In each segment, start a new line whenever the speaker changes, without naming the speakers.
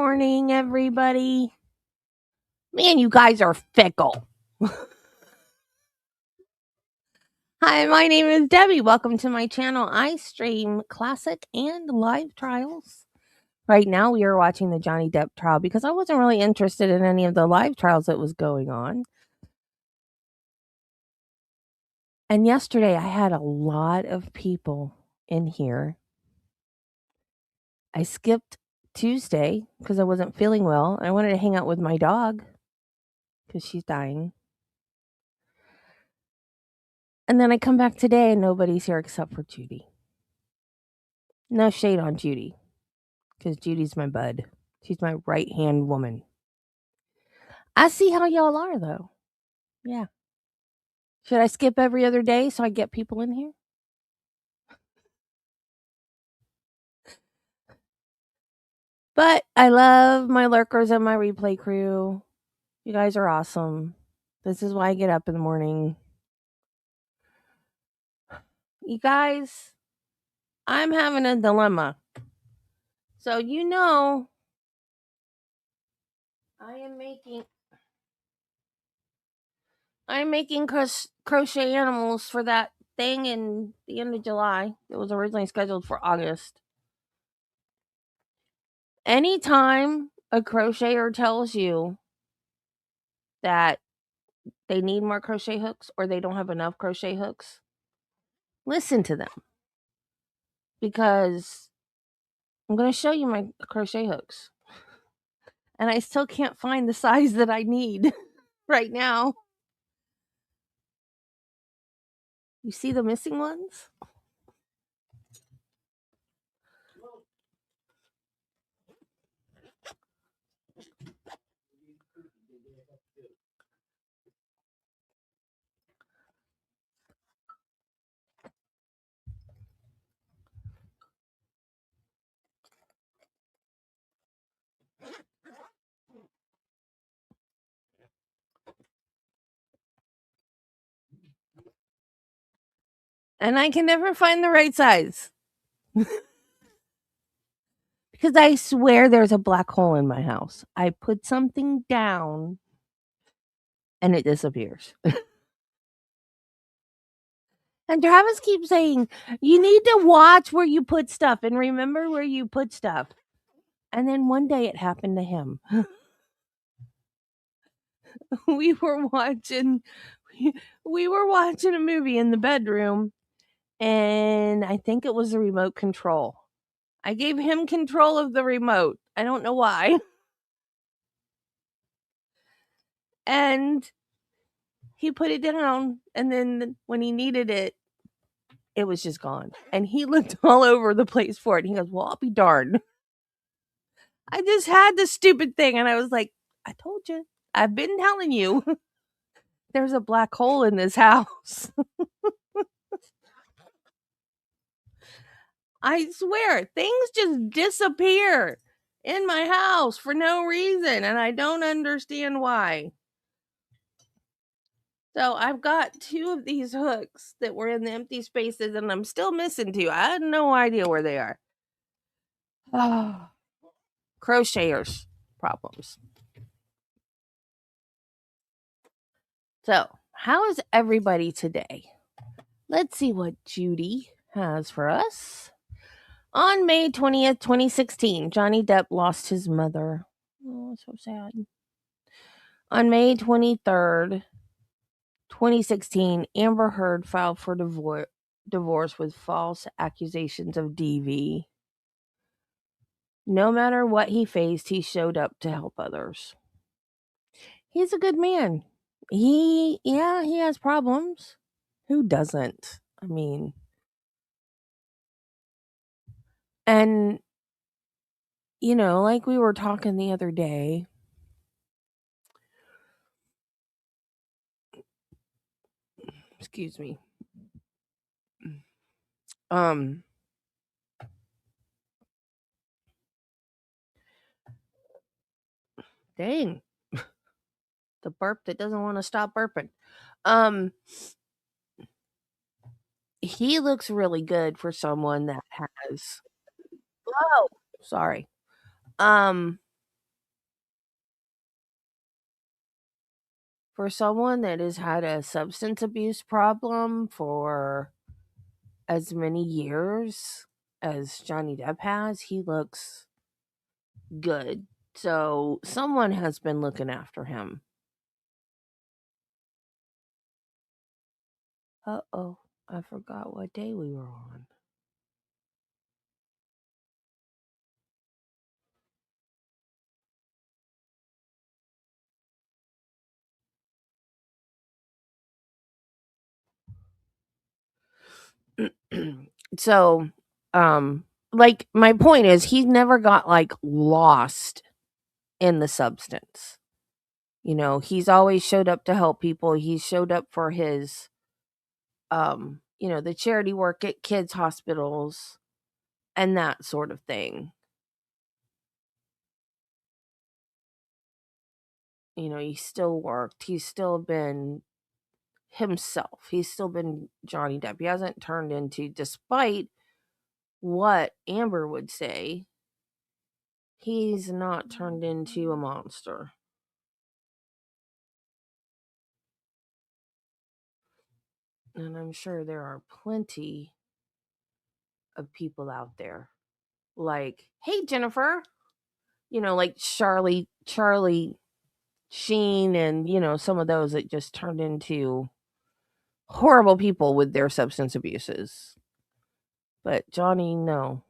morning, everybody. Man, you guys are fickle. Hi, my name is Debbie. Welcome to my channel. I stream classic and live trials. Right now, we are watching the Johnny Depp trial because I wasn't really interested in any of the live trials that was going on. And yesterday, I had a lot of people in here. I skipped Tuesday because I wasn't feeling well. I wanted to hang out with my dog because she's dying. And then I come back today and nobody's here except for Judy. No shade on Judy, because Judy's my bud. She's my right hand woman. I see how y'all are, though. Yeah. Should I skip every other day so I get people in here? But I love my lurkers and my replay crew. You guys are awesome. This is why I get up in the morning. You guys, I'm having a dilemma. So, I'm making crochet animals for that thing in the end of July. It was originally scheduled for August. Anytime a crocheter tells you that they need more crochet hooks or they don't have enough crochet hooks, listen to them, because I'm going to show you my crochet hooks. And I still can't find the size that I need right now. You see the missing ones? And I can never find the right size. Because I swear there's a black hole in my house. I put something down and it disappears. And Travis keeps saying, you need to watch where you put stuff and remember where you put stuff. And then one day it happened to him. we were watching a movie in the bedroom, and I think it was the remote control. I gave him control of the remote. I don't know why. And he put it down, and then when he needed it, it was just gone. And he looked all over the place for it. And he goes, well, I'll be darned. I just had this stupid thing. And I was like, I told you. I've been telling you. There's a black hole in this house. I swear, things just disappear in my house for no reason. And I don't understand why. So I've got 2 of these hooks that were in the empty spaces, and I'm still missing 2. I had no idea where they are. Oh, crocheters problems. So, how is everybody today? Let's see what Judy has for us. On May 20th, 2016, Johnny Depp lost his mother. Oh, so sad. On May 23rd, 2016, Amber Heard filed for divorce with false accusations of DV. No matter what he faced, he showed up to help others. He's a good man. He has problems. Who doesn't? I mean, and like we were talking the other day, excuse me. Dang. The burp that doesn't want to stop burping. He looks really good for someone that has. Whoa, sorry. For someone that has had a substance abuse problem for as many years as Johnny Depp has, he looks good. So someone has been looking after him. Uh-oh, I forgot what day we were on. So, like my point is he never got like lost in the substance. You know, he's always showed up to help people. He showed up for his the charity work at kids hospitals and that sort of thing. You know, he still worked. He's still been himself. He's still been Johnny Depp. He hasn't turned into, despite what Amber would say, he's not turned into a monster. And I'm sure there are plenty of people out there like, hey, Jennifer, like Charlie Sheen and, some of those that just turned into horrible people with their substance abuses. But Johnny, no.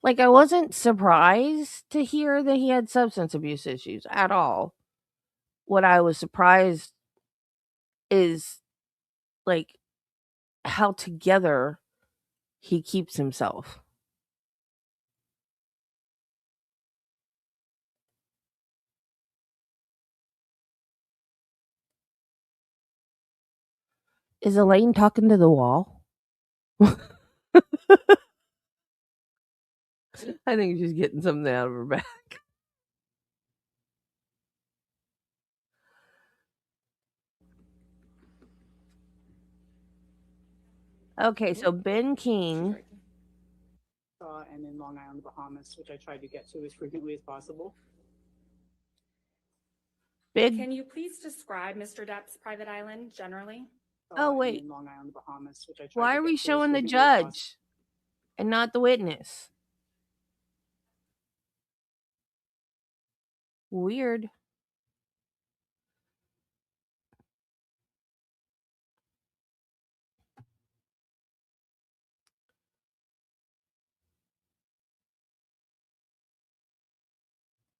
Like, I wasn't surprised to hear that he had substance abuse issues at all. What I was surprised is, like, how together he keeps himself. Is Elaine talking to the wall? I think she's getting something out of her back. Okay, so Ben King.
And in Long Island, Bahamas, which I tried to get to as frequently as possible.
Can you please describe Mr. Depp's private island generally?
Oh, wait.
In Long Island, Bahamas, which I tried
Why
to
are
get
we
to
showing
as
the
frequently as possible.
judge and not the witness? Weird.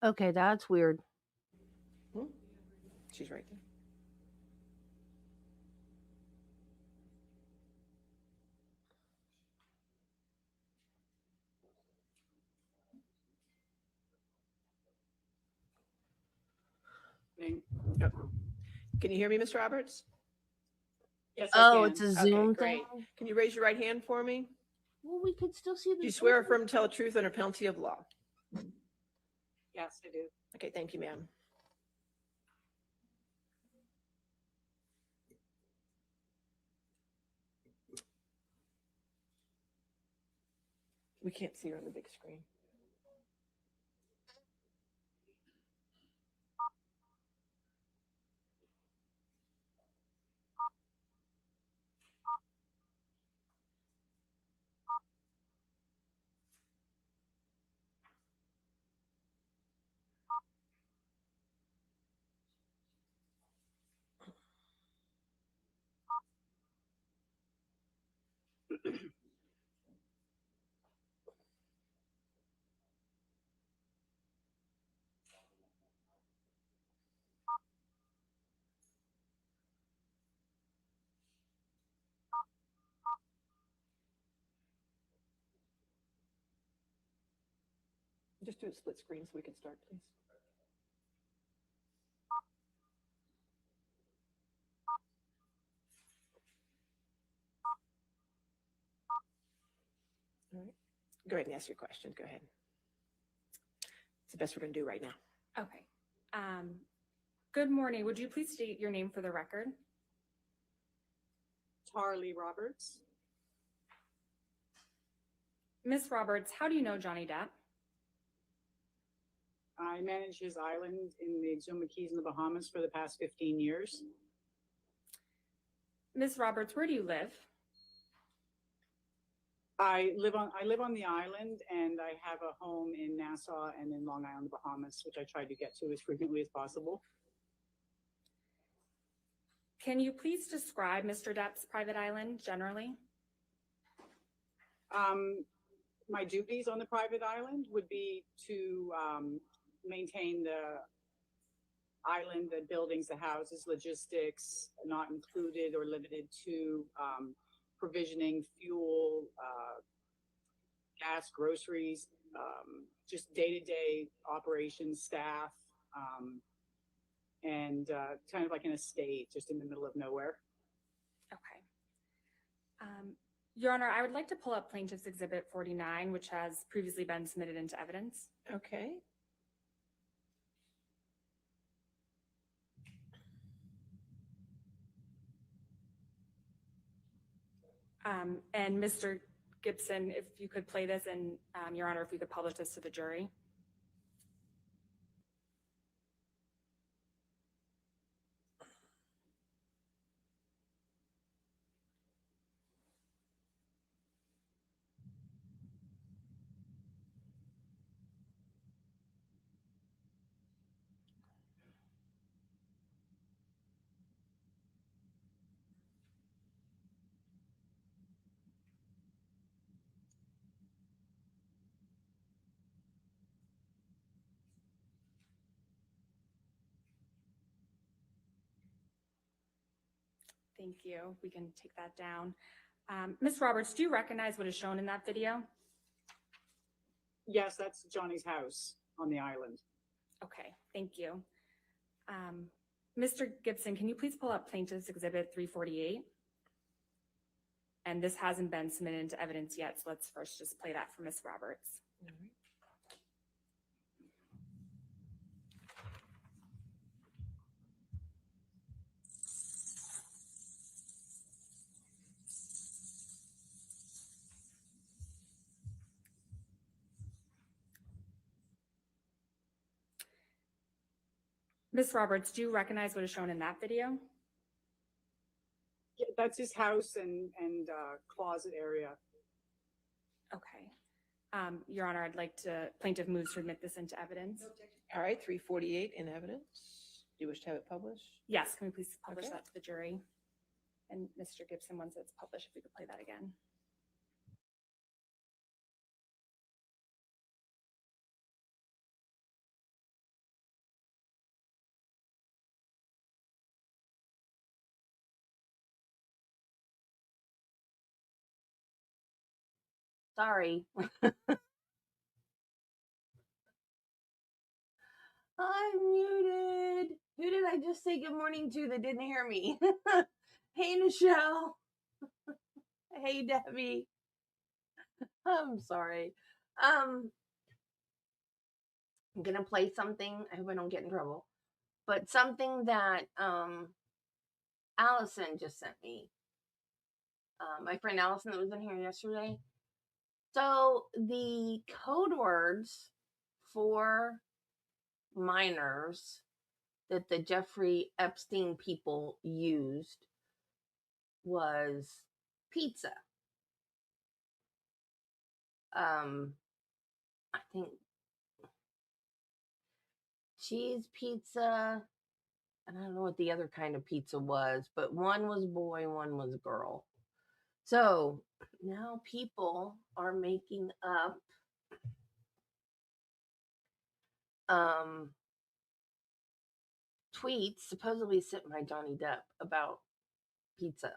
Okay, that's weird.
She's right there.
Yep. Can you hear me, Mr. Roberts?
Yes, I can.
It's a Zoom
Okay, great.
thing?
Can you raise your right hand for me?
Well, we could still see the
Do you swear or affirm to tell the truth under penalty of law?
Yes, I do.
Okay, thank you, ma'am. We can't see her on the big screen. Just do a split screen so we can start, please. All right. Go ahead and ask your question. Go ahead. It's the best we're going to do right now.
Okay. Good morning. Would you please state your name for the record?
Charlie Roberts.
Miss Roberts, how do you know Johnny Depp?
I manage his island in the Exuma Keys in the Bahamas for the past 15 years.
Ms. Roberts, where do you live?
I live on the island, and I have a home in Nassau and in Long Island, Bahamas, which I try to get to as frequently as possible.
Can you please describe Mr. Depp's private island generally?
My duties on the private island would be to maintain the island, the buildings, the houses, logistics, not included or limited to provisioning fuel, gas, groceries, just day-to-day operations, staff, and kind of like an estate just in the middle of nowhere.
Okay. Your Honor, I would like to pull up Plaintiff's Exhibit 49, which has previously been submitted into evidence.
Okay.
And Mr. Gibson, if you could play this, and Your Honor, if you could publish this to the jury. Thank you. We can take that down. Ms. Roberts, do you recognize what is shown in that video?
Yes, that's Johnny's house on the island.
Okay, thank you. Mr. Gibson, can you please pull up Plaintiff's Exhibit 348? And this hasn't been submitted into evidence yet, so let's first just play that for Ms. Roberts.
All right.
Ms. Roberts, do you recognize what is shown in that video?
Yeah, that's his house and closet area.
Okay. Your Honor, I'd like to, plaintiff moves to admit this into evidence.
All right, 348 in evidence. Do you wish to have it published?
Yes, can we please publish
Okay.
that to the jury? And Mr. Gibson, once it's published, if we could play that again.
Sorry. I'm muted. Who did I just say good morning to that didn't hear me? Hey, Nichelle. Hey, Debbie. I'm sorry. I'm gonna play something. I hope I don't get in trouble. But something that Allison just sent me. My friend Allison that was in here yesterday. So the code words for minors that the Jeffrey Epstein people used was pizza. I think cheese pizza, and I don't know what the other kind of pizza was, but one was boy, one was girl. So now people are making up tweets supposedly sent by Johnny Depp about pizza.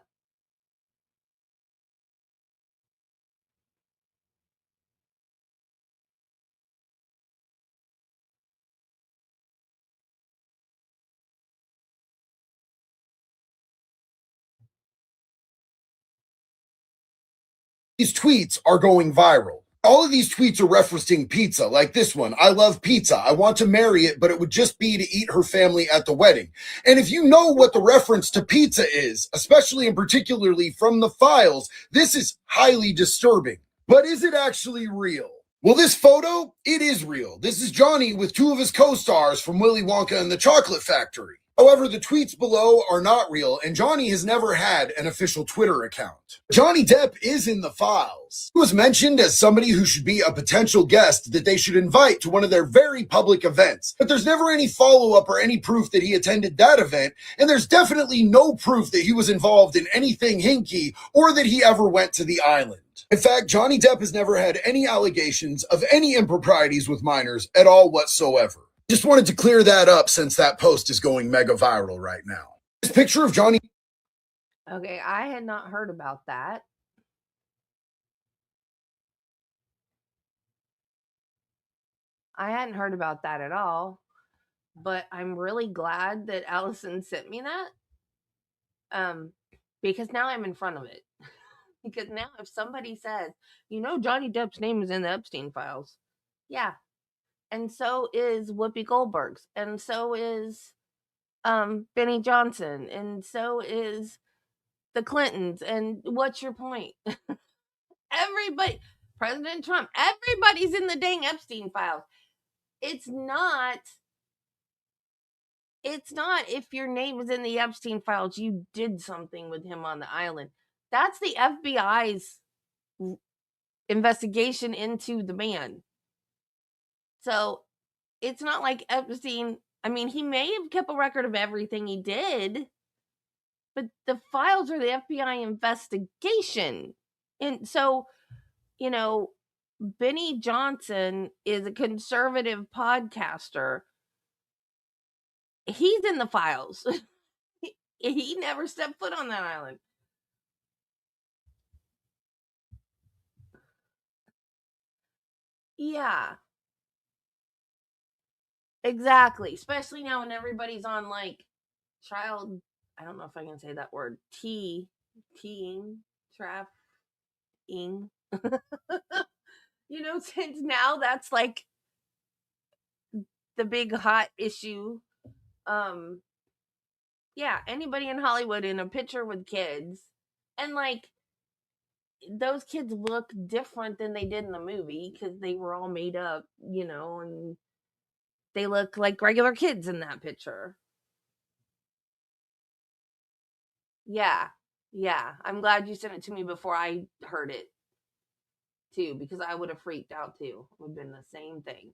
These tweets are going viral. All of these tweets are referencing pizza, like this one. I love pizza. I want to marry it, but it would just be to eat her family at the wedding. And if you know what the reference to pizza is, especially and particularly from the files, this is highly disturbing. But is it actually real? Well, this photo, it is real. This is Johnny with two of his co-stars from Willy Wonka and the Chocolate Factory. However, the tweets below are not real, and Johnny has never had an official Twitter account. Johnny Depp is in the files. He was mentioned as somebody who should be a potential guest that they should invite to one of their very public events. But there's never any follow-up or any proof that he attended that event, and there's definitely no proof that he was involved in anything hinky or that he ever went to the island. In fact, Johnny Depp has never had any allegations of any improprieties with minors at all whatsoever. Just wanted to clear that up since that post is going mega viral right now. This picture of Johnny.
Okay, I had not heard about that. I hadn't heard about that at all, but I'm really glad that Allison sent me that. Because now I'm in front of it. Because now if somebody says, Johnny Depp's name is in the Epstein files. Yeah. And so is Whoopi Goldberg's. And so is Benny Johnson. And so is the Clintons. And what's your point? Everybody, President Trump, everybody's in the dang Epstein files. It's not if your name is in the Epstein files, you did something with him on the island. That's the FBI's investigation into the man. So it's not like Epstein, he may have kept a record of everything he did, but the files are the FBI investigation. And so, Benny Johnson is a conservative podcaster. He's in the files. He never stepped foot on that island. Yeah. Exactly. Especially now when everybody's on child, I don't know if I can say that word, teeing, trafficking. Since now that's the big hot issue. Yeah, anybody in Hollywood in a picture with kids, and those kids look different than they did in the movie because they were all made up, and they look like regular kids in that picture. Yeah. I'm glad you sent it to me before I heard it too, because I would have freaked out too. It would have been the same thing.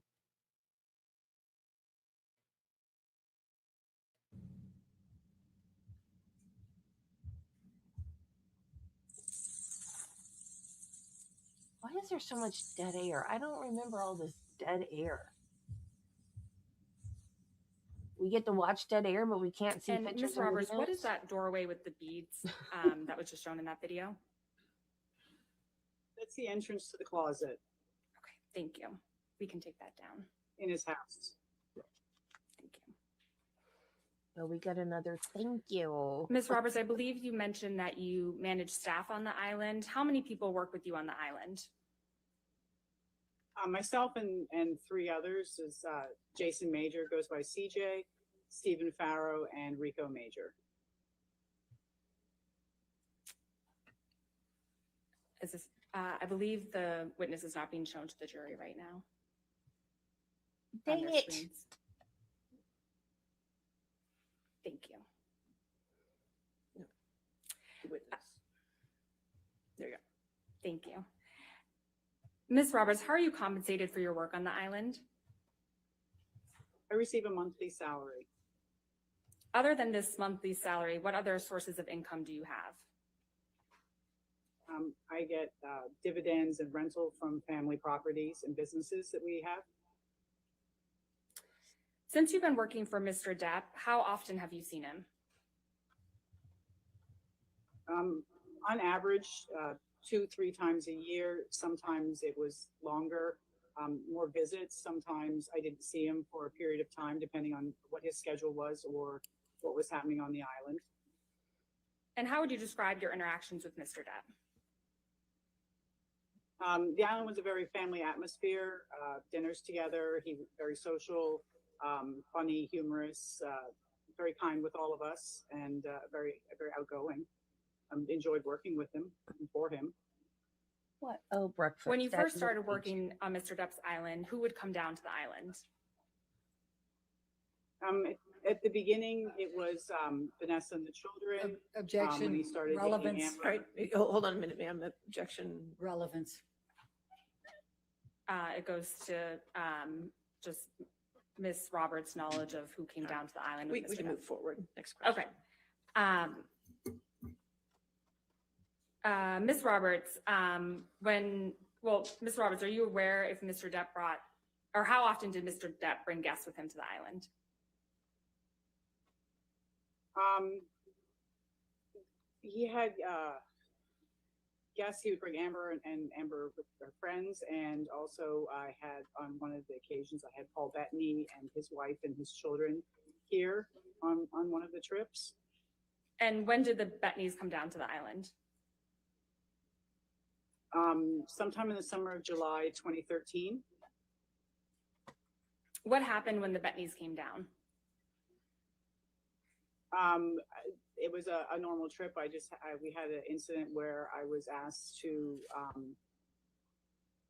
Why is there so much dead air? I don't remember all this dead air. We get to watch dead air, but we can't see
And
pictures.
Ms. Roberts, what is that doorway with the beads that was just shown in that video?
That's the entrance to the closet
Okay, thank you. We can take that down.
in his house.
Thank you.
Well, we got another thank you.
Ms. Roberts, I believe you mentioned that you manage staff on the island. How many people work with you on the island?
Myself and three others is Jason Major, goes by CJ, Stephen Farrow, and Rico Major.
Is this, I believe the witness is not being shown to the jury right now.
Dang it.
Screens. Thank you. There you go. Thank you. Ms. Roberts, how are you compensated for your work on the island?
I receive a monthly salary.
Other than this monthly salary, what other sources of income do you have?
I get dividends and rental from family properties and businesses that we have.
Since you've been working for Mr. Depp, how often have you seen him?
On average, 2-3 times a year. Sometimes it was longer, more visits. Sometimes I didn't see him for a period of time, depending on what his schedule was or what was happening on the island.
And how would you describe your interactions with Mr. Depp?
The island was a very family atmosphere, dinners together. He was very social, funny, humorous, very kind with all of us, and very outgoing. Enjoyed working with him and for him.
What? Oh, breakfast.
When you
That
first
is
started
a-
working on Mr. Depp's island, who would come down to the island?
At the beginning, it was Vanessa and the children. When
Objection,
he started dating
relevance,
Amber.
All right, hold on a minute, ma'am. Objection.
relevance.
It goes to just Miss Roberts' knowledge of who came down to the island.
We
with Mr.
can
Depp.
move forward. Next question.
Okay. Miss Roberts, Miss Roberts, are you aware if Mr. Depp brought, or how often did Mr. Depp bring guests with him to the island?
He had guests. He would bring Amber and Amber with their friends, and also I had on one of the occasions I had Paul Bettany and his wife and his children here on one of the trips.
And when did the Bettneys come down to the island?
Sometime in the summer of July 2013.
What happened when the Bettneys came down?
It was a normal trip. We had an incident where I was asked to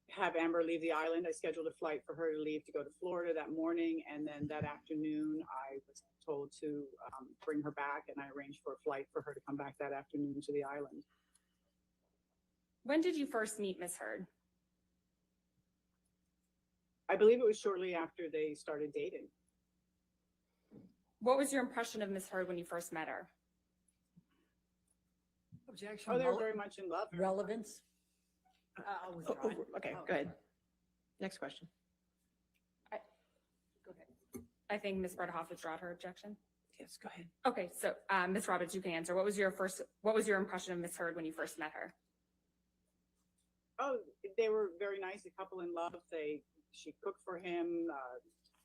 have Amber leave the island. I scheduled a flight for her to leave to go to Florida that morning, and then that afternoon I was told to bring her back, and I arranged for a flight for her to come back that afternoon to the island.
When did you first meet Miss Heard?
I believe it was shortly after they started dating.
What was your impression of Miss Heard when you first met her?
Objection,
Oh, they were very much in love.
relevance.
Okay, go ahead. Next question.
Go ahead. I think Ms. Berthoff withdrew her objection.
Yes, go ahead.
Okay, so Ms. Roberts, you can answer. What was your impression of Miss Heard when you first met her?
Oh, they were very nice, a couple in love. She cooked for him,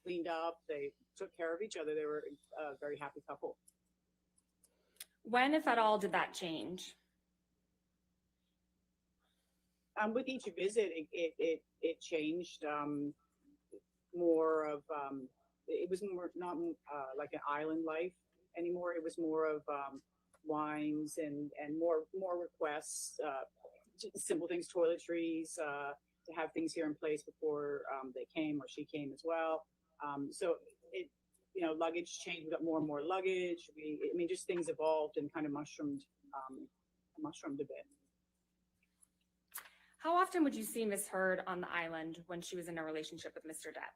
cleaned up, they took care of each other. They were a very happy couple.
When, if at all, did that change?
With each visit, it changed. More of it was more not like an island life anymore. It was more of wines and more requests, simple things, toiletries, to have things here in place before they came, or she came as well. So it, luggage changed. We got more and more luggage. Just things evolved and kind of mushroomed a bit.
How often would you see Miss Heard on the island when she was in a relationship with Mr. Depp?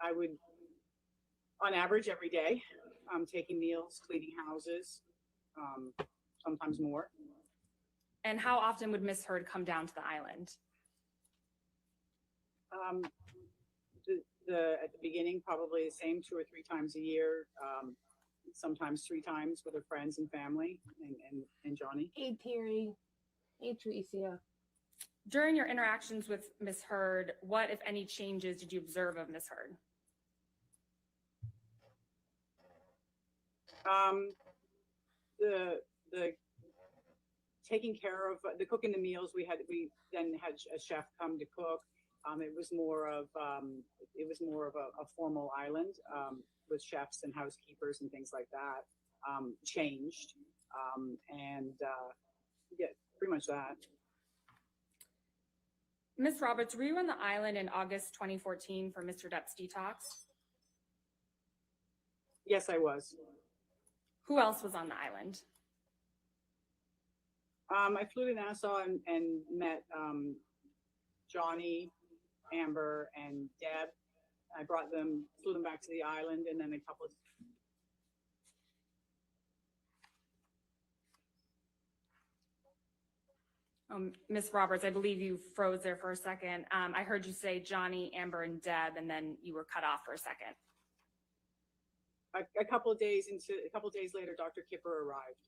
I would, on average, every day, taking meals, cleaning houses, sometimes more.
And how often would Miss Heard come down to the island?
At the beginning, probably the same 2 or 3 times a year, sometimes 3 times with her friends and family and Johnny.
Hey, Terry. Hey, Tricia.
During your interactions with Miss Heard, what, if any, changes did you observe of Miss Heard?
The taking care of the cooking the meals, we then had a chef come to cook. It was more of a formal island with chefs and housekeepers and things like that. Changed, yeah, pretty much that.
Ms. Roberts, were you on the island in August 2014 for Mr. Depp's detox?
Yes, I was.
Who else was on the island?
I flew to Nassau and met Johnny, Amber, and Deb. I flew them back to the island, and then a couple of.
Ms. Roberts, I believe you froze there for a second. I heard you say Johnny, Amber, and Deb, and then you were cut off for a second.
A couple of days later, Dr. Kipper arrived.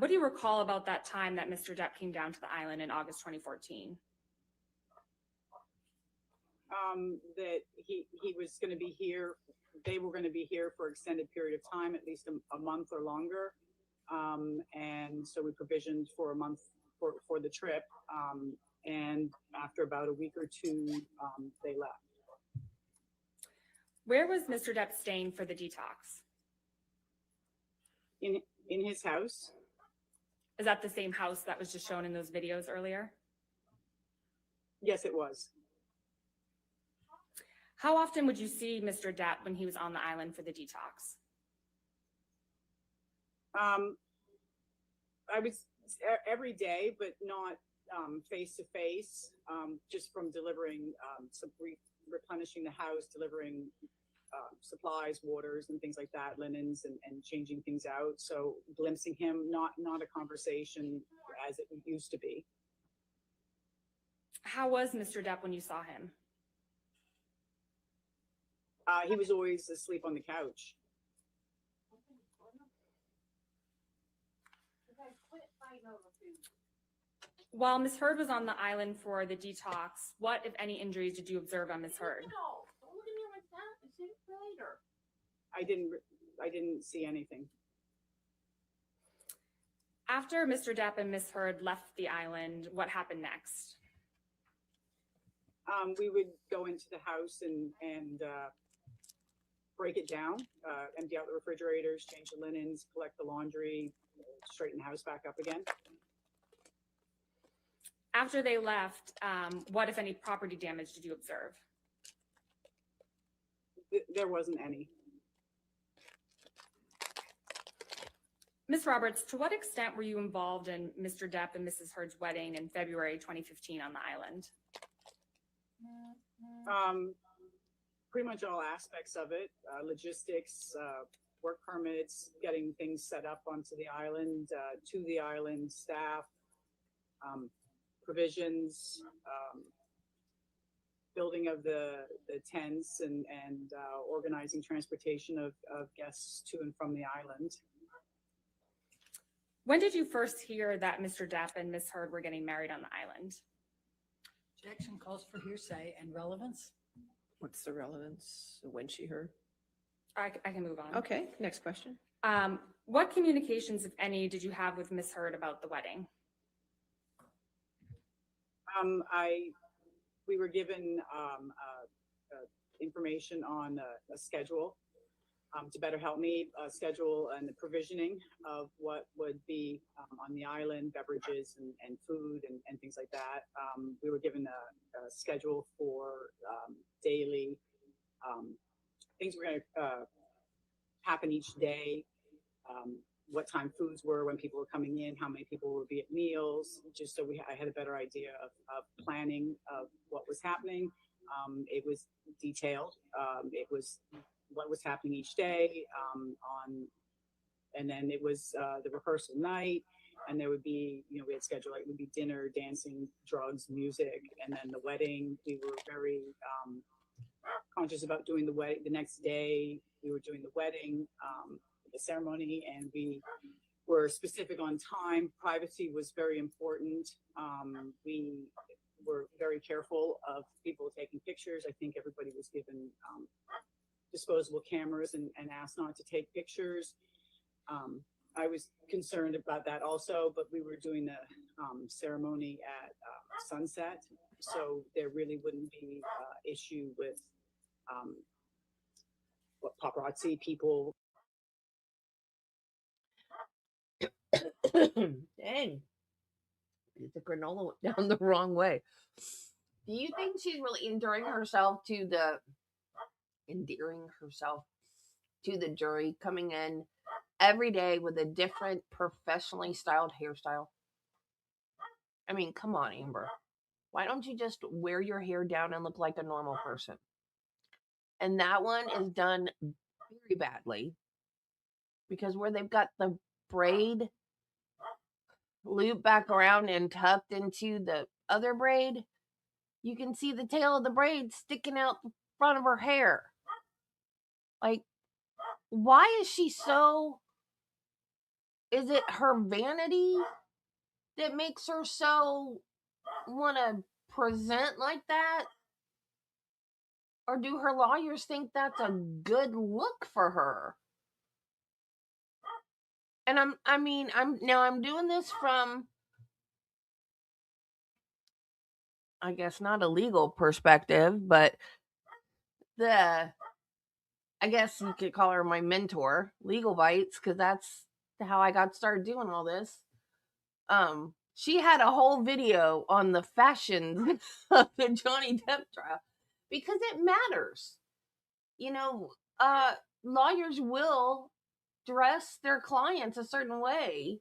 What do you recall about that time that Mr. Depp came down to the island in August 2014?
That he was going to be here. They were going to be here for an extended period of time, at least a month or longer. And so we provisioned for a month for the trip. And after about a week or 2, they left.
Where was Mr. Depp staying for the detox?
In his house.
Is that the same house that was just shown in those videos earlier?
Yes, it was.
How often would you see Mr. Depp when he was on the island for the detox?
I was every day, but not face to face, just from delivering replenishing the house, delivering supplies, waters and things like that, linens and changing things out. So glimpsing him, not a conversation as it used to be.
How was Mr. Depp when you saw him?
He was always asleep on the couch.
While Ms. Heard was on the island for the detox, what, if any, injuries did you observe on Ms. Heard?
I didn't see anything.
After Mr. Depp and Ms. Heard left the island, what happened next?
We would go into the house and break it down, empty out the refrigerators, change the linens, collect the laundry, straighten the house back up again.
After they left, what, if any, property damage did you observe?
There wasn't any.
Ms. Roberts, to what extent were you involved in Mr. Depp and Mrs. Heard's wedding in February 2015 on the island?
Pretty much all aspects of it, logistics, work permits, getting things set up onto the island, to the island, staff, provisions, building of the tents and organizing transportation of guests to and from the island.
When did you first hear that Mr. Depp and Ms. Heard were getting married on the island?
Objection calls for hearsay and relevance.
What's the relevance of when she heard?
I can move on.
Okay, next question.
What communications, if any, did you have with Ms. Heard about the wedding?
We were given information on a schedule to better help me schedule and the provisioning of what would be on the island, beverages and food and things like that. We were given a schedule for daily things were going to happen each day, what time foods were, when people were coming in, how many people would be at meals, just so I had a better idea of planning of what was happening. It was detailed. It was what was happening each day and then it was the rehearsal night, and there would be, we had scheduled, like, it would be dinner, dancing, drugs, music, and then the wedding. We were very conscious about doing the wedding. The next day we were doing the wedding, the ceremony, and we were specific on time. Privacy was very important. We were very careful of people taking pictures. I think everybody was given disposable cameras and asked not to take pictures. I was concerned about that also, but we were doing the ceremony at sunset, so there really wouldn't be issue with what paparazzi people.
Dang. The granola went down the wrong way. Do you think she's really endearing herself to the jury, coming in every day with a different professionally styled hairstyle? I mean, come on, Amber. Why don't you just wear your hair down and look like a normal person? And that one is done very badly, because where they've got the braid looped back around and tucked into the other braid, you can see the tail of the braid sticking out the front of her hair. Like, why is she so... Is it her vanity that makes her so want to present like that? Or do her lawyers think that's a good look for her? And I'm doing this from, I guess, not a legal perspective, but the I guess you could call her my mentor, Legal Bites, because that's how I got started doing all this. She had a whole video on the fashions of the Johnny Depp trial because it matters. You know, lawyers will dress their clients a certain way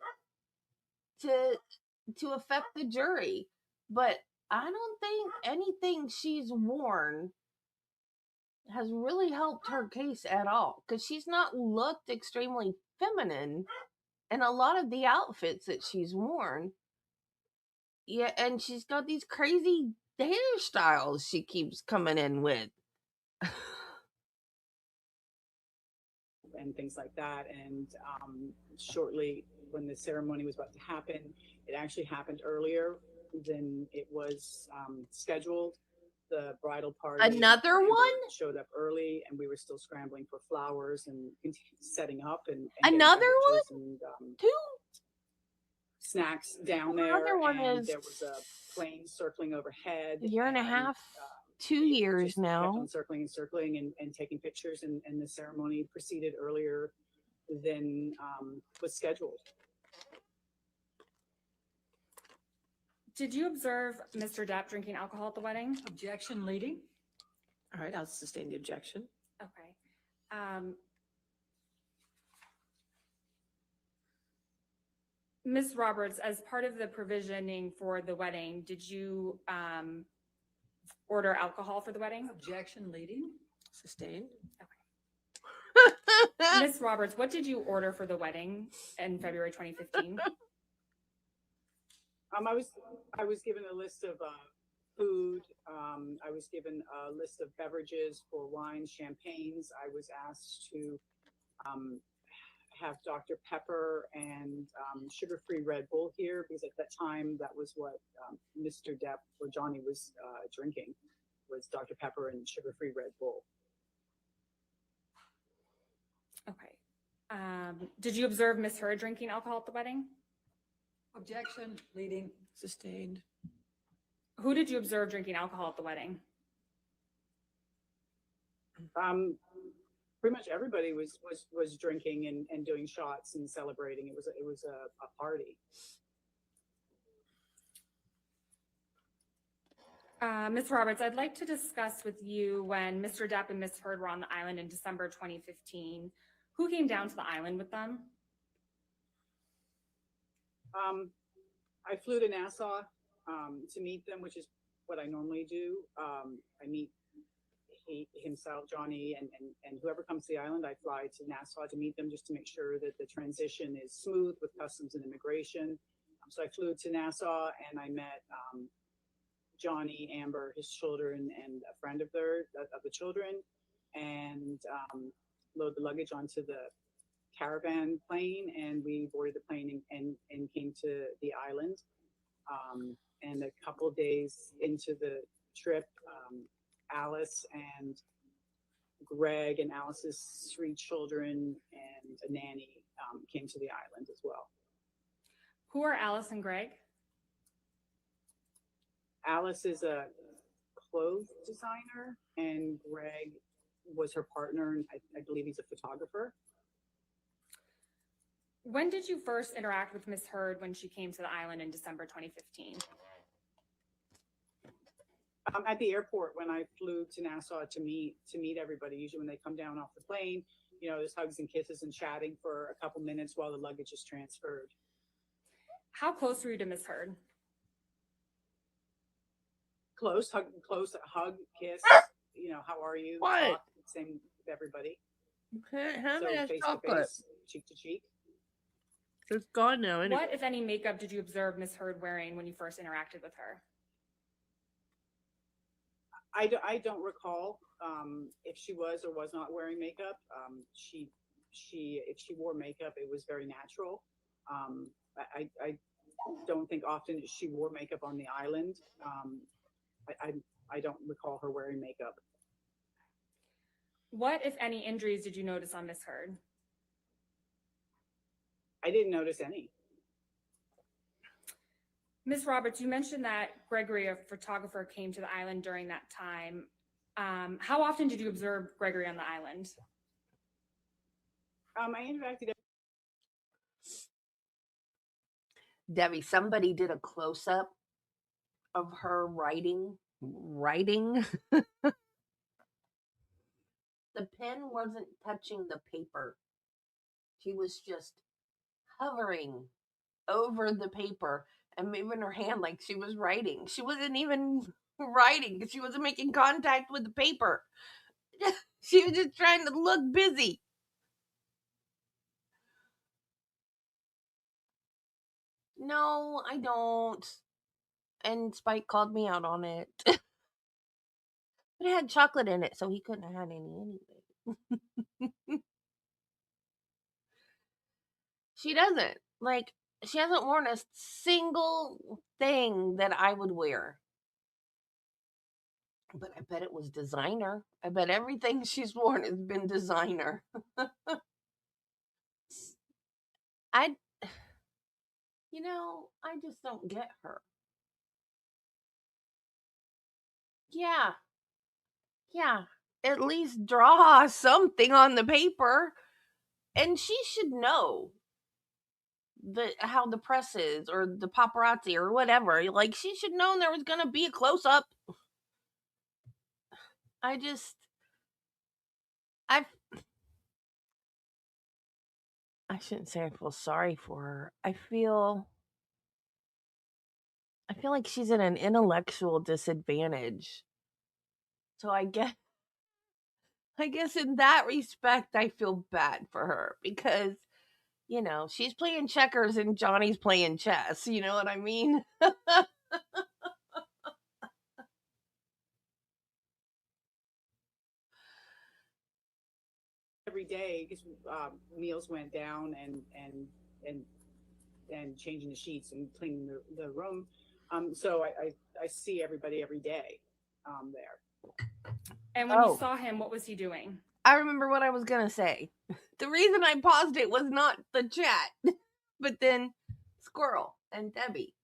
to affect the jury, but I don't think anything she's worn has really helped her case at all because she's not looked extremely feminine in a lot of the outfits that she's worn. Yeah, and she's got these crazy hairstyles she keeps coming in with.
And things like that. And shortly when the ceremony was about to happen, it actually happened earlier than it was scheduled. The bridal party,
Another
Amber
one?
showed up early, and we were still scrambling for flowers and setting up and
Another
beverages
one?
and
Two?
snacks down
The
there.
other one
And
is
there was a plane circling overhead.
a year and a half, 2
it
years
just kept
now.
on circling and circling and taking pictures, and the ceremony proceeded earlier than was scheduled.
Did you observe Mr. Depp drinking alcohol at the wedding?
Objection leading.
All right, I'll sustain the objection.
Okay. Ms. Roberts, as part of the provisioning for the wedding, did you order alcohol for the wedding?
Objection leading.
Sustained.
Ms. Roberts, what did you order for the wedding in February 2015?
I was given a list of food. I was given a list of beverages for wine, champagnes. I was asked to have Dr. Pepper and sugar-free Red Bull here because at that time that was what Mr. Depp or Johnny was drinking, was Dr. Pepper and sugar-free Red Bull.
Okay. Did you observe Ms. Heard drinking alcohol at the wedding?
Objection leading.
Sustained.
Who did you observe drinking alcohol at the wedding?
Pretty much everybody was drinking and doing shots and celebrating. It was a party.
Ms. Roberts, I'd like to discuss with you when Mr. Depp and Ms. Heard were on the island in December 2015. Who came down to the island with them?
I flew to Nassau to meet them, which is what I normally do. I meet himself, Johnny, and whoever comes to the island. I fly to Nassau to meet them just to make sure that the transition is smooth with customs and immigration. So I flew to Nassau and I met Johnny, Amber, his children, and a friend of the children, and load the luggage onto the caravan plane, and we boarded the plane and came to the island. And a couple days into the trip, Alice and Greg and Alice's 3 children and a nanny came to the island as well.
Who are Alice and Greg?
Alice is a clothes designer, and Greg was her partner, and I believe he's a photographer.
When did you first interact with Ms. Heard when she came to the island in December 2015?
At the airport when I flew to Nassau to meet everybody. Usually when they come down off the plane, you know, there's hugs and kisses and chatting for a couple minutes while the luggage is transferred.
How close were you to Ms. Heard?
Close, hug, kiss. You know, how are you?
What?
Talk, same with everybody.
Have
So
a
face
chocolate.
to face, cheek to cheek.
It's gone now. Anyway.
What, if any, makeup did you observe Ms. Heard wearing when you first interacted with her?
I don't recall if she was or was not wearing makeup. If she wore makeup, it was very natural. I don't think often she wore makeup on the island. I don't recall her wearing makeup.
What, if any, injuries did you notice on Ms. Heard?
I didn't notice any.
Ms. Roberts, you mentioned that Gregory, a photographer, came to the island during that time. How often did you observe Gregory on the island?
I interacted.
Debbie, somebody did a close up of her writing. The pen wasn't touching the paper. She was just hovering over the paper and moving her hand like she was writing. She wasn't even writing. She wasn't making contact with the paper. She was just trying to look busy. No, I don't. And Spike called me out on it. But it had chocolate in it, so he couldn't have had any anyway. She doesn't. Like, she hasn't worn a single thing that I would wear. But I bet it was designer. I bet everything she's worn has been designer. I just don't get her. Yeah. Yeah. At least draw something on the paper. And she should know how the press is, or the paparazzi, or whatever. Like, she should know there was gonna be a close up. I shouldn't say I feel sorry for her. I feel like she's at an intellectual disadvantage. So I guess in that respect I feel bad for her, because she's playing checkers and Johnny's playing chess. You know what I mean?
Every day, because meals went down and changing the sheets and cleaning the room. So I see everybody every day there.
And when you saw him, what was he doing?
I remember what I was gonna say. The reason I paused it was not the chat, but then Squirrel and Debbie.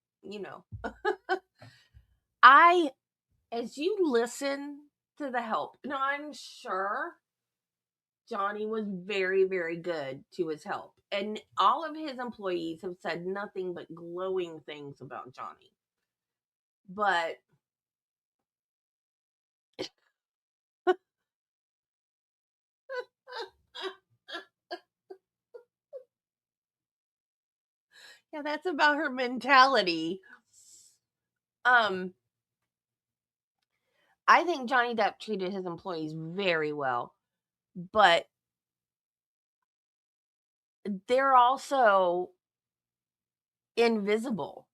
As you listen to the help, now I'm sure Johnny was very, very good to his help, and all of his employees have said nothing but glowing things about Johnny. But yeah, that's about her mentality. I think Johnny Depp treated his employees very well, but they're also invisible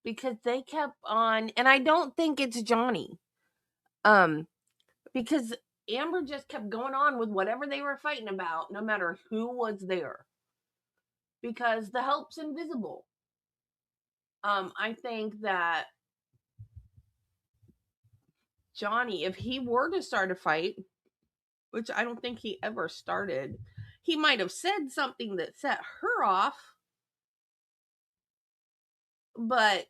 because they kept on, and I don't think it's Johnny. Because Amber just kept going on with whatever they were fighting about, no matter who was there. Because the help's invisible. I think that Johnny, if he were to start a fight, which I don't think he ever started, he might have said something that set her off, but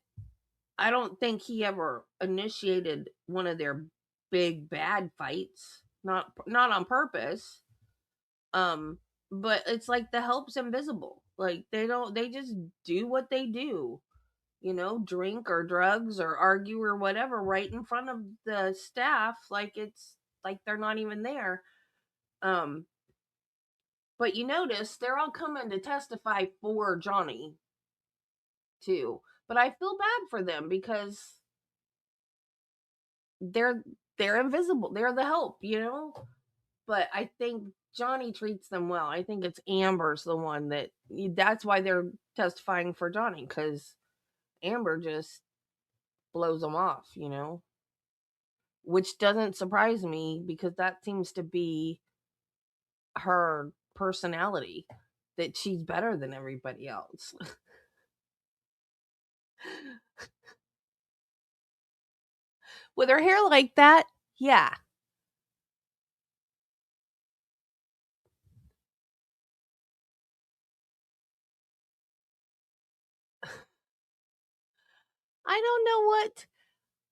I don't think he ever initiated one of their big bad fights. Not on purpose. But it's like the help's invisible. Like, they just do what they do. Drink or drugs or argue or whatever right in front of the staff, like it's like they're not even there. But you notice they're all coming to testify for Johnny too. But I feel bad for them because they're invisible. They're the help, But I think Johnny treats them well. I think it's Amber's the one that's why they're testifying for Johnny, because Amber just blows them off, which doesn't surprise me because that seems to be her personality, that she's better than everybody else. With her hair like that, yeah. I don't know what.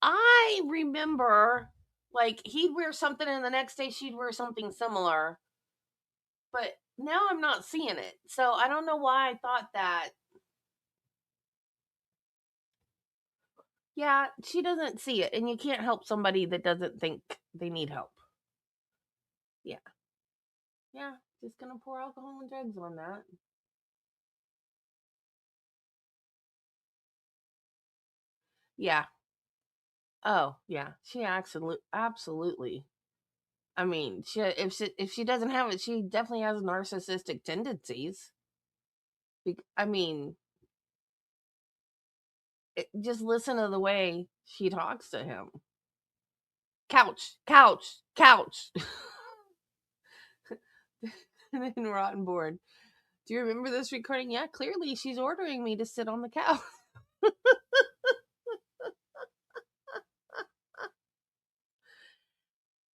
I remember, like, he'd wear something and the next day she'd wear something similar. But Now I'm not seeing it. So I don't know why I thought that. Yeah, she doesn't see it, and you can't help somebody that doesn't think they need help. Yeah. Yeah, just gonna pour alcohol and drugs on that. Yeah. Oh, yeah. She absolutely. I mean, if she doesn't have it, she definitely has narcissistic tendencies. I mean, just listen to the way she talks to him. Couch, couch, couch. And then rotten board. Do you remember this recording? Yeah, clearly she's ordering me to sit on the couch.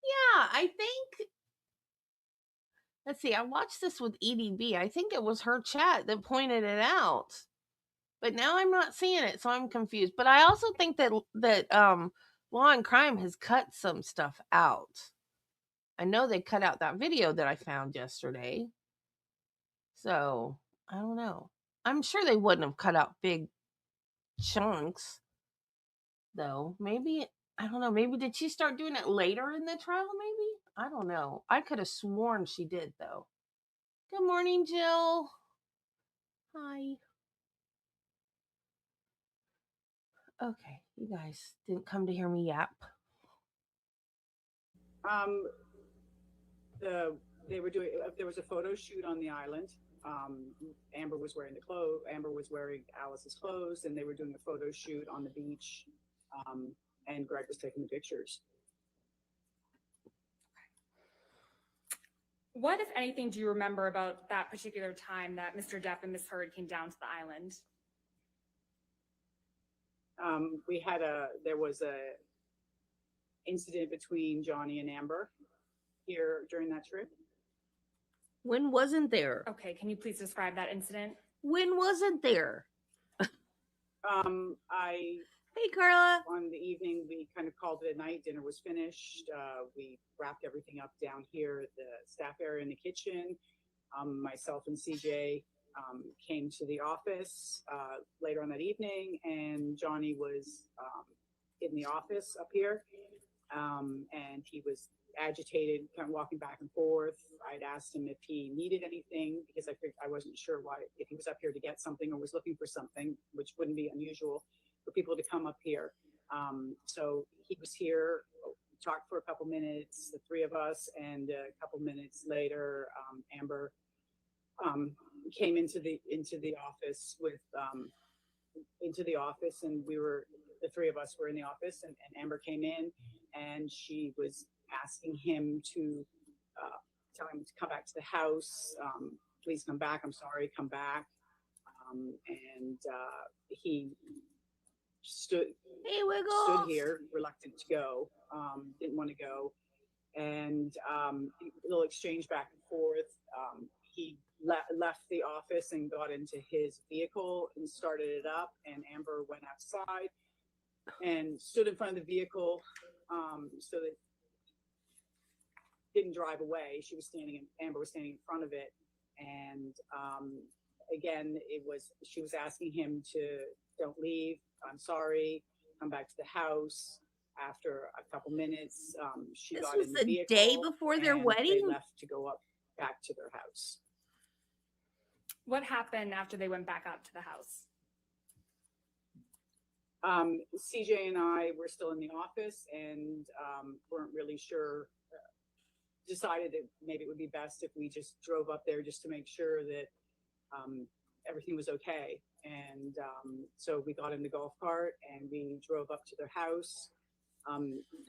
Yeah, I think. Let's see. I watched this with EDB. I think it was her chat that pointed it out, but now I'm not seeing it, so I'm confused. But I also think that Law and Crime has cut some stuff out. I know they cut out that video that I found yesterday, so I don't know. I'm sure they wouldn't have cut out big chunks, though. Maybe I don't know. Maybe did she start doing it later in the trial? Maybe I don't know. I could have sworn she did, though. Good morning, Jill. Hi. Okay, you guys didn't come to hear me yap.
They were doing. There was a photo shoot on the island. Amber was wearing the clothes. Amber was wearing Alice's clothes, and they were doing a photo shoot on the beach. And Greg was taking the pictures.
What, if anything, do you remember about that particular time that Mr. Depp and Miss Heard came down to the island?
There was a incident between Johnny and Amber here during that trip.
When wasn't there?
Okay, can you please describe that incident?
When wasn't there? Hey, Carla.
On the evening, we kind of called it a night. Dinner was finished. We wrapped everything up down here at the staff area in the kitchen. Myself and CJ came to the office later on that evening, and Johnny was in the office up here, and he was agitated, kind of walking back and forth. I'd asked him if he needed anything because I wasn't sure why, if he was up here to get something or was looking for something, which wouldn't be unusual for people to come up here. So he was here, talked for a couple minutes, the three of us, and a couple minutes later, Amber came into the office and the three of us were in the office, and Amber came in, and she was asking him to tell him to come back to the house. Please come back. I'm sorry, come back. And he stood here reluctant to go, didn't want to go, and a little exchange back and forth. He left the office and got into his vehicle and started it up, and Amber went outside and stood in front of the vehicle so that didn't drive away. Amber was standing in front of it, and again, she was asking him to don't leave. I'm sorry. Come back to the house. After a couple minutes, she got in the vehicle.
This was the day before their wedding?
They left to go back to their house.
What happened after they went back up to the house?
CJ and I were still in the office and weren't really sure. Decided that maybe it would be best if we just drove up there just to make sure that everything was okay. And so we got in the golf cart and we drove up to their house, got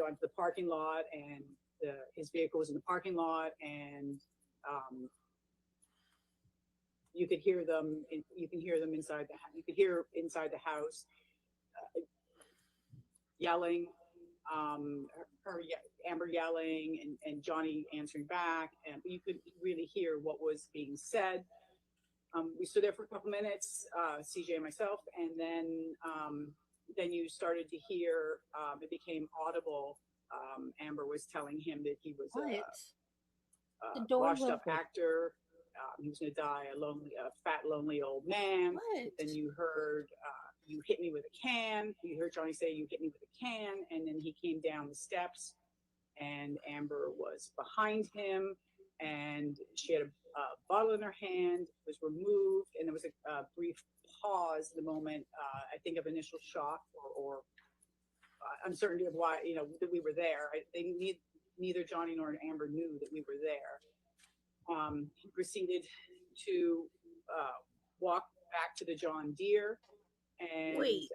into the parking lot, and his vehicle was in the parking lot, and you could hear them. You can hear them inside the. You could hear inside the house yelling. Amber yelling and Johnny answering back, and you could really hear what was being said. We stood there for a couple minutes, CJ and myself, and then you started to hear, it became audible. Amber was telling him that he was a washed up actor, he was going to die a fat, lonely old man.
What?
Then you heard, you hit me with a can. You heard Johnny say, you hit me with a can. And then he came down the steps and Amber was behind him and she had a bottle in her hand, was removed. And there was a brief pause, the moment, I think, of initial shock or uncertainty of why, that we were there. Neither Johnny nor Amber knew that we were there. He proceeded to walk back to the John Deere, and
Wait.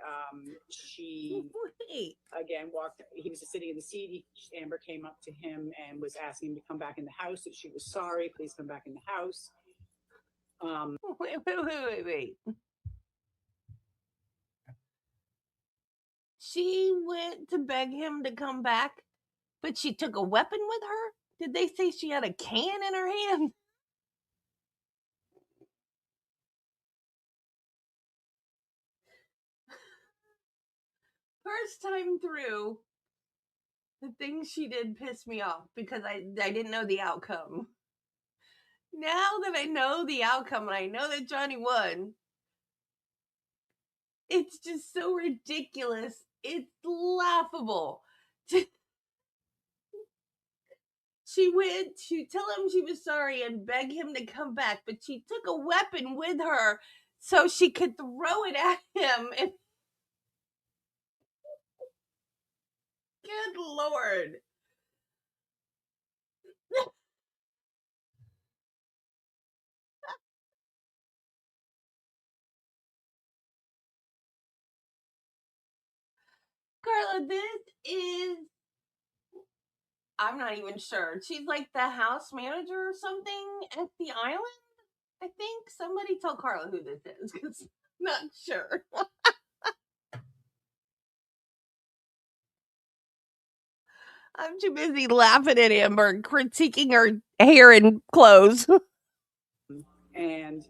she
Wait.
again walked. He was sitting in the seat. Amber came up to him and was asking him to come back in the house. That she was sorry. Please come back in the house.
Wait. She went to beg him to come back, but she took a weapon with her? Did they say she had a can in her hand? First time through, the things she did pissed me off because I didn't know the outcome. Now that I know the outcome and I know that Johnny won, it's just so ridiculous. It's laughable. She went to tell him she was sorry and beg him to come back, but she took a weapon with her so she could throw it at him. And good Lord. Carla, this is, I'm not even sure. She's like the house manager or something at the island, I think. Somebody tell Carla who this is, because I'm not sure. I'm too busy laughing at him or critiquing her hair and clothes.
And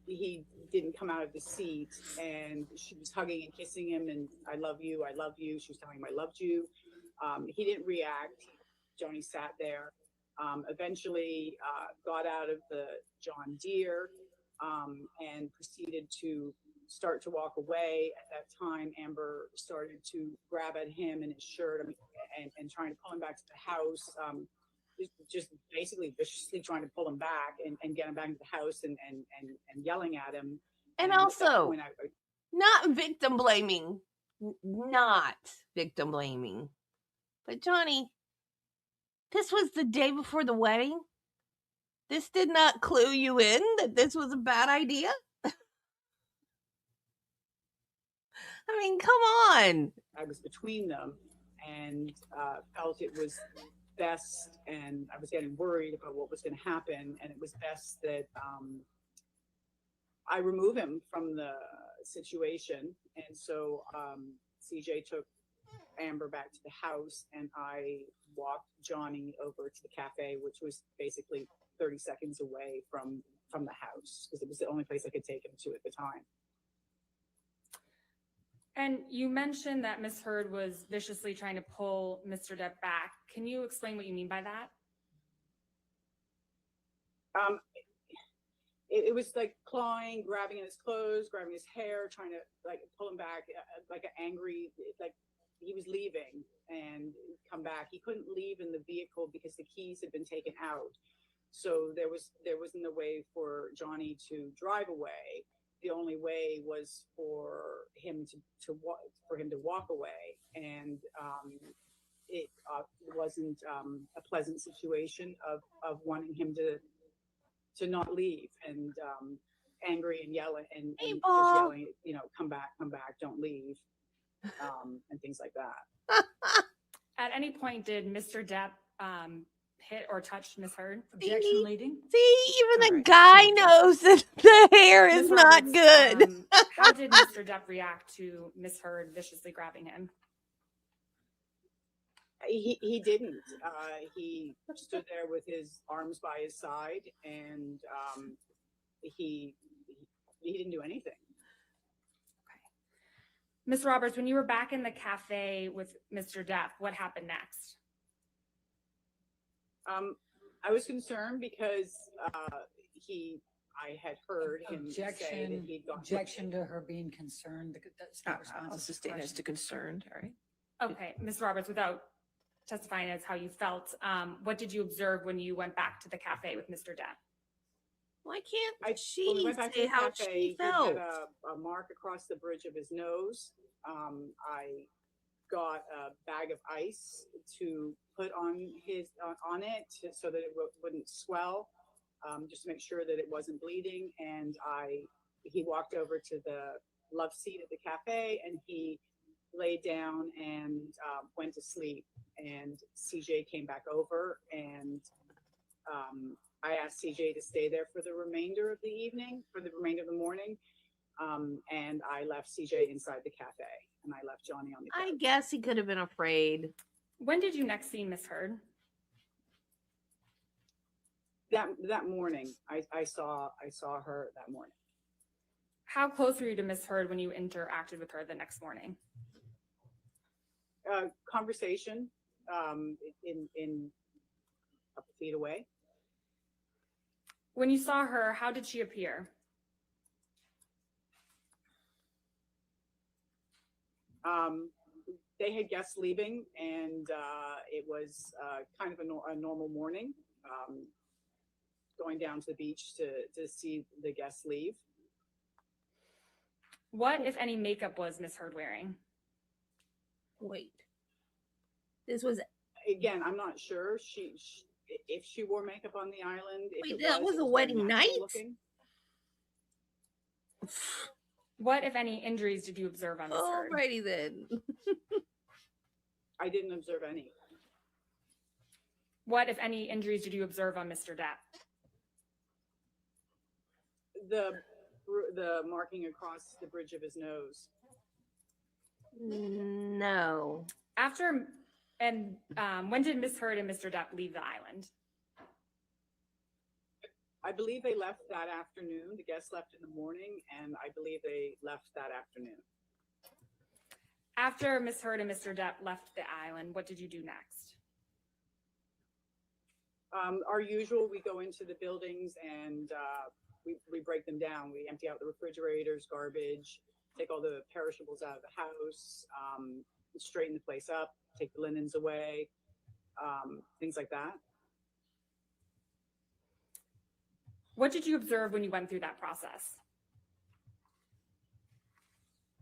he didn't come out of the seat, and she was hugging and kissing him, and I love you. She was telling him I loved you. He didn't react. Johnny sat there. Eventually got out of the John Deere and proceeded to start to walk away. At that time, Amber started to grab at him and his shirt and trying to pull him back to the house. Just basically viciously trying to pull him back and get him back into the house and yelling at him.
And also, not victim blaming. Not victim blaming. But Johnny, this was the day before the wedding. This did not clue you in that this was a bad idea? I mean, come on.
I was between them and felt it was best, and I was getting worried about what was going to happen, and it was best that I remove him from the situation. And so CJ took Amber back to the house, and I walked Johnny over to the cafe, which was basically 30 seconds away from the house, because it was the only place I could take him to at the time.
And you mentioned that Miss Heard was viciously trying to pull Mr. Depp back. Can you explain what you mean by that?
It was like clawing, grabbing at his clothes, grabbing his hair, trying to like pull him back, like an angry, like he was leaving and come back. He couldn't leave in the vehicle because the keys had been taken out. So there wasn't a way for Johnny to drive away. The only way was for him to walk away, and it wasn't a pleasant situation of wanting him to not leave, and angry and yelling and just yelling, come back, don't leave, and things like that.
At any point, did Mr. Depp hit or touch Miss Heard?
Objection leading.
See, even
All
the guy knows that the hair is
Ms.
not
Roberts,
good.
How did Mr. Depp react to Miss Heard viciously grabbing him?
He didn't. He stood there with his arms by his side, and he didn't do anything.
Okay. Ms. Roberts, when you were back in the cafe with Mr. Depp, what happened next?
I was concerned because I had heard him say that
Objection,
he'd gone.
objection to her being concerned. That's not
I'll
responsive to
sustain as to
question.
concerned, all right?
Okay, Ms. Roberts, without testifying as how you felt, what did you observe when you went back to the cafe with Mr. Depp?
Why can't
When we
she
went back to
say
the
how
cafe,
she
he
felt?
had a mark across the bridge of his nose. I got a bag of ice to put on on it so that it wouldn't swell, just to make sure that it wasn't bleeding. And he walked over to the love seat at the cafe and he laid down and went to sleep. And CJ came back over and I asked CJ to stay there for the remainder of the evening, for the remainder of the morning. And I left CJ inside the cafe and I left Johnny on the couch.
I guess he could have been afraid.
When did you next see Ms. Heard?
That morning, I saw her that morning.
How close were you to Ms. Heard when you interacted with her the next morning?
Conversation in a couple feet away.
When you saw her, how did she appear?
They had guests leaving and it was kind of a normal morning, going down to the beach to see the guests leave.
What, if any, makeup was Ms. Heard wearing?
Wait. This was
Again, I'm not sure if she wore makeup on the island. If
Wait,
it
that was
it
a
very
wedding
natural
night?
looking.
What, if any, injuries did you observe on Ms. Heard?
alrighty then.
I didn't observe any.
What, if any, injuries did you observe on Mr. Depp?
The marking across the bridge of his nose.
No.
When did Ms. Heard and Mr. Depp leave the island?
I believe they left that afternoon. The guests left in the morning, and I believe they left that afternoon.
After Ms. Heard and Mr. Depp left the island, what did you do next?
Our usual, we go into the buildings and we break them down. We empty out the refrigerators, garbage, take all the perishables out of the house, straighten the place up, take the linens away, things like that.
What did you observe when you went through that process?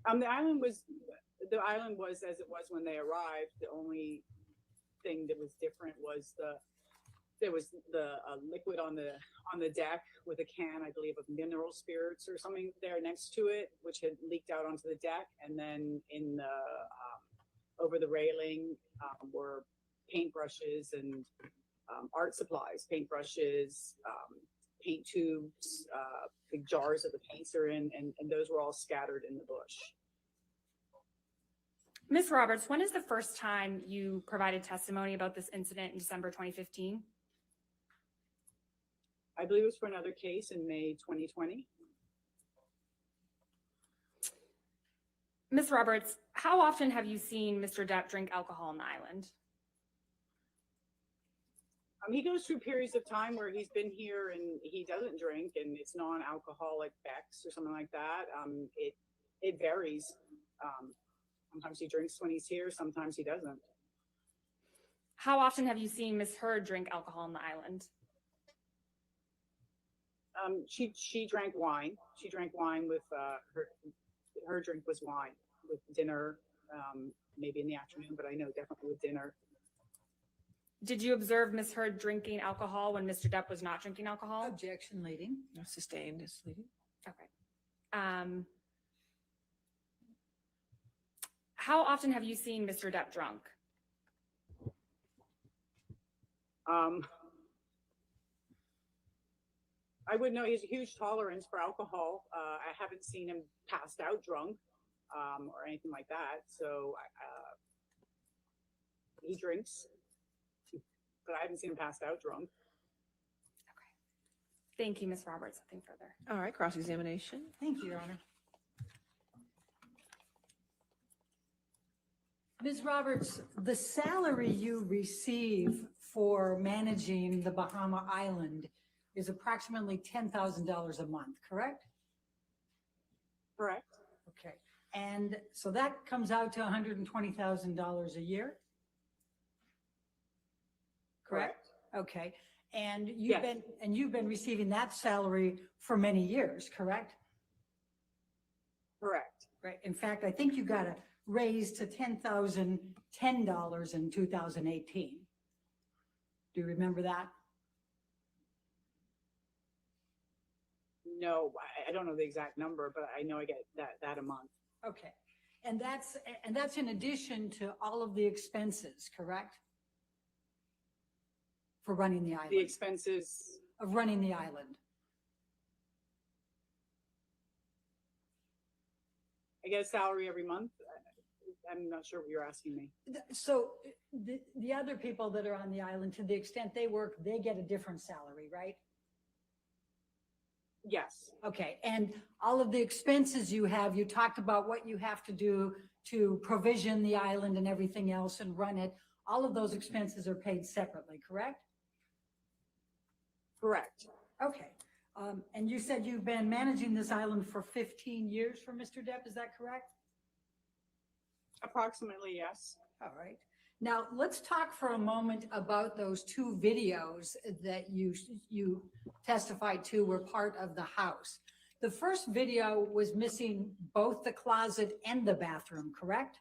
The island was as it was when they arrived. The only thing that was different was there was the liquid on the deck with a can, I believe, of mineral spirits or something there next to it, which had leaked out onto the deck. And then in the over the railing were paintbrushes and art supplies, paintbrushes, paint tubes, big jars that the paints are in, and those were all scattered in the bush.
Ms. Roberts, when is the first time you provided testimony about this incident in December 2015?
I believe it was for another case in May 2020.
Ms. Roberts, how often have you seen Mr. Depp drink alcohol on the island?
He goes through periods of time where he's been here and he doesn't drink, and it's non-alcoholic Beck's or something like that. It varies. Sometimes he drinks when he's here, sometimes he doesn't.
How often have you seen Ms. Heard drink alcohol on the island?
She drank wine. She drank wine with her drink was wine with dinner, maybe in the afternoon, but I know definitely with dinner.
Did you observe Ms. Heard drinking alcohol when Mr. Depp was not drinking alcohol?
Objection leading.
No, sustained is leading.
Okay. How often have you seen Mr. Depp drunk?
I would know he has a huge tolerance for alcohol. I haven't seen him passed out drunk or anything like that. So he drinks, but I haven't seen him passed out drunk.
Okay. Thank you, Ms. Roberts. Nothing further.
All right, cross-examination.
Thank you, Your Honor. Ms. Roberts, the salary you receive for managing the Bahama Island is approximately $10,000 a month, correct?
Correct.
Okay. And so that comes out to $120,000 a year? Correct? Okay. And
Yes.
you've been receiving that salary for many years, correct?
Correct.
Right. In fact, I think you got a raise to $10,010 in 2018. Do you remember that?
No, I don't know the exact number, but I know I get that a month.
Okay. And that's in addition to all of the expenses, correct? For running the island.
The expenses,
Of running the island.
I get a salary every month. I'm not sure what you're asking me.
So the other people that are on the island, to the extent they work, they get a different salary, right?
Yes,
Okay, and all of the expenses you have, you talked about what you have to do to provision the island and everything else and run it. All of those expenses are paid separately, correct?
correct.
Okay. And you said you've been managing this island for 15 years for Mr. Depp, is that correct?
Approximately, yes.
All right. Now, let's talk for a moment about those two videos that you testified to were part of the house. The first video was missing both the closet and the bathroom, correct?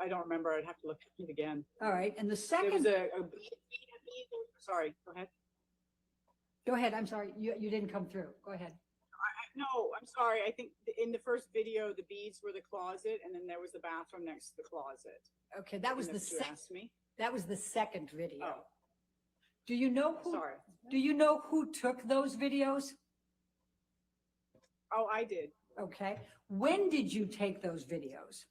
I don't remember. I'd have to look at it again.
All right. And the
There was
second,
sorry, go ahead.
go ahead. I'm sorry. You didn't come through. Go ahead.
No, I'm sorry. I think in the first video, the beads were the closet, and then there was the bathroom next to the closet.
Okay. That was
And
the
that's what you
second.
asked me.
That was the second video.
Oh,
Do you know who?
sorry.
Do you know who took those videos?
Oh, I did.
Okay. When did you take those videos?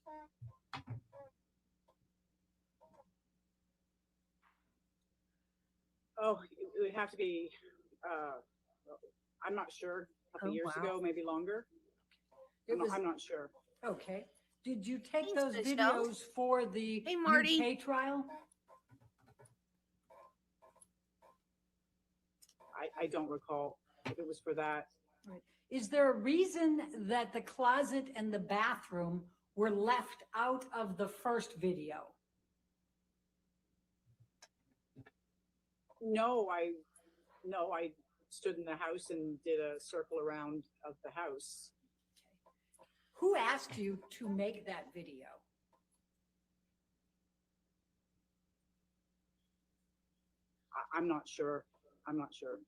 Oh, it would have to be, I'm not sure, a couple
Oh,
years
wow.
ago, maybe longer.
It was
I'm not sure.
okay. Did you take
Thanks,
those
Michelle.
videos for the
Hey, Marty.
UK trial?
I don't recall if it was for that.
Is there a reason that the closet and the bathroom were left out of the first video?
No, I stood in the house and did a circle around of the house.
Who asked you to make that video?
I'm not sure. I'm not sure.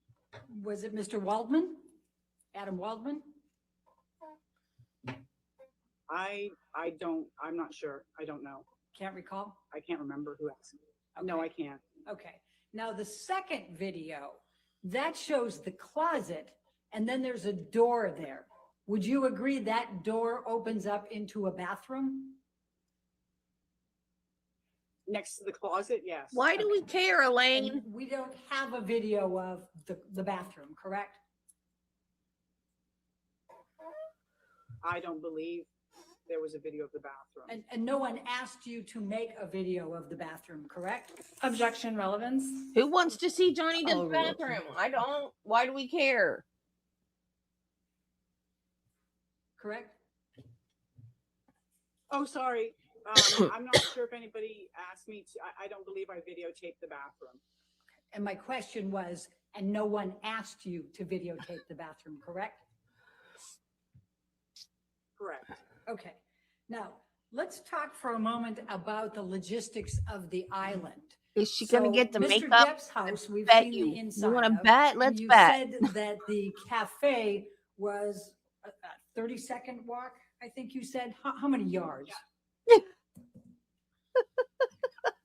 Was it Mr. Waldman? Adam Waldman?
I'm not sure. I don't know.
Can't recall?
I can't remember who asked me. No,
Okay.
I can't.
Okay. Now the second video, that shows the closet and then there's a door there. Would you agree that door opens up into a bathroom?
Next to the closet, yes.
Why do we care, Elaine?
And we don't have a video of the bathroom, correct?
I don't believe there was a video of the bathroom.
And no one asked you to make a video of the bathroom, correct?
Objection relevance.
Who wants to see Johnny Depp's
Oh,
bathroom? I don't. Why do we care?
Correct?
Oh, sorry. I'm not sure if anybody asked me to. I don't believe I videotaped the bathroom.
And my question was, and no one asked you to videotape the bathroom, correct?
Correct.
Okay. Now, let's talk for a moment about the logistics of the island.
Is she going to get the
Mr.
makeup?
Depp's house, we've
Bet
seen
you.
the inside.
You want to
of,
bet?
and
Let's
you
bet.
said that the cafe was a 30-second walk, I think you said. How many yards?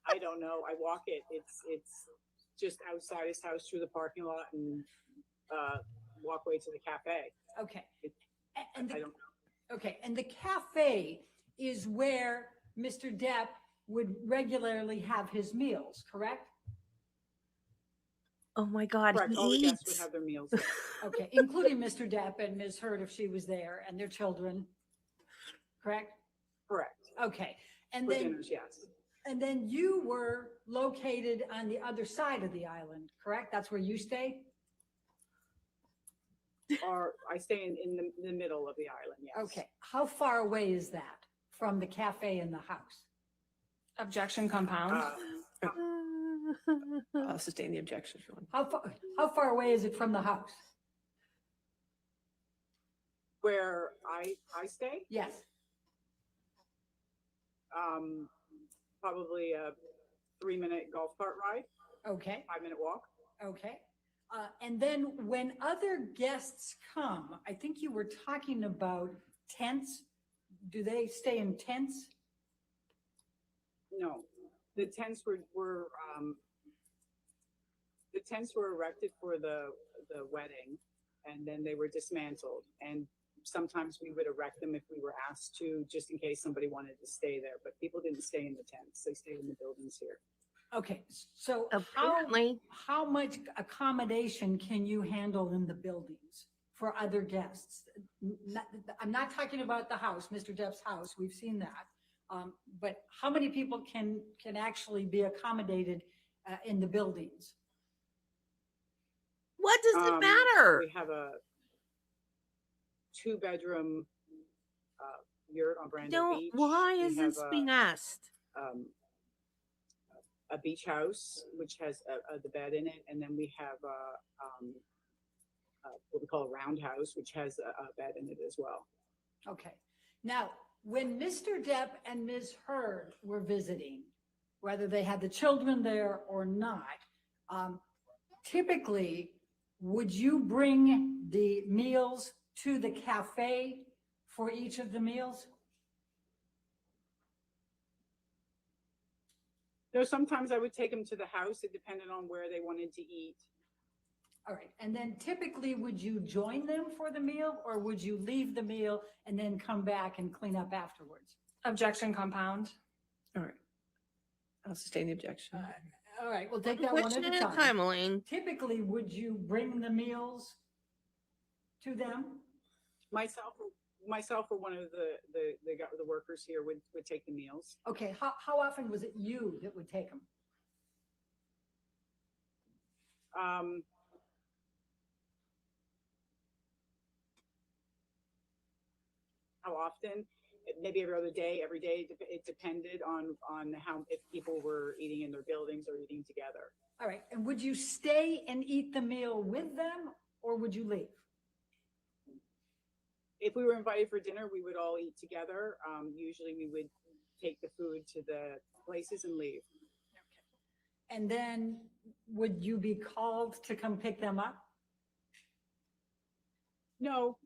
I don't know. I walk it. It's just outside his house through the parking lot and walkway to the cafe.
Okay.
It-
And
I don't know.
okay, and the cafe is where Mr. Depp would regularly have his meals, correct?
Oh my God,
Correct,
he
all the guests would
eats.
have their meals there.
Okay, including Mr. Depp and Ms. Heard if she was there and their children, correct?
Correct,
Okay, and
for
then,
dinners, yes.
and then you were located on the other side of the island, correct? That's where you stay?
Or I stay in the middle of the island, yes.
Okay, how far away is that from the cafe and the house?
Objection compound.
I'll sustain the objection if you want.
How far away is it from the house?
Where I stay,
Yes,
probably a 3-minute golf cart ride,
okay,
5-minute walk.
okay. And then when other guests come, I think you were talking about tents. Do they stay in tents?
No, the tents were erected for the wedding, and then they were dismantled. And sometimes we would erect them if we were asked to, just in case somebody wanted to stay there. But people didn't stay in the tents; they stayed in the buildings here.
Okay, so
Apparently.
how much accommodation can you handle in the buildings for other guests? I'm not talking about the house, Mr. Depp's house, we've seen that. But how many people can actually be accommodated in the buildings?
What does it matter?
We have a 2-bedroom yurt on Brando Beach.
Why
We
is
have
this being asked?
A beach house, which has the bed in it, and then we have what we call a roundhouse, which has a bed in it as well.
Okay, now, when Mr. Depp and Ms. Heard were visiting, whether they had the children there or not, typically, would you bring the meals to the cafe for each of the meals?
No, sometimes I would take them to the house. It depended on where they wanted to eat.
All right, and then typically, would you join them for the meal, or would you leave the meal and then come back and clean up afterwards?
Objection compound.
All right. I'll sustain the objection.
All right, we'll take that one
Question
at
at
a
a
time.
time, Elaine.
Typically, would you bring the meals to them?
Myself or one of the workers here would take the meals.
Okay, how often was it you that would take them?
How often? Maybe every other day, every day. It depended on how, if people were eating in their buildings or eating together.
All right, and would you stay and eat the meal with them, or would you leave?
If we were invited for dinner, we would all eat together. Usually we would take the food to the places and leave.
And then would you be called to come pick them up?
No,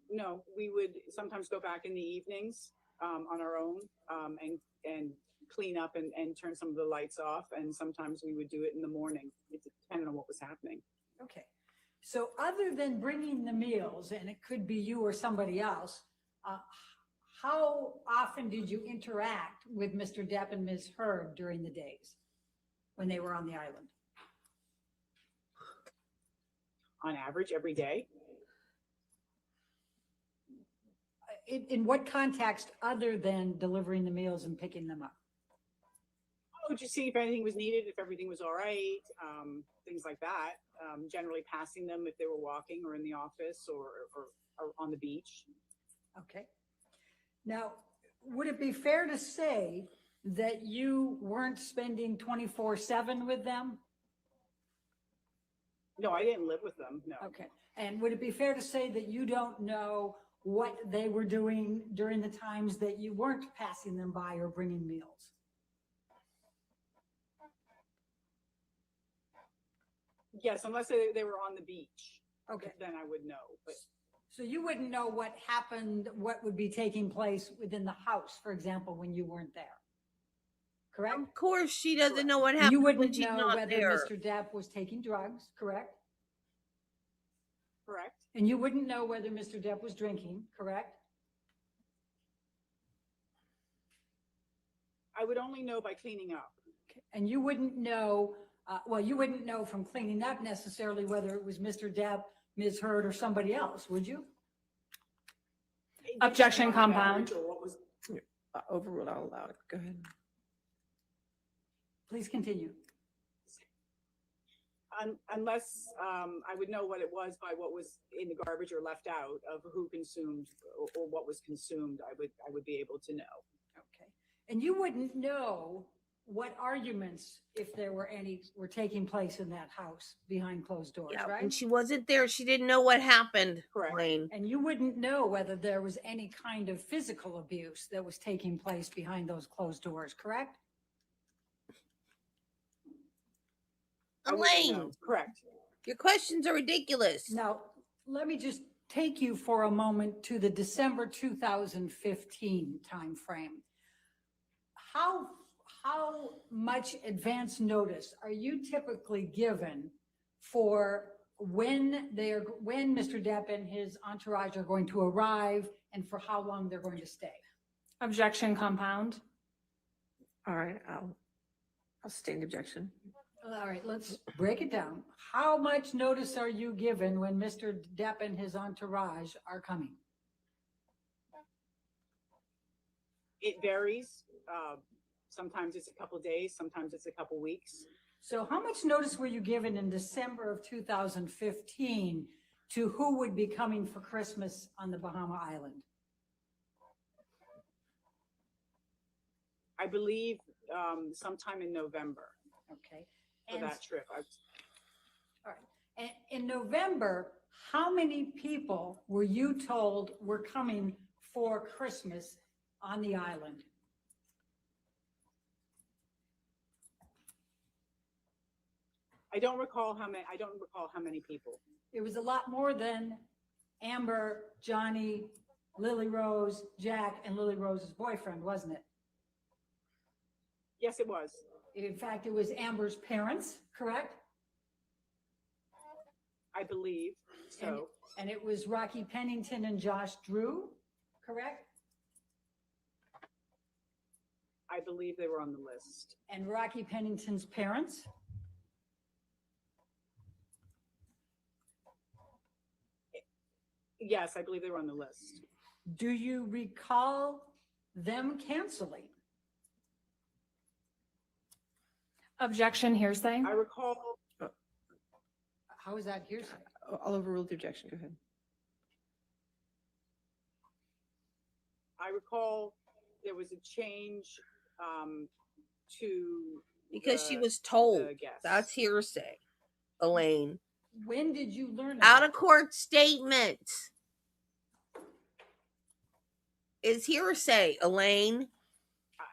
we would sometimes go back in the evenings on our own and clean up and turn some of the lights off. And sometimes we would do it in the morning. It depended on what was happening.
Okay, so other than bringing the meals, and it could be you or somebody else, how often did you interact with Mr. Depp and Ms. Heard during the days when they were on the island?
On average, every day.
In what context other than delivering the meals and picking them up?
Oh, just see if anything was needed, if everything was all right, things like that. Generally passing them if they were walking or in the office or on the beach.
Okay. Now, would it be fair to say that you weren't spending 24/7 with them?
No, I didn't live with them, no.
Okay. And would it be fair to say that you don't know what they were doing during the times that you weren't passing them by or bringing meals?
Yes, unless they were on the beach.
Okay.
Then I would know, but
So you wouldn't know what happened, what would be taking place within the house, for example, when you weren't there? Correct?
Of course, she doesn't
Correct.
know what
You
happened when
wouldn't
she's
know
not
whether
there.
Mr. Depp was taking drugs, correct?
correct.
And you wouldn't know whether Mr. Depp was drinking, correct?
I would only know by cleaning up.
And you wouldn't know Well, you wouldn't know from cleaning up necessarily whether it was Mr. Depp, Ms. Heard, or somebody else, would you?
Objection, compound.
Or what was,
Overruled, I'll allow it. Go ahead.
Please continue.
unless I would know what it was by what was in the garbage or left out of who consumed or what was consumed, I would be able to know.
Okay. And you wouldn't know what arguments, if there were any, were taking place in that house behind closed doors,
Yeah,
right?
when she wasn't there, she didn't know what happened.
Correct.
Elaine.
And you wouldn't know whether there was any kind of physical abuse that was taking place behind those closed doors, correct?
I wouldn't
Elaine,
know. Correct.
your questions are ridiculous.
Now, let me just take you for a moment to the December 2015 timeframe. How much advance notice are you typically given for when Mr. Depp and his entourage are going to arrive and for how long they're going to stay?
Objection, compound.
All right, I'll sustain the objection.
All right, let's break it down. How much notice are you given when Mr. Depp and his entourage are coming?
It varies. Sometimes it's a couple days, sometimes it's a couple weeks.
So how much notice were you given in December of 2015 to who would be coming for Christmas on the Bahama Island?
I believe sometime in November
Okay.
for
And,
that trip.
all right. And in November, how many people were you told were coming for Christmas on the island?
I don't recall how many people.
It was a lot more than Amber, Johnny, Lily Rose, Jack, and Lily Rose's boyfriend, wasn't it?
Yes, it was.
In fact, it was Amber's parents, correct?
I believe so.
And it was Rocky Pennington and Josh Drew, correct?
I believe they were on the list.
And Rocky Pennington's parents?
Yes, I believe they were on the list.
Do you recall them canceling?
Objection, hearsay.
I recall,
How is that hearsay?
I'll overrule the objection. Go ahead.
I recall there was a change to
Because she
the-
was told.
the guest.
That's hearsay. Elaine.
When did you learn
Out
of
of court statement is hearsay, Elaine.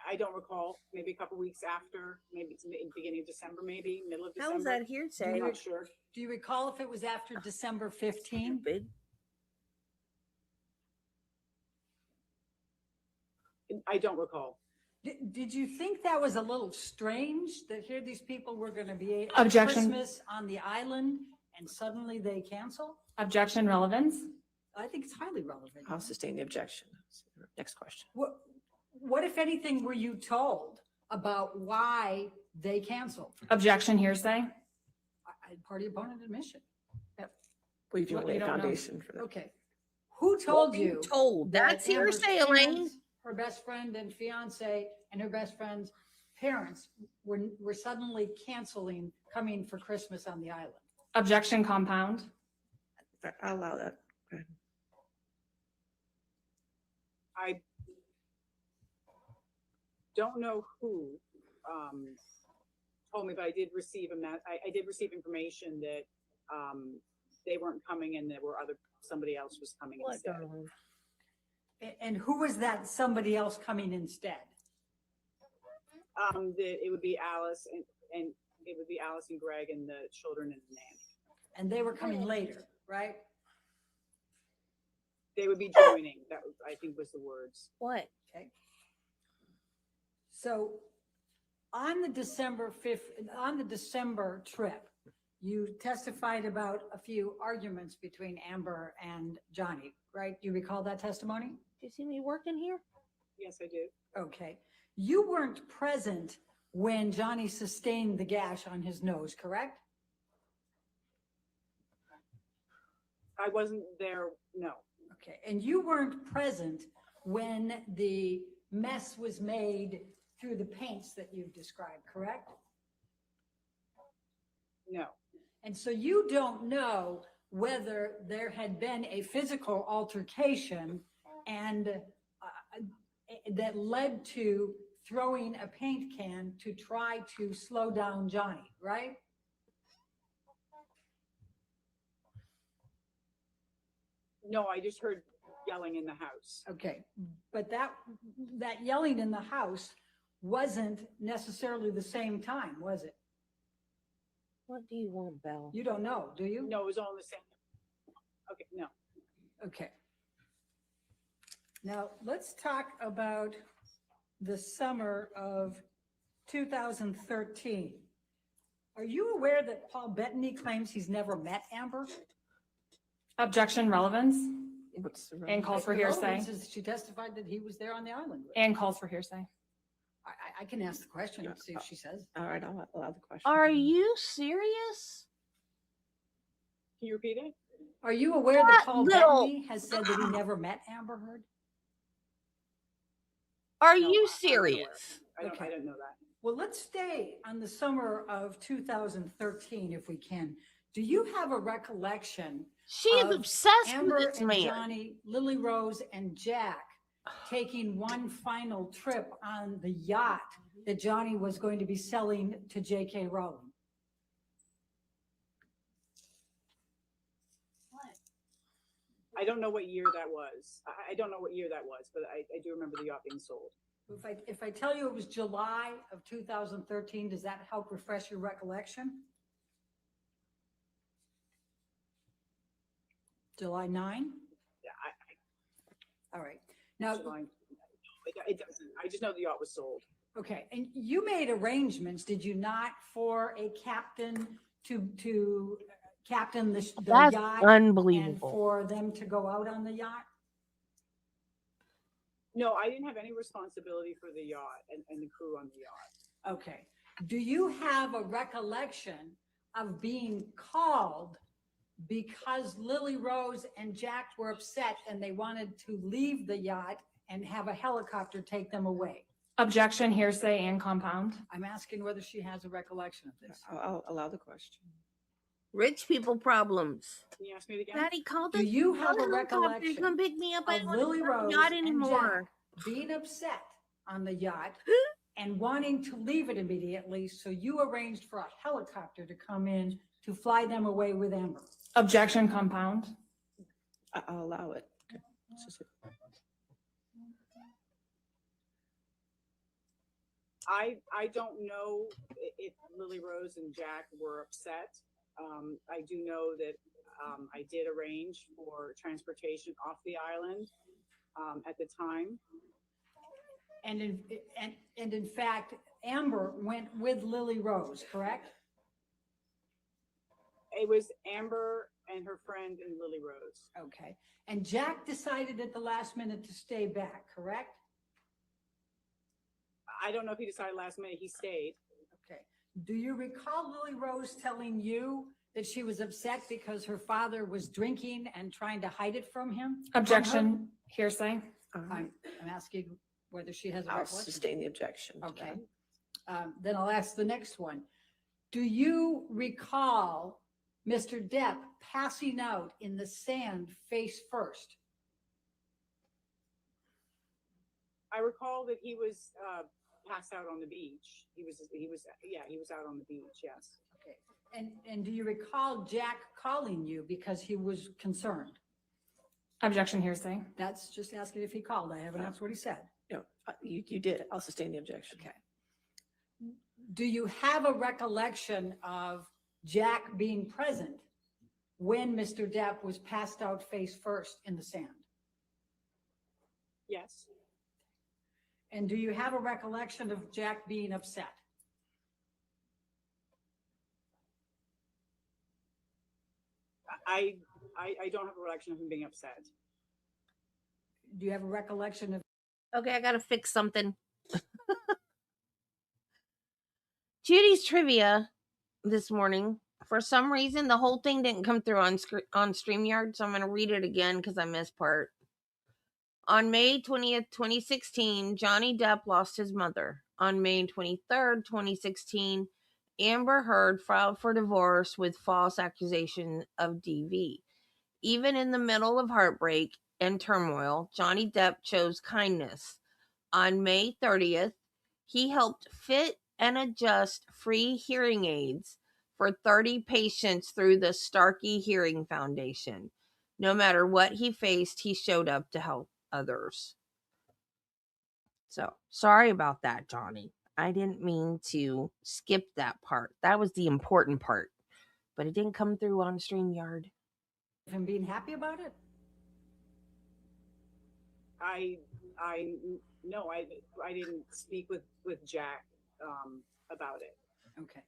I don't recall. Maybe a couple weeks after. Maybe it's beginning of December. Maybe middle of
How
December.
is that
I'm
hearsay?
not sure.
Do you recall if it was after December 15?
Stupid.
I don't recall.
Did you think that was a little strange that here these people were going to be at
Objection.
Christmas on the island and suddenly they cancel?
Objection, relevance.
I think it's highly relevant.
I'll sustain the objection. Next question.
What, if anything, were you told about why they canceled?
Objection, hearsay.
Part of your opponent admission.
Well, you can
What,
lay
you
a
don't know?
foundation for that.
Okay. Who told
What were
you?
told?
that
That's
Amber's
hearsay, Elaine.
parents, her best friend and fiance and her best friend's parents were suddenly canceling coming for Christmas on the island?
Objection, compound.
I'll allow that. Go ahead.
I don't know who told me, but I did receive I did receive information that they weren't coming and there were somebody else was coming
What,
instead.
darling?
And who was that somebody else coming instead?
That it would be Alice and it would be Alice and Greg and the children and the nanny.
And they were coming later, right?
They would be joining. That was, I think, was the words.
What?
Okay. So on the December trip, you testified about a few arguments between Amber and Johnny, right? Do you recall that testimony?
Do you see me working here?
Yes, I do.
Okay. You weren't present when Johnny sustained the gash on his nose, correct?
I wasn't there, no.
Okay, and you weren't present when the mess was made through the paints that you've described, correct?
No.
And so you don't know whether there had been a physical altercation and that led to throwing a paint can to try to slow down Johnny, right?
No, I just heard yelling in the house.
Okay, but that yelling in the house wasn't necessarily the same time, was it?
What do you want, Belle?
You don't know, do you?
No, it was all in the same. Okay, no.
Okay. Now, let's talk about the summer of 2013. Are you aware that Paul Bettany claims he's never met Amber?
Objection, relevance,
What's the
and calls for
The
hearsay,
relevance is she testified that he was there on the island. with her.
and calls for hearsay.
I can ask the question and see if she says.
All right, I'll allow the question.
Are you serious?
Can you repeat it?
Are you aware that
What
Paul
little-
Bettany has said that he never met Amber Heard?
Are
No,
you
I'm unaware.
serious?
I
Okay.
didn't know that.
Well, let's stay on the summer of 2013 if we can. Do you have a recollection
She's
of
obsessed
Amber
with this
and
man.
Johnny, Lily Rose and Jack taking one final trip on the yacht that Johnny was going to be selling to J.K. Rowling?
I don't know what year that was. I don't know what year that was, but I do remember the yacht being sold.
If I tell you it was July of 2013, does that help refresh your recollection? July 9?
Yeah,
All right. Now,
it doesn't. I just know the yacht was sold.
okay, and you made arrangements, did you not, for a captain to captain the
That's
yacht and
unbelievable.
for them to go out on the yacht?
No, I didn't have any responsibility for the yacht and the crew on the yacht.
Okay. Do you have a recollection of being called because Lily Rose and Jack were upset and they wanted to leave the yacht and have a helicopter take them away?
Objection, hearsay, and compound.
I'm asking whether she has a recollection of this.
I'll allow the question.
Rich people problems.
Can you ask me it again?
Daddy called
Do
us.
you
called
have a
helicopter to
recollection
come pick me up. I
of
don't want
Lily
to go on
Rose
the yacht
and
anymore.
Jack being upset on the yacht and wanting to leave it immediately, so you arranged for a helicopter to come in to fly them away with Amber?
Objection, compound.
I'll allow it. Okay. It's just-
I don't know if Lily Rose and Jack were upset. I do know that I did arrange for transportation off the island at the time.
And in fact, Amber went with Lily Rose, correct?
It was Amber and her friend and Lily Rose.
Okay. And Jack decided at the last minute to stay back, correct?
I don't know if he decided last minute. He stayed.
Okay. Do you recall Lily Rose telling you that she was upset because her father was drinking and trying to hide it from him?
Objection, hearsay.
All right.
I'm asking whether she has a
I'll
recollection.
sustain the objection. to
Okay.
that.
Then I'll ask the next one. Do you recall Mr. Depp passing out in the sand face first?
I recall that he was passed out on the beach. He was out on the beach. Yes.
Okay. And do you recall Jack calling you because he was concerned?
Objection, hearsay.
That's just asking if he called. I haven't asked what he said.
No, you did. I'll sustain the objection.
Okay. Do you have a recollection of Jack being present when Mr. Depp was passed out face first in the sand?
Yes.
And do you have a recollection of Jack being upset?
I don't have a recollection of him being upset.
Do you have a recollection of?
Okay, I gotta fix something. Judy's trivia this morning. For some reason, the whole thing didn't come through on StreamYard, so I'm going to read it again because I missed part. On May 20th, 2016, Johnny Depp lost his mother. On May 23rd, 2016, Amber Heard filed for divorce with false accusation of DV. Even in the middle of heartbreak and turmoil, Johnny Depp chose kindness. On May 30th, he helped fit and adjust free hearing aids for 30 patients through the Starkey Hearing Foundation. No matter what he faced, he showed up to help others. So, sorry about that, Johnny. I didn't mean to skip that part. That was the important part, but it didn't come through on StreamYard.
From being happy about it?
No, I didn't speak with Jack about it.
Okay.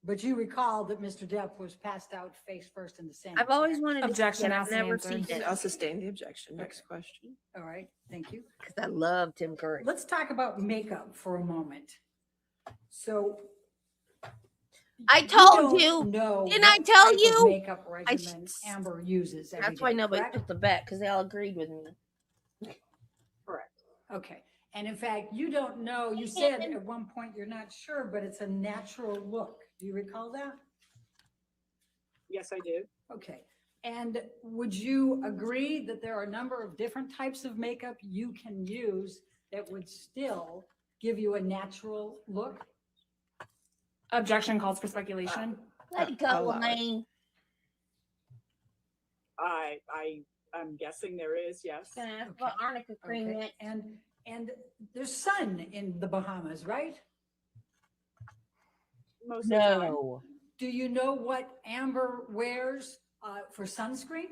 But you recall that Mr. Depp was passed out face first in the Senate.
I've always
correct?
wanted to
Objection,
see it. I've
asked
never
and
seen
answered.
it
I'll sustain the objection. Next question.
All right, thank you.
because I love Tim Curry.
Let's talk about makeup for a moment. So.
I told
don't
you.
know
Didn't I
what
tell
type of
you?
Makeup regimen Amber uses every
That's why
day,
nobody
correct?
took the bet, because they all agreed with me.
Correct.
Okay, and in fact, you don't know, you said at one point you're not sure, but it's a natural look. Do you recall that?
Yes, I do.
Okay, and would you agree that there are a number of different types of makeup you can use that would still give you a natural look?
Objection calls for speculation.
Let it go,
I'll allow it.
Elaine.
I'm guessing there is, yes.
Gonna ask about arnica cream
Okay,
next.
and there's sun in the Bahamas, right?
Most of the time.
No.
Do you know what Amber wears for sunscreen?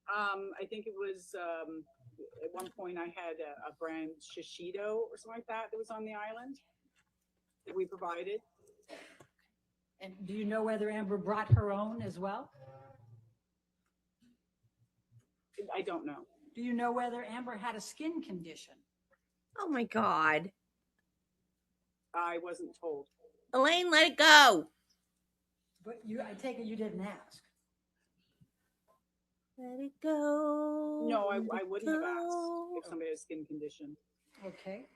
I think it was at one point I had a brand Shishido or something like that was on the island that we provided.
And do you know whether Amber brought her own as well?
I don't know.
Do you know whether Amber had a skin condition?
Oh my God.
I wasn't told.
Elaine, let it go.
But I take it you didn't ask.
Let it go.
No, I
let it
wouldn't have asked
go.
if somebody had a skin condition.
Okay.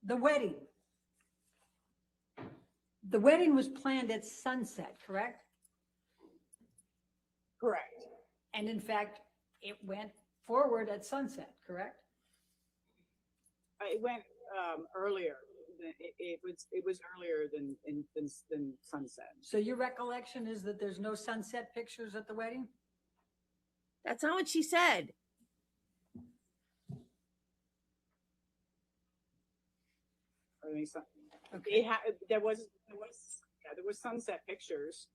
The wedding. The wedding was planned at sunset, correct?
Correct.
And in fact, it went forward at sunset, correct?
It went earlier. It was earlier than sunset.
So your recollection is that there's no sunset pictures at the wedding?
That's not what she said.
I mean,
Okay.
there was sunset pictures.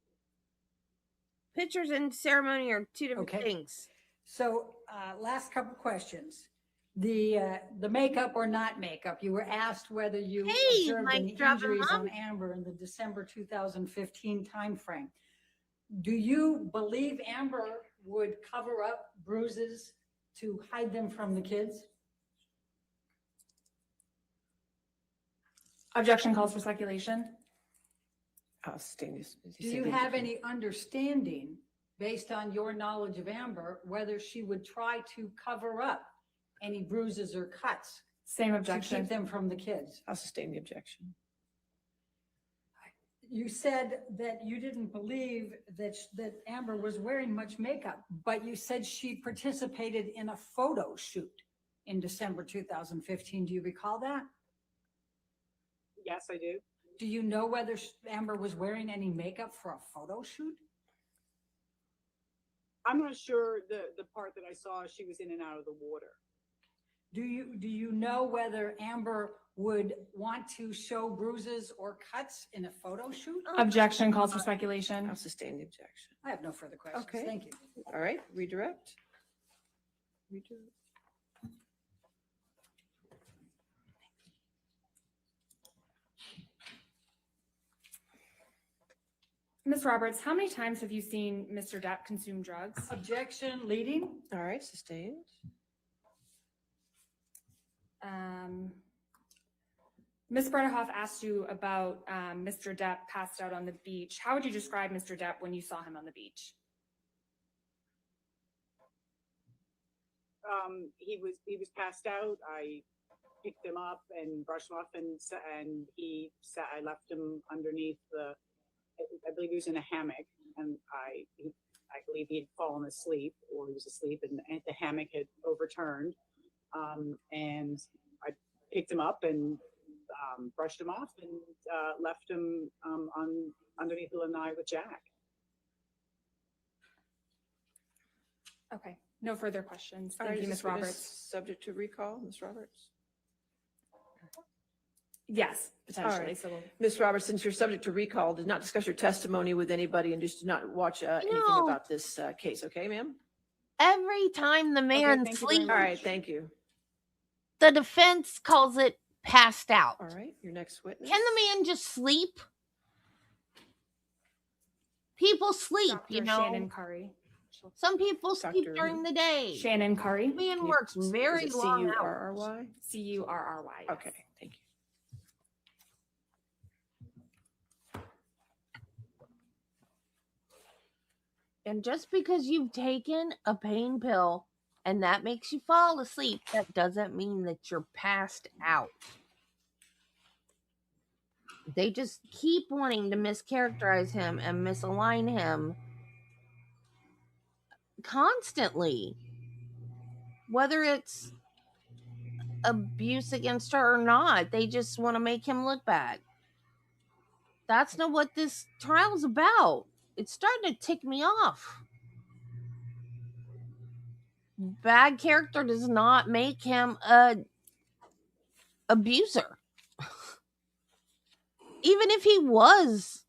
Pictures and ceremony are two different
Okay.
things.
So last couple questions. The makeup or not makeup, you were asked whether you
Hey,
observed
Mike
any
dropping
injuries
mom.
on Amber in the December 2015 timeframe. Do you believe Amber would cover up bruises to hide them from the kids?
Objection calls for speculation.
I'll sustain this.
Do you have any understanding, based on your knowledge of Amber, whether she would try to cover up any bruises or cuts
Same
to
objection.
keep them from the kids?
I'll sustain the objection.
You said that you didn't believe that Amber was wearing much makeup, but you said she participated in a photo shoot in December 2015. Do you recall that?
Yes, I do.
Do you know whether Amber was wearing any makeup for a photo shoot?
I'm not sure the part that I saw, she was in and out of the water.
Do you know whether Amber would want to show bruises or cuts in a photo shoot?
Objection calls for speculation.
I'll sustain the objection.
I have no further questions.
Okay.
Thank you.
All right, redirect. Redirect.
Ms. Roberts, how many times have you seen Mr. Depp consume drugs?
Objection leading.
All right, sustained.
Ms. Brennerhoff asked you about Mr. Depp passed out on the beach. How would you describe Mr. Depp when you saw him on the beach?
He was passed out. I picked him up and brushed him off, and he sat. I left him underneath I believe he was in a hammock, and I believe he had fallen asleep, or he was asleep, and the hammock had overturned. And I picked him up and brushed him off, and left him underneath the lanai with Jack.
Okay, no further questions.
All
Thank
right,
you,
is
Ms.
this witness
Roberts.
subject to recall, Ms. Roberts?
Yes, potentially.
right.
So we'll
Ms. Roberts, since you're subject to recall, did not discuss your testimony with anybody and just did not watch anything
No.
about this case. Okay, ma'am?
Every time the man
thank you very
sleeps,
All right, thank you.
the defense calls it passed out.
All right, your next witness.
Can the man just sleep? People sleep,
Dr.
you know.
Shannon Curry.
Some people sleep
Dr.
during the day.
Shannon Curry.
Man works very
Is it
long hours.
C-U-R-R-Y?
C-U-R-R-Y. Yes.
Okay, thank you.
And just because you've taken a pain pill and that makes you fall asleep, that doesn't mean that you're passed out. They just keep wanting to mischaracterize him and misalign him constantly. Whether it's abuse against her or not, they just want to make him look bad. That's not what this trial's about. It's starting to tick me off. Bad character does not make him a abuser. Even if he was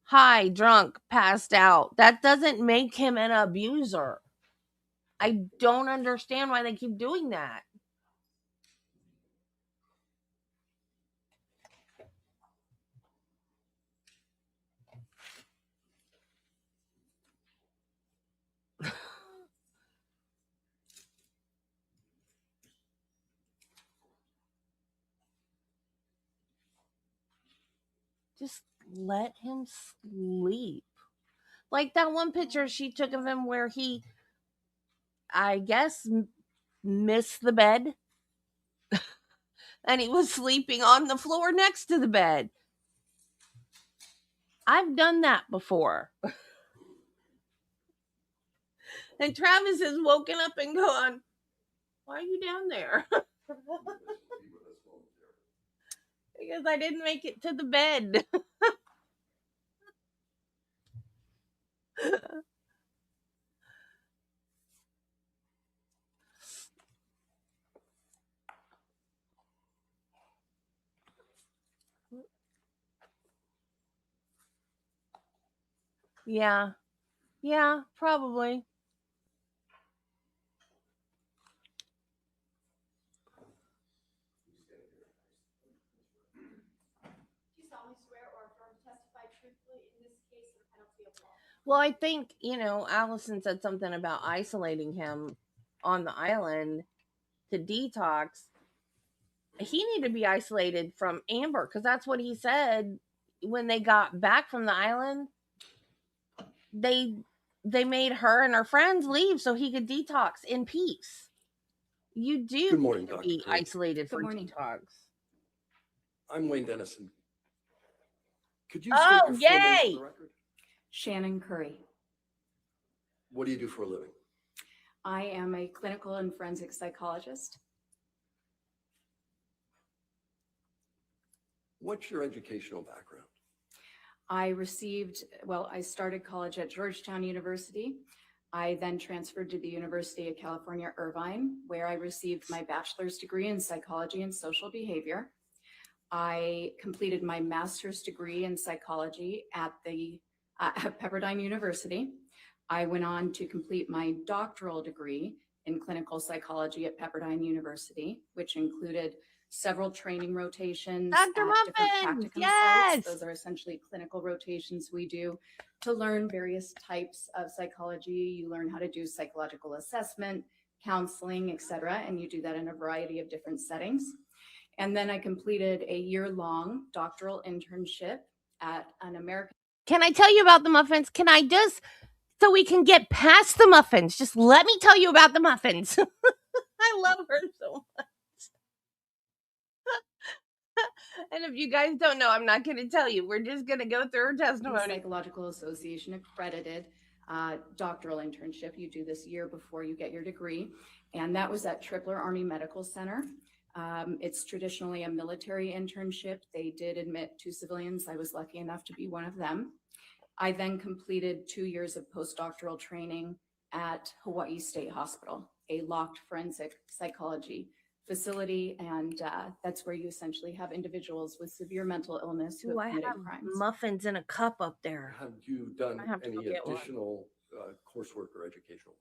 high, drunk, passed out, that doesn't make him an abuser. I don't understand why they keep doing that. Just let him sleep. Like that one picture she took of him where he, I guess, missed the bed. And he was sleeping on the floor next to the bed. I've done that before. And Travis has woken up and gone, why are you down there? Because I didn't make it to the bed. Yeah. Yeah, probably. Well, I think, Allison said something about isolating him on the island to detox. He needed to be isolated from Amber because that's what he said when they got back from the island. They made her and her friends leave so he could detox in peace. You do
Good morning,
need to
Dr.
be
Curry.
isolated for
morning.
detox.
I'm Wayne Dennison. Could you
Oh,
state your full name
yay!
for the record?
Shannon Curry.
What do you do for a living?
I am a clinical and forensic psychologist.
What's your educational background?
I started college at Georgetown University. I then transferred to the University of California, Irvine, where I received my bachelor's degree in psychology and social behavior. I completed my master's degree in psychology at Pepperdine University. I went on to complete my doctoral degree in clinical psychology at Pepperdine University, which included several training rotations
Dr.
at different
Muffins,
practicum
yes!
sites. Those are essentially clinical rotations we do to learn various types of psychology. You learn how to do psychological assessment, counseling, et cetera. And you do that in a variety of different settings. And then I completed a year-long doctoral internship at an American.
Can I tell you about the muffins? Can I just, so we can get past the muffins, just let me tell you about the muffins. I love her so much. And if you guys don't know, I'm not going to tell you. We're just going to go through her testimony.
Psychological Association accredited doctoral internship. You do this year before you get your degree. And that was at Tripler Army Medical Center. It's traditionally a military internship. They did admit 2 civilians. I was lucky enough to be one of them. I then completed 2 years of postdoctoral training at Hawaii State Hospital, a locked forensic psychology facility, and that's where you essentially have individuals with severe mental illness who have committed crimes.
Muffins in a cup up there.
Have you done
I have to
any
go get one.
additional coursework or educational work?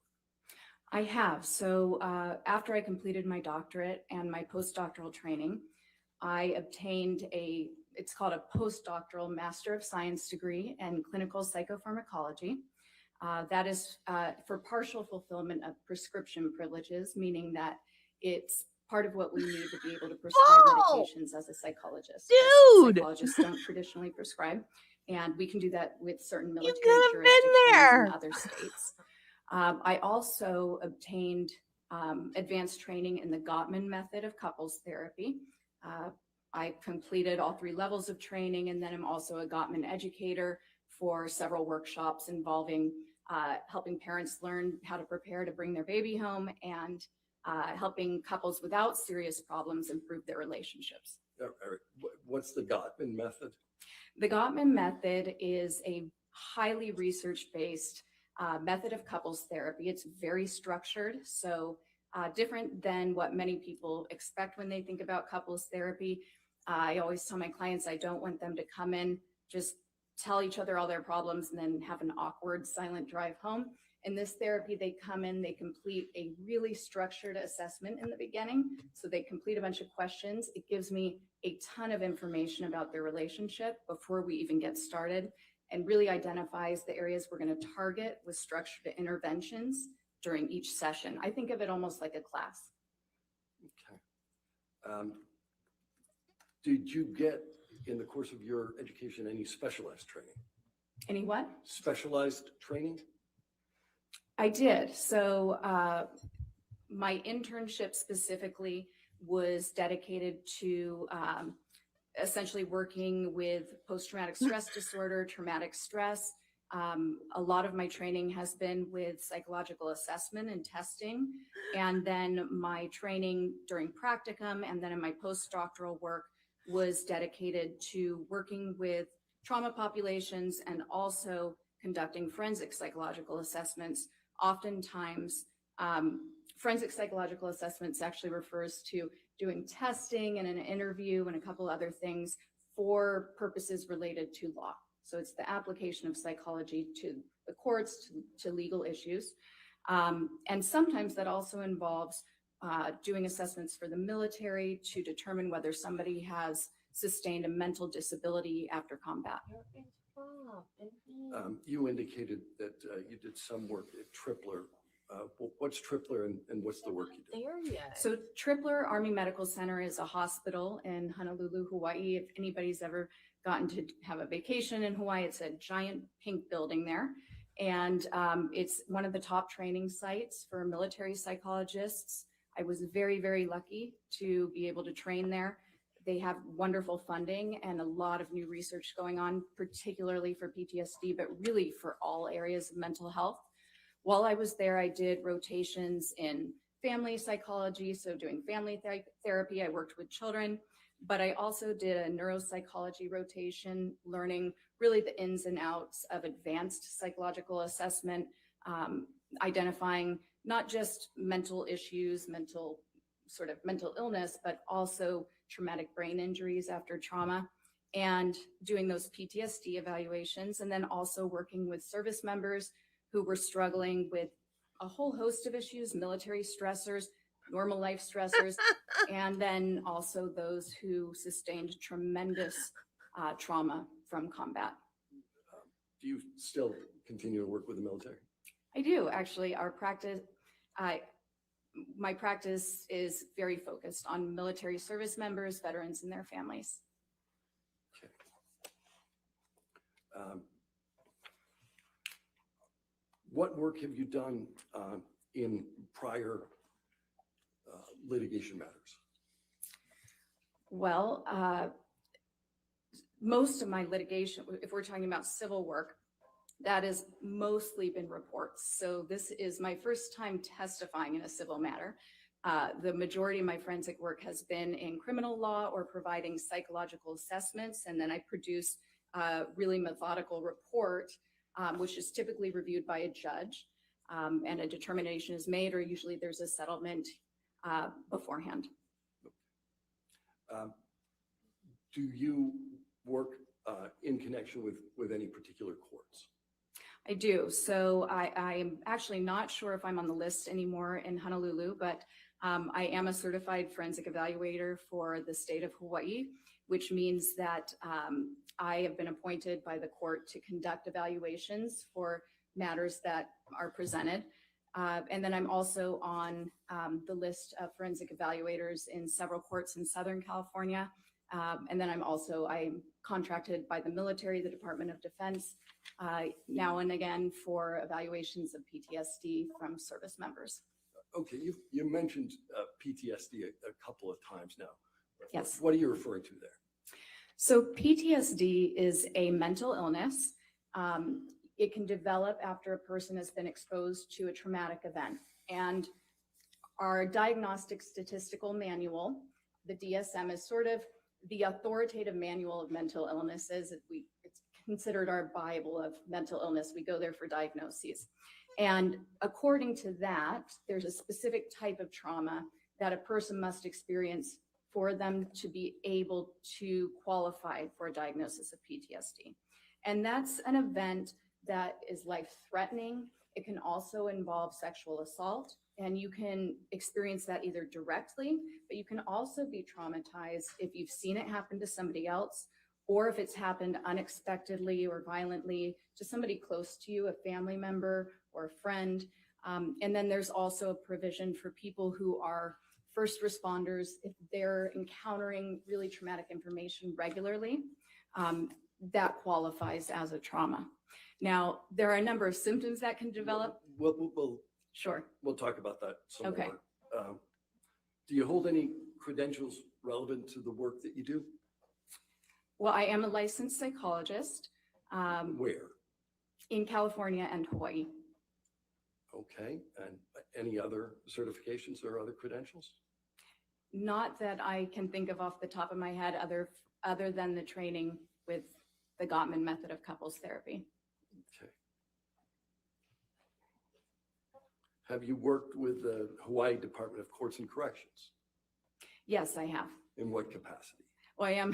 I have. So after I completed my doctorate and my postdoctoral training, I obtained it's called a postdoctoral Master of Science degree in clinical psychopharmacology. That is for partial fulfillment of prescription privileges, meaning that it's part of what we need to be able to prescribe medications as a psychologist.
Dude!
Psychologists don't traditionally prescribe, and we can do that with certain military
could have been
jurisdictions
there.
in other states. I also obtained advanced training in the Gottman method of couples therapy. I completed all 3 levels of training, and then I'm also a Gottman educator for several workshops involving helping parents learn how to prepare to bring their baby home and helping couples without serious problems improve their relationships.
Eric, what's the Gottman method?
The Gottman method is a highly research-based method of couples therapy. It's very structured, so different than what many people expect when they think about couples therapy. I always tell my clients I don't want them to come in, just tell each other all their problems, and then have an awkward, silent drive home. In this therapy, they come in, they complete a really structured assessment in the beginning. So they complete a bunch of questions. It gives me a ton of information about their relationship before we even get started, and really identifies the areas we're going to target with structured interventions during each session. I think of it almost like a class.
Okay. Did you get, in the course of your education, any specialized training?
Any what?
Specialized training?
I did. So my internship specifically was dedicated to essentially working with post-traumatic stress disorder, traumatic stress. A lot of my training has been with psychological assessment and testing. And then my training during practicum and then in my postdoctoral work was dedicated to working with trauma populations and also conducting forensic psychological assessments. Oftentimes, forensic psychological assessments actually refers to doing testing and an interview and a couple other things for purposes related to law. So it's the application of psychology to the courts, to legal issues. And sometimes that also involves doing assessments for the military to determine whether somebody has sustained a mental disability after combat.
You indicated that you did some work at Tripler. What's Tripler and what's the work you do?
So Tripler Army Medical Center is a hospital in Honolulu, Hawaii. If anybody's ever gotten to have a vacation in Hawaii, it's a giant pink building there. And it's one of the top training sites for military psychologists. I was very, very lucky to be able to train there. They have wonderful funding and a lot of new research going on, particularly for PTSD, but really for all areas of mental health. While I was there, I did rotations in family psychology, so doing family therapy. I worked with children, but I also did a neuropsychology rotation, learning really the ins and outs of advanced psychological assessment, identifying not just mental issues, mental illness, but also traumatic brain injuries after trauma, and doing those PTSD evaluations, and then also working with service members who were struggling with a whole host of issues, military stressors, normal life stressors, and then also those who sustained tremendous trauma from combat.
Do you still continue to work with the military?
I do, actually. Our practice, my practice is very focused on military service members, veterans, and their families.
Okay. What work have you done in prior litigation matters?
Well, most of my litigation, if we're talking about civil work, that has mostly been reports. So this is my first time testifying in a civil matter. The majority of my forensic work has been in criminal law or providing psychological assessments. And then I produce a really methodical report, which is typically reviewed by a judge, and a determination is made, or usually there's a settlement beforehand.
Do you work in connection with any particular courts?
I do. So I am actually not sure if I'm on the list anymore in Honolulu, but I am a certified forensic evaluator for the state of Hawaii, which means that I have been appointed by the court to conduct evaluations for matters that are presented. And then I'm also on the list of forensic evaluators in several courts in Southern California. And then I'm contracted by the military, the Department of Defense, now and again for evaluations of PTSD from service members.
Okay, you mentioned PTSD a couple of times now.
Yes.
What are you referring to there?
So PTSD is a mental illness. It can develop after a person has been exposed to a traumatic event. And our diagnostic statistical manual, the DSM, is sort of the authoritative manual of mental illnesses. It's considered our Bible of mental illness. We go there for diagnoses. And according to that, there's a specific type of trauma that a person must experience for them to be able to qualify for a diagnosis of PTSD. And that's an event that is life-threatening. It can also involve sexual assault, and you can experience that either directly, but you can also be traumatized if you've seen it happen to somebody else, or if it's happened unexpectedly or violently to somebody close to you, a family member or a friend. And then there's also a provision for people who are first responders, if they're encountering really traumatic information regularly, that qualifies as a trauma. Now, there are a number of symptoms that can develop.
Sure. We'll talk about that some
Okay.
more. Do you hold any credentials relevant to the work that you do?
Well, I am a licensed psychologist.
Where?
In California and Hawaii.
Okay, and any other certifications or other credentials?
Not that I can think of off the top of my head, other than the training with the Gottman method of couples therapy.
Okay. Have you worked with the Hawaii Department of Courts and Corrections?
Yes, I have.
In what capacity?
Well,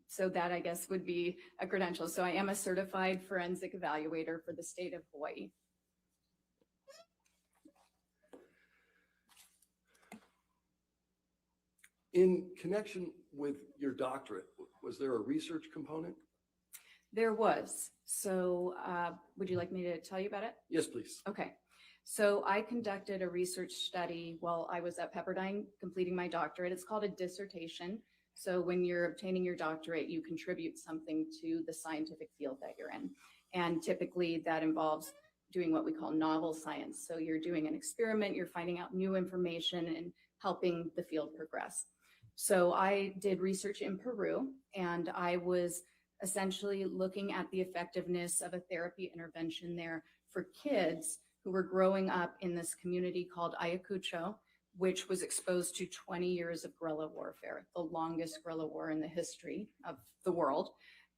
so that I guess would be a credential. So I am a certified forensic evaluator for the state of Hawaii.
In connection with your doctorate, was there a research component?
There was. So would you like me to tell you about it?
Yes, please.
Okay. So I conducted a research study while I was at Pepperdine completing my doctorate. It's called a dissertation. So when you're obtaining your doctorate, you contribute something to the scientific field that you're in. And typically that involves doing what we call novel science. So you're doing an experiment, you're finding out new information and helping the field progress. So I did research in Peru, and I was essentially looking at the effectiveness of a therapy intervention there for kids who were growing up in this community called Ayacucho, which was exposed to 20 years of guerrilla warfare, the longest guerrilla war in the history of the world.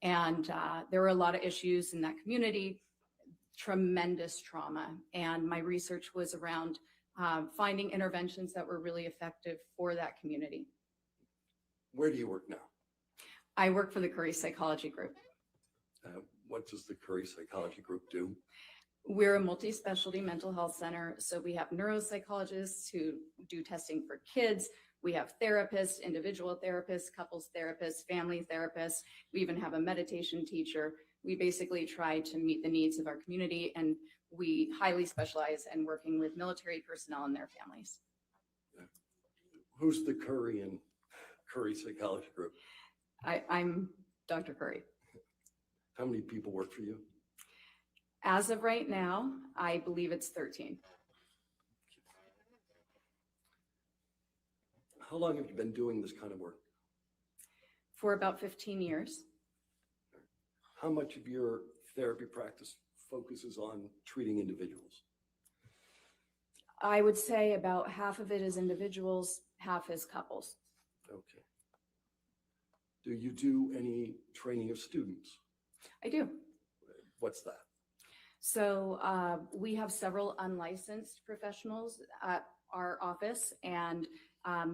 And there were a lot of issues in that community, tremendous trauma. And my research was around finding interventions that were really effective for that community.
Where do you work now?
I work for the Curry Psychology Group.
What does the Curry Psychology Group do?
We're a multi-specialty mental health center. So we have neuropsychologists who do testing for kids. We have therapists, individual therapists, couples therapists, family therapists. We even have a meditation teacher. We basically try to meet the needs of our community, and we highly specialize in working with military personnel and their families.
Who's the Curry and Curry Psychology Group?
I'm Dr. Curry.
How many people work for you?
As of right now, I believe it's 13.
How long have you been doing this kind of work?
For about 15 years.
How much of your therapy practice focuses on treating individuals?
I would say about half of it is individuals, half is couples.
Okay. Do you do any training of students?
I do.
What's that?
So we have several unlicensed professionals at our office, and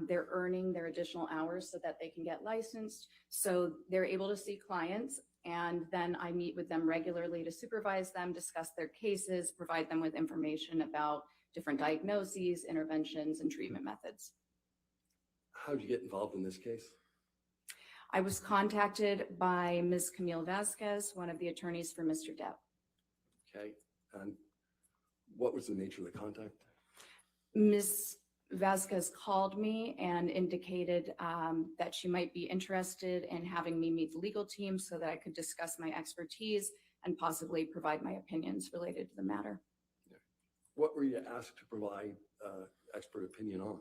they're earning their additional hours so that they can get licensed. So they're able to see clients, and then I meet with them regularly to supervise them, discuss their cases, provide them with information about different diagnoses, interventions, and treatment methods.
How did you get involved in this case?
I was contacted by Ms. Camille Vasquez, one of the attorneys for Mr. Depp.
Okay. And what was the nature of the contact?
Ms. Vasquez called me and indicated that she might be interested in having me meet the legal team so that I could discuss my expertise and possibly provide my opinions related to the matter.
What were you asked to provide expert opinion on?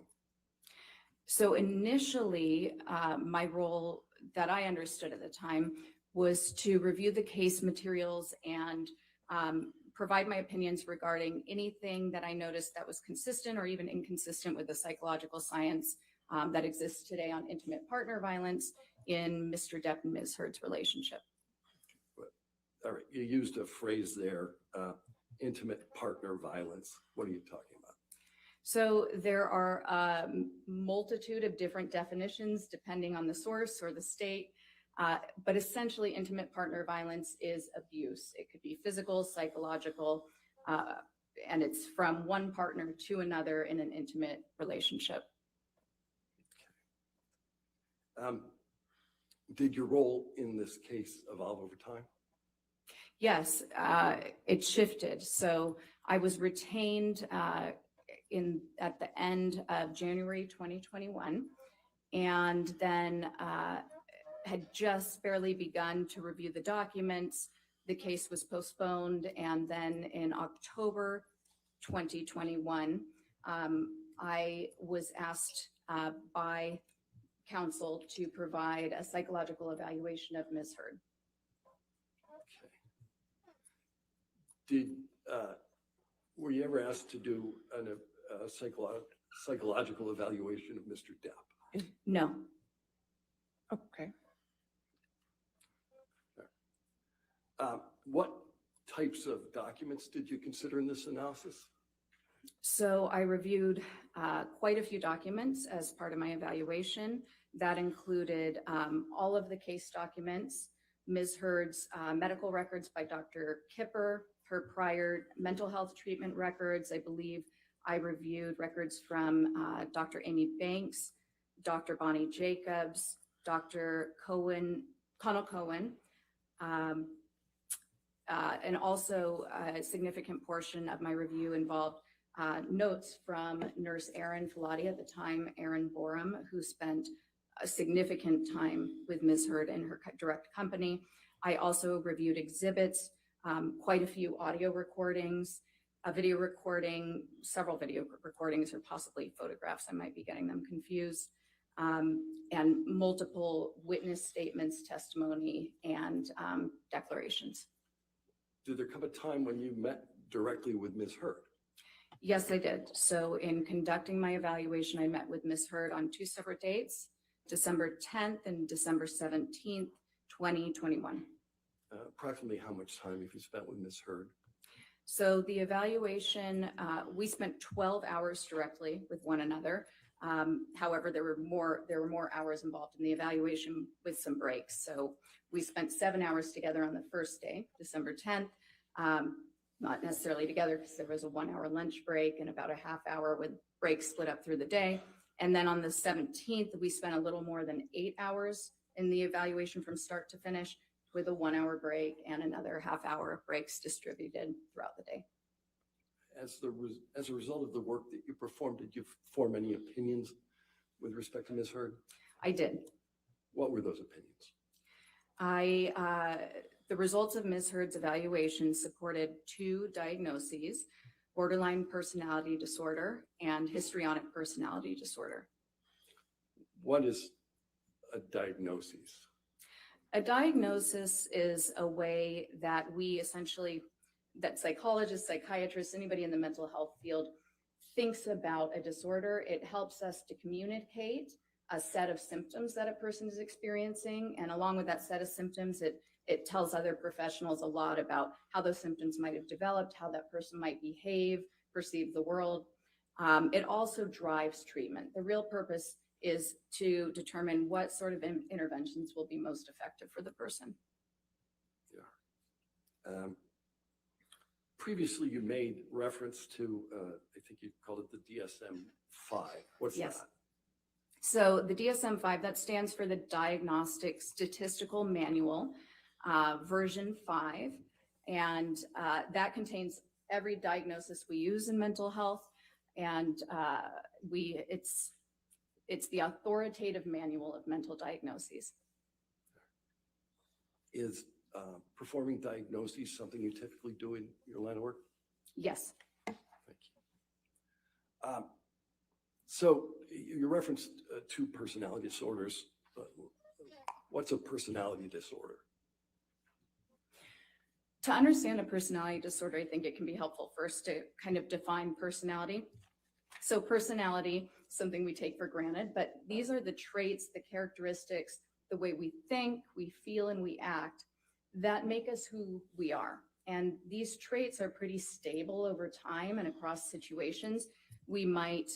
So initially, my role that I understood at the time was to review the case materials and provide my opinions regarding anything that I noticed that was consistent or even inconsistent with the psychological science that exists today on intimate partner violence in Mr. Depp and Ms. Heard's relationship.
All right, you used a phrase there, intimate partner violence. What are you talking about?
So there are a multitude of different definitions depending on the source or the state. But essentially, intimate partner violence is abuse. It could be physical, psychological, and it's from one partner to another in an intimate relationship.
Did your role in this case evolve over time?
Yes, it shifted. So I was retained at the end of January 2021, and then had just barely begun to review the documents. The case was postponed, and then in October 2021, I was asked by counsel to provide a psychological evaluation of Ms. Heard.
Okay. Were you ever asked to do a psychological evaluation of Mr. Depp?
No.
Okay.
What types of documents did you consider in this analysis?
So I reviewed quite a few documents as part of my evaluation. That included all of the case documents, Ms. Heard's medical records by Dr. Kipper, her prior mental health treatment records. I believe I reviewed records from Dr. Amy Banks, Dr. Bonnie Jacobs, Dr. Connell Cohen, and also a significant portion of my review involved notes from nurse Erin Filati, at the time Erin Borum, who spent a significant time with Ms. Heard in her direct company. I also reviewed exhibits, quite a few audio recordings, a video recording, several video recordings, or possibly photographs. I might be getting them confused, and multiple witness statements, testimony, and declarations.
Did there come a time when you met directly with Ms. Heard?
Yes, I did. So in conducting my evaluation, I met with Ms. Heard on two separate dates, December 10th and December 17th, 2021.
Approximately how much time have you spent with Ms. Heard?
So the evaluation, we spent 12 hours directly with one another. However, there were more hours involved in the evaluation with some breaks. So we spent 7 hours together on the first day, December 10th. Not necessarily together because there was a 1 hour lunch break and about a half hour with breaks split up through the day. And then on the 17th, we spent a little more than 8 hours in the evaluation from start to finish, with a 1 hour break and another half hour of breaks distributed throughout the day.
As a result of the work that you performed, did you form any opinions with respect to Ms. Heard?
I did.
What were those opinions?
The results of Ms. Heard's evaluation supported 2 diagnoses: borderline personality disorder and histrionic personality disorder.
What is a diagnosis?
A diagnosis is a way that that psychologists, psychiatrists, anybody in the mental health field thinks about a disorder. It helps us to communicate a set of symptoms that a person is experiencing. And along with that set of symptoms, it tells other professionals a lot about how those symptoms might have developed, how that person might behave, perceive the world. It also drives treatment. The real purpose is to determine what sort of interventions will be most effective for the person.
Yeah. Previously, you made reference to, I think you called it the DSM-5. What's
Yes.
that?
So the DSM-5, that stands for the Diagnostic Statistical Manual, version 5. And that contains every diagnosis we use in mental health. And it's the authoritative manual of mental diagnoses.
Is performing diagnoses something you typically do in your line of work?
Yes.
Thank you. So you referenced 2 personality disorders. What's a personality disorder?
To understand a personality disorder, I think it can be helpful first to kind of define personality. So personality, something we take for granted, but these are the traits, the characteristics, the way we think, we feel, and we act that make us who we are. And these traits are pretty stable over time and across situations. We might,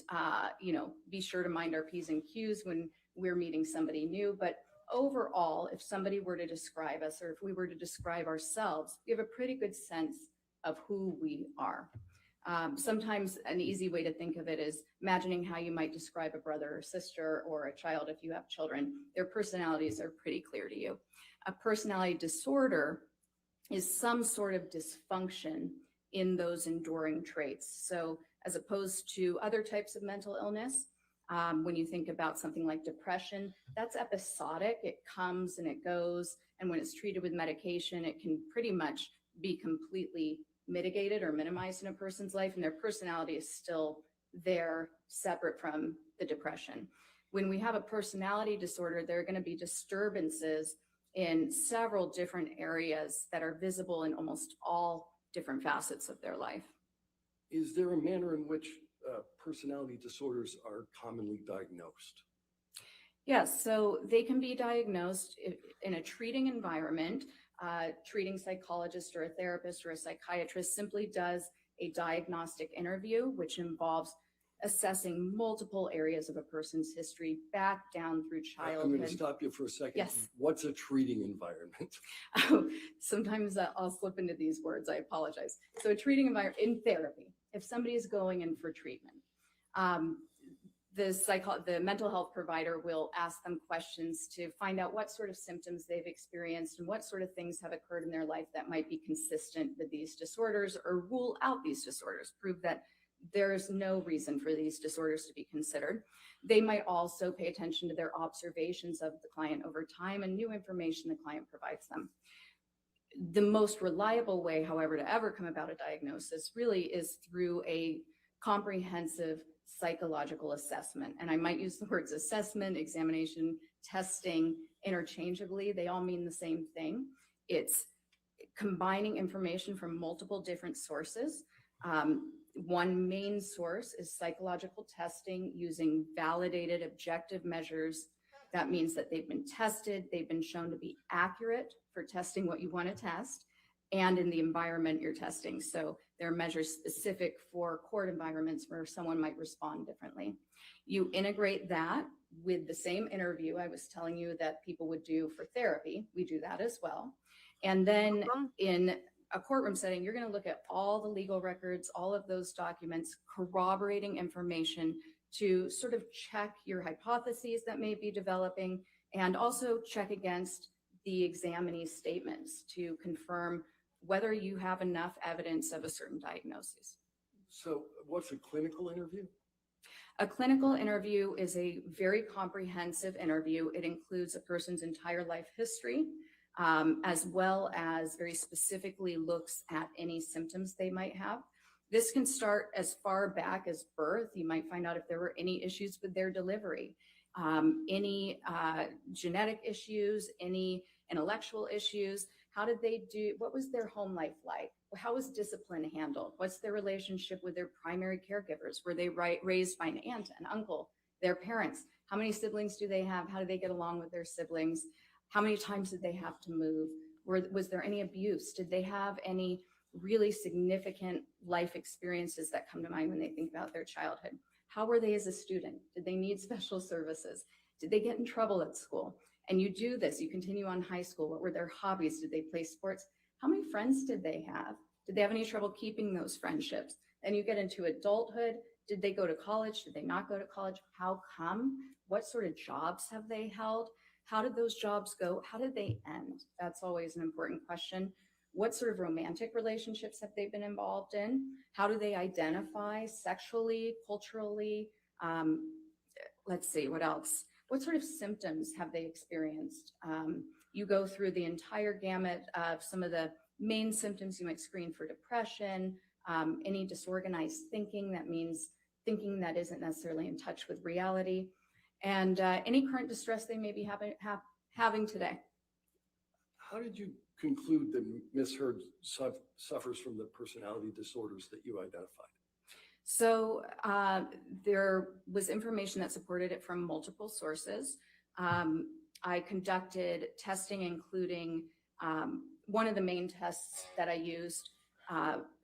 be sure to mind our P's and Q's when we're meeting somebody new. But overall, if somebody were to describe us, or if we were to describe ourselves, we have a pretty good sense of who we are. Sometimes an easy way to think of it is imagining how you might describe a brother or sister or a child if you have children. Their personalities are pretty clear to you. A personality disorder is some sort of dysfunction in those enduring traits. So as opposed to other types of mental illness, when you think about something like depression, that's episodic. It comes and it goes. And when it's treated with medication, it can pretty much be completely mitigated or minimized in a person's life, and their personality is still there, separate from the depression. When we have a personality disorder, there are going to be disturbances in several different areas that are visible in almost all different facets of their life.
Is there a manner in which personality disorders are commonly diagnosed?
Yes, so they can be diagnosed in a treating environment. Treating psychologist or a therapist or a psychiatrist simply does a diagnostic interview, which involves assessing multiple areas of a person's history back down through childhood.
I'm going to stop you for a second.
Yes.
What's a treating environment?
Sometimes I'll slip into these words. I apologize. So a treating environment in therapy, if somebody is going in for treatment, the mental health provider will ask them questions to find out what sort of symptoms they've experienced and what sort of things have occurred in their life that might be consistent with these disorders, or rule out these disorders, prove that there's no reason for these disorders to be considered. They might also pay attention to their observations of the client over time and new information the client provides them. The most reliable way, however, to ever come about a diagnosis really is through a comprehensive psychological assessment. And I might use the words assessment, examination, testing interchangeably. They all mean the same thing. It's combining information from multiple different sources. One main source is psychological testing using validated objective measures. That means that they've been tested, they've been shown to be accurate for testing what you want to test, and in the environment you're testing. So there are measures specific for court environments where someone might respond differently. You integrate that with the same interview I was telling you that people would do for therapy. We do that as well. And then in a courtroom setting, you're going to look at all the legal records, all of those documents, corroborating information to sort of check your hypotheses that may be developing, and also check against the examinee's statements to confirm whether you have enough evidence of a certain diagnosis.
So what's a clinical interview?
A clinical interview is a very comprehensive interview. It includes a person's entire life history, as well as very specifically looks at any symptoms they might have. This can start as far back as birth. You might find out if there were any issues with their delivery, any genetic issues, any intellectual issues. How did they do? What was their home life like? How was discipline handled? What's their relationship with their primary caregivers? Were they raised by an aunt, an uncle, their parents? How many siblings do they have? How do they get along with their siblings? How many times did they have to move? Was there any abuse? Did they have any really significant life experiences that come to mind when they think about their childhood? How were they as a student? Did they need special services? Did they get in trouble at school? And you do this, you continue on high school. What were their hobbies? Did they play sports? How many friends did they have? Did they have any trouble keeping those friendships? Then you get into adulthood. Did they go to college? Did they not go to college? How come? What sort of jobs have they held? How did those jobs go? How did they end? That's always an important question. What sort of romantic relationships have they been involved in? How do they identify sexually, culturally? Let's see, what else? What sort of symptoms have they experienced? You go through the entire gamut of some of the main symptoms. You might screen for depression, any disorganized thinking. That means thinking that isn't necessarily in touch with reality, and any current distress they may be having today.
How did you conclude that Ms. Heard suffers from the personality disorders that you identified?
So there was information that supported it from multiple sources. I conducted testing, including one of the main tests that I used.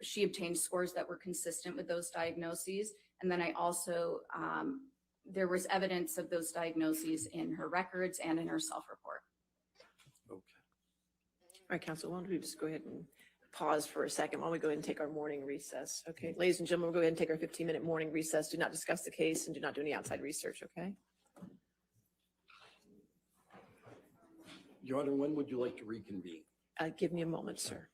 She obtained scores that were consistent with those diagnoses. And then I also, there was evidence of those diagnoses in her records and in her self-report.
Okay.
All right, Council, why don't we just go ahead and pause for a second while we go ahead and take our morning recess. Okay, ladies and gentlemen, we'll go ahead and take our 15-minute morning recess. Do not discuss the case and do not do any outside research, okay?
Your Honor, when would you like to reconvene?
Give me a moment, sir.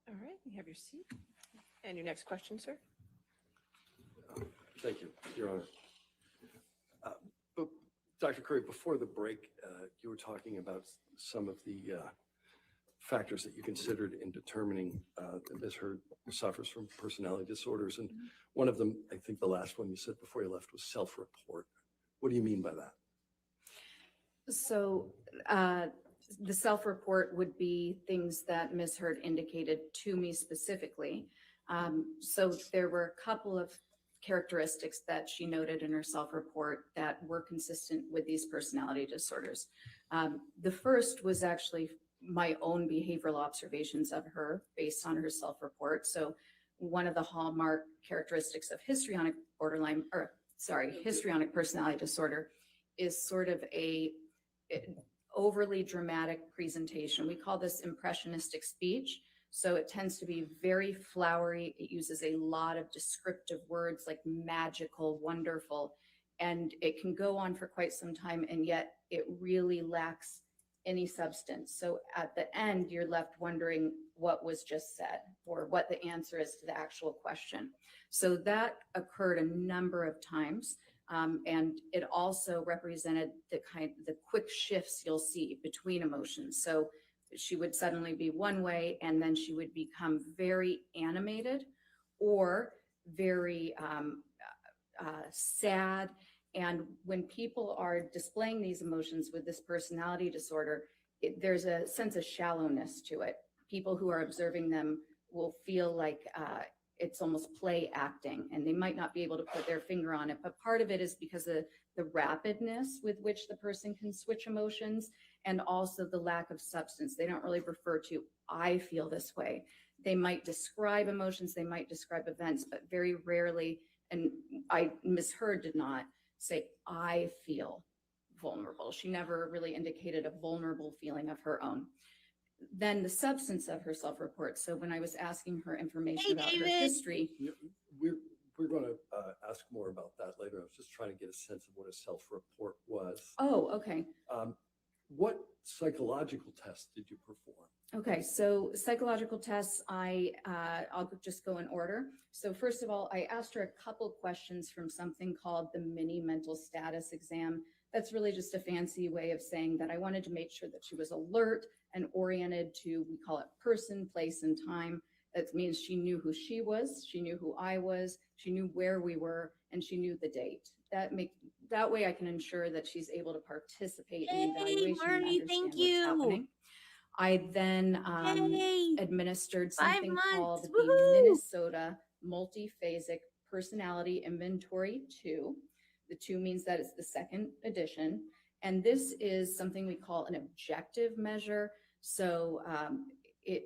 All right, you have your seat. And your next question, sir?
Thank you, Your Honor. But Dr. Curry, before the break, you were talking about some of the factors that you considered in determining that Ms. Heard suffers from personality disorders. And one of them, I think the last one you said before you left, was self-report. What do you mean by that?
So the self-report would be things that Ms. Heard indicated to me specifically. So there were a couple of characteristics that she noted in her self-report that were consistent with these personality disorders. The first was actually my own behavioral observations of her based on her self-report. So one of the hallmark characteristics of histrionic personality disorder is sort of a overly dramatic presentation. We call this impressionistic speech. So it tends to be very flowery. It uses a lot of descriptive words like magical, wonderful, and it can go on for quite some time. And yet it really lacks any substance. So at the end, you're left wondering what was just said or what the answer is to the actual question. So that occurred a number of times. And it also represented the quick shifts you'll see between emotions. So she would suddenly be one way, and then she would become very animated or very sad. And when people are displaying these emotions with this personality disorder, there's a sense of shallowness to it. People who are observing them will feel like it's almost play acting, and they might not be able to put their finger on it. But part of it is because of the rapidness with which the person can switch emotions, and also the lack of substance. They don't really refer to, I feel this way. They might describe emotions, they might describe events, but very rarely, and Ms. Heard did not say, I feel vulnerable. She never really indicated a vulnerable feeling of her own. Then the substance of her self-report. So when I was asking her information about her history.
We're going to ask more about that later. I was just trying to get a sense of what a self-report was.
Oh, okay.
What psychological tests did you perform?
Okay, so psychological tests, I'll just go in order. So first of all, I asked her a couple questions from something called the mini mental status exam. That's really just a fancy way of saying that I wanted to make sure that she was alert and oriented to, we call it person, place, and time. That means she knew who she was, she knew who I was, she knew where we were, and she knew the date. That way I can ensure that she's able to participate in the evaluation and understand what's happening. I then administered something called the Minnesota Multiphasic Personality Inventory 2. The 2 means that it's the second edition. And this is something we call an objective measure. So it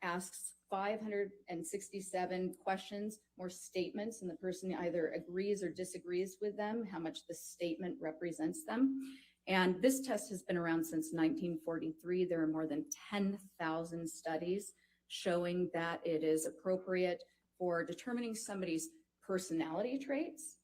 asks 567 questions or statements, and the person either agrees or disagrees with them, how much the statement represents them. And this test has been around since 1943. There are more than 10,000 studies showing that it is appropriate for determining somebody's personality traits.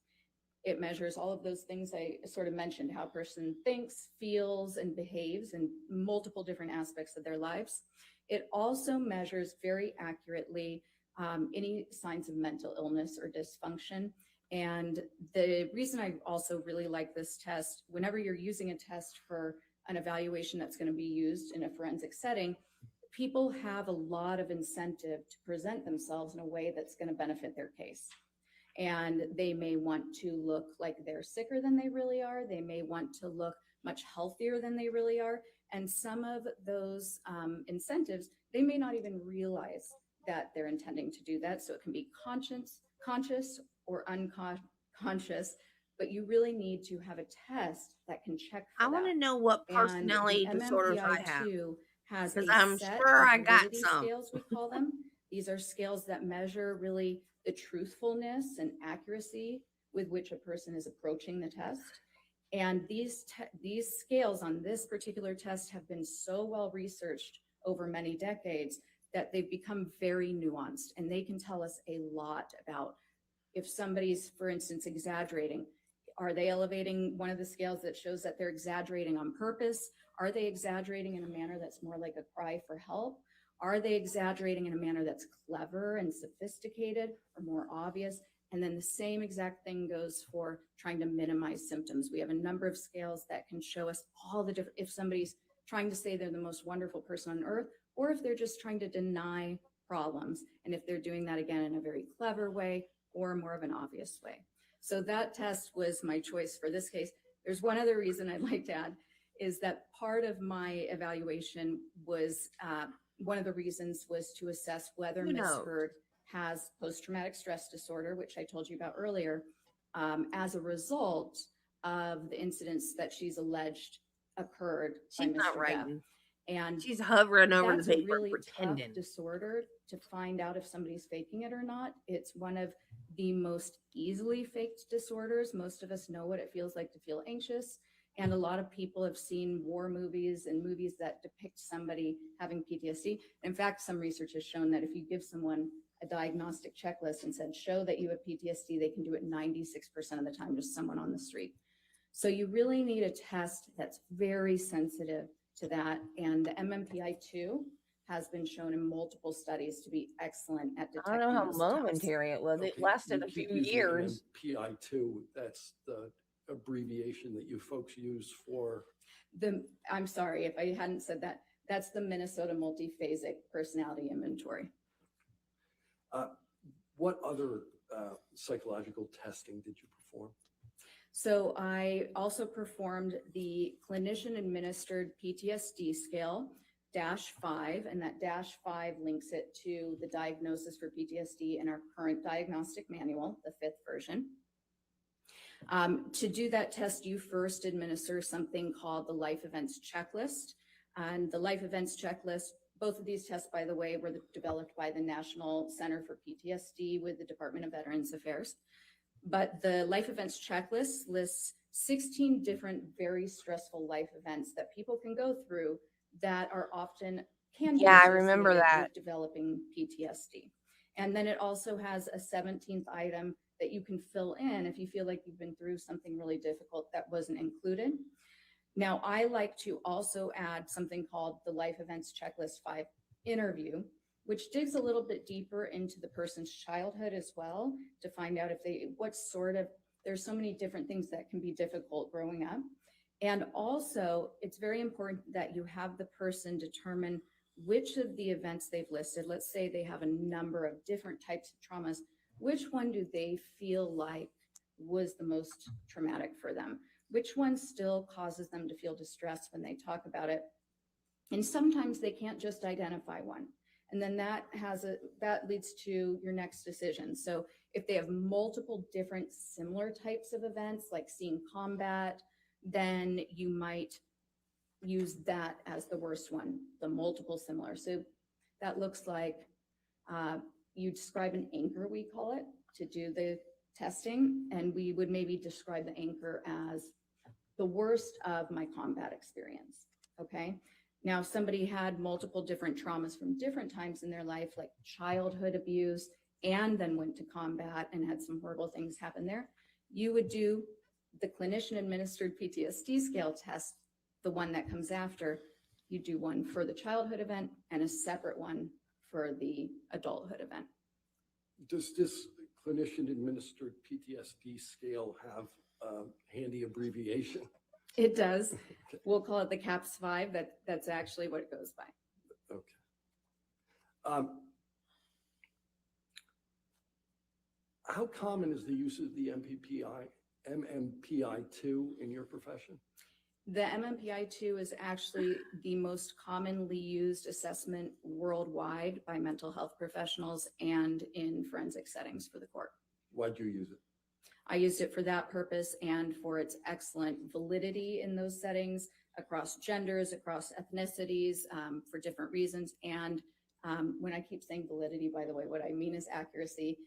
It measures all of those things I sort of mentioned, how a person thinks, feels, and behaves in multiple different aspects of their lives. It also measures very accurately any signs of mental illness or dysfunction. And the reason I also really like this test, whenever you're using a test for an evaluation that's going to be used in a forensic setting, people have a lot of incentive to present themselves in a way that's going to benefit their case. And they may want to look like they're sicker than they really are. They may want to look much healthier than they really are. And some of those incentives, they may not even realize that they're intending to do that. So it can be conscious or unconscious, but you really need to have a test that can check for
I want to know what personality disorders I have.
Has
because
a
I'm
set
sure
of
I got
validity
some.
scales, we call them. These are scales that measure really the truthfulness and accuracy with which a person is approaching the test. And these scales on this particular test have been so well researched over many decades that they've become very nuanced, and they can tell us a lot about if somebody's, for instance, exaggerating. Are they elevating one of the scales that shows that they're exaggerating on purpose? Are they exaggerating in a manner that's more like a cry for help? Are they exaggerating in a manner that's clever and sophisticated or more obvious? And then the same exact thing goes for trying to minimize symptoms. We have a number of scales that can show us all the different, if somebody's trying to say they're the most wonderful person on earth, or if they're just trying to deny problems, and if they're doing that again in a very clever way or more of an obvious way. So that test was my choice for this case. There's one other reason I'd like to add, is that part of my evaluation was, one of the reasons was to assess whether Ms. Heard has post-traumatic stress disorder, which I told you about earlier, as a result of the incidents that she's alleged occurred by
She's not
Mr. Depp.
writing.
And
She's hovering over the
that's
paper,
a really
pretending.
tough disorder to find out if somebody's faking it or not. It's one of the most easily faked disorders. Most of us know what it feels like to feel anxious. And a lot of people have seen war movies and movies that depict somebody having PTSD. In fact, some research has shown that if you give someone a diagnostic checklist and said, show that you have PTSD, they can do it 96% of the time, just someone on the street. So you really need a test that's very sensitive to that. And the MMPI-2 has been shown in multiple studies to be excellent at
I
detecting
don't know how
those types.
momentary it was. It
Okay,
lasted
you
a few
keep using
years.
MMPI-2, that's the abbreviation that you folks use for,
I'm sorry if I hadn't said that. That's the Minnesota Multiphasic Personality Inventory.
what other psychological testing did you perform?
So I also performed the clinician administered PTSD scale -5, and that -5 links it to the diagnosis for PTSD in our current diagnostic manual, the 5th version. To do that test, you first administer something called the life events checklist. And the life events checklist, both of these tests, by the way, were developed by the National Center for PTSD with the Department of Veterans Affairs. But the life events checklist lists 16 different very stressful life events that people can go through that are often can be
Yeah, I remember
associated
that.
with developing PTSD. And then it also has a 17th item that you can fill in if you feel like you've been through something really difficult that wasn't included. Now, I like to also add something called the Life Events Checklist 5 interview, which digs a little bit deeper into the person's childhood as well to find out if there's so many different things that can be difficult growing up. And also, it's very important that you have the person determine which of the events they've listed, let's say they have a number of different types of traumas, which one do they feel like was the most traumatic for them? Which one still causes them to feel distressed when they talk about it? And sometimes they can't just identify one. And then that leads to your next decision. So if they have multiple different similar types of events, like seeing combat, then you might use that as the worst one, the multiple similar. So that looks like you describe an anchor, we call it, to do the testing. And we would maybe describe the anchor as the worst of my combat experience, okay? Now, if somebody had multiple different traumas from different times in their life, like childhood abuse, and then went to combat and had some horrible things happen there, you would do the clinician administered PTSD scale test, the one that comes after. You do one for the childhood event and a separate one for the adulthood event.
Does this clinician administered PTSD scale have a handy abbreviation?
It does. We'll call it the CAPS 5. That's actually what it goes by.
Okay. How common is the use of the MMPI-2 in your profession?
The MMPI-2 is actually the most commonly used assessment worldwide by mental health professionals and in forensic settings for the court.
Why'd you use it?
I used it for that purpose and for its excellent validity in those settings across genders, across ethnicities, for different reasons. And when I keep saying validity, by the way, what I mean is accuracy,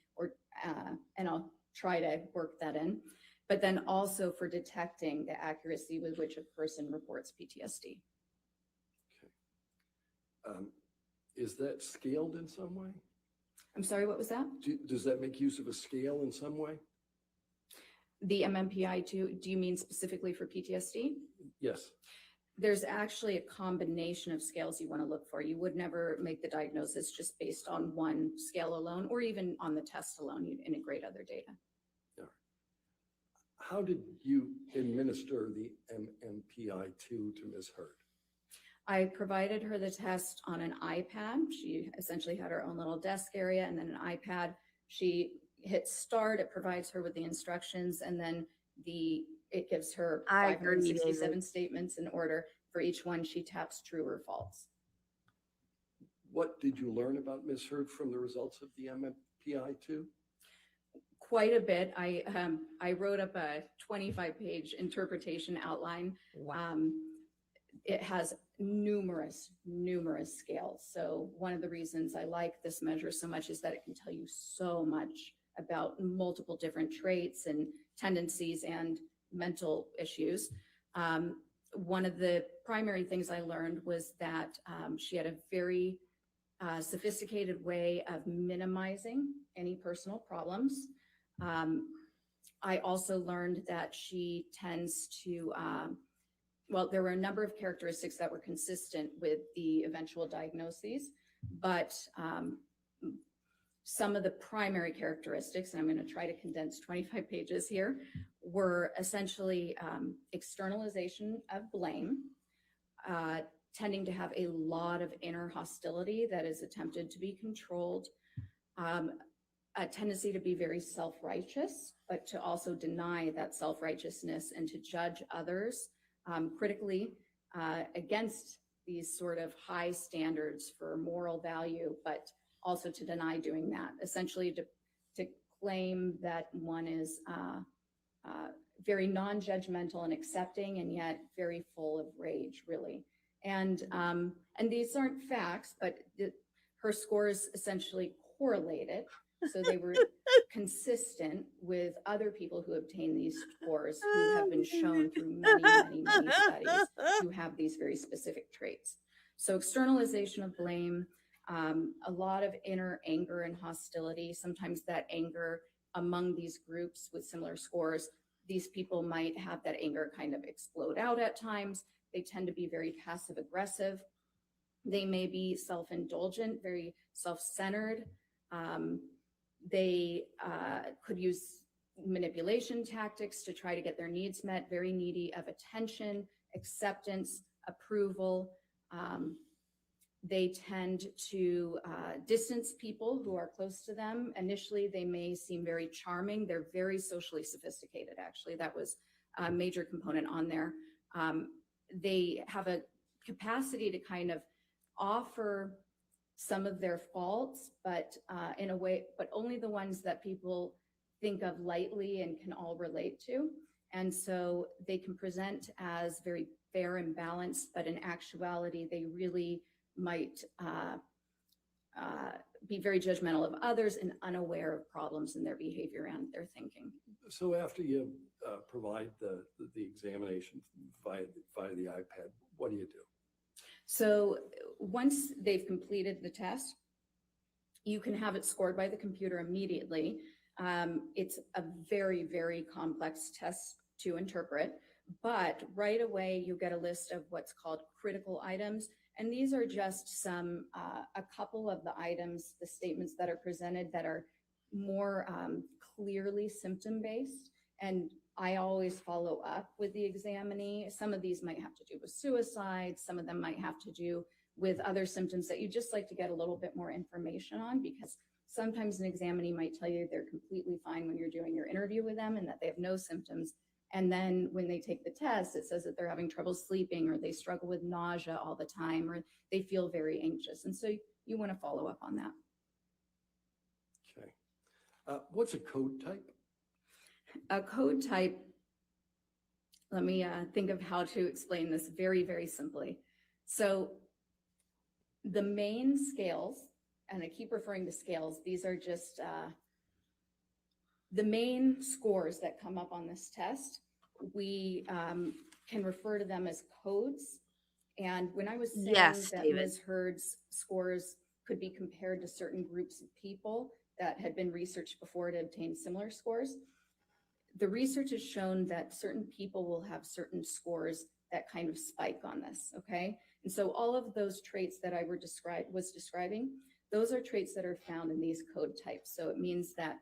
and I'll try to work that in, but then also for detecting the accuracy with which a person reports PTSD.
Okay. Is that scaled in some way?
I'm sorry, what was that?
Does that make use of a scale in some way?
The MMPI-2, do you mean specifically for PTSD?
Yes.
There's actually a combination of scales you want to look for. You would never make the diagnosis just based on one scale alone, or even on the test alone. You'd integrate other data.
How did you administer the MMPI-2 to Ms. Hurd?
I provided her the test on an iPad. She essentially had her own little desk area and then an iPad. She hits start, it provides her with the instructions, and then it gives her 567 statements in order. For each one, she taps true or false.
What did you learn about Ms. Hurd from the results of the MMPI-2?
Quite a bit. I wrote up a 25-page interpretation outline.
Wow.
It has numerous scales. So one of the reasons I like this measure so much is that it can tell you so much about multiple different traits and tendencies and mental issues. One of the primary things I learned was that she had a very sophisticated way of minimizing any personal problems. I also learned that she tends to well, there were a number of characteristics that were consistent with the eventual diagnoses, but some of the primary characteristics, and I'm going to try to condense 25 pages here, were essentially externalization of blame, tending to have a lot of inner hostility that is attempted to be controlled, a tendency to be very self-righteous, but to also deny that self-righteousness and to judge others critically against these sort of high standards for moral value, but also to deny doing that, essentially to claim that one is very non-judgmental and accepting, and yet very full of rage, really. And these aren't facts, but her scores essentially correlated. So they were consistent with other people who obtained these scores, who have been shown through many, many, many studies who have these very specific traits. So externalization of blame, a lot of inner anger and hostility. Sometimes that anger among these groups with similar scores, these people might have that anger kind of explode out at times. They tend to be very passive aggressive. They may be self-indulgent, very self-centered. They could use manipulation tactics to try to get their needs met, very needy of attention, acceptance, approval. They tend to distance people who are close to them. Initially, they may seem very charming. They're very socially sophisticated, actually. That was a major component on there. They have a capacity to kind of offer some of their faults, but in a way, but only the ones that people think of lightly and can all relate to. And so they can present as very fair and balanced, but in actuality, they really might be very judgmental of others and unaware of problems in their behavior and their thinking.
So after you provide the examination via the iPad, what do you do?
So once they've completed the test, you can have it scored by the computer immediately. It's a very, very complex test to interpret, but right away you get a list of what's called critical items. And these are just some, a couple of the items, the statements that are presented that are more clearly symptom-based. And I always follow up with the examinee. Some of these might have to do with suicide. Some of them might have to do with other symptoms that you just like to get a little bit more information on, because sometimes an examinee might tell you they're completely fine when you're doing your interview with them and that they have no symptoms. And then when they take the test, it says that they're having trouble sleeping, or they struggle with nausea all the time, or they feel very anxious. And so you want to follow up on that.
Okay. What's a code type?
A code type, let me think of how to explain this very, very simply. So the main scales, and I keep referring to scales, these are just the main scores that come up on this test. We can refer to them as codes. And when I was saying
Yes,
that
David.
Ms. Heard's scores could be compared to certain groups of people that had been researched before to obtain similar scores, the research has shown that certain people will have certain scores that kind of spike on this, okay? And so all of those traits that I was describing, those are traits that are found in these code types. So it means that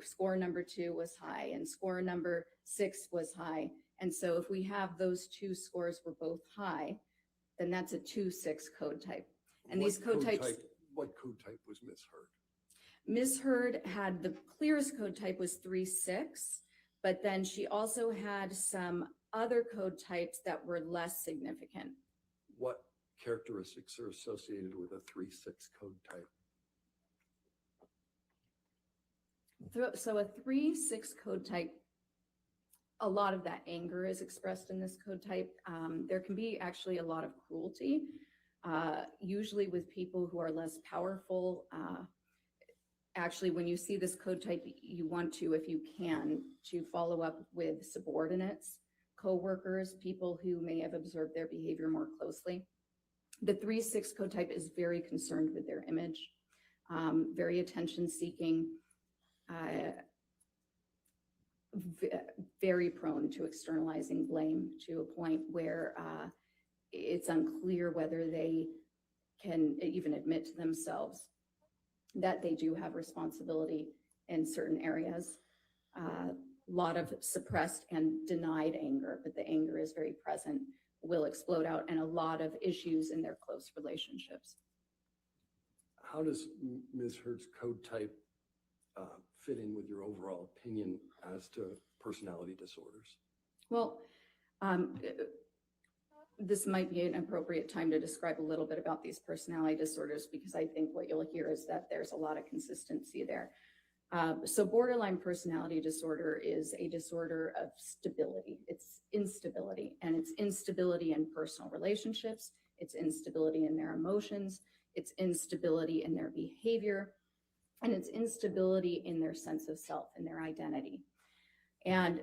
score number two was high, and score number 6 was high. And so if we have those two scores were both high, then that's a 2-6 code type. And
What
these code types.
What code type was Ms. Heard?
Ms. Heard had the clearest code type was 3-6, but then she also had some other code types that were less significant.
What characteristics are associated with a 3-6 code type?
So a 3-6 code type, a lot of that anger is expressed in this code type. There can be actually a lot of cruelty, usually with people who are less powerful. Actually, when you see this code type, you want to, if you can, to follow up with subordinates, co-workers, people who may have observed their behavior more closely. The 3-6 code type is very concerned with their image, very attention-seeking. very prone to externalizing blame to a point where it's unclear whether they can even admit to themselves that they do have responsibility in certain areas. A lot of suppressed and denied anger, but the anger is very present, will explode out, and a lot of issues in their close relationships.
How does Ms. Hurd's code type fit in with your overall opinion as to personality disorders?
Well, this might be an appropriate time to describe a little bit about these personality disorders, because I think what you'll hear is that there's a lot of consistency there. So borderline personality disorder is a disorder of stability. It's instability, and it's instability in personal relationships. It's instability in their emotions. It's instability in their behavior, and it's instability in their sense of self and their identity. And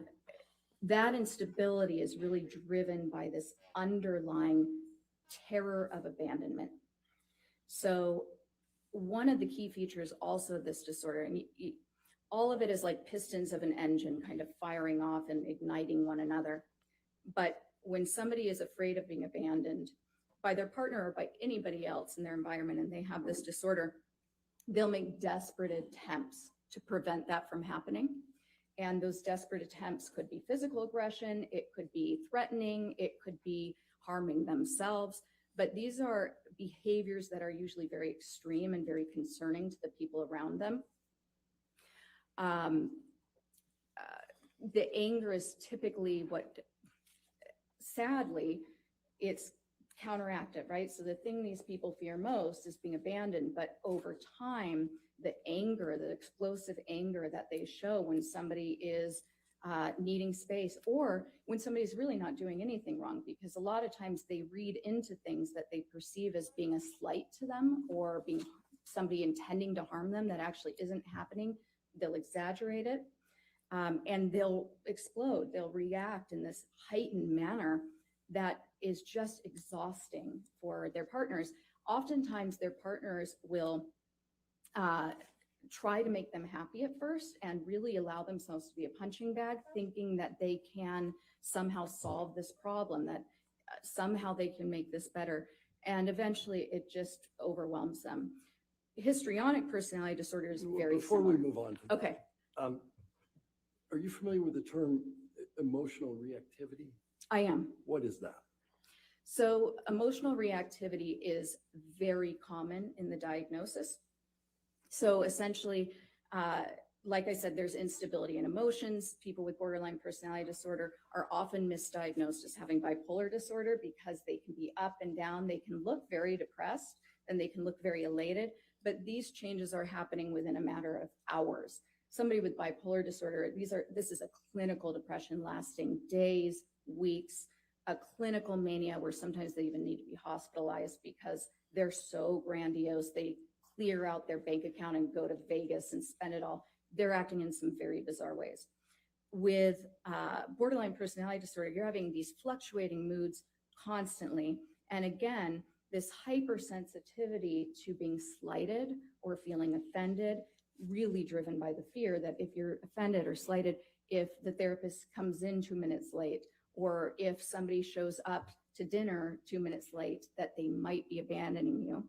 that instability is really driven by this underlying terror of abandonment. So one of the key features also of this disorder, and all of it is like pistons of an engine kind of firing off and igniting one another. But when somebody is afraid of being abandoned by their partner or by anybody else in their environment, and they have this disorder, they'll make desperate attempts to prevent that from happening. And those desperate attempts could be physical aggression, it could be threatening, it could be harming themselves. But these are behaviors that are usually very extreme and very concerning to the people around them. The anger is typically what, sadly, it's counteractive, right? So the thing these people fear most is being abandoned, but over time, the anger, the explosive anger that they show when somebody is needing space, or when somebody's really not doing anything wrong, because a lot of times they read into things that they perceive as being a slight to them or being somebody intending to harm them that actually isn't happening. They'll exaggerate it, and they'll explode. They'll react in this heightened manner that is just exhausting for their partners. Oftentimes their partners will try to make them happy at first and really allow themselves to be a punching bag, thinking that they can somehow solve this problem, that somehow they can make this better. And eventually it just overwhelms them. Histrionic personality disorder is very
Before
similar.
we move on to that,
Okay,
are you familiar with the term emotional reactivity?
I am.
What is that?
So emotional reactivity is very common in the diagnosis. So essentially, like I said, there's instability in emotions. People with borderline personality disorder are often misdiagnosed as having bipolar disorder because they can be up and down. They can look very depressed and they can look very elated, but these changes are happening within a matter of hours. Somebody with bipolar disorder, this is a clinical depression lasting days, weeks, a clinical mania where sometimes they even need to be hospitalized because they're so grandiose. They clear out their bank account and go to Vegas and spend it all. They're acting in some very bizarre ways. With borderline personality disorder, you're having these fluctuating moods constantly. And again, this hypersensitivity to being slighted or feeling offended, really driven by the fear that if you're offended or slighted, if the therapist comes in 2 minutes late, or if somebody shows up to dinner 2 minutes late, that they might be abandoning you.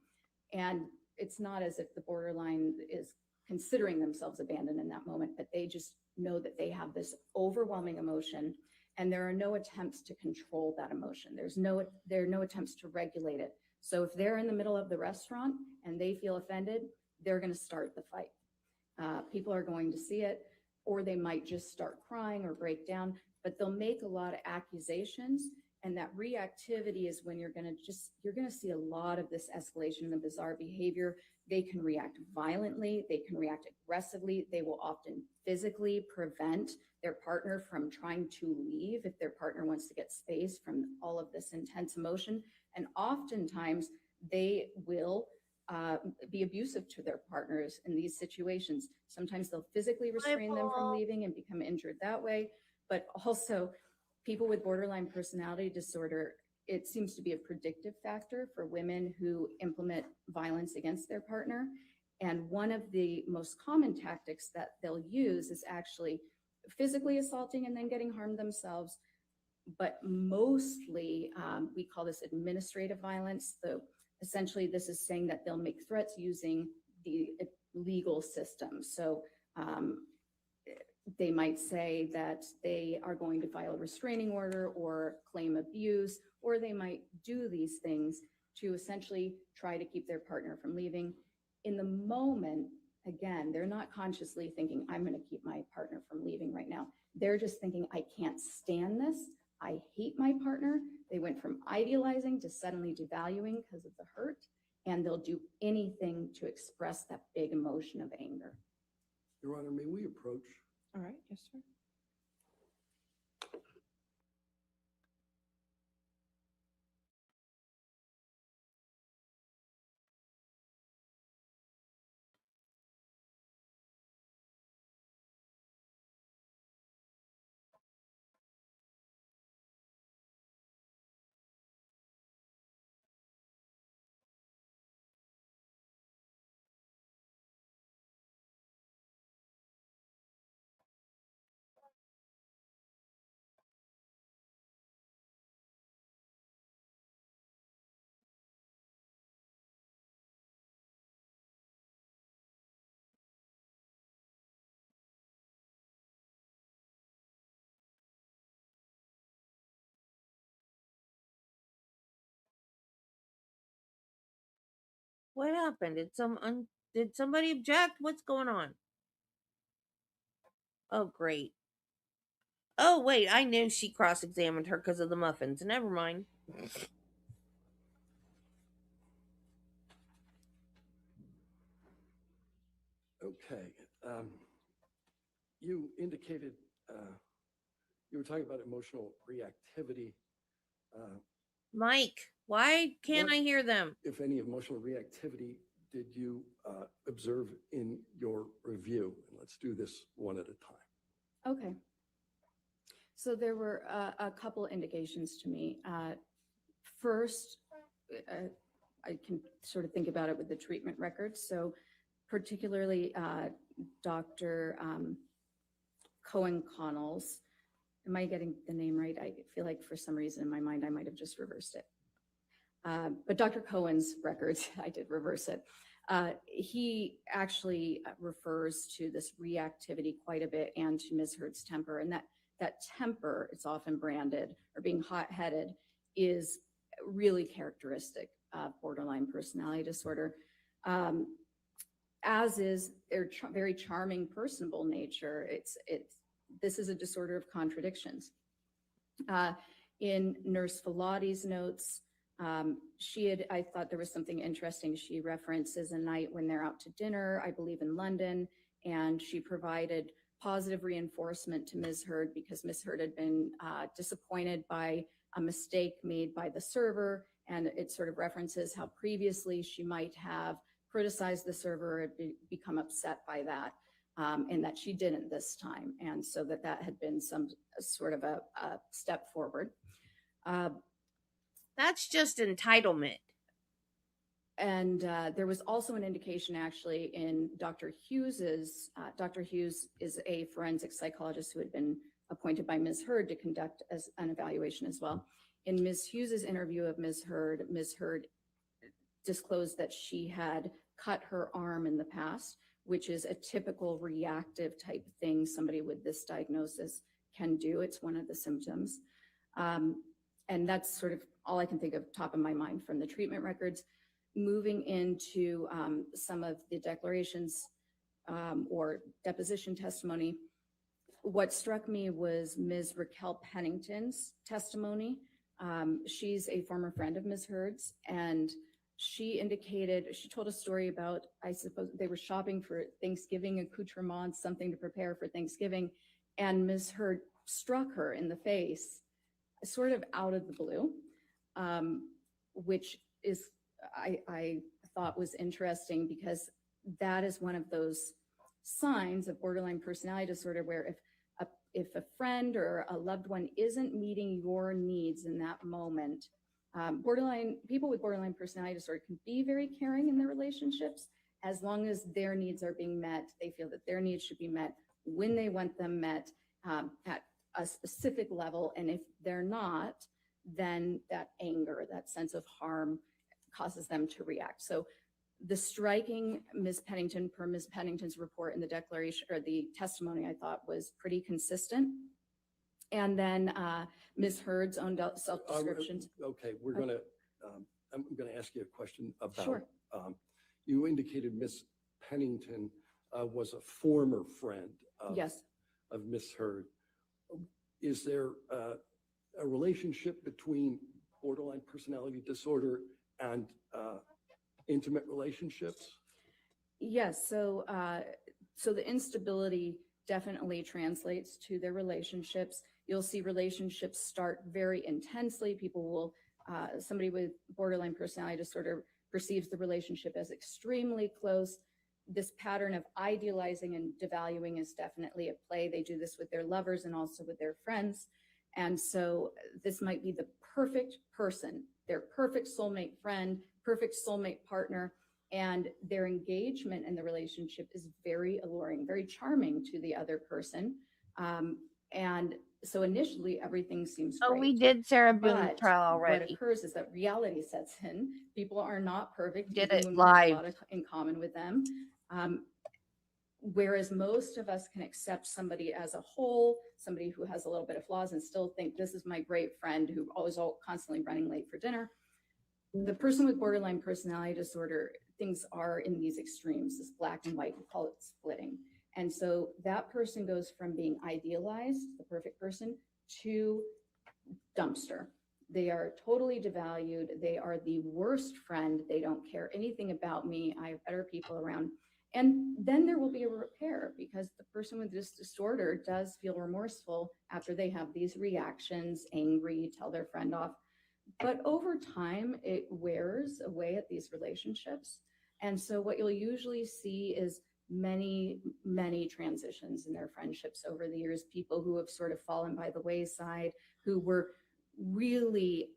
And it's not as if the borderline is considering themselves abandoned in that moment, but they just know that they have this overwhelming emotion and there are no attempts to control that emotion. There are no attempts to regulate it. So if they're in the middle of the restaurant and they feel offended, they're going to start the fight. People are going to see it, or they might just start crying or break down, but they'll make a lot of accusations. And that reactivity is when you're going to see a lot of this escalation and bizarre behavior. They can react violently. They can react aggressively. They will often physically prevent their partner from trying to leave if their partner wants to get space from all of this intense emotion. And oftentimes they will be abusive to their partners in these situations. Sometimes they'll physically restrain them from leaving and become injured that way. But also, people with borderline personality disorder, it seems to be a predictive factor for women who implement violence against their partner. And one of the most common tactics that they'll use is actually physically assaulting and then getting harmed themselves. But mostly, we call this administrative violence. So essentially, this is saying that they'll make threats using the legal system. So they might say that they are going to file a restraining order or claim abuse, or they might do these things to essentially try to keep their partner from leaving. In the moment, again, they're not consciously thinking, I'm going to keep my partner from leaving right now. They're just thinking, I can't stand this. I hate my partner. They went from idealizing to suddenly devaluing because of the hurt, and they'll do anything to express that big emotion of anger.
Your Honor, may we approach?
All right, yes, sir.
What happened? Did somebody object? What's going on? Oh, great. Oh, wait, I knew she cross-examined her because of the muffins. Never mind.
Okay. You indicated you were talking about emotional reactivity.
Mike, why can't
What-
I hear them?
If any emotional reactivity did you observe in your review? And let's do this one at a time.
Okay. So there were a couple indications to me. First, I can sort of think about it with the treatment records. So particularly Dr. Cohen Connell's, am I getting the name right? I feel like for some reason in my mind, I might have just reversed it. But Dr. Cohen's records, I did reverse it. He actually refers to this reactivity quite a bit and to Ms. Heard's temper. And that temper, it's often branded, or being hot-headed, is really characteristic of borderline personality disorder. As is their very charming, personable nature. This is a disorder of contradictions. In Nurse Filati's notes, I thought there was something interesting. She references a night when they're out to dinner, I believe in London, and she provided positive reinforcement to Ms. Heard because Ms. Heard had been disappointed by a mistake made by the server, and it sort of references how previously she might have criticized the server or become upset by that, and that she didn't this time, and so that had been some sort of a step forward.
That's just entitlement.
And there was also an indication actually in Dr. Hughes's, Dr. Hughes is a forensic psychologist who had been appointed by Ms. Heard to conduct as an evaluation as well. In Ms. Hughes's interview of Ms. Heard disclosed that she had cut her arm in the past, which is a typical reactive type thing somebody with this diagnosis can do. It's one of the symptoms. And that's sort of all I can think of top of my mind from the treatment records. Moving into some of the declarations or deposition testimony, what struck me was Ms. Raquel Pennington's testimony. She's a former friend of Ms. Heard's, and she told a story about, I suppose they were shopping for Thanksgiving accoutrements, something to prepare for Thanksgiving, and Ms. Heard struck her in the face, sort of out of the blue, which is, I thought was interesting because that is one of those signs of borderline personality disorder where if a friend or a loved one isn't meeting your needs in that moment, people with borderline personality disorder can be very caring in their relationships as long as their needs are being met. They feel that their needs should be met when they want them met, at a specific level. And if they're not, then that anger, that sense of harm causes them to react. So the striking Ms. Pennington, per Ms. Pennington's report in the declaration or the testimony, I thought was pretty consistent. And then Ms. Heard's own self-descriptions.
Okay, I'm gonna ask you a question about,
Sure.
You indicated Miss Pennington was a former friend of,
Yes.
of Miss Heard. Is there a relationship between borderline personality disorder and intimate relationships?
Yes. So, so the instability definitely translates to their relationships. You'll see relationships start very intensely. People will, somebody with borderline personality disorder perceives the relationship as extremely close. This pattern of idealizing and devaluing is definitely at play. They do this with their lovers and also with their friends. And so this might be the perfect person, their perfect soulmate friend, perfect soulmate partner, and their engagement in the relationship is very alluring, very charming to the other person. And so initially everything seems
Oh,
great.
we did Sarah Boone's
But
trial
what
already.
occurs is that reality sets in. People are not perfect.
Did
even
it
when we have
live.
a lot in common with them. Whereas most of us can accept somebody as a whole, somebody who has a little bit of flaws and still think this is my great friend who always constantly running late for dinner. The person with borderline personality disorder, things are in these extremes, this black and white, we call it splitting. And so that person goes from being idealized, the perfect person, to dumpster. They are totally devalued. They are the worst friend. They don't care anything about me. I have better people around. And then there will be a repair because the person with this disorder does feel remorseful after they have these reactions, angry, tell their friend off. But over time, it wears away at these relationships. And so what you'll usually see is many, many transitions in their friendships over the years, people who have sort of fallen by the wayside, who were really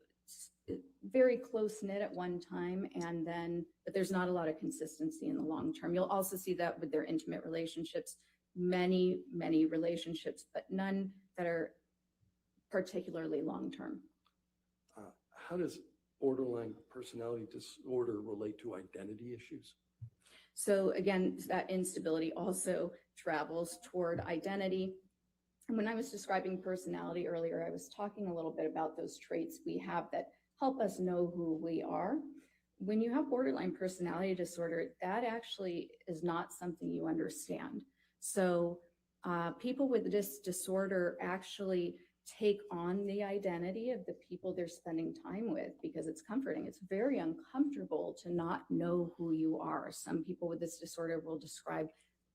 very close knit at one time, and then, but there's not a lot of consistency in the long term. You'll also see that with their intimate relationships, many, many relationships, but none that are particularly long term.
How does borderline personality disorder relate to identity issues?
So again, that instability also travels toward identity. And when I was describing personality earlier, I was talking a little bit about those traits we have that help us know who we are. When you have borderline personality disorder, that actually is not something you understand. So people with this disorder actually take on the identity of the people they're spending time with because it's comforting. It's very uncomfortable to not know who you are. Some people with this disorder will describe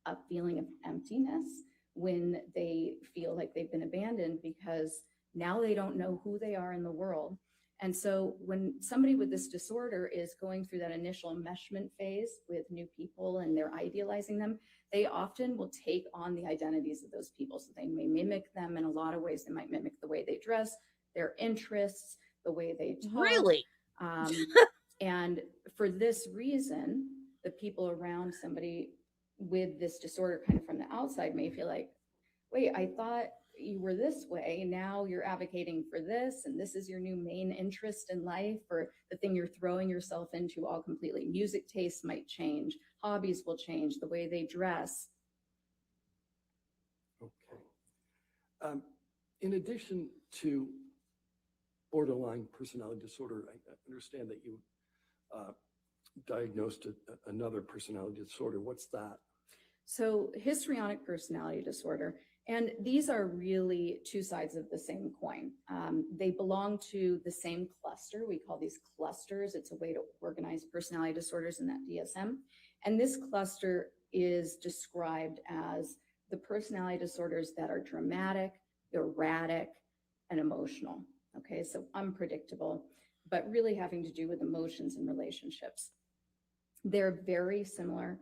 a feeling of emptiness when they feel like they've been abandoned because now they don't know who they are in the world. And so when somebody with this disorder is going through that initial enmeshment phase with new people and they're idealizing them, they often will take on the identities of those people. So they may mimic them in a lot of ways. They might mimic the way they dress, their interests, the way they talk.
Really?
And for this reason, the people around somebody with this disorder kind of from the outside may feel like, wait, I thought you were this way. Now you're advocating for this, and this is your new main interest in life, or the thing you're throwing yourself into all completely. Music tastes might change, hobbies will change, the way they dress.
Okay. In addition to borderline personality disorder, I understand that you diagnosed another personality disorder. What's that?
So histrionic personality disorder, and these are really two sides of the same coin. They belong to the same cluster. We call these clusters. It's a way to organize personality disorders in that DSM. And this cluster is described as the personality disorders that are dramatic, erratic, and emotional. Okay, so unpredictable, but really having to do with emotions and relationships. They're very similar.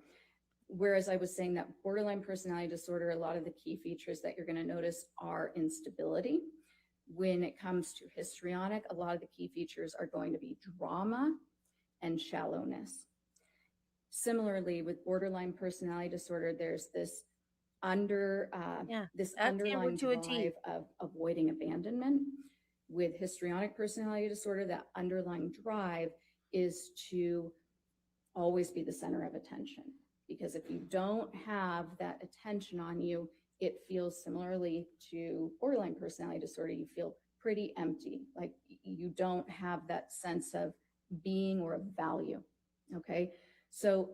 Whereas I was saying that borderline personality disorder, a lot of the key features that you're going to notice are instability. When it comes to histrionic, a lot of the key features are going to be drama and shallowness. Similarly, with borderline personality disorder, there's this
Yeah,
this
that's Amber
underlying
to a T.
drive of avoiding abandonment. With histrionic personality disorder, that underlying drive is to always be the center of attention. Because if you don't have that attention on you, it feels similarly to borderline personality disorder. You feel pretty empty, like you don't have that sense of being or of value. Okay. So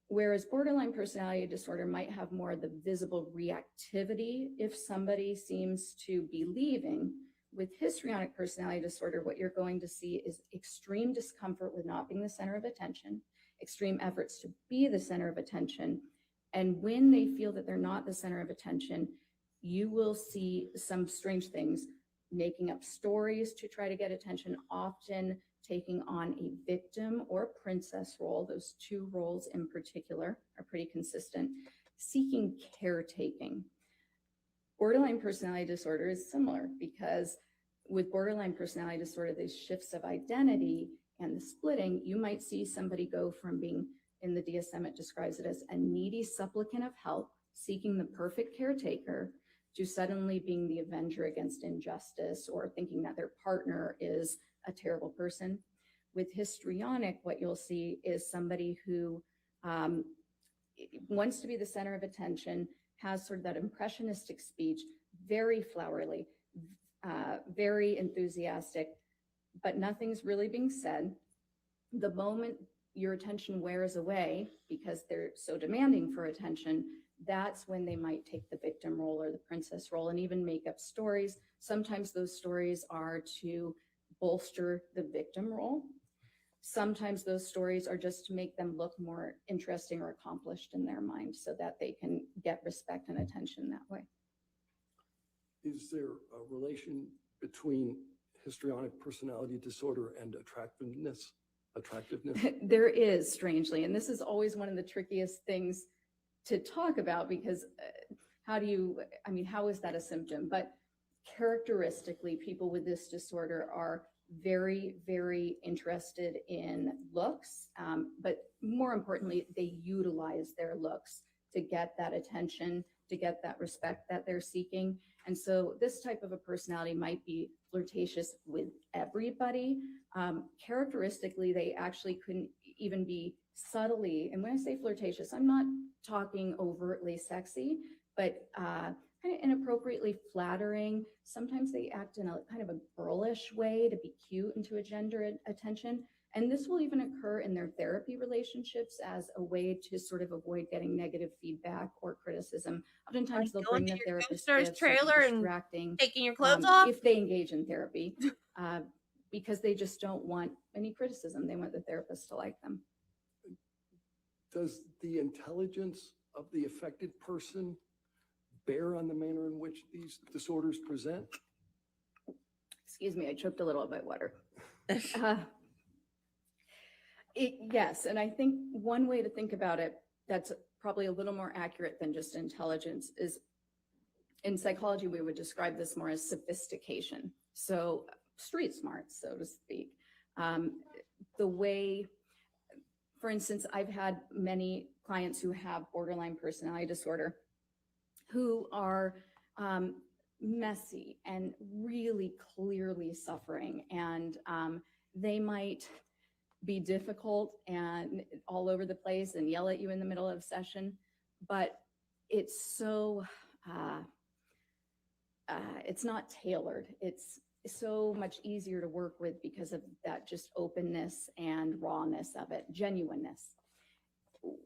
whereas borderline personality disorder might have more of the visible reactivity if somebody seems to be leaving, with histrionic personality disorder, what you're going to see is extreme discomfort with not being the center of attention, extreme efforts to be the center of attention. And when they feel that they're not the center of attention, you will see some strange things, making up stories to try to get attention, often taking on a victim or princess role. Those two roles in particular are pretty consistent. Seeking caretaking. Borderline personality disorder is similar because with borderline personality disorder, these shifts of identity and the splitting, you might see somebody go from being, in the DSM, it describes it as a needy supplicant of help, seeking the perfect caretaker, to suddenly being the avenger against injustice or thinking that their partner is a terrible person. With histrionic, what you'll see is somebody who wants to be the center of attention, has sort of that impressionistic speech, very flowery, very enthusiastic, but nothing's really being said. The moment your attention wears away because they're so demanding for attention, that's when they might take the victim role or the princess role and even make up stories. Sometimes those stories are to bolster the victim role. Sometimes those stories are just to make them look more interesting or accomplished in their mind so that they can get respect and attention that way.
Is there a relation between histrionic personality disorder and attractiveness?
There is, strangely, and this is always one of the trickiest things to talk about because how is that a symptom? But characteristically, people with this disorder are very, very interested in looks, but more importantly, they utilize their looks to get that attention, to get that respect that they're seeking. And so this type of a personality might be flirtatious with everybody. Characteristically, they actually couldn't even be subtly, and when I say flirtatious, I'm not talking overtly sexy, but kind of inappropriately flattering. Sometimes they act in a kind of a girlish way to be cute and to engender attention. And this will even occur in their therapy relationships as a way to sort of avoid getting negative feedback or criticism. Oftentimes they'll bring the therapist gifts,
trailer and
distracting,
taking your clothes off
if they engage in therapy, because they just don't want any criticism. They want the therapist to like them.
Does the intelligence of the affected person bear on the manner in which these disorders present?
Excuse me, I choked a little bit water. Yes, and I think one way to think about it that's probably a little more accurate than just intelligence is, in psychology, we would describe this more as sophistication. So street smart, so to speak. The way, for instance, I've had many clients who have borderline personality disorder who are messy and really clearly suffering, and they might be difficult and all over the place and yell at you in the middle of session, but it's so it's not tailored. It's so much easier to work with because of that just openness and rawness of it, genuineness.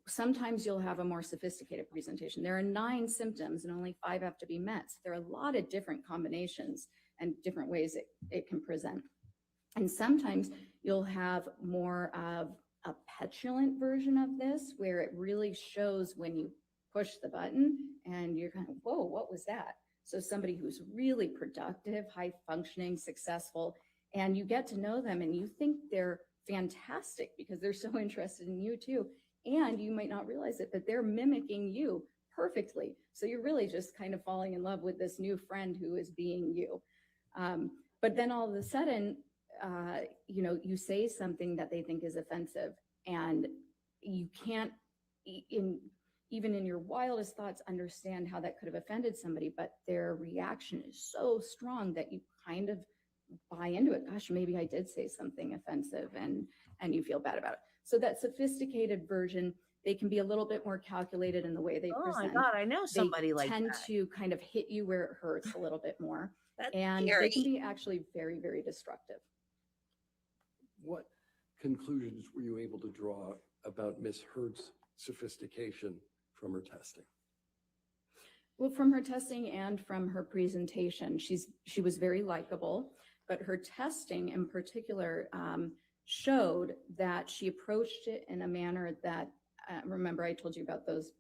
Sometimes you'll have a more sophisticated presentation. There are 9 symptoms and only 5 have to be met. So there are a lot of different combinations and different ways it can present. And sometimes you'll have more of a petulant version of this, where it really shows when you push the button and you're kind of, whoa, what was that? So somebody who's really productive, high functioning, successful, and you get to know them and you think they're fantastic because they're so interested in you too. And you might not realize it, but they're mimicking you perfectly. So you're really just kind of falling in love with this new friend who is being you. But then all of a sudden, you say something that they think is offensive, and you can't, even in your wildest thoughts, understand how that could have offended somebody, but their reaction is so strong that you kind of buy into it. Gosh, maybe I did say something offensive, and you feel bad about it. So that sophisticated version, they can be a little bit more calculated in the way they
Oh my
present.
God, I know
They
somebody like
tend
that.
to kind of hit you where it hurts a little bit more.
That's
And
scary.
they can be actually very, very destructive.
What conclusions were you able to draw about Ms. Heard's sophistication from her testing?
Well, from her testing and from her presentation, she was very likable, but her testing in particular showed that she approached it in a manner that, remember I told you about those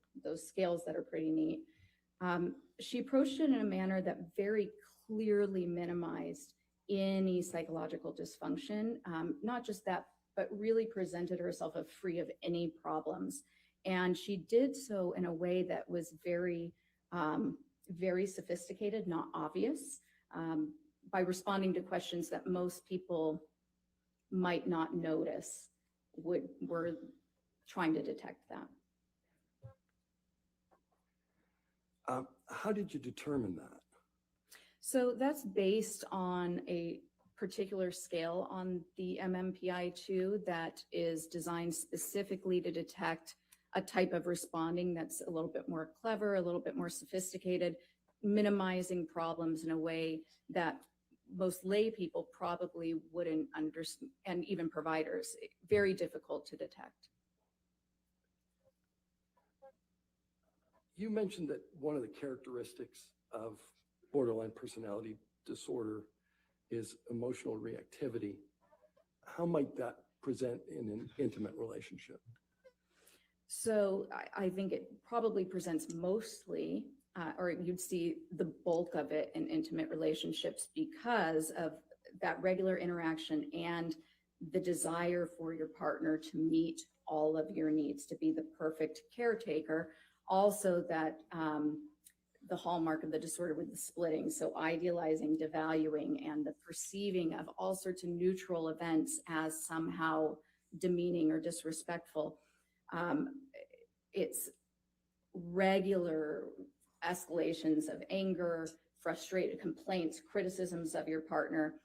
scales that are pretty neat. She approached it in a manner that very clearly minimized any psychological dysfunction, not just that, but really presented herself as free of any problems. And she did so in a way that was very, very sophisticated, not obvious, by responding to questions that most people might not notice were trying to detect that.
How did you determine that?
So that's based on a particular scale on the MMPI-2 that is designed specifically to detect a type of responding that's a little bit more clever, a little bit more sophisticated, minimizing problems in a way that most lay people probably wouldn't understand, and even providers, very difficult to detect.
You mentioned that one of the characteristics of borderline personality disorder is emotional reactivity. How might that present in an intimate relationship?
So I think it probably presents mostly, or you'd see the bulk of it in intimate relationships because of that regular interaction and the desire for your partner to meet all of your needs, to be the perfect caretaker. Also that the hallmark of the disorder with the splitting, so idealizing, devaluing, and the perceiving of all sorts of neutral events as somehow demeaning or disrespectful. It's regular escalations of anger, frustrated complaints, criticisms of your partner.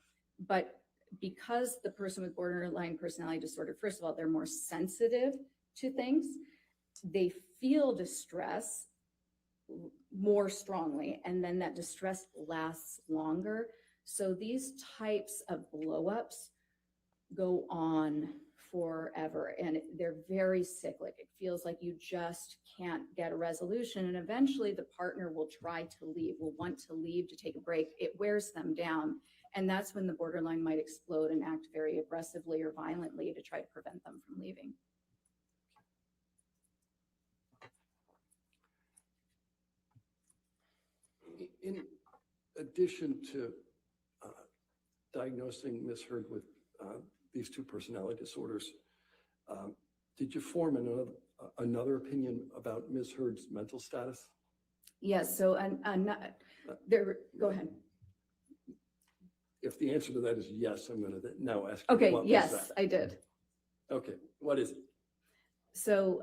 But because the person with borderline personality disorder, first of all, they're more sensitive to things. They feel distress more strongly, and then that distress lasts longer. So these types of blow-ups go on forever, and they're very cyclic. It feels like you just can't get a resolution, and eventually the partner will try to leave, will want to leave to take a break. It wears them down, and that's when the borderline might explode and act very aggressively or violently to try to prevent them from leaving.
In addition to diagnosing Ms. Heard with these two personality disorders, did you form another opinion about Ms. Heard's mental status?
Yes, so there, go ahead.
If the answer to that is yes, I'm going to now ask you,
Okay,
what was
yes,
that?
I did.
Okay, what is it?
So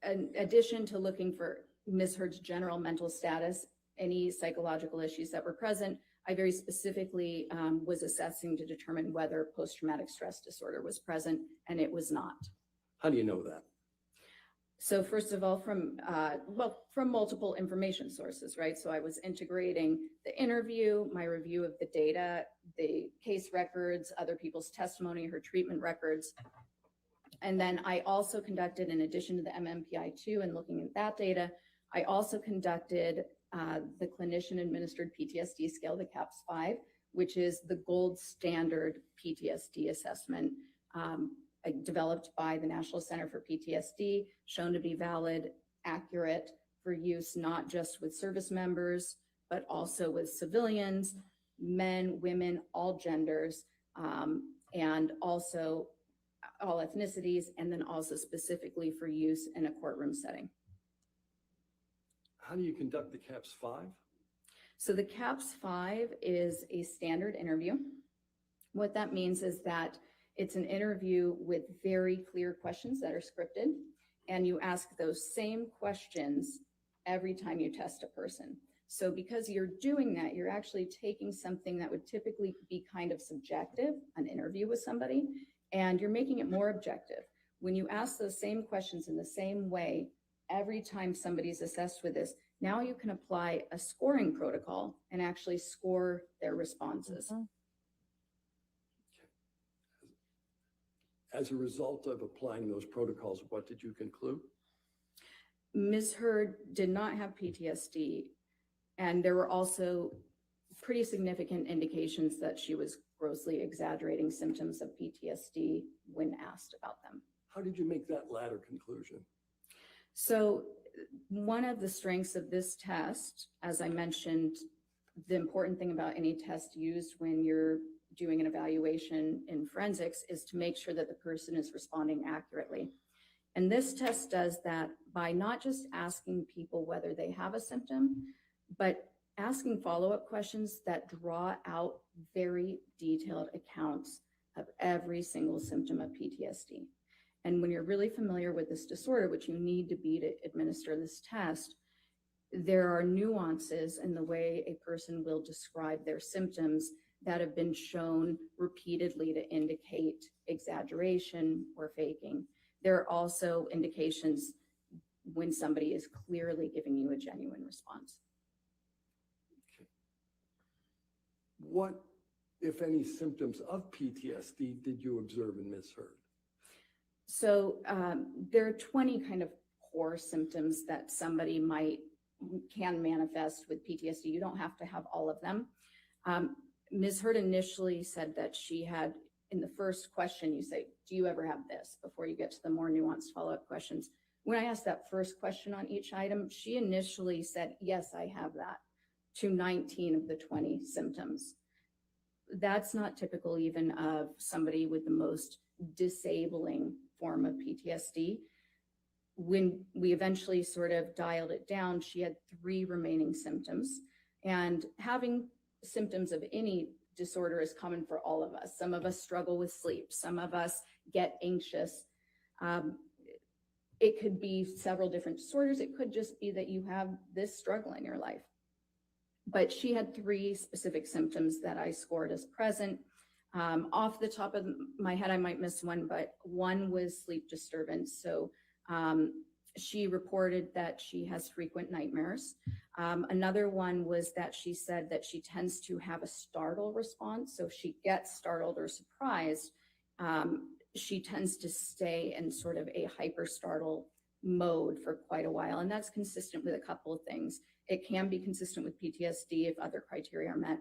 in addition to looking for Ms. Heard's general mental status, any psychological issues that were present, I very specifically was assessing to determine whether post-traumatic stress disorder was present, and it was not.
How do you know that?
So first of all, from multiple information sources, right? So I was integrating the interview, my review of the data, the case records, other people's testimony, her treatment records. And then I also conducted, in addition to the MMPI-2 and looking at that data, I also conducted the clinician administered PTSD scale, the CAPS-5, which is the gold standard PTSD assessment developed by the National Center for PTSD, shown to be valid, accurate for use, not just with service members, but also with civilians, men, women, all genders, and also all ethnicities, and then also specifically for use in a courtroom setting.
How do you conduct the CAPS-5?
So the CAPS-5 is a standard interview. What that means is that it's an interview with very clear questions that are scripted. and you ask those same questions every time you test a person. So because you're doing that, you're actually taking something that would typically be kind of subjective, an interview with somebody, and you're making it more objective. When you ask those same questions in the same way every time somebody's assessed with this, now you can apply a scoring protocol and actually score their responses.
As a result of applying those protocols, what did you conclude?
Ms. Heard did not have PTSD, and there were also pretty significant indications that she was grossly exaggerating symptoms of PTSD when asked about them.
How did you make that latter conclusion?
So one of the strengths of this test, as I mentioned, the important thing about any test used when you're doing an evaluation in forensics is to make sure that the person is responding accurately. And this test does that by not just asking people whether they have a symptom, but asking follow-up questions that draw out very detailed accounts of every single symptom of PTSD. And when you're really familiar with this disorder, which you need to be to administer this test, there are nuances in the way a person will describe their symptoms that have been shown repeatedly to indicate exaggeration or faking. There are also indications when somebody is clearly giving you a genuine response.
Okay. What, if any, symptoms of PTSD did you observe in Ms. Heard?
So there are 20 kind of core symptoms that somebody can manifest with PTSD. You don't have to have all of them. Ms. Heard initially said that she had, in the first question, you say, do you ever have this? Before you get to the more nuanced follow-up questions. When I asked that first question on each item, she initially said, yes, I have that, to 19 of the 20 symptoms. That's not typical even of somebody with the most disabling form of PTSD. When we eventually sort of dialed it down, she had 3 remaining symptoms. And having symptoms of any disorder is common for all of us. Some of us struggle with sleep. Some of us get anxious. It could be several different disorders. It could just be that you have this struggle in your life. But she had 3 specific symptoms that I scored as present. Off the top of my head, I might miss one, but one was sleep disturbance. So she reported that she has frequent nightmares. Another one was that she said that she tends to have a startle response. So if she gets startled or surprised, she tends to stay in sort of a hyper startle mode for quite a while. And that's consistent with a couple of things. It can be consistent with PTSD if other criteria are met.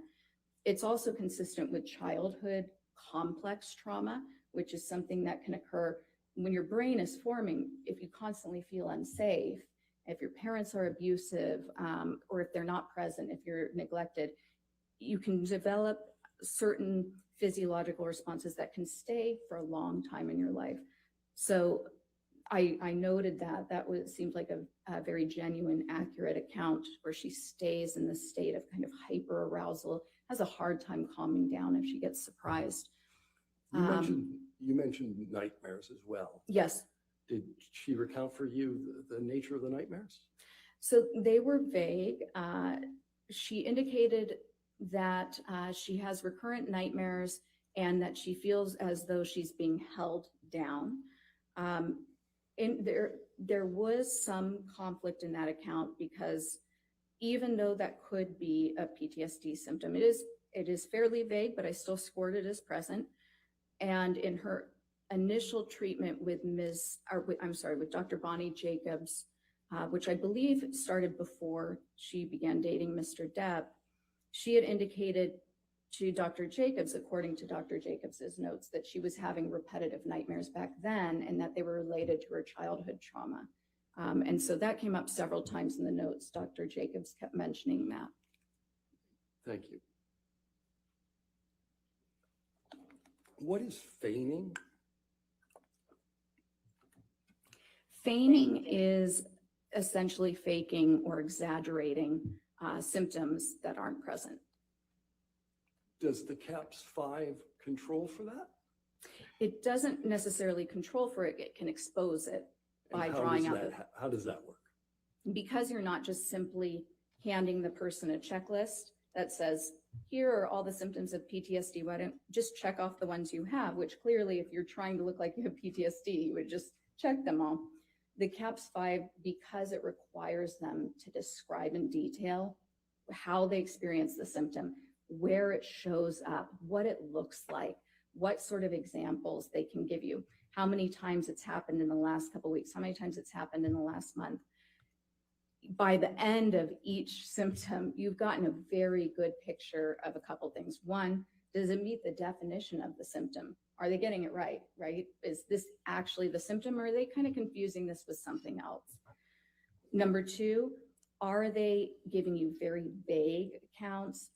It's also consistent with childhood complex trauma, which is something that can occur when your brain is forming. If you constantly feel unsafe, if your parents are abusive, or if they're not present, if you're neglected, you can develop certain physiological responses that can stay for a long time in your life. So I noted that seemed like a very genuine, accurate account where she stays in this state of kind of hyper arousal, has a hard time calming down if she gets surprised.
You mentioned nightmares as well.
Yes.
Did she recount for you the nature of the nightmares?
So they were vague. She indicated that she has recurrent nightmares and that she feels as though she's being held down. And there was some conflict in that account because even though that could be a PTSD symptom, it is fairly vague, but I still scored it as present. And in her initial treatment with Dr. Bonnie Jacobs, which I believe started before she began dating Mr. Depp, she had indicated to Dr. Jacobs, according to Dr. Jacobs's notes, that she was having repetitive nightmares back then and that they were related to her childhood trauma. And so that came up several times in the notes. Dr. Jacobs kept mentioning that.
Thank you. What is feigning?
Feigning is essentially faking or exaggerating symptoms that aren't present.
Does the CAPS-5 control for that?
It doesn't necessarily control for it. It can expose it.
And
by
how
drawing
does
out the
that- How does that work?
because you're not just simply handing the person a checklist that says, here are all the symptoms of PTSD, why don't just check off the ones you have, which clearly if you're trying to look like you have PTSD, you would just check them all. The CAPS-5, because it requires them to describe in detail how they experience the symptom, where it shows up, what it looks like, what sort of examples they can give you, how many times it's happened in the last couple of weeks, how many times it's happened in the last month. By the end of each symptom, you've gotten a very good picture of a couple things. One, does it meet the definition of the symptom? Are they getting it right? Is this actually the symptom, or are they kind of confusing this with something else? Number two, are they giving you very vague accounts?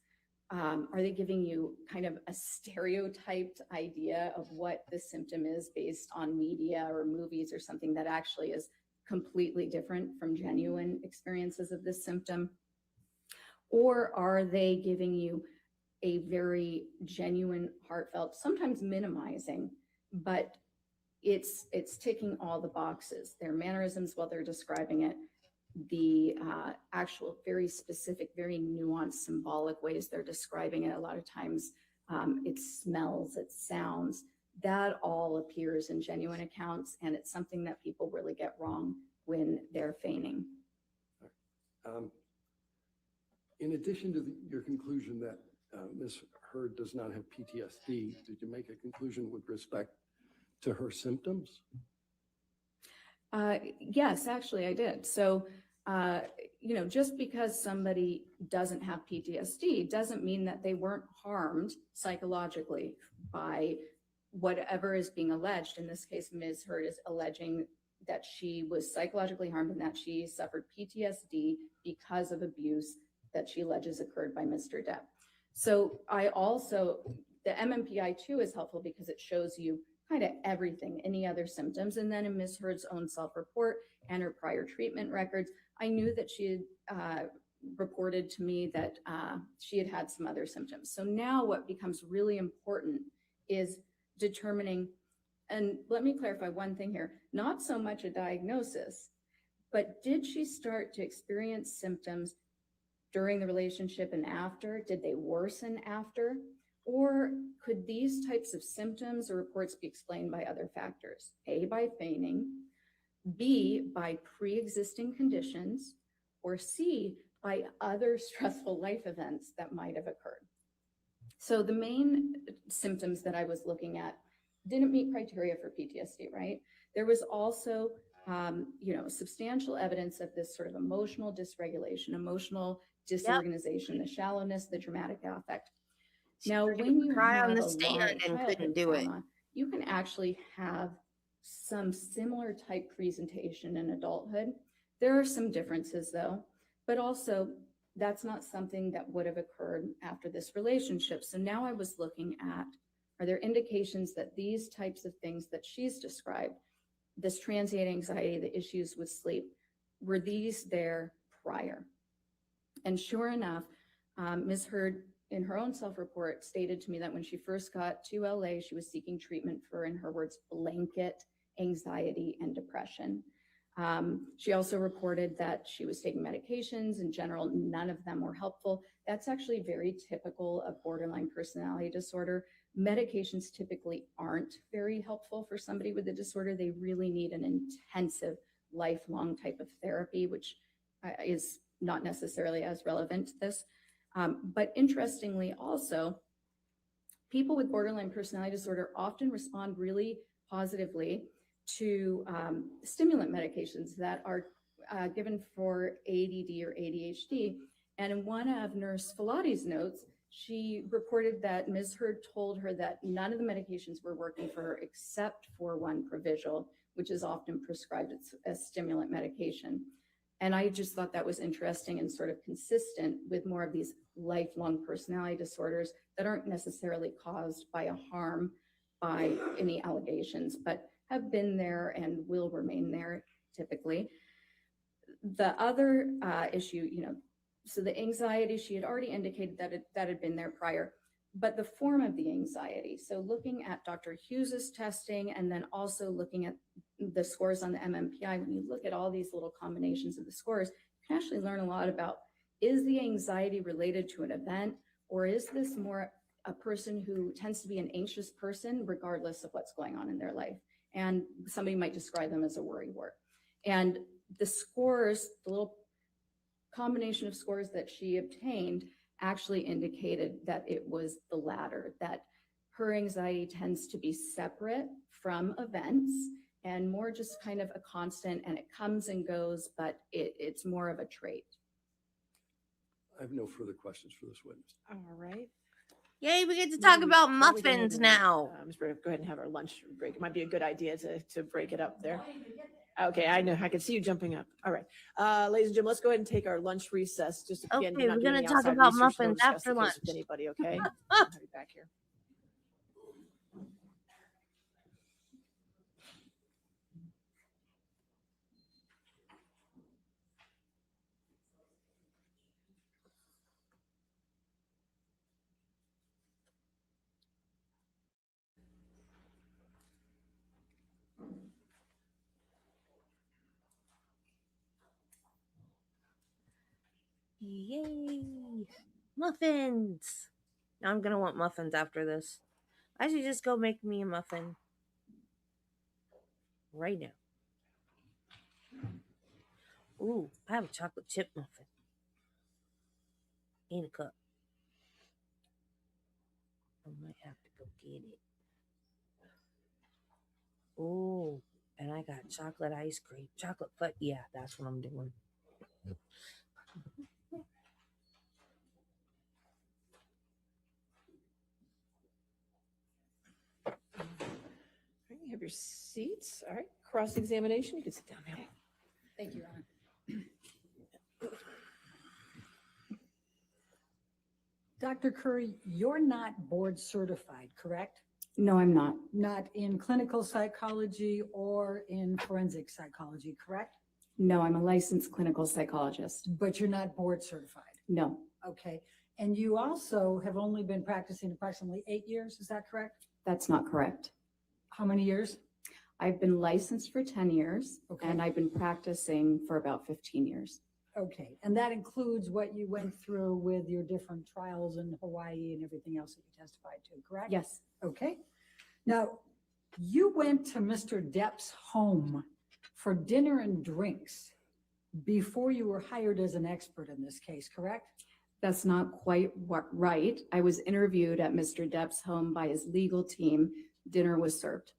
Are they giving you kind of a stereotyped idea of what the symptom is based on media or movies or something that actually is completely different from genuine experiences of this symptom? Or are they giving you a very genuine, heartfelt, sometimes minimizing, but it's ticking all the boxes, their mannerisms while they're describing it, the actual very specific, very nuanced, symbolic ways they're describing it. A lot of times it smells, it sounds, that all appears in genuine accounts, and it's something that people really get wrong when they're feigning.
In addition to your conclusion that Ms. Heard does not have PTSD, did you make a conclusion with respect to her symptoms?
Yes, actually I did. So, just because somebody doesn't have PTSD doesn't mean that they weren't harmed psychologically by whatever is being alleged. In this case, Ms. Heard is alleging that she was psychologically harmed and that she suffered PTSD because of abuse that she alleges occurred by Mr. Depp. So the MMPI-2 is helpful because it shows you kind of everything, any other symptoms. And then in Ms. Heard's own self-report and her prior treatment records, I knew that she had reported to me that she had had some other symptoms. So now what becomes really important is determining, and let me clarify one thing here, not so much a diagnosis, but did she start to experience symptoms during the relationship and after? Did they worsen after? Or could these types of symptoms or reports be explained by other factors? A, by feigning, B, by pre-existing conditions, or C, by other stressful life events that might have occurred. So the main symptoms that I was looking at didn't meet criteria for PTSD, right? There was also, substantial evidence of this sort of emotional dysregulation, emotional disorganization, the shallowness, the dramatic affect. Now, when you
cry
have
on the
a lot
stand
of
and
childhood
couldn't do it.
trauma, you can actually have some similar type presentation in adulthood. There are some differences though, but also that's not something that would have occurred after this relationship. So now I was looking at, are there indications that these types of things that she's described, this transient anxiety, the issues with sleep, were these there prior? And sure enough, Ms. Heard, in her own self-report, stated to me that when she first got to LA, she was seeking treatment for, in her words, blanket anxiety and depression. She also reported that she was taking medications. In general, none of them were helpful. That's actually very typical of borderline personality disorder. Medications typically aren't very helpful for somebody with the disorder. They really need an intensive, lifelong type of therapy, which is not necessarily as relevant to this. But interestingly also, people with borderline personality disorder often respond really positively to stimulant medications that are given for ADD or ADHD. And in one of Nurse Filati's notes, she reported that Ms. Heard told her that none of the medications were working for her except for one Provigil, which is often prescribed as stimulant medication. And I just thought that was interesting and sort of consistent with more of these lifelong personality disorders that aren't necessarily caused by a harm by any allegations, but have been there and will remain there typically. The other issue, so the anxiety, she had already indicated that had been there prior, but the form of the anxiety. So looking at Dr. Hughes's testing and then also looking at the scores on the MMPI, when you look at all these little combinations of the scores, you can actually learn a lot about, is the anxiety related to an event, or is this more a person who tends to be an anxious person regardless of what's going on in their life? And somebody might describe them as a worrywart. And the scores, the little combination of scores that she obtained actually indicated that it was the latter, that her anxiety tends to be separate from events and more just kind of a constant, and it comes and goes, but it's more of a trait.
I have no further questions for this witness.
All right.
Yay, we get to
Why
talk
don't we-
about
why don't we go ahead
muffins
and,
now.
Ms. Britta, go ahead and have our lunch break. It might be a good idea to break it up there. Okay, I know. I can see you jumping up. All right. Ladies and gentlemen, let's go ahead and take our lunch recess. Just again,
Okay,
do not
we're
do
gonna
any
talk
outside
about
research,
muffins
don't discuss
after
the case
lunch.
with anybody, okay? I'll have you back here.
Yay, muffins. Now I'm gonna want muffins after this. I should just go make me a muffin right now. Ooh, I have a chocolate chip muffin in a cup. I might have to go get it. Ooh, and I got chocolate ice cream, chocolate fudge. Yeah, that's what I'm doing.
All right, you have your seats. All right, cross-examination. You can sit down now.
Thank you, Your Honor. Dr. Curry, you're not board certified, correct?
No, I'm not.
Not in clinical psychology or in forensic psychology, correct?
No, I'm a licensed clinical psychologist.
But you're not board certified.
No,
Okay. And you also have only been practicing approximately 8 years, is that correct?
that's not correct.
How many years?
I've been licensed for 10 years
Okay.
and I've been practicing for about 15 years.
Okay. And that includes what you went through with your different trials in Hawaii and everything else that you testified to, correct?
Yes,
Okay. Now, you went to Mr. Depp's home for dinner and drinks before you were hired as an expert in this case, correct?
that's not quite right. I was interviewed at Mr. Depp's home by his legal team. Dinner was served.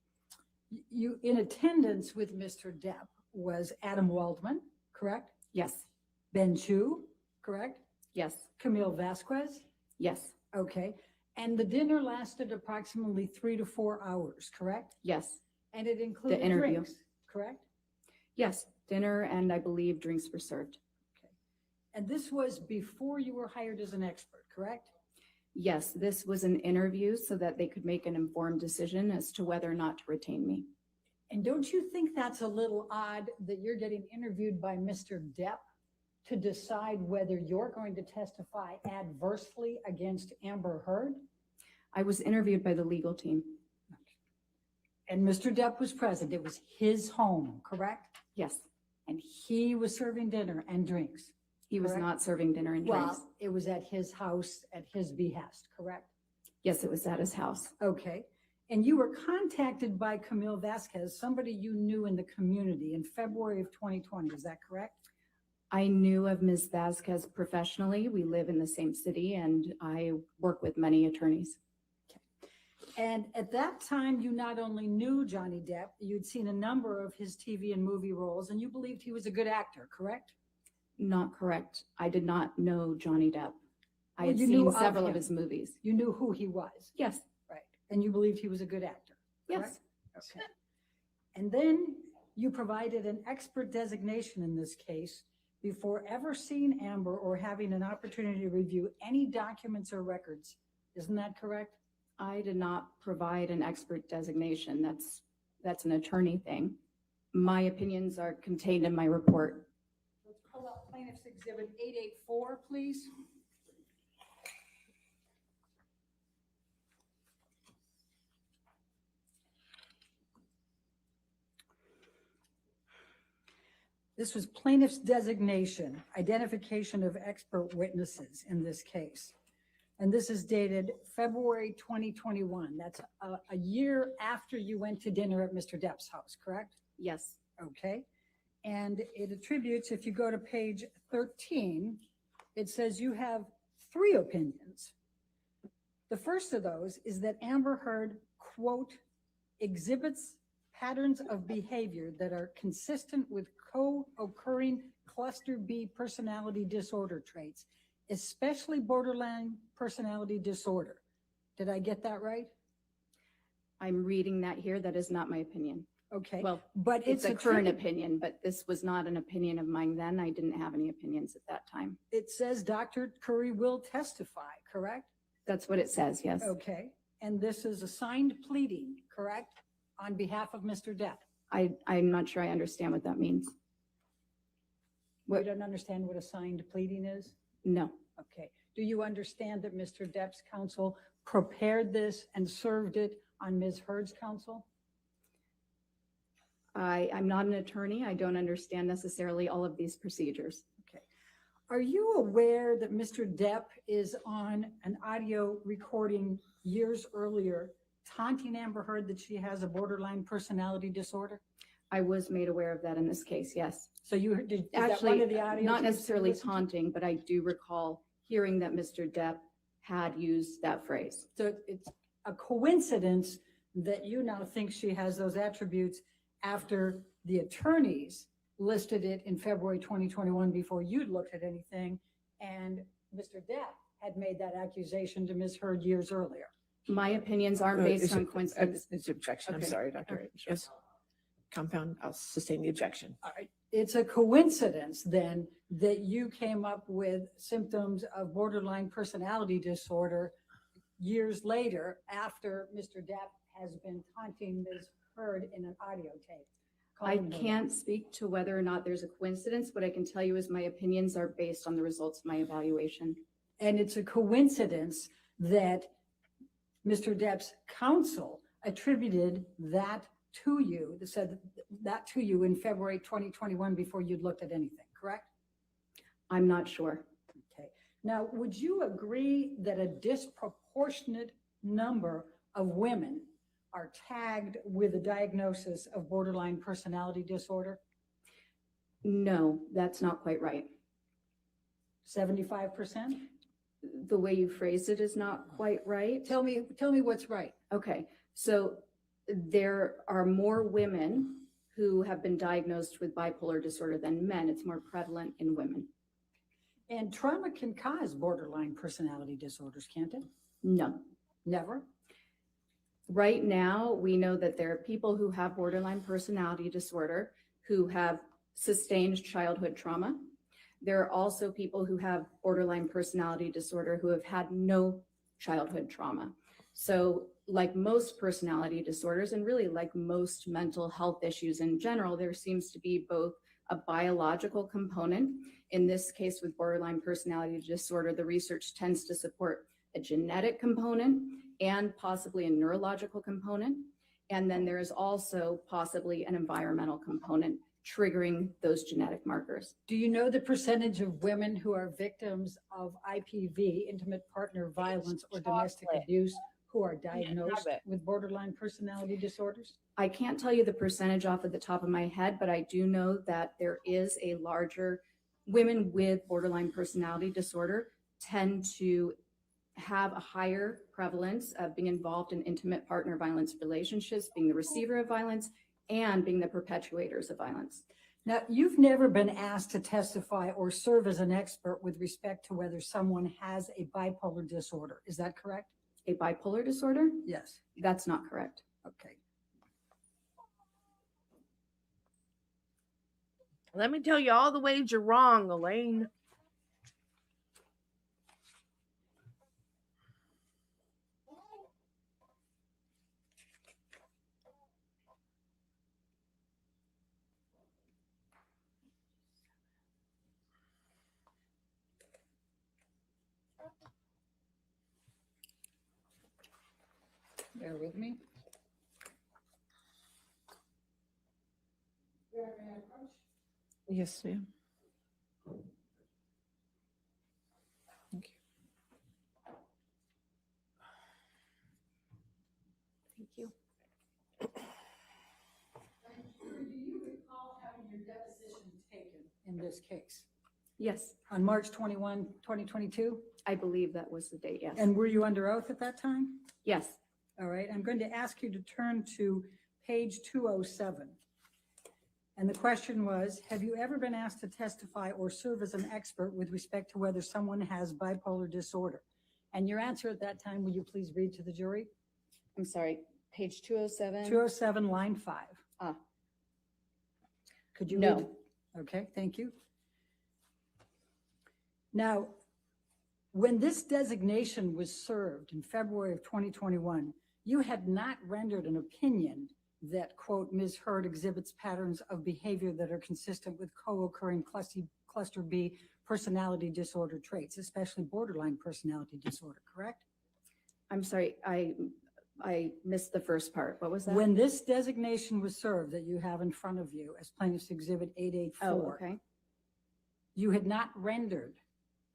You, in attendance with Mr. Depp was Adam Waldman, correct?
Yes,
Ben Chu, correct?
yes,
Camille Vasquez,
yes,
okay. And the dinner lasted approximately 3 to 4 hours, correct?
yes,
And it included
interview.
drinks, correct?
yes. Dinner and I believe drinks were served.
And this was before you were hired as an expert, correct?
Yes, this was an interview so that they could make an informed decision as to whether or not to retain me.
And don't you think that's a little odd that you're getting interviewed by Mr. Depp to decide whether you're going to testify adversely against Amber Heard?
I was interviewed by the legal team.
And Mr. Depp was present. It was his home, correct?
Yes,
And he was serving dinner and drinks.
he was
Correct.
not serving dinner and drinks.
Well, it was at his house at his behest, correct?
Yes, it was at his house.
Okay. And you were contacted by Camille Vasquez, somebody you knew in the community, in February of 2020. Is that correct?
I knew of Ms. Vasquez professionally. We live in the same city and I work with many attorneys.
And at that time, you not only knew Johnny Depp, you'd seen a number of his TV and movie roles, and you believed he was a good actor, correct?
Not correct. I did not know Johnny Depp. I
Well,
had
you knew
seen
of
several of
him.
his movies.
You knew who he was,
Yes,
right? And you believed he was a good actor,
yes,
correct? Okay. And then you provided an expert designation in this case before ever seeing Amber or having an opportunity to review any documents or records. Isn't that correct?
I did not provide an expert designation. That's an attorney thing. My opinions are contained in my report.
Let's pull up plaintiff's exhibit 884, please. This was plaintiff's designation, identification of expert witnesses in this case. And this is dated February 2021. That's a year after you went to dinner at Mr. Depp's house, correct?
Yes.
Okay. And it attributes, if you go to page 13, it says you have 3 opinions. The first of those is that Amber Heard, quote, exhibits patterns of behavior that are consistent with co-occurring cluster B personality disorder traits, especially borderline personality disorder. Did I get that right?
I'm reading that here. That is not my opinion.
Okay.
Well,
but
it's a current
attributed-
opinion, but this was not an opinion of mine then. I didn't have any opinions at that time.
It says Dr. Curry will testify, correct?
That's what it says, yes.
Okay. And this is a signed pleading, correct? On behalf of Mr. Depp.
I'm not sure I understand what that means.
You
What?
don't understand what a signed pleading is?
No,
Okay. Do you understand that Mr. Depp's counsel prepared this and served it on Ms. Heard's counsel?
I'm not an attorney. I don't understand necessarily all of these procedures.
Okay. Are you aware that Mr. Depp is on an audio recording years earlier taunting Amber Heard that she has a borderline personality disorder?
I was made aware of that in this case, yes.
So you heard, is that one
Actually,
of the audios?
not
you
necessarily
listened to?
taunting, but I do recall hearing that Mr. Depp had used that phrase.
So it's a coincidence that you now think she has those attributes after the attorneys listed it in February 2021 before you'd looked at anything, and Mr. Depp had made that accusation to Ms. Heard years earlier.
My opinions aren't based on coincidence.
It's objection. I'm
Okay.
sorry,
All
Dr.
right.
Yes. Compound, I'll sustain the objection.
All right. It's a coincidence then that you came up with symptoms of borderline personality disorder years later after Mr. Depp has been taunting Ms. Heard in an audio tape.
I
calling her
can't speak to whether or not there's a coincidence. What I can tell you is my opinions are based on the results of my evaluation.
And it's a coincidence that Mr. Depp's counsel attributed that to you, said that to you in February 2021 before you'd looked at anything, correct?
I'm not sure.
Okay. Now, would you agree that a disproportionate number of women are tagged with a diagnosis of borderline personality disorder?
No, that's not quite right.
75%?
The way you phrased it is not quite right.
Tell me what's right.
Okay, so there are more women who have been diagnosed with bipolar disorder than men. It's more prevalent in women.
And trauma can cause borderline personality disorders, can't it?
No.
Never?
Right now, we know that there are people who have borderline personality disorder who have sustained childhood trauma. There are also people who have borderline personality disorder who have had no childhood trauma. So like most personality disorders, and really like most mental health issues in general, there seems to be both a biological component. In this case, with borderline personality disorder, the research tends to support a genetic component and possibly a neurological component. And then there is also possibly an environmental component triggering those genetic markers.
Do you know the percentage of women who are victims of IPV, intimate partner violence, or domestic
Chocolate.
abuse, who are diagnosed
it.
with borderline personality disorders?
I can't tell you the percentage off of the top of my head, but I do know that there is a larger, women with borderline personality disorder tend to have a higher prevalence of being involved in intimate partner violence relationships, being the receiver of violence, and being the perpetuators of violence.
Now, you've never been asked to testify or serve as an expert with respect to whether someone has a bipolar disorder. Is that correct?
A bipolar disorder?
Yes.
That's not correct.
Okay.
Let me tell you all the ways you're wrong, Elaine.
Bear with me.
Yes, ma'am. Thank you.
Thank you.
Do you recall having your deposition taken in this case?
Yes,
On March 21, 2022?
I believe that was the date, yes.
And were you under oath at that time?
Yes,
All right, I'm going to ask you to turn to page 207. And the question was, have you ever been asked to testify or serve as an expert with respect to whether someone has bipolar disorder? And your answer at that time, will you please read to the jury?
I'm sorry, page 207.
207, line 5.
Ah.
Could you
No.
read? Okay, thank you. Now, when this designation was served in February of 2021, you had not rendered an opinion that, quote, Ms. Heard exhibits patterns of behavior that are consistent with co-occurring cluster B personality disorder traits, especially borderline personality disorder, correct?
I'm sorry, I missed the first part. What was that?
When this designation was served that you have in front of you as plaintiff's exhibit 884,
Oh, okay.
you had not rendered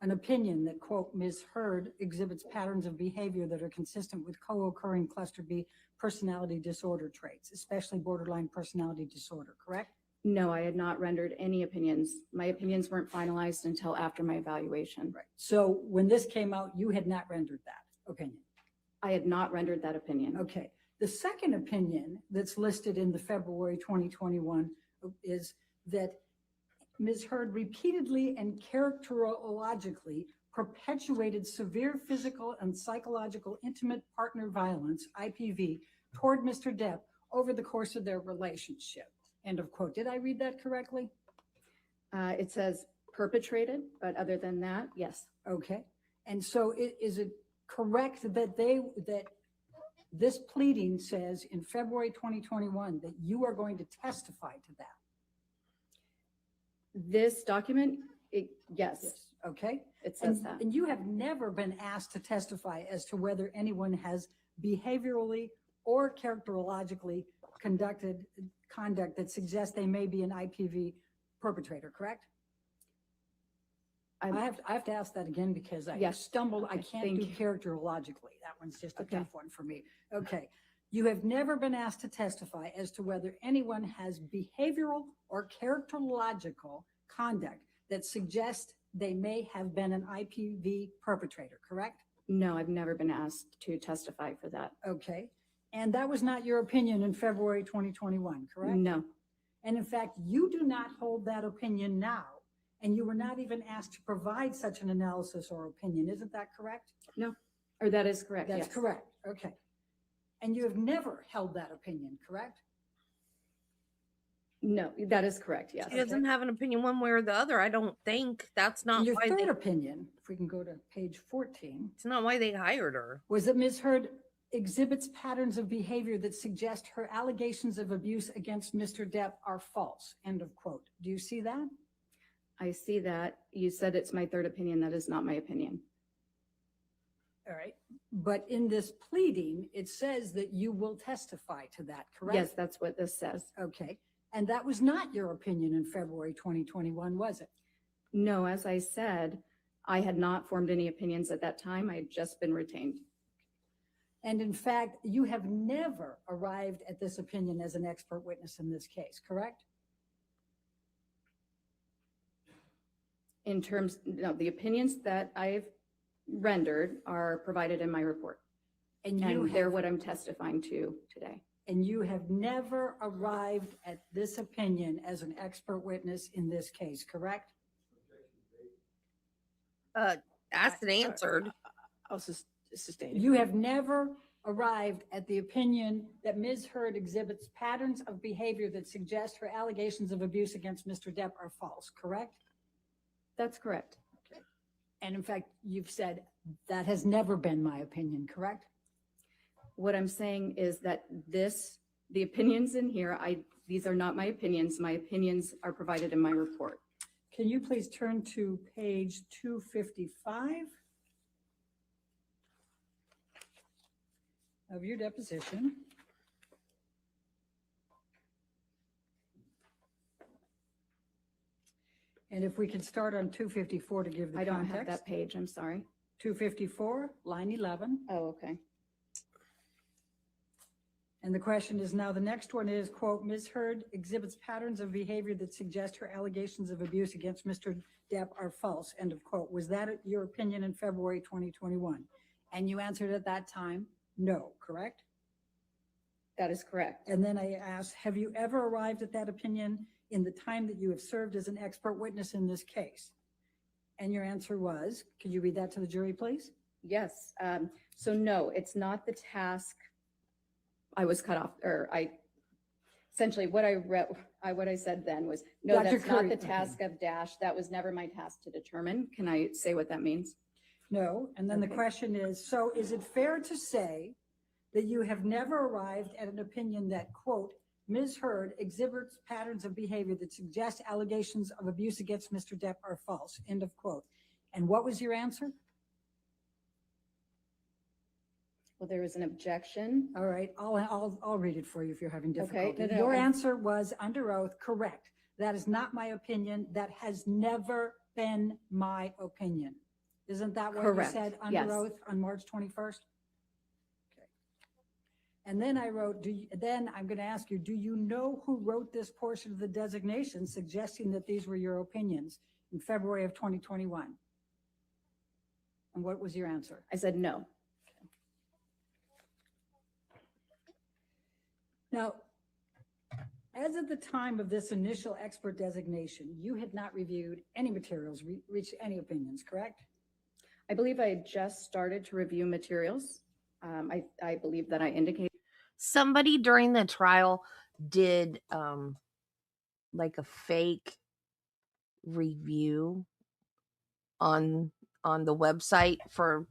an opinion that, quote, Ms. Heard exhibits patterns of behavior that are consistent with co-occurring cluster B personality disorder traits, especially borderline personality disorder, correct?
No, I had not rendered any opinions. My opinions weren't finalized until after my evaluation.
Right. So when this came out, you had not rendered that opinion.
I had not rendered that opinion.
Okay. The second opinion that's listed in the February 2021 is that Ms. Heard repeatedly and characterologically perpetuated severe physical and psychological intimate partner violence, IPV, toward Mr. Depp over the course of their relationship. End of quote. Did I read that correctly?
It says perpetrated, but other than that, yes.
Okay. And so is it correct that that this pleading says in February 2021 that you are going to testify to that?
This document, yes,
Okay.
it says that.
And you have never been asked to testify as to whether anyone has behaviorally or characterologically conducted conduct that suggests they may be an IPV perpetrator, correct? I have to ask that again because I
Yes.
stumbled. I
Okay,
can't
thank
do
you.
characterologically. That one's just a
Okay.
tough one for me. Okay. You have never been asked to testify as to whether anyone has behavioral or characterological conduct that suggests they may have been an IPV perpetrator, correct?
No, I've never been asked to testify for that.
Okay. And that was not your opinion in February 2021, correct?
No,
And in fact, you do not hold that opinion now, and you were not even asked to provide such an analysis or opinion. Isn't that correct?
or that is correct,
That's
yes.
correct. Okay. And you have never held that opinion, correct?
No, that is correct, yes.
She doesn't have an opinion one way or the other. I don't think that's not
And your
why
third
they,
opinion, if we can go to page 14,
it's not why they hired her.
was that Ms. Heard exhibits patterns of behavior that suggest her allegations of abuse against Mr. Depp are false. End of quote. Do you see that?
I see that. You said it's my third opinion. That is not my opinion.
All right. But in this pleading, it says that you will testify to that, correct?
Yes, that's what this says.
Okay. And that was not your opinion in February 2021, was it?
No, as I said, I had not formed any opinions at that time. I had just been retained.
And in fact, you have never arrived at this opinion as an expert witness in this case, correct?
In terms, no, the opinions that I've rendered are provided in my report.
And
And they're what I'm testifying to today.
And you have never arrived at this opinion as an expert witness in this case, correct?
Asked and answered.
I'll sustain.
You have never arrived at the opinion that Ms. Heard exhibits patterns of behavior that suggest her allegations of abuse against Mr. Depp are false, correct?
That's correct.
And in fact, you've said that has never been my opinion, correct?
What I'm saying is that the opinions in here, these are not my opinions. My opinions are provided in my report.
Can you please turn to page 255 of your deposition? And if we can start on 254 to give the
I don't have
context.
that page, I'm sorry.
254, line 11.
Oh, okay.
And the question is now, the next one is, quote, Ms. Heard exhibits patterns of behavior that suggest her allegations of abuse against Mr. Depp are false, end of quote. Was that your opinion in February 2021? And you answered at that time, no, correct?
That is correct.
And then I asked, have you ever arrived at that opinion in the time that you have served as an expert witness in this case? And your answer was, could you read that to the jury, please?
Yes. So no, it's not the task. I was cut off, or essentially what I said then was, no,
Dr.
that's not
Curry,
the
okay.
task of Dash. That was never my task to determine. Can I say what that means?
No. And then the
Okay.
question is, so is it fair to say that you have never arrived at an opinion that, quote, Ms. Heard exhibits patterns of behavior that suggest allegations of abuse against Mr. Depp are false, end of quote. And what was your answer?
Well, there was an objection.
All right, I'll read it for you if you're having
Okay,
difficulty.
no,
Your
I'm-
answer was under oath, correct. That is not my opinion. That has never been my opinion. Isn't that what you
Correct,
said under
yes.
oath on March 21st? Okay. And then I wrote, then I'm going to ask you, do you know who wrote this portion of the designation suggesting that these were your opinions in February of 2021? And what was your answer?
I said no.
Now, as of the time of this initial expert designation, you had not reviewed any materials, reached any opinions, correct?
I believe I had just started to review materials. I believe that I indicated.
Somebody during the trial did like a fake review on the website for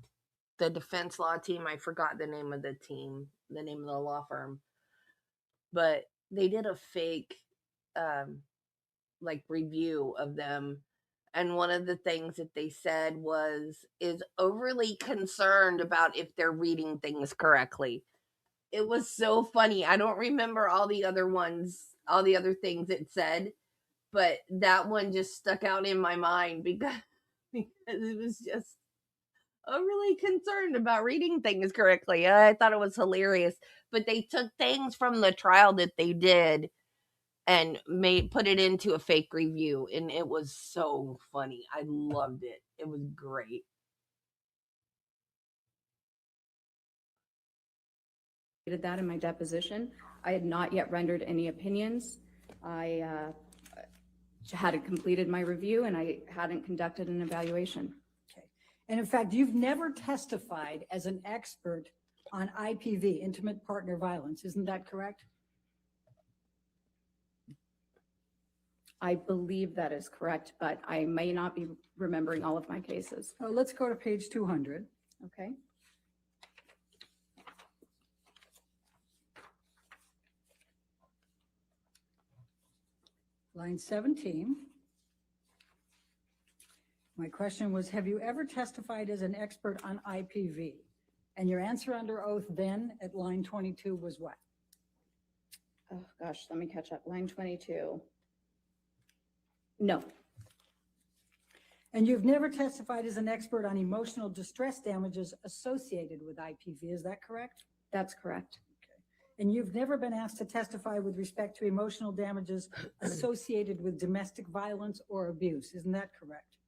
the defense law team. I forgot the name of the team, the name of the law firm, but they did a fake like review of them, and one of the things that they said is overly concerned about if they're reading things correctly. It was so funny. I don't remember all the other things it said, but that one just stuck out in my mind because it was just overly concerned about reading things correctly. I thought it was hilarious, but they took things from the trial that they did and put it into a fake review, and it was so funny. I loved it. It was great.
That in my deposition. I had not yet rendered any opinions. I hadn't completed my review and I hadn't conducted an evaluation.
Okay. And in fact, you've never testified as an expert on IPV, intimate partner violence. Isn't that correct?
I believe that is correct, but I may not be remembering all of my cases.
Oh, let's go to page 200.
Okay.
Line 17. My question was, have you ever testified as an expert on IPV? And your answer under oath then at line 22 was what?
Oh gosh, let me catch up. Line 22. No.
And you've never testified as an expert on emotional distress damages associated with IPV, is that correct?
That's correct.
And you've never been asked to testify with respect to emotional damages associated with domestic violence or abuse, isn't that correct?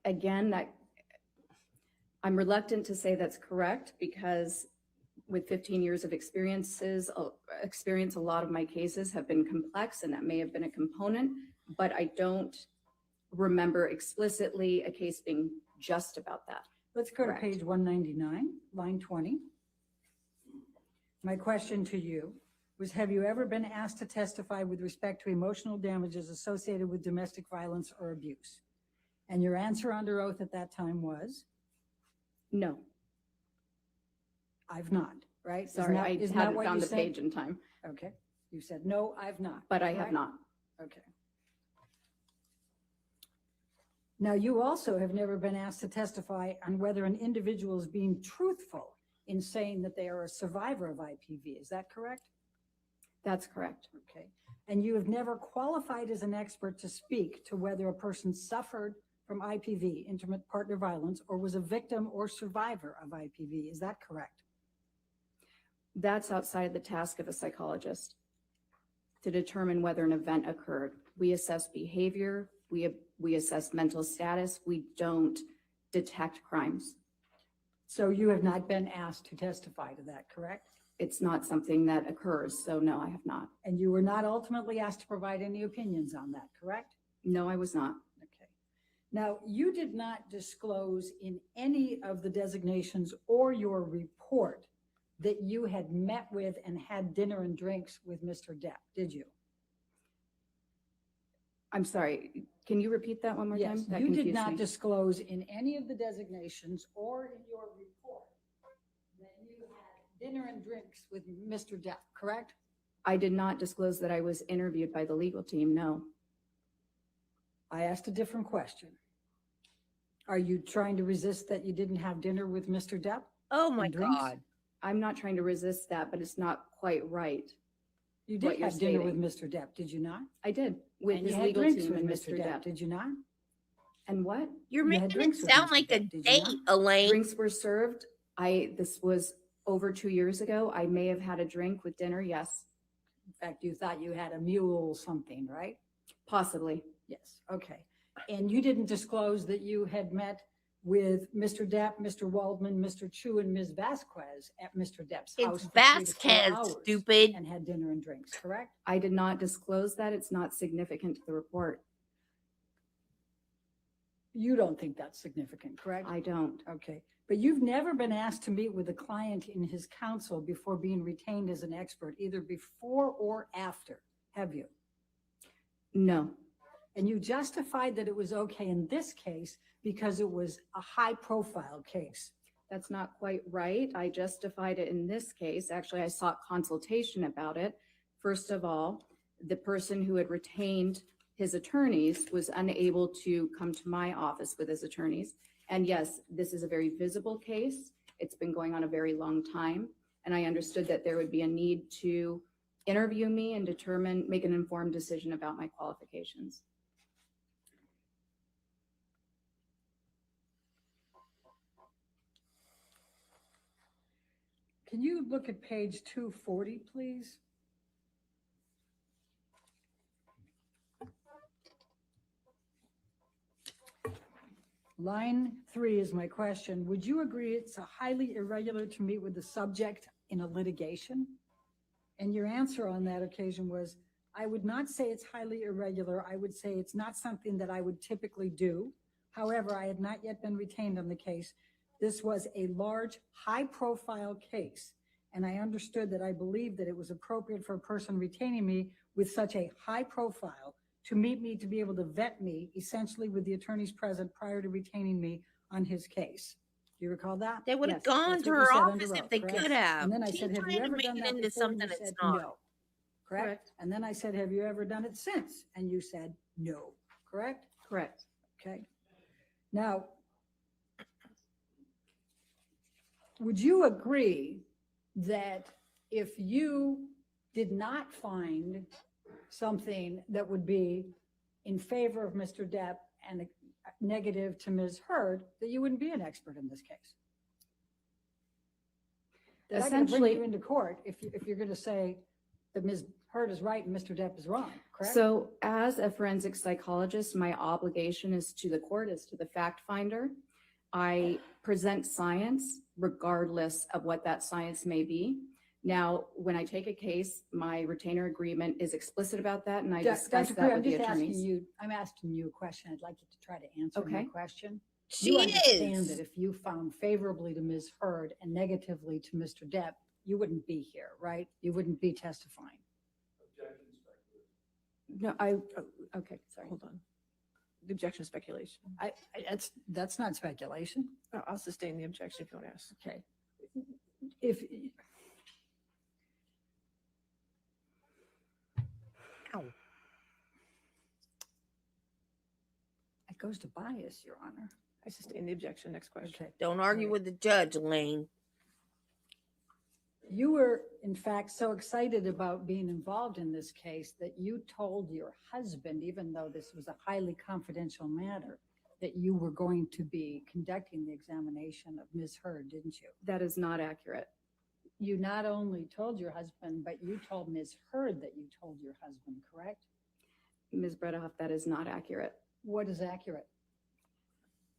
Again, I'm reluctant to say that's correct because with 15 years of experience, a lot of my cases have been complex and that may have been a component, but I don't remember explicitly a case being just about that.
Let's go
Correct.
to page 199, line 20. My question to you was, have you ever been asked to testify with respect to emotional damages associated with domestic violence or abuse? And your answer under oath at that time was?
No,
I've not, right?
sorry, I
isn't that
hadn't
what
found
you
the
said?
page in time,
Okay, you said, no, I've not.
but I have
correct?
not.
Okay. Now, you also have never been asked to testify on whether an individual is being truthful in saying that they are a survivor of IPV. Is that correct?
That's correct.
Okay. And you have never qualified as an expert to speak to whether a person suffered from IPV, intimate partner violence, or was a victim or survivor of IPV. Is that correct?
That's outside the task of a psychologist to determine whether an event occurred. We assess behavior, we assess mental status, we don't detect crimes.
So you have not been asked to testify to that, correct?
It's not something that occurs, so no, I have not.
And you were not ultimately asked to provide any opinions on that, correct?
No, I was not.
Okay. Now, you did not disclose in any of the designations or your report that you had met with and had dinner and drinks with Mr. Depp, did you?
I'm sorry, can you repeat that one more time?
Yes,
That
you did
confused
not
me.
disclose in any of the designations or in your report that you had dinner and drinks with Mr. Depp, correct?
I did not disclose that I was interviewed by the legal team, no.
I asked a different question. Are you trying to resist that you didn't have dinner with Mr. Depp?
Oh my
And drinks?
God.
I'm not trying to resist that, but it's not quite right.
You
What
did
you're
have dinner with
stating.
Mr. Depp, did you not?
I did, with
And
his
you had
legal
drinks
team
with
and
Mr.
Mr. Depp.
Did you not?
And what?
You're
You had
making it
drinks with
sound
Mr.
like a
Depp, did you
date,
not?
Elaine.
Drinks were served. This was over 2 years ago. I may have had a drink with dinner, yes,
In fact, you thought you had a mule something, right?
possibly.
Yes, okay. And you didn't disclose that you had met with Mr. Depp, Mr. Waldman, Mr. Chu, and Ms. Vasquez at Mr. Depp's house
It's
for 3 to 4
Vasquez,
hours
stupid.
and had dinner and drinks, correct?
I did not disclose that. It's not significant to the report.
You don't think that's significant, correct?
I don't.
Okay, but you've never been asked to meet with a client in his counsel before being retained as an expert, either before or after, have you?
No.
And you justified that it was okay in this case because it was a high-profile case.
That's not quite right. I justified it in this case. Actually, I sought consultation about it. First of all, the person who had retained his attorneys was unable to come to my office with his attorneys. And yes, this is a very visible case. It's been going on a very long time. And I understood that there would be a need to interview me and make an informed decision about my qualifications.
Can you look at page 240, please? Line 3 is my question. Would you agree it's highly irregular to meet with the subject in a litigation? And your answer on that occasion was, I would not say it's highly irregular. I would say it's not something that I would typically do. However, I had not yet been retained on the case. This was a large, high-profile case, and I understood that I believed that it was appropriate for a person retaining me with such a high profile to meet me, to be able to vet me, essentially with the attorneys present prior to retaining me on his case. Do you recall that?
They would have
Yes,
gone
That's
to
what you
her
said
office
under
if
oath,
they
correct?
could have.
And then I
Keep
said, have
trying
you
to
ever
make
done
it
that
into
before? And
something
you
it's
said
not.
no. Correct? And then I said, have you ever done it since? And you said no, correct?
Correct.
Okay. Now, would you agree that if you did not find something that would be in favor of Mr. Depp and negative to Ms. Heard, that you wouldn't be an expert in this case? That I can bring
Essentially-
you into court if you're going to say that Ms. Heard is right and Mr. Depp is wrong, correct?
So as a forensic psychologist, my obligation is to the court, is to the fact finder. I present science regardless of what that science may be. Now, when I take a case, my retainer agreement is explicit about that, and I discuss
Dr.
that
Crew,
with the attorneys.
I'm asking you a question. I'd like you to try to answer my
Okay.
question.
She
You understand
is.
that if you found favorably to Ms. Heard and negatively to Mr. Depp, you wouldn't be here, right? You wouldn't be testifying.
No, okay, sorry.
Hold on. The objection is speculation.
That's not speculation.
I'll sustain the objection if you want to ask.
Okay. If,
Ow.
it goes to bias, Your Honor.
I sustain the objection. Next question.
Okay.
Don't argue with the judge, Elaine.
You were, in fact, so excited about being involved in this case that you told your husband, even though this was a highly confidential matter, that you were going to be conducting the examination of Ms. Heard, didn't you?
That is not accurate.
You not only told your husband, but you told Ms. Heard that you told your husband, correct?
Ms. Bredehoff, that is not accurate.
What is accurate?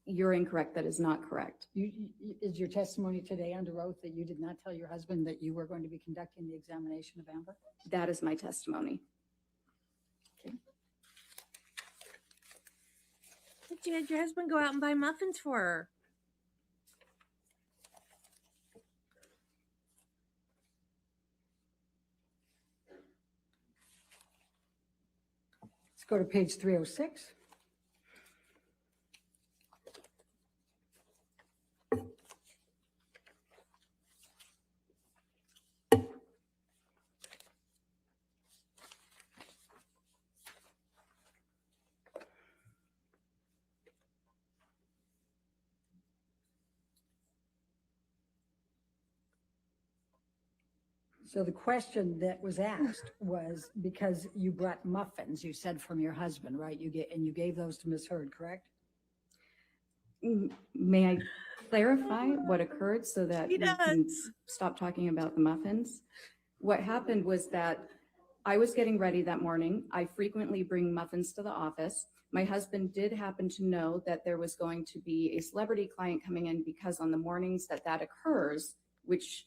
You're incorrect. That is not correct.
Is your testimony today under oath that you did not tell your husband that you were going to be conducting the examination of Amber?
That is my testimony.
But you had your husband go out and buy muffins for her.
Let's go to page 306. So the question that was asked was because you brought muffins, you said from your husband, right? You gave those to Ms. Heard, correct?
May I clarify what occurred so that
He
we can
does.
stop talking about the muffins? What happened was that I was getting ready that morning. I frequently bring muffins to the office. My husband did happen to know that there was going to be a celebrity client coming in because on the mornings that occurs, which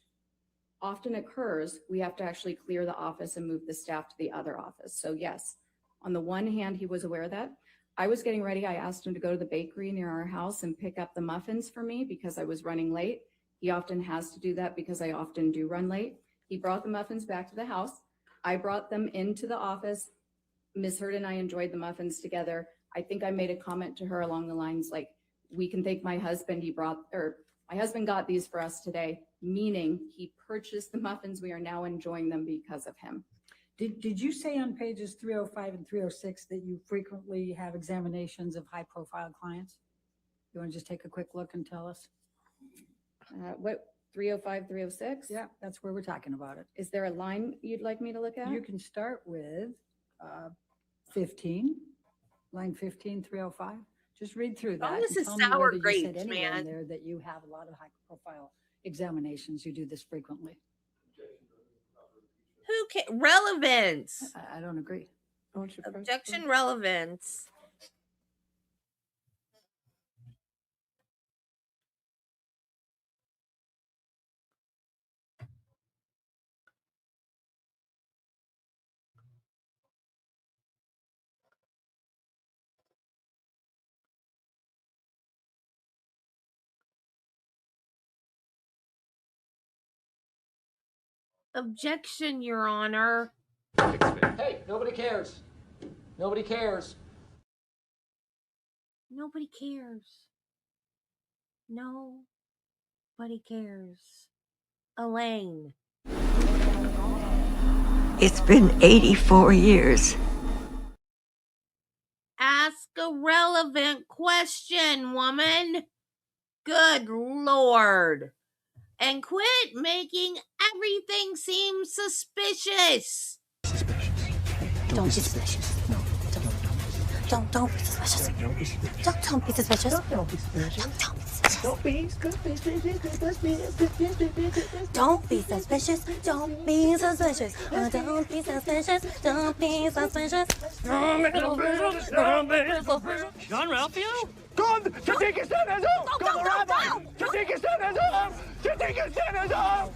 often occurs, we have to actually clear the office and move the staff to the other office. So yes, on the one hand, he was aware of that. I was getting ready. I asked him to go to the bakery near our house and pick up the muffins for me because I was running late. He often has to do that because I often do run late. He brought the muffins back to the house. I brought them into the office. Ms. Heard and I enjoyed the muffins together. I think I made a comment to her along the lines like, we can thank my husband. My husband got these for us today, meaning he purchased the muffins. We are now enjoying them because of him.
Did you say on pages 305 and 306 that you frequently have examinations of high-profile clients? You want to just take a quick look and tell us?
What, 305, 306?
Yeah, that's where we're talking about it.
Is there a line you'd like me to look at?
You can start with 15, line 15, 305. Just read through that.
this
and
is
tell me
sour
whether you
grapes,
said anywhere in
man.
there that you have a lot of high-profile examinations. You do this frequently.
Relevance.
I don't agree.
Objection relevance. Objection, Your Honor.
Hey, nobody cares. Nobody cares.
Nobody cares. Nobody cares. Elaine.
It's been 84 years.
Ask a relevant question, woman. Good Lord. And quit making everything seem suspicious.
Don't be suspicious. No, don't be suspicious. Don't be suspicious. Don't be suspicious. Don't be suspicious. Don't be suspicious. Don't be suspicious. Don't be suspicious. Don't be suspicious. Don't be suspicious.
John Ralphio? Kom, je dikke stem is op! Kom eruit! Je dikke stem is op! Je dikke stem is op!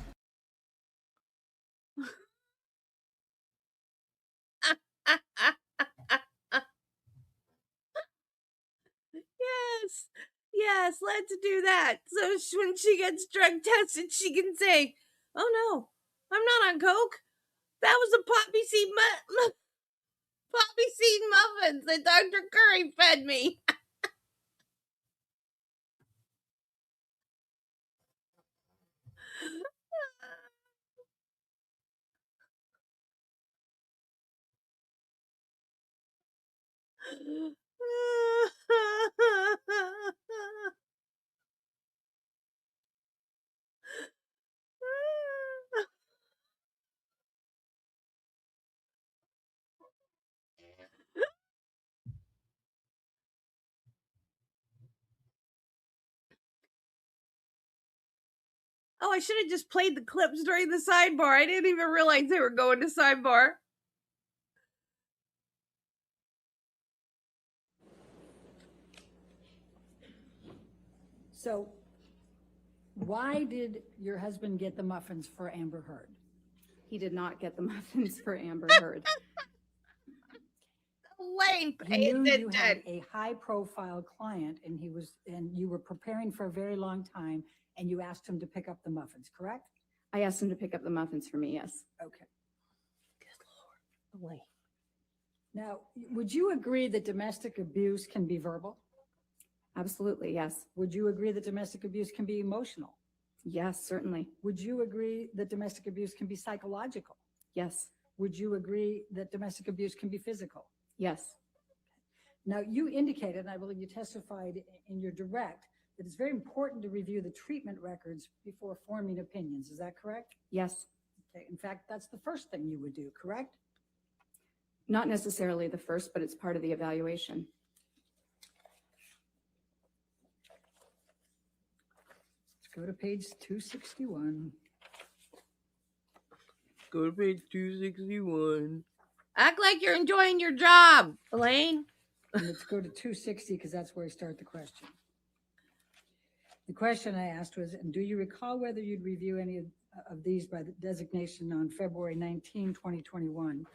Yes, let's do that. So when she gets drug tested, she can say, "Oh no, I'm not on coke. That was a poppy seed muffins that Dr. Curry fed me." I should have just played the clips during the sidebar. I didn't even realize they were going to sidebar.
So why did your husband get the muffins for Amber Heard?
He did not get the muffins for Amber Heard.
Lane,
He knew you had a high-profile client, and you were preparing for a very long time, and you asked him to pick up the muffins, correct?
I asked him to pick up the muffins for me, yes.
Okay.
Good Lord. Lane.
Now, would you agree that domestic abuse can be verbal?
Absolutely, yes.
Would you agree that domestic abuse can be emotional?
Yes, certainly.
Would you agree that domestic abuse can be psychological?
Yes,
Would you agree that domestic abuse can be physical?
yes,
Now, you indicated, and I believe you testified in your direct, that it's very important to review the treatment records before forming opinions. Is that correct?
yes.
Okay. In fact, that's the first thing you would do, correct?
Not necessarily the first, but it's part of the evaluation.
Let's go to page 261.
Go to page 261. Act like you're enjoying your job, Elaine.
And let's go to 260 because that's where I start the question. The question I asked was, and do you recall whether you'd review any of these by the designation on February 19, 2021?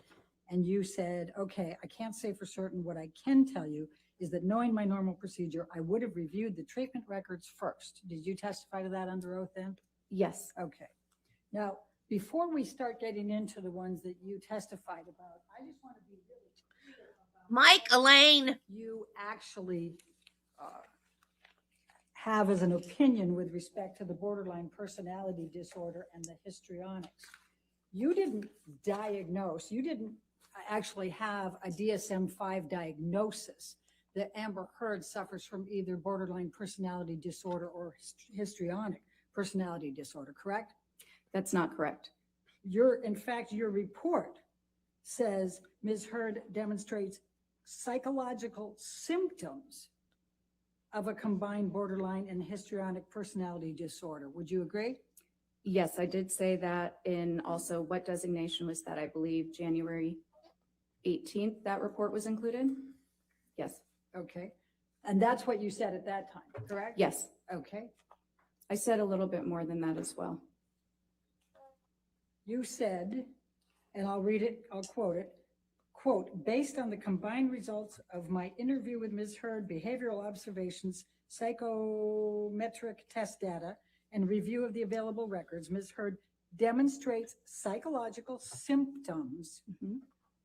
And you said, okay, I can't say for certain. What I can tell you is that knowing my normal procedure, I would have reviewed the treatment records first. Did you testify to that under oath then?
Yes,
Okay. Now, before we start getting into the ones that you testified about, I just want to be really clear about
Mike, Elaine.
you actually have as an opinion with respect to the borderline personality disorder and the histrionics. You didn't diagnose, you didn't actually have a DSM-5 diagnosis that Amber Heard suffers from either borderline personality disorder or histrionic personality disorder, correct?
that's not correct.
In fact, your report says Ms. Heard demonstrates psychological symptoms of a combined borderline and histrionic personality disorder. Would you agree?
Yes, I did say that in also what designation was that? I believe January 18th, that report was included? Yes,
Okay. And that's what you said at that time, correct?
yes.
Okay.
I said a little bit more than that as well.
You said, and I'll read it, I'll quote it, quote, based on the combined results of my interview with Ms. Heard, behavioral observations, psychometric test data, and review of the available records, Ms. Heard demonstrates psychological symptoms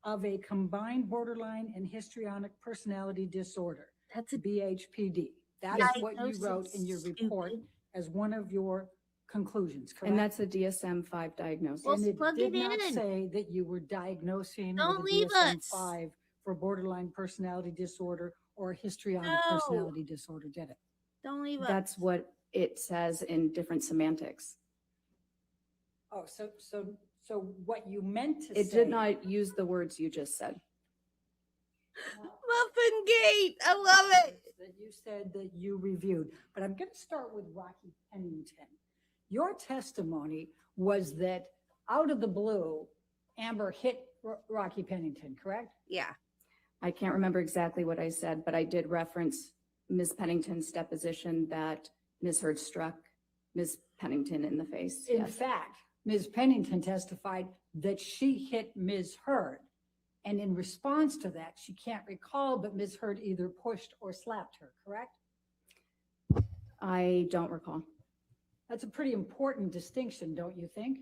of a combined borderline and histrionic personality disorder.
That's a
BHPD. That is what you wrote in your report as one of your conclusions, correct?
And that's a DSM-5 diagnosis.
Well,
And it
plug
did
it
not
in.
say that you were diagnosing
Don't
with a
leave us.
DSM-5 for borderline personality disorder or histrionic
No.
personality disorder, did it?
Don't leave us.
That's what it says in different semantics.
Oh, so what you meant to say.
It did not use the words you just said.
Muffin Gate. I love it.
That you said that you reviewed, but I'm going to start with Rocky Pennington. Your testimony was that out of the blue, Amber hit Rocky Pennington, correct?
Yeah.
I can't remember exactly what I said, but I did reference Ms. Pennington's deposition that Ms. Heard struck Ms. Pennington in the face.
In
Yes.
fact, Ms. Pennington testified that she hit Ms. Heard. And in response to that, she can't recall, but Ms. Heard either pushed or slapped her, correct?
I don't recall.
That's a pretty important distinction, don't you think?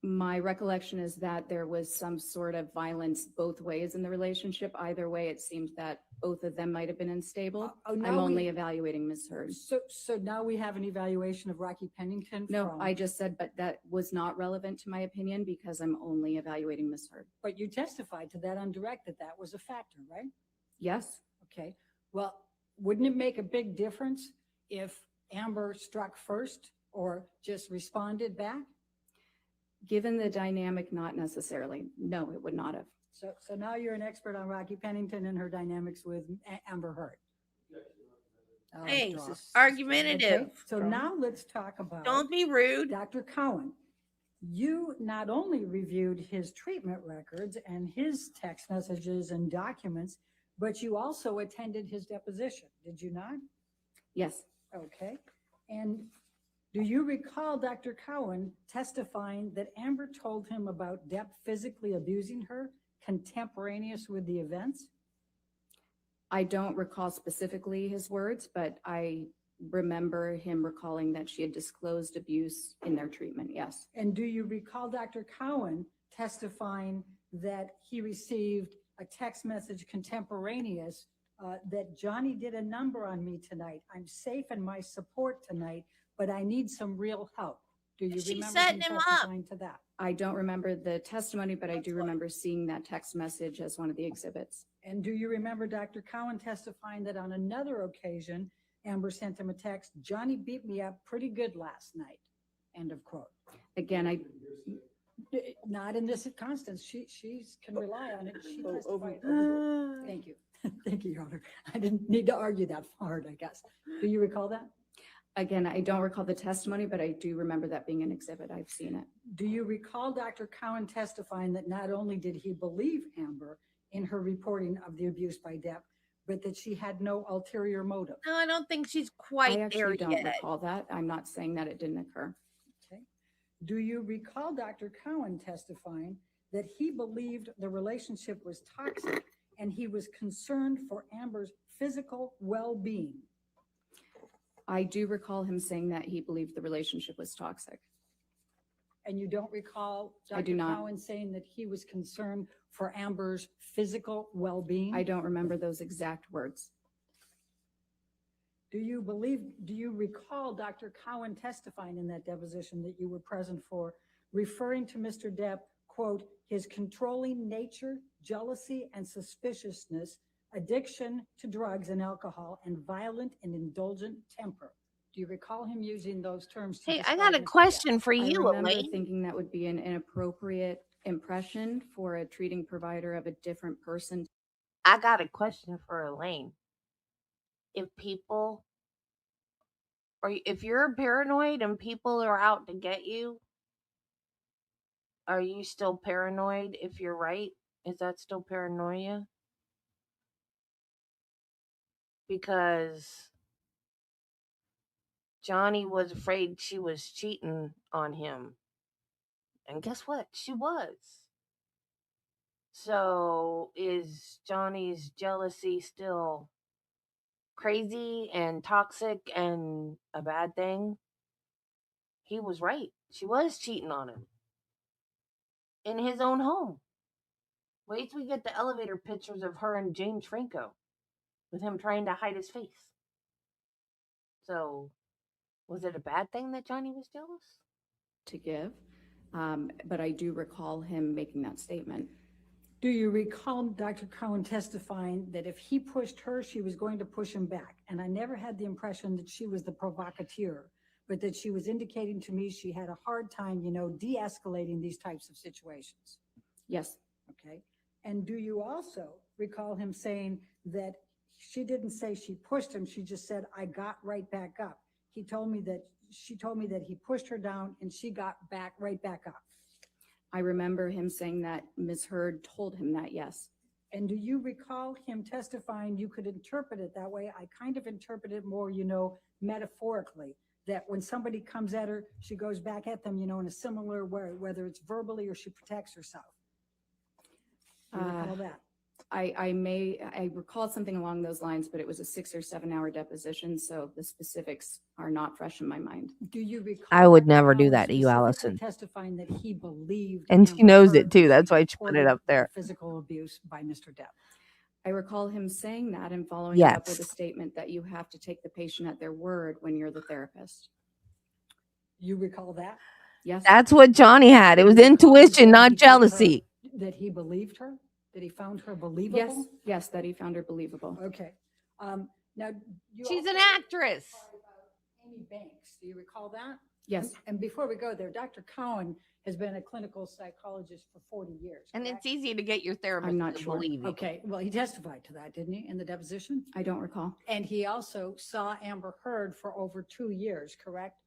My recollection is that there was some sort of violence both ways in the relationship. Either way, it seemed that both of them might have been unstable.
now
I'm
we-
only evaluating Ms. Heard.
So now we have an evaluation of Rocky Pennington?
No,
from-
I just said, but that was not relevant to my opinion because I'm only evaluating Ms. Heard.
But you testified to that on direct that that was a factor, right?
Yes,
Okay. Well, wouldn't it make a big difference if Amber struck first or just responded back?
given the dynamic, not necessarily. No, it would not have.
So now you're an expert on Rocky Pennington and her dynamics with Amber Heard.
Hey,
draw.
argumentative.
Okay, so now let's talk about.
Don't be rude.
Dr. Cowan, you not only reviewed his treatment records and his text messages and documents, but you also attended his deposition, did you not?
Yes,
Okay. And do you recall Dr. Cowan testifying that Amber told him about Depp physically abusing her contemporaneous with the events?
I don't recall specifically his words, but I remember him recalling that she had disclosed abuse in their treatment, yes.
And do you recall Dr. Cowan testifying that he received a text message contemporaneous that Johnny did a number on me tonight. I'm safe in my support tonight, but I need some real help. Do you
She's
remember
setting him up.
testifying to that?
I don't remember the testimony, but I do remember seeing that text message as one of the exhibits.
And do you remember Dr. Cowan testifying that on another occasion, Amber sent him a text, Johnny beat me up pretty good last night, end of quote.
Again, I
Not in this Constance, she can rely on it. She testified. Thank you. Thank you, Your Honor. I didn't need to argue that hard, I guess. Do you recall that?
Again, I don't recall the testimony, but I do remember that being an exhibit. I've seen it.
Do you recall Dr. Cowan testifying that not only did he believe Amber in her reporting of the abuse by Depp, but that she had no ulterior motive?
No, I don't think she's
I
quite there
actually don't
yet.
recall that. I'm not saying that it didn't occur.
Okay. Do you recall Dr. Cowan testifying that he believed the relationship was toxic and he was concerned for Amber's physical well-being?
I do recall him saying that he believed the relationship was toxic.
And you don't recall
I do
Dr.
not.
Cowan saying that he was concerned for Amber's physical well-being?
I don't remember those exact words.
Do you recall Dr. Cowan testifying in that deposition that you were present for, referring to Mr. Depp, quote, his controlling nature, jealousy and suspiciousness, addiction to drugs and alcohol, and violent and indulgent temper? Do you recall him using those terms?
Hey, I got a question for
I
you,
remember
Elaine.
thinking that would be an inappropriate impression for a treating provider of a different person.
I got a question for Elaine. If people, or if you're paranoid and people are out to get you, are you still paranoid if you're right? Is that still paranoia? Because Johnny was afraid she was cheating on him. And guess what? She was. So is Johnny's jealousy still crazy and toxic and a bad thing? He was right. She was cheating on him. In his own home. Wait till we get the elevator pictures of her and James Franco. With him trying to hide his face. So, was it a bad thing that Johnny was jealous?
To give, but I do recall him making that statement.
Do you recall Dr. Cowan testifying that if he pushed her, she was going to push him back? And I never had the impression that she was the provocateur, but that she was indicating to me she had a hard time, de-escalating these types of situations.
Yes.
Okay. And do you also recall him saying that she didn't say she pushed him, she just said, I got right back up. She told me that he pushed her down and she got right back up.
I remember him saying that Ms. Heard told him that, yes.
And do you recall him testifying you could interpret it that way? I kind of interpret it more, metaphorically, that when somebody comes at her, she goes back at them, in a similar way, whether it's verbally or she protects herself. Do you recall that?
I recall something along those lines, but it was a 6 or 7 hour deposition, so the specifics are not fresh in my mind.
Do you recall?
I would
Dr.
never do
Cowan
that to you,
specifically
Allison.
testifying that he believed,
And she
Amber
knows it
Heard
too. That's why she put it
reported
up there.
Physical abuse by Mr. Depp.
I recall him saying that and following it up with a
Yes.
statement that you have to take the patient at their word when you're the therapist.
You recall that?
Yes.
That's what Johnny had. It was
Do you recall him
intuition,
saying
not
he told her
jealousy.
That he believed her? That he found her believable?
Yes, yes, that he found her believable.
Okay. Now, you
She's
also
an actress.
testified about Amy Banks. Do you recall that?
Yes,
And before we go there, Dr. Cohen has been a clinical psychologist for 40 years.
And
correct?
it's easy to get your therapist
I'm not
to
sure.
believe you.
Okay, well, he testified to that, didn't he, in the deposition?
I don't recall.
And he also saw Amber Heard for over 2 years, correct?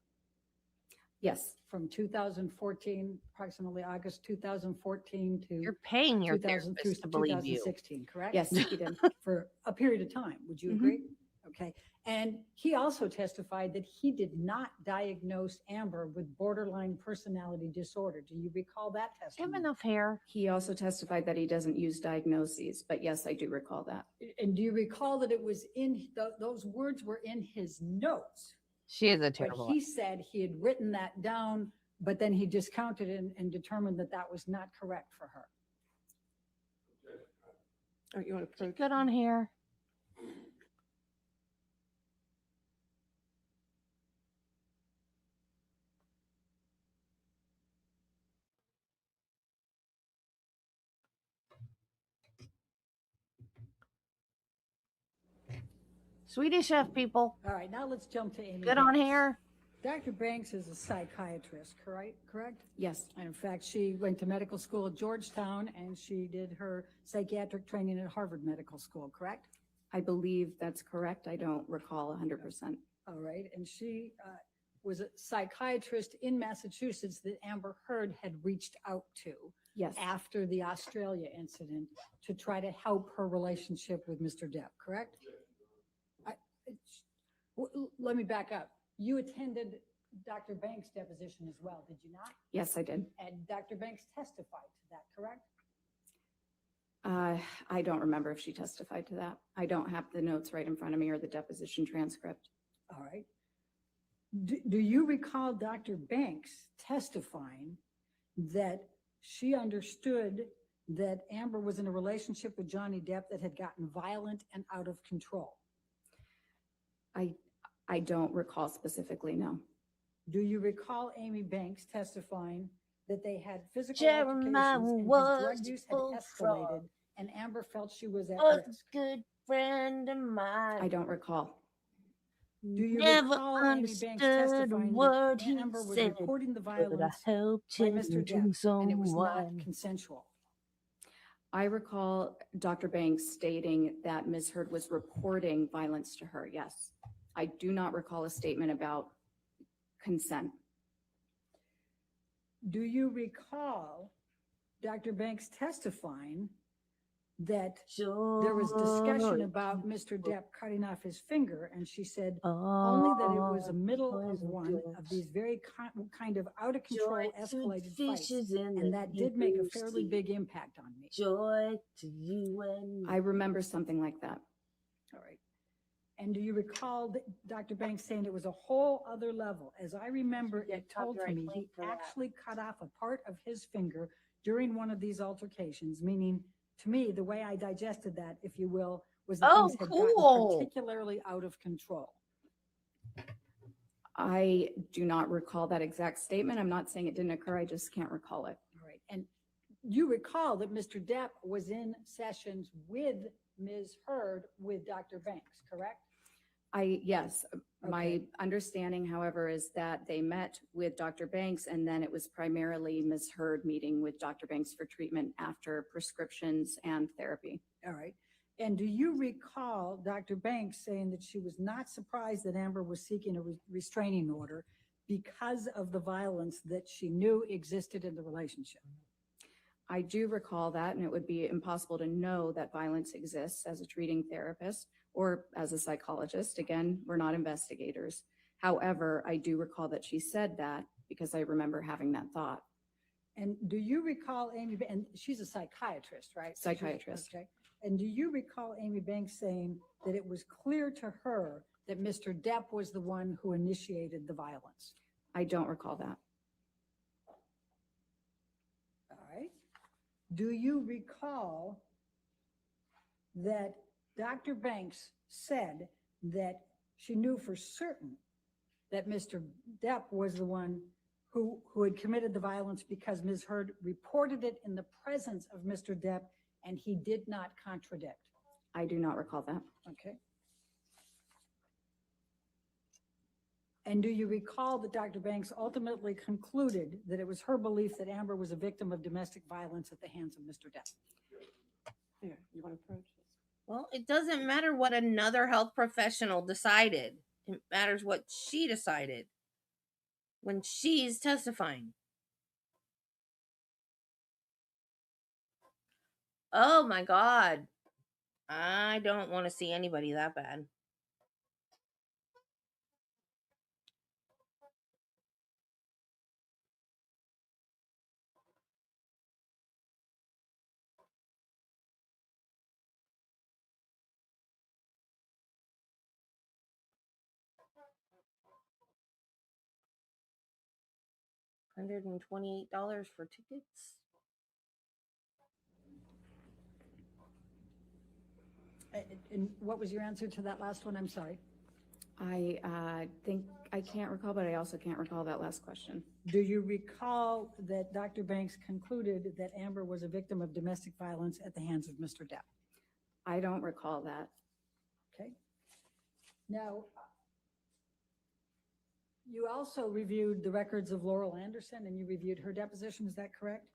Yes,
From 2014, approximately August 2014 to
You're paying your
2000 through
therapist to believe you.
2016, correct?
yes, he did.
For a period of time, would you
Mhm.
agree? Okay, and he also testified that he did not diagnose Amber with borderline personality disorder. Do you recall that
Do you have
testimony?
enough hair?
He also testified that he doesn't use diagnoses, but yes, I do recall that.
And do you recall that it was in, those words were in his notes?
She is a
But
terrible.
he said he had written that down, but then he discounted it and determined that that was not correct for her.
All right, you want to approach?
Good on hair. Swedish chef people.
All right, now let's jump to Amy.
Good on
Banks.
hair.
Dr. Banks is a psychiatrist, correct?
Yes,
And in fact, she went to medical school at Georgetown and she did her psychiatric training at Harvard Medical School, correct?
I believe that's correct. I don't recall 100%.
All right, and she was a psychiatrist in Massachusetts that Amber Heard had reached out to
Yes,
after the Australia incident to try to help her relationship with Mr. Depp, correct? Let me back up. You attended Dr. Banks' deposition as well, did you not?
yes, I did.
And Dr. Banks testified to that, correct?
I don't remember if she testified to that. I don't have the notes right in front of me or the deposition transcript.
All right. Do you recall Dr. Banks testifying that she understood that Amber was in a relationship with Johnny Depp that had gotten violent and out of control?
I don't recall specifically, no.
Do you recall Amy Banks testifying that they had physical
Jeremiah
altercations and his
was
drug use had
full
escalated
fraud.
and Amber felt she was at
Was
risk?
a good friend of mine.
I don't recall.
Do you
Never
recall Amy Banks
understood a
testifying
word
that
he
Amber was
said,
reporting the
but I
violence
helped
by
him
Mr.
to
Depp and it was not
someone.
consensual?
I recall Dr. Banks stating that Ms. Heard was reporting violence to her, yes. I do not recall a statement about consent.
Do you recall Dr. Banks testifying that there was discussion about Mr. Depp cutting off his finger, and she said only that it was a middle of one of these very kind of out of control escalated fights, and that did make a fairly big impact on me.
Joy to you and
I remember something like that.
All right. And do you recall Dr. Banks saying it was a whole other level? As I remember, it told to me he actually cut off a part of his finger during one of these altercations, meaning to me, the way I digested that, if you will, was that
Oh,
things had
cool.
gotten particularly out of control.
I do not recall that exact statement. I'm not saying it didn't occur. I just can't recall it.
All right. And you recall that Mr. Depp was in sessions with Ms. Heard with Dr. Banks, correct?
Yes, my
Okay.
understanding, however, is that they met with Dr. Banks and then it was primarily Ms. Heard meeting with Dr. Banks for treatment after prescriptions and therapy.
All right. And do you recall Dr. Banks saying that she was not surprised that Amber was seeking a restraining order because of the violence that she knew existed in the relationship?
I do recall that, and it would be impossible to know that violence exists as a treating therapist or as a psychologist. Again, we're not investigators. However, I do recall that she said that because I remember having that thought.
And do you recall Amy, and she's a psychiatrist, right?
Psychiatrist.
Okay. And do you recall Amy Banks saying that it was clear to her that Mr. Depp was the one who initiated the violence?
I don't recall that.
All right. Do you recall that Dr. Banks said that she knew for certain that Mr. Depp was the one who had committed the violence because Ms. Heard reported it in the presence of Mr. Depp and he did not contradict?
I do not recall that.
Okay. And do you recall that Dr. Banks ultimately concluded that it was her belief that Amber was a victim of domestic violence at the hands of Mr. Depp?
Here, you want to approach this?
Well, it doesn't matter what another health professional decided. It matters what she decided when she's testifying. Oh my God. I don't want to see anybody that bad. $128 for tickets.
And what was your answer to that last one? I'm sorry.
I think I can't recall, but I also can't recall that last question.
Do you recall that Dr. Banks concluded that Amber was a victim of domestic violence at the hands of Mr. Depp?
I don't recall that.
Okay. Now, you also reviewed the records of Laurel Anderson and you reviewed her deposition. Is that correct?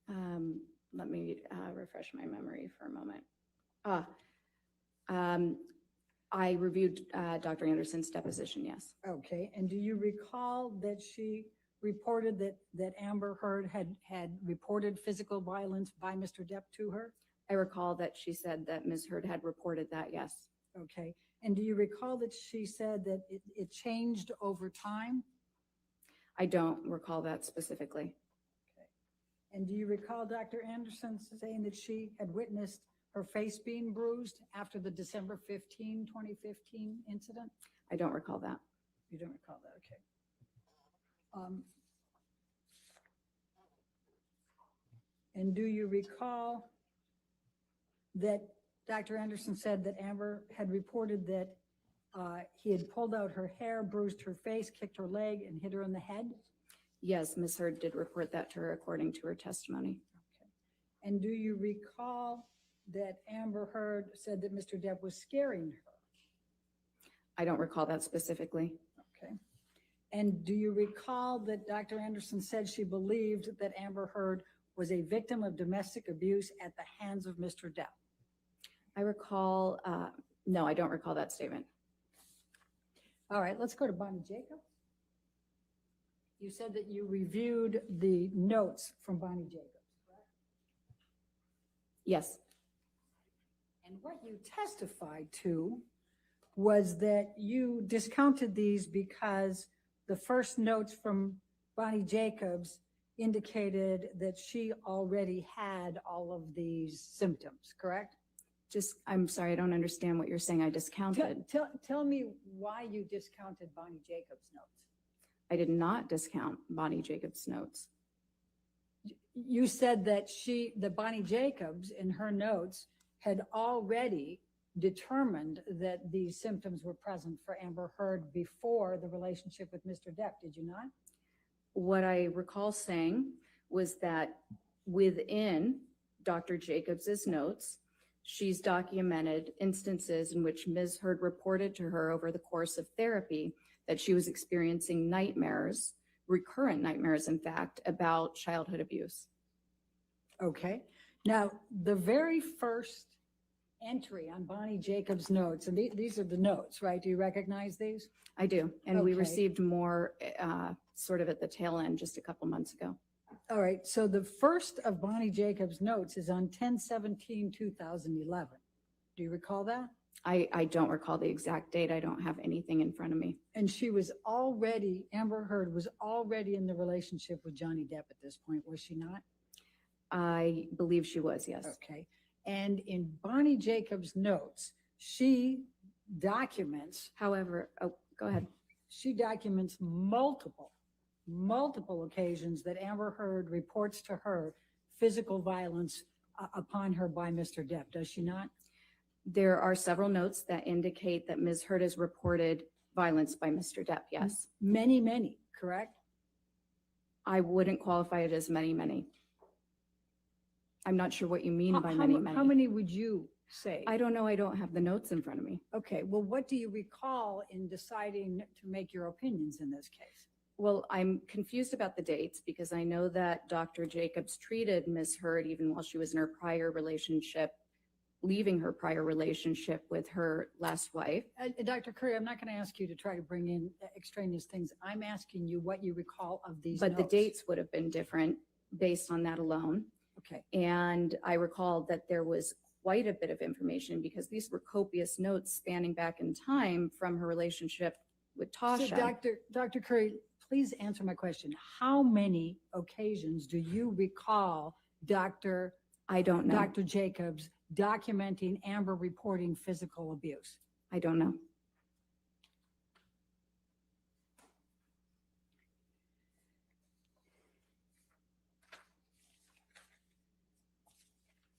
Let me refresh my memory for a moment. I reviewed Dr. Anderson's deposition, yes.
Okay. And do you recall that she reported that Amber Heard had reported physical violence by Mr. Depp to her?
I recall that she said that Ms. Heard had reported that, yes.
Okay. And do you recall that she said that it changed over time?
I don't recall that specifically.
Okay. And do you recall Dr. Anderson saying that she had witnessed her face being bruised after the December 15, 2015 incident?
I don't recall that.
You don't recall that, okay. And do you recall that Dr. Anderson said that Amber had reported that he had pulled out her hair, bruised her face, kicked her leg, and hit her in the head?
Yes, Ms. Heard did report that to her according to her testimony.
Okay. And do you recall that Amber Heard said that Mr. Depp was scaring her?
I don't recall that specifically.
Okay. And do you recall that Dr. Anderson said she believed that Amber Heard was a victim of domestic abuse at the hands of Mr. Depp?
I recall, no, I don't recall that statement.
All right, let's go to Bonnie Jacobs. You said that you reviewed the notes from Bonnie Jacobs, correct?
Yes.
And what you testified to was that you discounted these because the first notes from Bonnie Jacobs indicated that she already had all of these symptoms, correct?
I'm sorry, I don't understand what you're saying. I discounted.
Tell me why you discounted Bonnie Jacobs' notes.
I did not discount Bonnie Jacobs' notes.
You said that Bonnie Jacobs in her notes had already determined that these symptoms were present for Amber Heard before the relationship with Mr. Depp, did you not?
What I recall saying was that within Dr. Jacobs's notes, she's documented instances in which Ms. Heard reported to her over the course of therapy that she was experiencing nightmares, recurrent nightmares, in fact, about childhood abuse.
Okay. Now, the very first entry on Bonnie Jacobs' notes, and these are the notes, right? Do you recognize these?
I do. And we
Okay.
received more sort of at the tail end just a couple months ago.
All right. So the first of Bonnie Jacobs' notes is on 10/17/2011. Do you recall that?
I don't recall the exact date. I don't have anything in front of me.
And Amber Heard was already in the relationship with Johnny Depp at this point, was she not?
I believe she was, yes.
Okay. And in Bonnie Jacobs' notes, she documents,
However, go ahead.
she documents multiple occasions that Amber Heard reports to her physical violence upon her by Mr. Depp, does she not?
There are several notes that indicate that Ms. Heard has reported violence by Mr. Depp, yes.
Many, correct?
I wouldn't qualify it as many. I'm not sure what you mean by many.
How many would you say?
I don't know. I don't have the notes in front of me.
Okay, well, what do you recall in deciding to make your opinions in this case?
Well, I'm confused about the dates because I know that Dr. Jacobs treated Ms. Heard even while she was in her prior relationship, leaving her prior relationship with her last wife.
Dr. Curry, I'm not going to ask you to try to bring in extraneous things. I'm asking you what you recall of these
But
notes.
the dates would have been different based on that alone.
Okay,
And I recall that there was quite a bit of information because these were copious notes spanning back in time from her relationship with Tasha.
so Dr. Curry, please answer my question. How many occasions do you recall
I don't know.
Dr. Jacobs documenting Amber reporting physical abuse?
I don't know.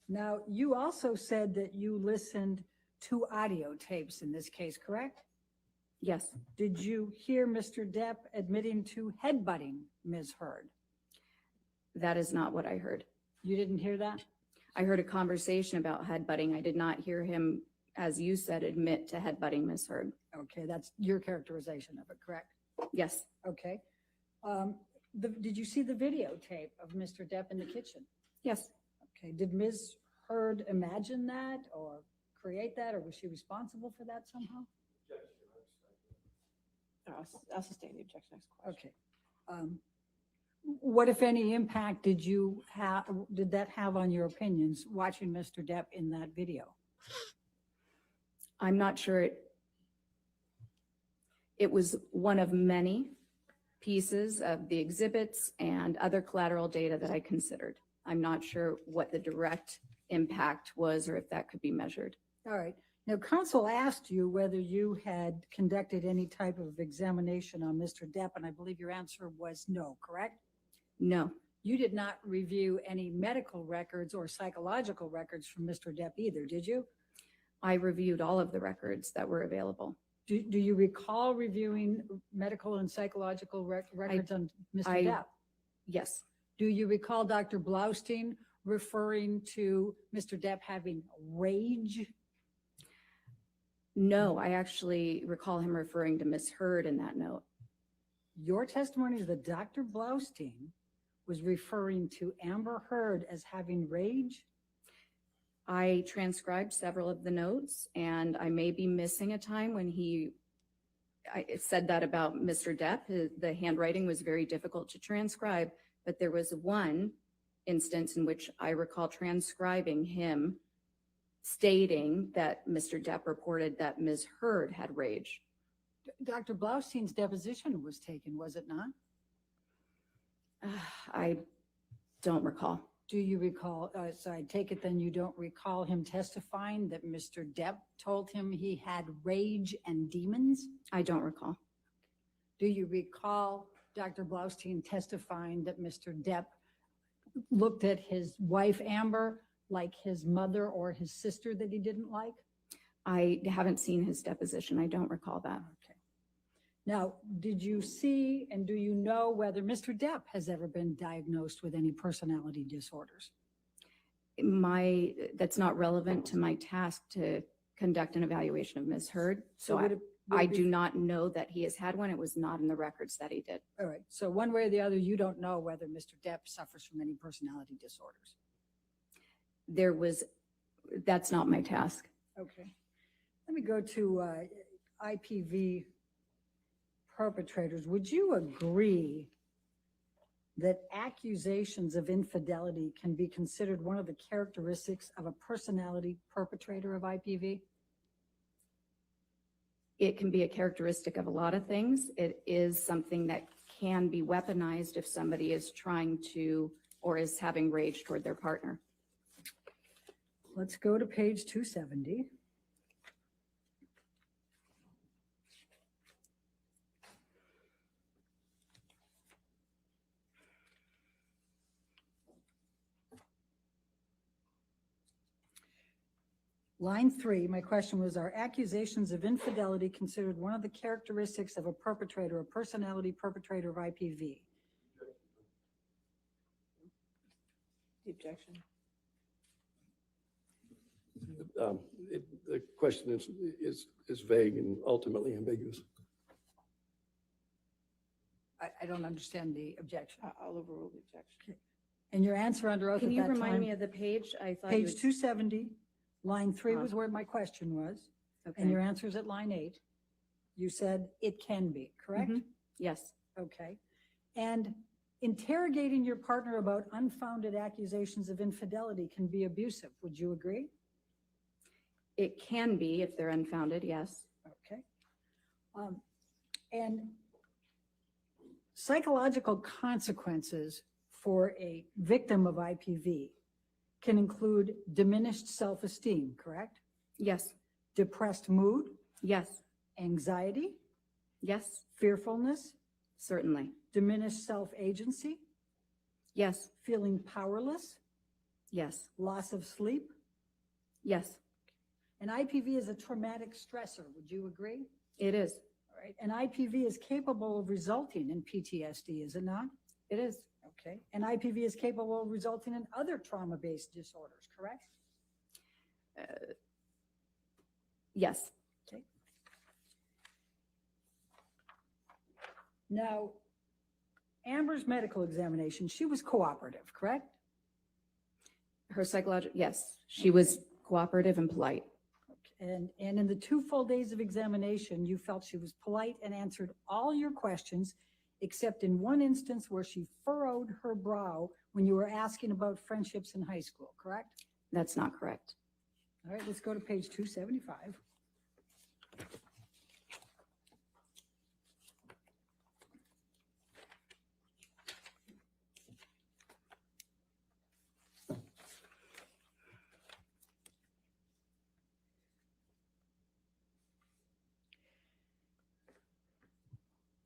Now, you also said that you listened to audio tapes in this case, correct?
Yes,
Did you hear Mr. Depp admitting to headbutting Ms. Heard?
that is not what I heard.
You didn't hear that?
I heard a conversation about headbutting. I did not hear him, as you said, admit to headbutting Ms. Heard.
Okay, that's your characterization of it, correct?
Yes,
Okay. Did you see the videotape of Mr. Depp in the kitchen?
yes.
Okay, did Ms. Heard imagine that or create that, or was she responsible for that somehow?
I'll sustain the objection. Next question.
Okay. What, if any, impact did that have on your opinions watching Mr. Depp in that video?
I'm not sure it was one of many pieces of the exhibits and other collateral data that I considered. I'm not sure what the direct impact was or if that could be measured.
All right. Now, counsel asked you whether you had conducted any type of examination on Mr. Depp, and I believe your answer was no, correct?
No,
You did not review any medical records or psychological records from Mr. Depp either, did you?
I reviewed all of the records that were available.
Do you recall reviewing medical and psychological records on Mr. Depp?
Yes,
Do you recall Dr. Blaustein referring to Mr. Depp having rage?
no, I actually recall him referring to Ms. Heard in that note.
Your testimony is that Dr. Blaustein was referring to Amber Heard as having rage?
I transcribed several of the notes and I may be missing a time when I said that about Mr. Depp. The handwriting was very difficult to transcribe, but there was one instance in which I recall transcribing him stating that Mr. Depp reported that Ms. Heard had rage.
Dr. Blaustein's deposition was taken, was it not?
I don't recall.
Do you recall, so I take it then you don't recall him testifying that Mr. Depp told him he had rage and demons?
I don't recall.
Do you recall Dr. Blaustein testifying that Mr. Depp looked at his wife Amber like his mother or his sister that he didn't like?
I haven't seen his deposition. I don't recall that.
Okay. Now, did you see and do you know whether Mr. Depp has ever been diagnosed with any personality disorders?
That's not relevant to my task to conduct an evaluation of Ms. Heard. So
would it
I
be-
do not know that he has had one. It was not in the records that he did.
All right. So one way or the other, you don't know whether Mr. Depp suffers from any personality disorders.
That's not my task.
Okay. Let me go to IPV perpetrators. Would you agree that accusations of infidelity can be considered one of the characteristics of a personality perpetrator of IPV?
It can be a characteristic of a lot of things. It is something that can be weaponized if somebody is trying to or is having rage toward their partner.
Let's go to page 270. Line 3, my question was, are accusations of infidelity considered one of the characteristics of a perpetrator, a personality perpetrator of IPV?
The objection.
The question is vague and ultimately ambiguous.
I don't understand the objection.
I'll overrule the objection.
And your answer under oath
Can
at
you
that
remind
time,
me of the page? I thought you
page
had-
270, line 3
Uh-huh.
was where my question was,
Okay.
and your answer's at line 8. You said it can be, correct?
Mhm. Yes,
Okay. And interrogating your partner about unfounded accusations of infidelity can be abusive. Would you agree?
it can be if they're unfounded, yes.
Okay. And psychological consequences for a victim of IPV can include diminished self-esteem, correct?
Yes,
Depressed mood,
yes,
anxiety,
yes,
fearfulness,
certainly.
diminished self-agency,
Yes,
feeling powerless,
yes,
loss of sleep.
yes,
And IPV is a traumatic stressor. Would you agree?
it is.
All right. And IPV is capable of resulting in PTSD, is it not?
It is.
Okay. And IPV is capable of resulting in other trauma-based disorders, correct?
Yes,
Okay. Now, Amber's medical examination, she was cooperative, correct?
her psychological, yes, she was cooperative and polite.
And in the 2 full days of examination, you felt she was polite and answered all your questions, except in one instance where she furrowed her brow when you were asking about friendships in high school, correct?
That's not correct.
All right, let's go to page 275.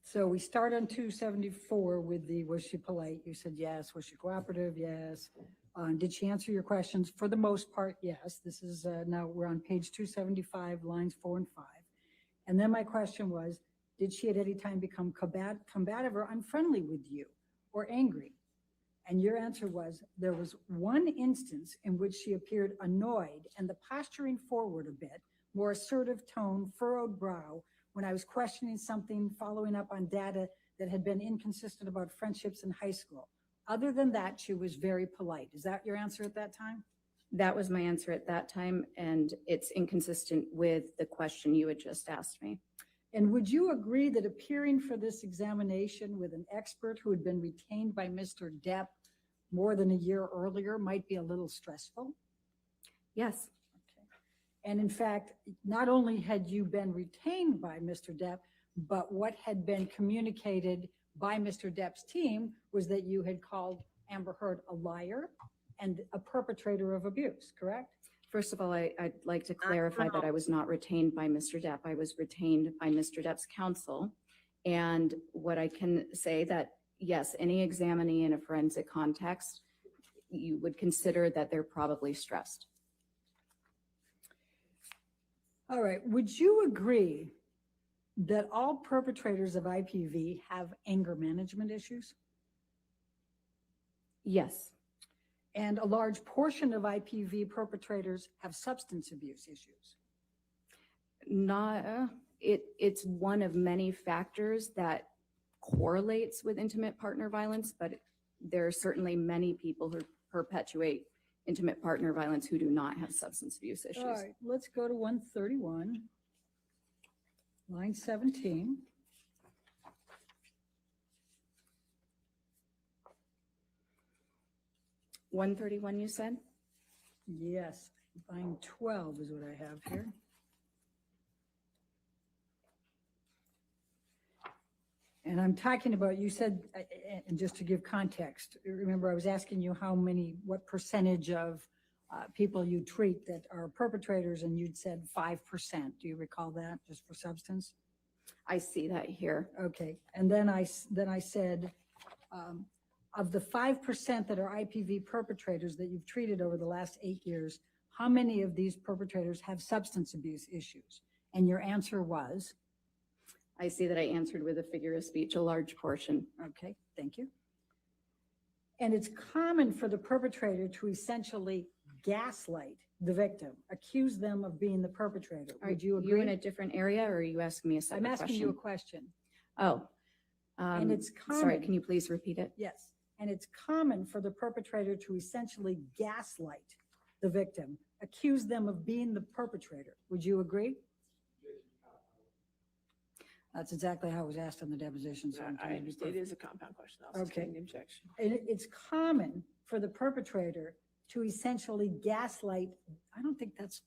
So we start on 274 with the, was she polite? You said yes. Was she cooperative? Yes. Did she answer your questions? For the most part, yes. This is, now we're on page 275, lines 4 and 5. And then my question was, did she at any time become combative or unfriendly with you or angry? And your answer was, there was one instance in which she appeared annoyed and the posturing forward a bit, more assertive tone, furrowed brow, when I was questioning something, following up on data that had been inconsistent about friendships in high school. Other than that, she was very polite. Is that your answer at that time?
That was my answer at that time, and it's inconsistent with the question you had just asked me.
And would you agree that appearing for this examination with an expert who had been retained by Mr. Depp more than a year earlier might be a little stressful?
Yes,
And in fact, not only had you been retained by Mr. Depp, but what had been communicated by Mr. Depp's team was that you had called Amber Heard a liar and a perpetrator of abuse, correct?
first of all, I'd like to clarify that I was not retained by Mr. Depp. I was retained by Mr. Depp's counsel. And what I can say that, yes, any examinee in a forensic context, you would consider that they're probably stressed.
All right, would you agree that all perpetrators of IPV have anger management issues?
Yes,
And a large portion of IPV perpetrators have substance abuse issues.
it's one of many factors that correlates with intimate partner violence, but there are certainly many people who perpetuate intimate partner violence who do not have substance abuse issues.
All right, let's go to 131, line 17.
$131, you said?
Yes, line 12 is what I have here. And I'm talking about, you said, and just to give context, remember I was asking you what percentage of people you treat that are perpetrators, and you'd said 5%. Do you recall that, just for substance?
I see that here.
Okay, and then I said, of the 5% that are IPV perpetrators that you've treated over the last 8 years, how many of these perpetrators have substance abuse issues? And your answer was?
I see that I answered with a figure of speech, a large portion.
Okay, thank you. And it's common for the perpetrator to essentially gaslight the victim, accuse them of being the perpetrator.
Are
Would you
you
agree?
in a different area, or are you asking me a separate
I'm
question?
asking you a question.
Oh.
And it's
Sorry,
common.
can you please repeat it?
Yes, and it's common for the perpetrator to essentially gaslight the victim, accuse them of being the perpetrator. Would you agree? That's exactly how it was asked in the deposition. So I'm
I
trying to be
understand. It
perfect.
is a compound question. I'll
Okay.
sustain the objection.
And it's common for the perpetrator to essentially gaslight. I don't think that's,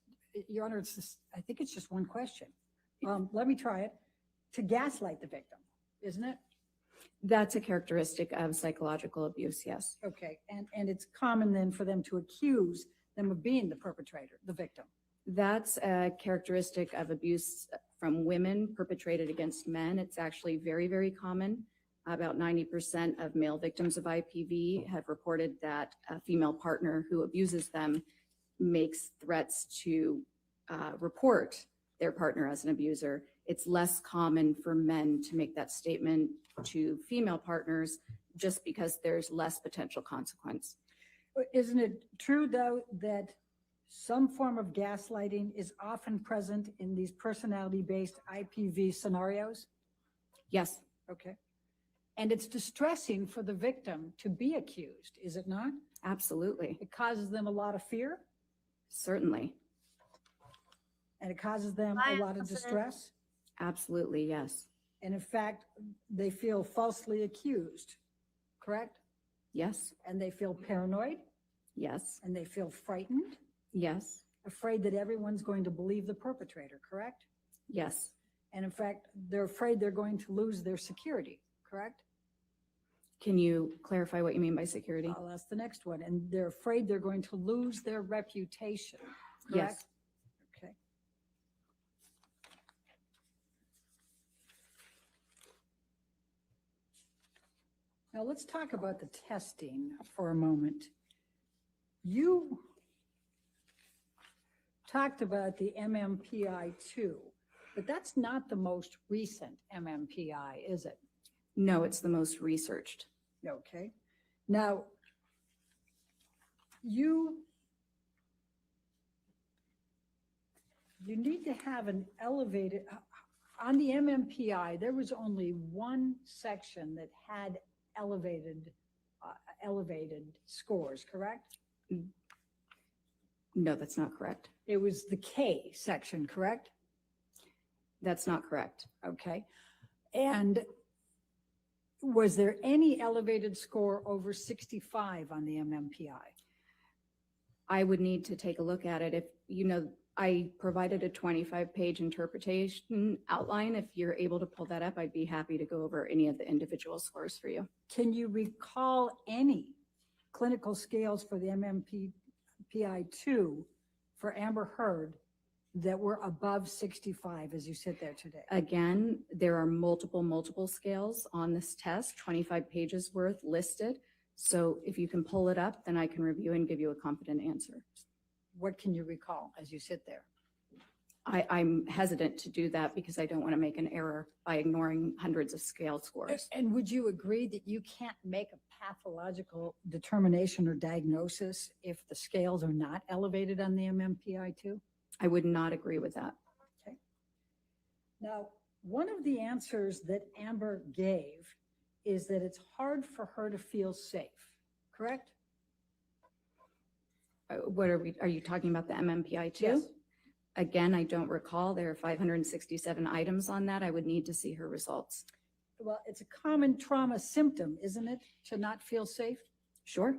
Your Honor, it's just, I think it's just one question. Let me try it. To gaslight the victim, isn't it?
That's a characteristic of psychological abuse, yes.
Okay, and it's common then for them to accuse them of being the perpetrator, the victim.
That's a characteristic of abuse from women perpetrated against men. It's actually very, very common. About 90% of male victims of IPV have reported that a female partner who abuses them makes threats to report their partner as an abuser. It's less common for men to make that statement to female partners just because there's less potential consequence.
Isn't it true, though, that some form of gaslighting is often present in these personality-based IPV scenarios?
Yes,
Okay. And it's distressing for the victim to be accused, is it not?
absolutely,
It causes them a lot of fear,
certainly,
and it causes them a lot of distress.
absolutely, yes,
And in fact, they feel falsely accused, correct?
yes,
And they feel paranoid,
yes,
and they feel frightened,
yes,
afraid that everyone's going to believe the perpetrator, correct?
yes.
And in fact, they're afraid they're going to lose their security, correct?
Can you clarify what you mean by security?
Well, that's the next one. And they're afraid they're going to lose their reputation, correct?
Yes.
Okay. Now let's talk about the testing for a moment. You talked about the MMPI-2, but that's not the most recent MMPI, is it?
No, it's the most researched.
Okay. Now, you need to have an elevated, on the MMPI, there was only one section that had elevated scores, correct?
No, that's not correct.
It was the K section, correct?
That's not correct.
Okay. And was there any elevated score over 65 on the MMPI?
I would need to take a look at it. If, you know, I provided a 25-page interpretation outline. If you're able to pull that up, I'd be happy to go over any of the individual scores for you.
Can you recall any clinical scales for the MMPI-2 for Amber Heard that were above 65 as you sit there today?
Again, there are multiple scales on this test, 25 pages worth listed. So if you can pull it up, then I can review and give you a confident answer.
What can you recall as you sit there?
I'm hesitant to do that because I don't want to make an error by ignoring hundreds of scale scores.
And would you agree that you can't make a pathological determination or diagnosis if the scales are not elevated on the MMPI-2?
I would not agree with that.
Okay. Now, one of the answers that Amber gave is that it's hard for her to feel safe, correct?
Are you talking about the MMPI-2?
Yes.
Again, I don't recall. There are 567 items on that. I would need to see her results.
Well, it's a common trauma symptom, isn't it, to not feel safe?
Sure.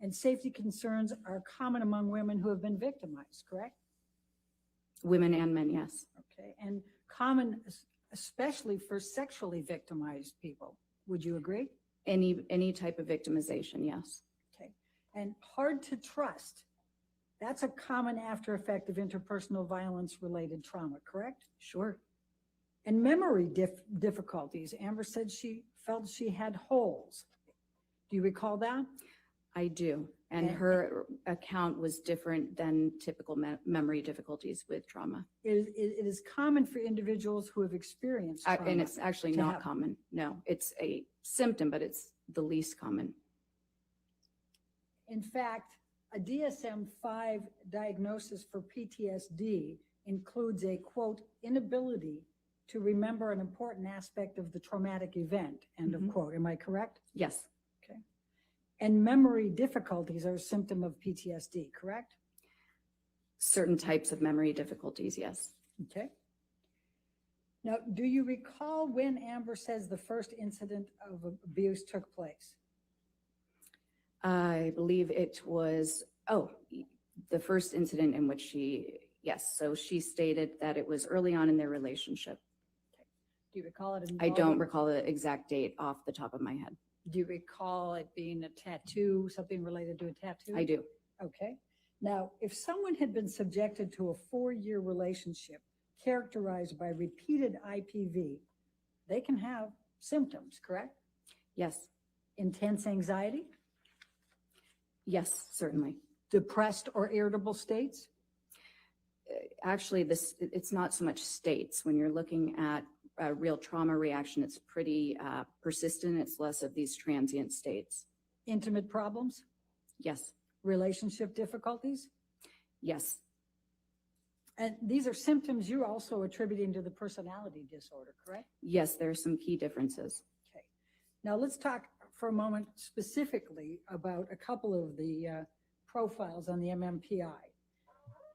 And safety concerns are common among women who have been victimized, correct?
Women and men, yes.
Okay, and common especially for sexually victimized people. Would you agree?
Any type of victimization, yes.
Okay, and hard to trust. That's a common after effect of interpersonal violence related trauma, correct?
Sure.
And memory difficulties. Amber said she felt she had holes. Do you recall that?
I do. And her account was different than typical memory difficulties with trauma.
It is common for individuals who have experienced trauma.
And it's actually
to
not
have-
common. No, it's a symptom, but it's the least common.
In fact, A DSM-5 diagnosis for PTSD includes a, quote, inability to remember an important aspect of the traumatic event, end of quote. Am I correct?
Yes,
Okay. And memory difficulties are a symptom of PTSD, correct?
certain types of memory difficulties, yes.
Okay. Now, do you recall when Amber says the first incident of abuse took place?
I believe it was, the first incident in which yes, so she stated that it was early on in their relationship.
Do you recall it?
I don't recall the exact date off the top of my head.
Do you recall it being a tattoo, something related to a tattoo?
I do.
Okay. Now, if someone had been subjected to a 4-year relationship characterized by repeated IPV, they can have symptoms, correct?
Yes,
Intense anxiety,
yes, certainly.
depressed or irritable states,
Actually, it's not so much states. When you're looking at a real trauma reaction, it's pretty persistent. It's less of these transient states.
intimate problems,
Yes,
relationship difficulties.
yes,
And these are symptoms you're also attributing to the personality disorder, correct?
yes, there are some key differences.
Okay. Now let's talk for a moment specifically about a couple of the profiles on the MMPI.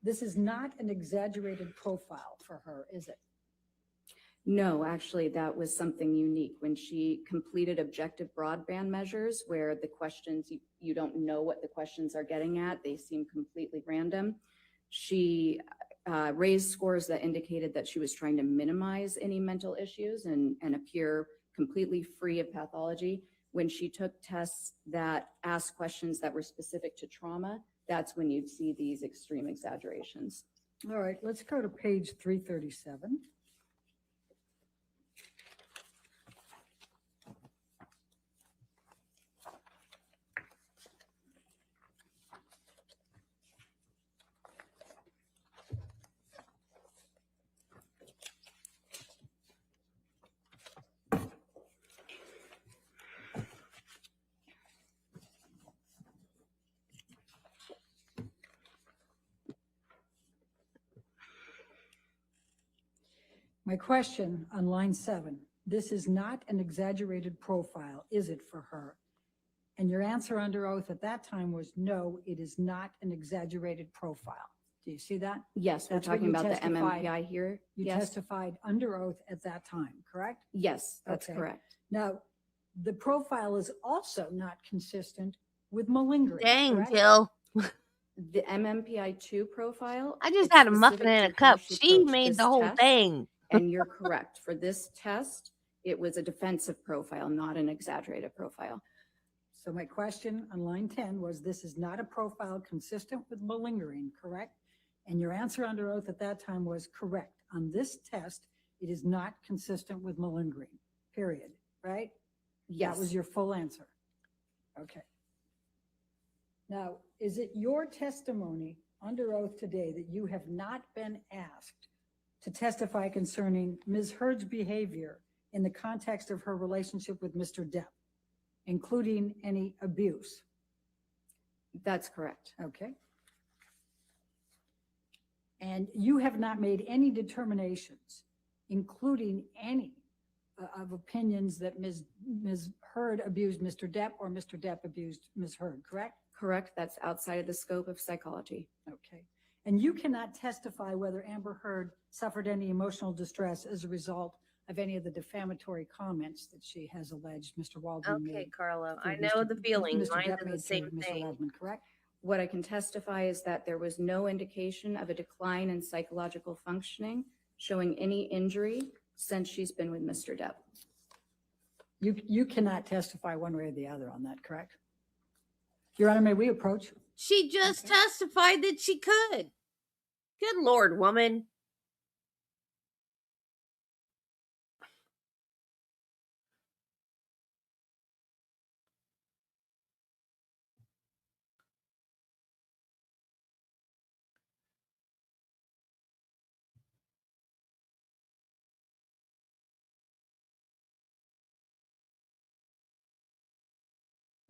This is not an exaggerated profile for her, is it?
No, actually, that was something unique. When she completed objective broadband measures where the questions, you don't know what the questions are getting at, they seem completely random. She raised scores that indicated that she was trying to minimize any mental issues and appear completely free of pathology. When she took tests that asked questions that were specific to trauma, that's when you'd see these extreme exaggerations.
All right, let's go to page 337. My question on line 7, this is not an exaggerated profile, is it, for her? And your answer under oath at that time was no, it is not an exaggerated profile. Do you see that?
Yes, we're
That's what
talking
you
about the
testified-
MMPI here.
You
Yes,
testified under oath at that time, correct?
yes, that's
Okay.
correct.
Now, the profile is also not consistent with malingering,
Dang,
correct?
Jill.
The MMPI-2 profile.
I just
it's
had a muffin
specific
in a
to how
cup. She
approached
made
this
the whole
test,
thing.
And you're correct. For this test, it was a defensive profile, not an exaggerated profile.
So my question on line 10 was, this is not a profile consistent with malingering, correct? And your answer under oath at that time was correct. On this test, it is not consistent with malingering, period, right?
Yes.
That was your full answer. Okay. Now, is it your testimony under oath today that you have not been asked to testify concerning Ms. Heard's behavior in the context of her relationship with Mr. Depp, including any abuse?
That's correct.
Okay. And you have not made any determinations, including any of opinions that Ms. Heard abused Mr. Depp or Mr. Depp abused Ms. Heard, correct?
Correct. That's outside of the scope of psychology.
Okay. And you cannot testify whether Amber Heard suffered any emotional distress as a result of any of the defamatory comments that she has alleged Mr. Waldman made.
Okay, Carla, I
to
know
Mr.
the feeling.
Mr.
Mine's
Depp
the
made to
same
Mr.
thing.
Waldman, correct?
What I can testify is that there was no indication of a decline in psychological functioning showing any injury since she's been with Mr. Depp.
You cannot testify one way or the other on that, correct? Your Honor, may we approach?
She just testified that she could. Good Lord, woman.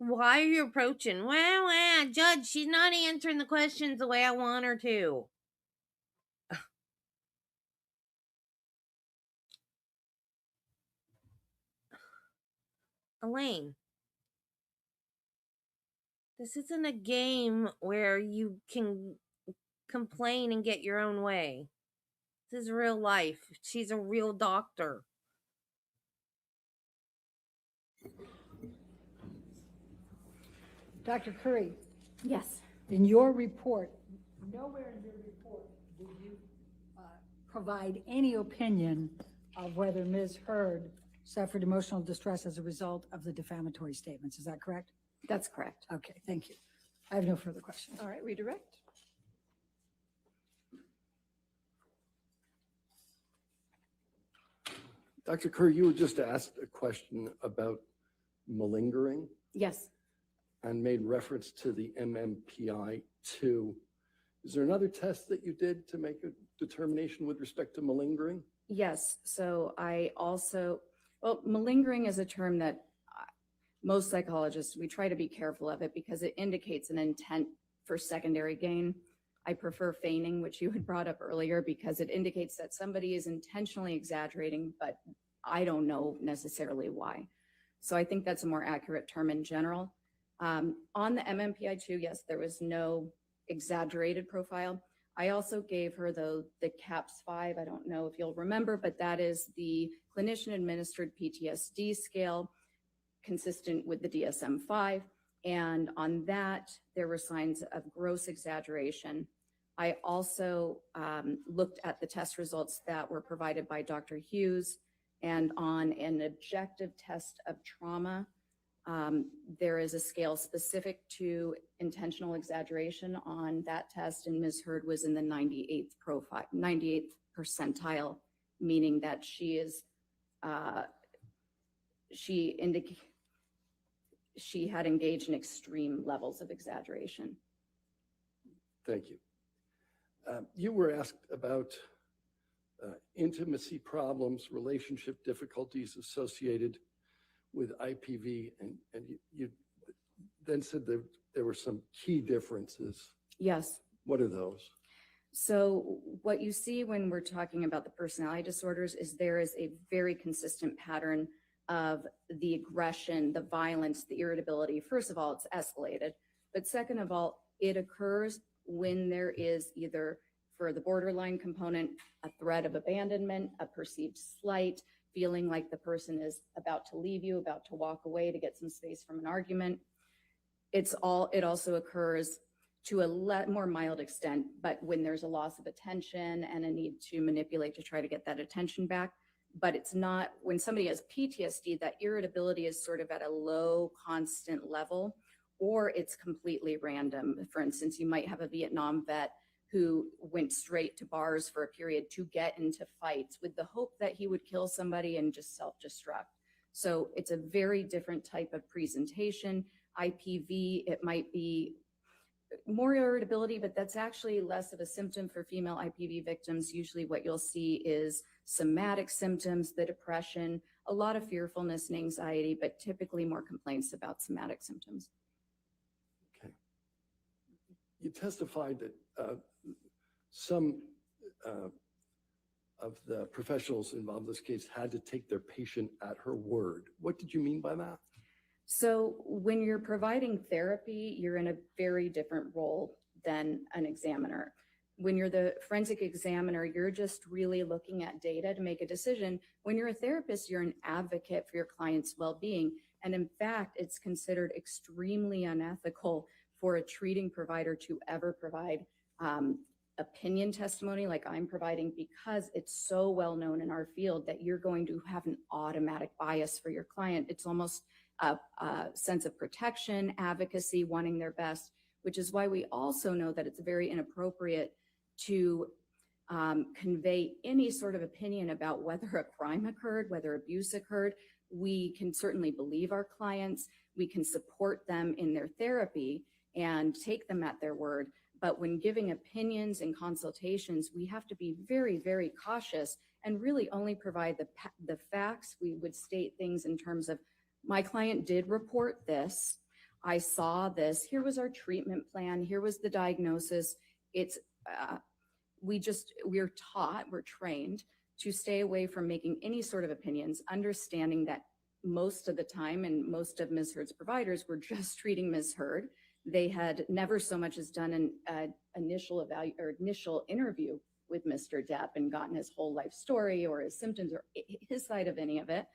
Why are you approaching? Well, Judge, she's not answering the questions the way I want her to. Elaine, this isn't a game where you can complain and get your own way. This is real life. She's a real doctor.
Dr. Curry,
Yes.
in your report, nowhere in your report did you provide any opinion of whether Ms. Heard suffered emotional distress as a result of the defamatory statements. Is that correct?
That's correct.
Okay, thank you. I have no further questions.
All right, redirect.
Dr. Kerr, you were just asked a question about malingering
Yes.
and made reference to the MMPI-2. Is there another test that you did to make a determination with respect to malingering?
Yes. So malingering is a term that most psychologists, we try to be careful of it because it indicates an intent for secondary gain. I prefer feigning, which you had brought up earlier, because it indicates that somebody is intentionally exaggerating, but I don't know necessarily why. So I think that's a more accurate term in general. On the MMPI-2, yes, there was no exaggerated profile. I also gave her the CAPS-5. I don't know if you'll remember, but that is the clinician-administered PTSD scale consistent with the DSM-5. And on that, there were signs of gross exaggeration. I also looked at the test results that were provided by Dr. Hughes, and on an objective test of trauma, there is a scale specific to intentional exaggeration on that test, and Ms. Heard was in the 98th percentile, meaning that she had engaged in extreme levels of exaggeration.
Thank you. You were asked about intimacy problems, relationship difficulties associated with IPV, and you then said that there were some key differences.
Yes.
What are those?
So what you see when we're talking about the personality disorders is there is a very consistent pattern of the aggression, the violence, the irritability. First of all, it's escalated. But second of all, it occurs when there is either, for the borderline component, a threat of abandonment, a perceived slight, feeling like the person is about to leave you, about to walk away to get some space from an argument. It also occurs to a more mild extent, but when there's a loss of attention and a need to manipulate to try to get that attention back. But it's not, when somebody has PTSD, that irritability is sort of at a low constant level, or it's completely random. For instance, you might have a Vietnam vet who went straight to bars for a period to get into fights with the hope that he would kill somebody and just self-destruct. So it's a very different type of presentation. IPV, it might be more irritability, but that's actually less of a symptom for female IPV victims. Usually what you'll see is somatic symptoms, the depression, a lot of fearfulness and anxiety, but typically more complaints about somatic symptoms.
Okay. You testified that some of the professionals involved in this case had to take their patient at her word. What did you mean by that?
So when you're providing therapy, you're in a very different role than an examiner. When you're the forensic examiner, you're just really looking at data to make a decision. When you're a therapist, you're an advocate for your client's well-being. And in fact, it's considered extremely unethical for a treating provider to ever provide opinion testimony like I'm providing, because it's so well known in our field that you're going to have an automatic bias for your client. It's almost a sense of protection, advocacy, wanting their best, which is why we also know that it's very inappropriate to convey any sort of opinion about whether a crime occurred, whether abuse occurred. We can certainly believe our clients. We can support them in their therapy and take them at their word. But when giving opinions and consultations, we have to be very, very cautious and really only provide the facts. We would state things in terms of, my client did report this.
I saw this. Here was our treatment plan. Here was the diagnosis. It's, we're taught, we're trained to stay away from making any sort of opinions, understanding that most of the time and most of Ms. Heard's providers were just treating Ms. Heard. They had never so much as done an initial interview with Mr. Depp and gotten his whole life story or his symptoms or his side of any of it.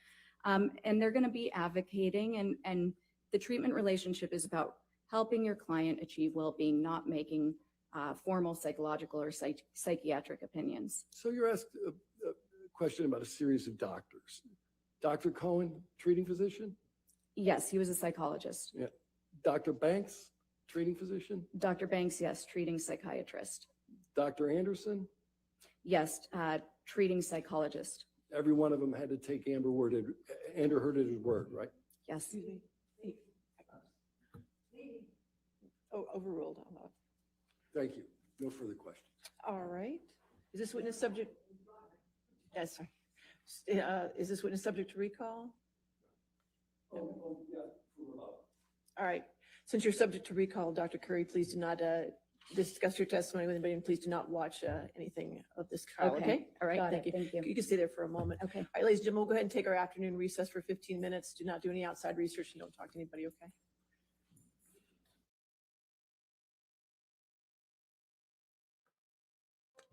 And they're going to be advocating, and the treatment relationship is about helping your client achieve well-being, not making formal psychological or psychiatric opinions.
So you're asked a question about a series of doctors. Dr. Cohen, treating physician?
Yes, he was a psychologist.
Yeah. Dr. Banks, treating physician?
Dr. Banks, yes, treating psychiatrist.
Dr. Anderson?
Yes, treating psychologist.
Every one of them had to take Amber Heard at his word, right?
Yes.
Oh, overruled.
Thank you. No further questions.
All right. Is this witness subject? Yes, sorry. Is this witness subject to recall? All right. Since you're subject to recall, Dr. Curry, please do not discuss your testimony with anybody, and please do not watch anything of this trial. Okay. All right. Thank you.
Thank you.
You can stay there for a moment.
Okay.
All right, ladies and gentlemen, we'll go ahead and take our afternoon recess for 15 minutes. Do not do any outside research and don't talk to anybody. Okay.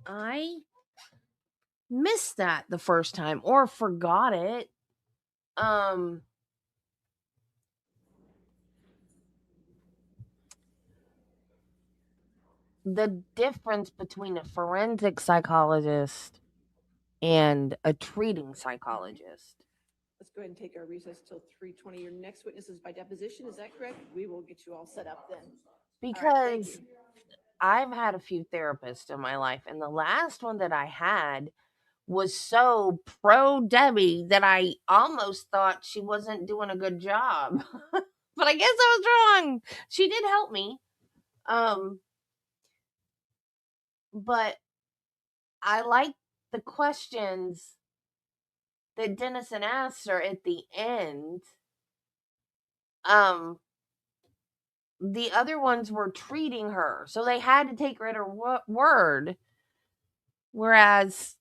I missed that the first time or forgot it. The difference between a forensic psychologist and a treating psychologist.
Let's go ahead and take our recess till 3:20. Your next witness is by deposition. Is that correct? We will get you all set up then.
Because I've had a few therapists in my life, and the last one that I had was so pro Debbie that I almost thought she wasn't doing a good job. But I guess I was wrong. She did help me. But I like the questions that Dennison asked her at the end. The other ones were treating her, so they had to take her at her word. Whereas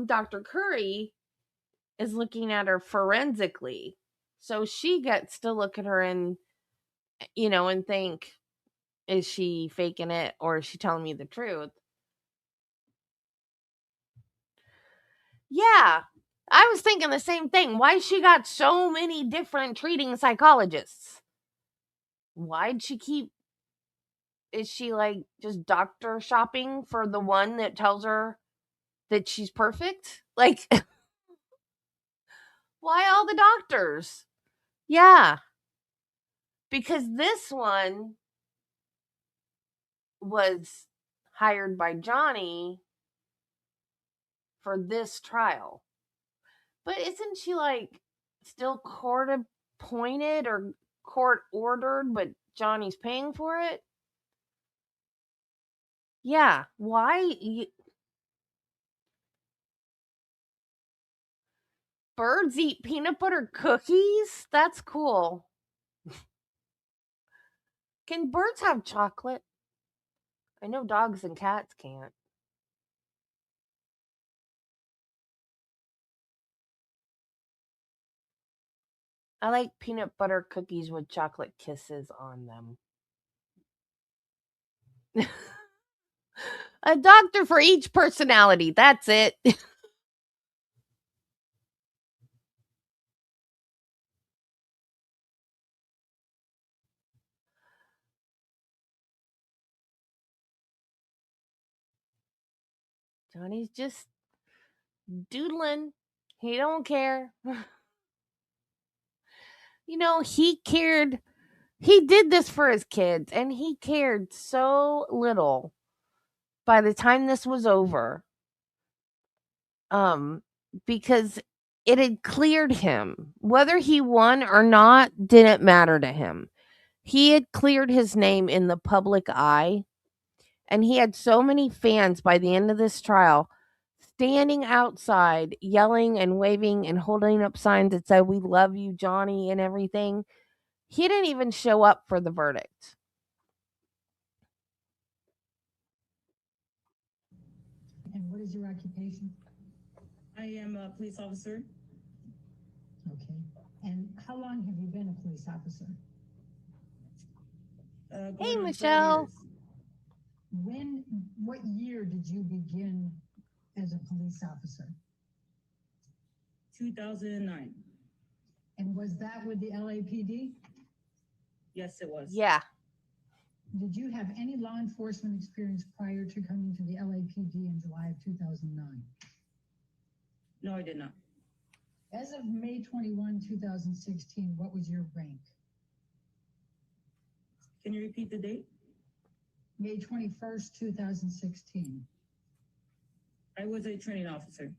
Dr. Curry is looking at her forensically. So she gets to look at her and, and think, is she faking it or is she telling me the truth? Yeah, I was thinking the same thing. Why she got so many different treating psychologists? Why'd she keep... Is she like just doctor shopping for the one that tells her that she's perfect? Like, why all the doctors? Yeah. Because this one was hired by Johnny for this trial. But isn't she like still court appointed or court ordered, but Johnny's paying for it? Yeah. Why? Birds eat peanut butter cookies? That's cool. Can birds have chocolate? I know dogs and cats can't. I like peanut butter cookies with chocolate kisses on them. A doctor for each personality. That's it. Johnny's just doodling. He don't care. He cared. He did this for his kids, and he cared so little by the time this was over. Because it had cleared him. Whether he won or not didn't matter to him. He had cleared his name in the public eye, and he had so many fans by the end of this trial standing outside, yelling and waving and holding up signs that said, "We love you, Johnny," and everything. He didn't even show up for the verdict.
And what is your occupation?
I am a police officer.
Okay. And how long have you been a police officer?
Going
Hey,
on 12
Michelle.
years.
What year did you begin as a police officer?
2009.
And was that with the LAPD?
Yes, it was.
Yeah.
Did you have any law enforcement experience prior to coming to the LAPD in July of 2009?
No, I did not.
As of May 21, 2016, what was your rank?
Can you repeat the date?
May 21st, 2016.
I was a training officer.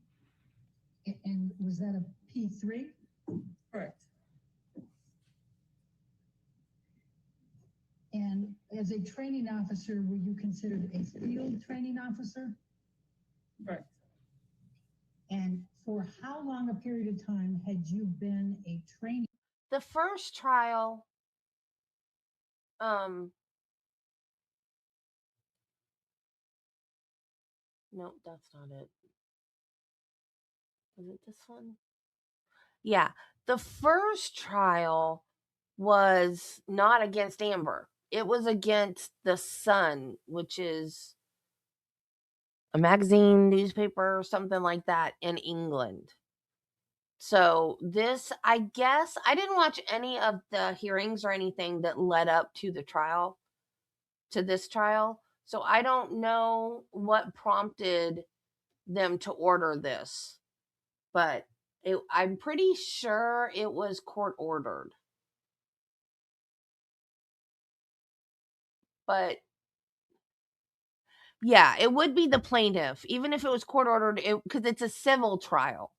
And was that a P3?
Correct.
And as a training officer, were you considered a field training officer?
Correct.
And for how long a period of time had you been a training?
The first trial, no, that's not it. Was it this one? Yeah. The first trial was not against Amber. It was against The Sun, which is a magazine, newspaper, or something like that in England. So this, I guess, I didn't watch any of the hearings or anything that led up to the trial, to this trial. So I don't know what prompted them to order this, but I'm pretty sure it was court ordered. But yeah, it would be the plaintiff, even if it was court ordered, because it's a civil trial.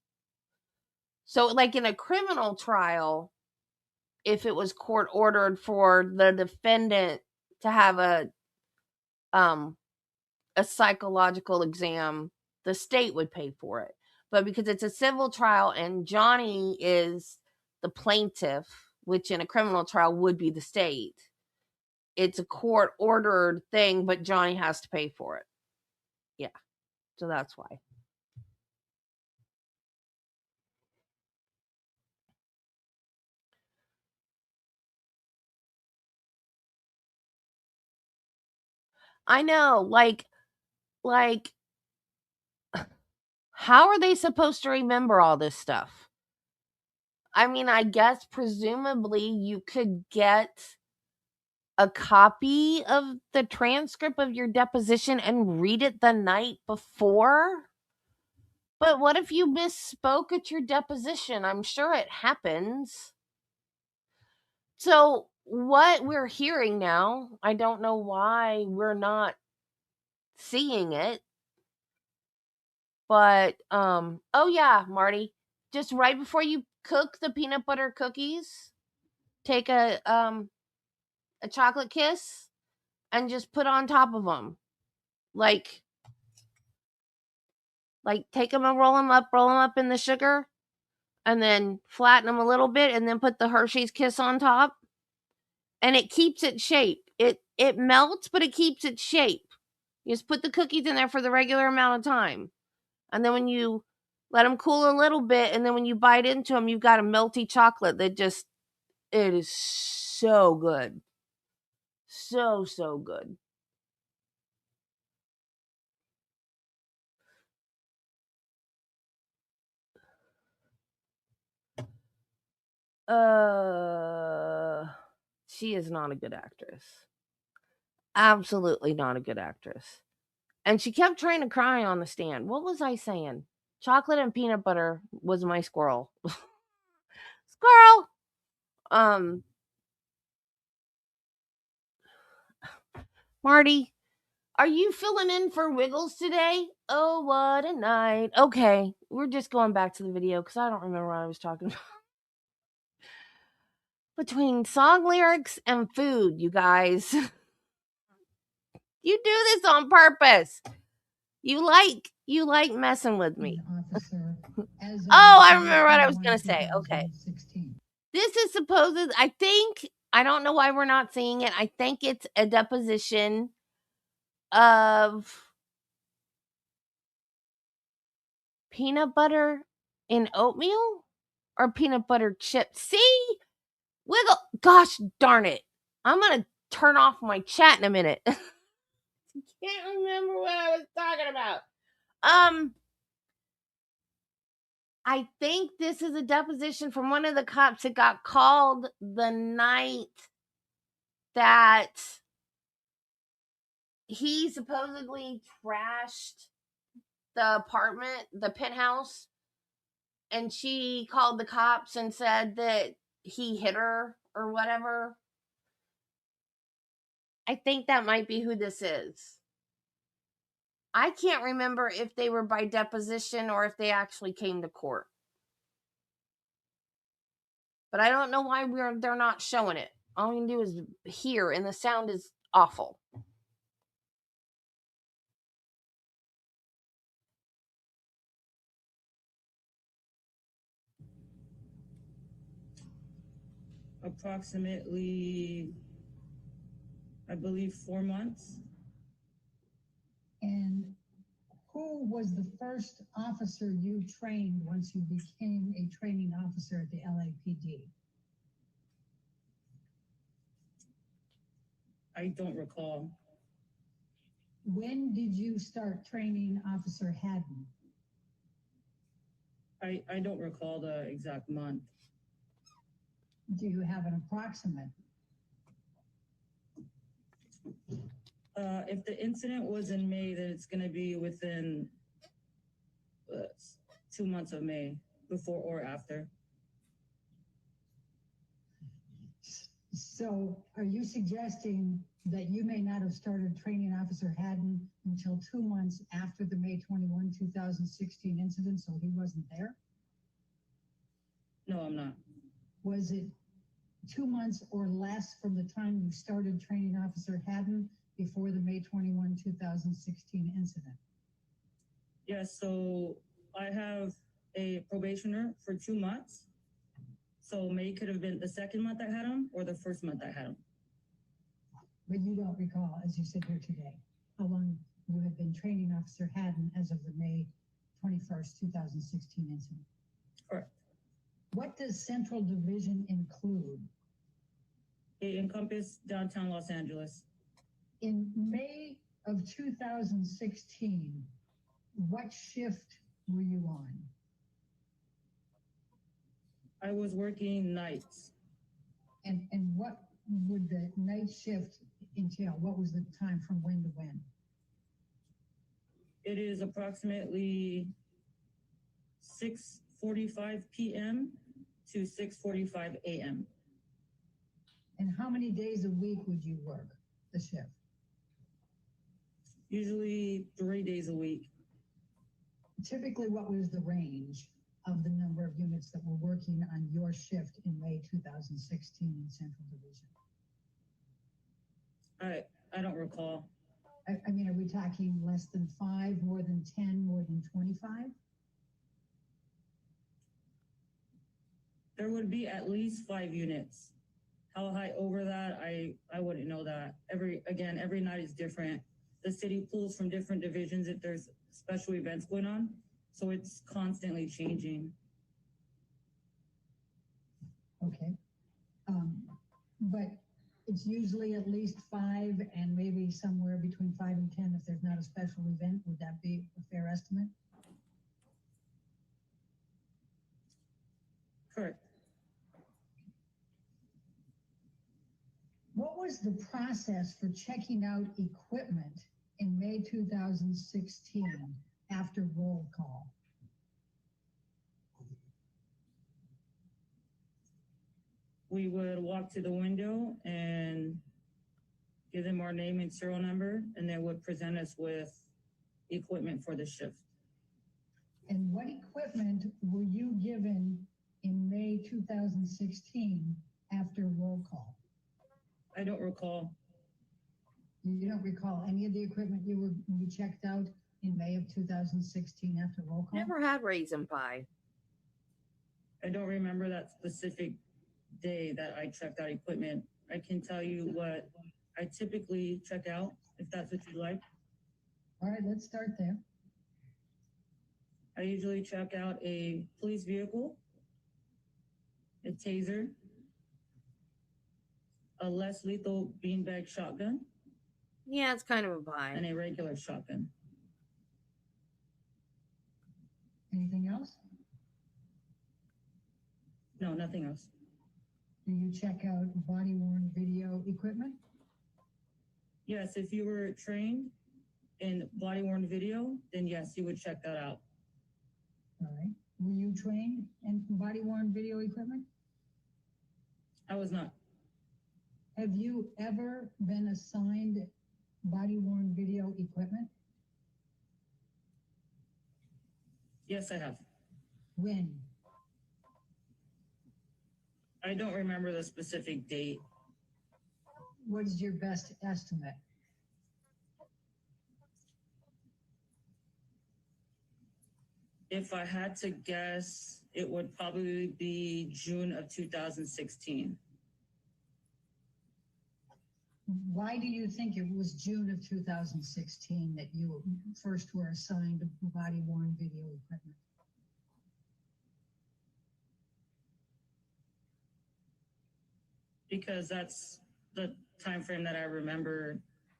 So, like in a criminal trial, if it was court ordered for the defendant to have a psychological exam, the state would pay for it. But because it's a civil trial and Johnny is the plaintiff, which in a criminal trial would be the state, it's a court ordered thing, but Johnny has to pay for it. Yeah. So that's why. I know, like, how are they supposed to remember all this stuff? I mean, I guess presumably you could get a copy of the transcript of your deposition and read it the night before. But what if you misspoke at your deposition? I'm sure it happens. So what we're hearing now, I don't know why we're not seeing it. But oh yeah, Marty, just right before you cook the peanut butter cookies, take a chocolate kiss and just put on top of them. Like take them and roll them up in the sugar and then flatten them a little bit and then put the Hershey's Kiss on top. And it keeps its shape. It melts, but it keeps its shape. You just put the cookies in there for the regular amount of time. And then when you let them cool a little bit, and then when you bite into them, you've got a melty chocolate that just, it is so good. So, so good. She is not a good actress. Absolutely not a good actress. And she kept trying to cry on the stand. What was I saying? Chocolate and peanut butter was my squirrel. Squirrel! Marty, are you filling in for Wiggles today? Oh, what a night. Okay, we're just going back to the video because I don't remember what I was talking about. Between song lyrics and food, you guys. You do this on purpose. You like messing with me. Oh, I remember what I was going to say. Okay. This is supposed, I I don't know why we're not seeing it. I think it's a deposition of peanut butter in oatmeal or peanut butter chips. See? Wiggle. Gosh darn it. I'm going to turn off my chat in a minute. Can't remember what I was talking about. I think this is a deposition from one of the cops that got called the night that he supposedly trashed the apartment, the penthouse, and she called the cops and said that he hit her or whatever. I think that might be who this is. I can't remember if they were by deposition or if they actually came to court. But I don't know why they're not showing it. All we can do is hear, and the sound is awful.
Approximately, I believe, 4 months.
And who was the first officer you trained once you became a training officer at the LAPD?
I don't recall.
When did you start training Officer Haddon?
I don't recall the exact month.
Do you have an approximate?
If the incident was in May, then it's going to be within 2 months of May, before or after.
So are you suggesting that you may not have started training Officer Haddon until 2 months after the May 21, 2016 incident, so he wasn't there?
No, I'm not.
Was it 2 months or less from the time you started training Officer Haddon before the May 21, 2016 incident?
Yes, so I have a probationer for 2 months. So May could have been the second month I had him or the first month I had him.
But you don't recall, as you sit here today, how long you had been training Officer Haddon as of the May 21st, 2016 incident?
Correct.
What does Central Division include?
It encompassed downtown Los Angeles.
In May of 2016, what shift were you on?
I was working nights.
And what would the night shift entail? What was the time from when to when?
It is approximately 6:45 p.m. to 6:45 a.m.
And how many days a week would you work the shift?
Usually 3 days a week.
Typically, what was the range of the number of units that were working on your shift in May 2016 in Central Division?
I don't recall.
I mean, are we talking less than 5, more than 10, more than 25?
There would be at least 5 units. How high over that, I wouldn't know that. Every night is different. The city pulls from different divisions if there's special events going on. So it's constantly changing.
Okay. But it's usually at least 5 and maybe somewhere between 5 and 10 if there's not a special event. Would that be a fair estimate?
Correct.
What was the process for checking out equipment in May 2016 after roll call?
We would walk to the window and give them our name and serial number, and they would present us with equipment for the shift.
And what equipment were you given in May 2016 after roll call?
I don't recall.
You don't recall any of the equipment you checked out in May of 2016 after roll call?
Never had raisin pie.
I don't remember that specific day that I checked out equipment. I can tell you what I typically check out, if that's what you'd like.
All right, let's start there.
I usually check out a police vehicle, a taser, a less lethal beanbag shotgun,
Yeah, it's kind of a buy.
and a regular shotgun.
Anything else?
No, nothing else.
Do you check out body worn video equipment?
Yes, if you were trained in body worn video, then yes, you would check that out.
All right. Were you trained in body worn video equipment?
I was not.
Have you ever been assigned body worn video equipment?
Yes, I have.
When?
I don't remember the specific date.
What is your best estimate?
If I had to guess, it would probably be June of 2016.
Why do you think it was June of 2016 that you first were assigned body worn video equipment?
Because that's the time frame that I remember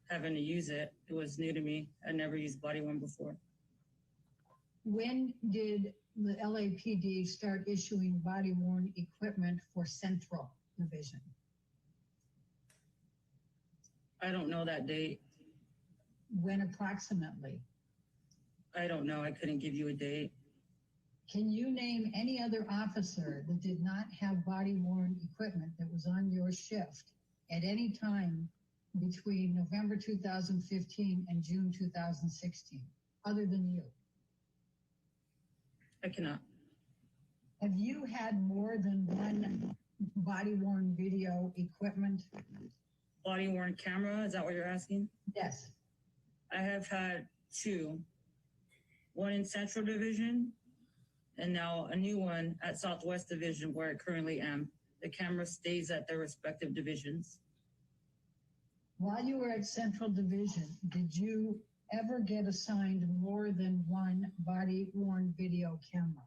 having to use it. It was new to me. I never used body worn before.
When did the LAPD start issuing body worn equipment for Central Division?
I don't know that date.
When approximately?
I don't know. I couldn't give you a date.
Can you name any other officer that did not have body worn equipment that was on your shift at any time between November 2015 and June 2016, other than you?
I cannot.
Have you had more than one body worn video equipment?
Body worn camera, is that what you're asking?
Yes.
I have had two. One in Central Division, and now a new one at Southwest Division where I currently am. The camera stays at their respective divisions.
While you were at Central Division, did you ever get assigned more than one body worn video camera?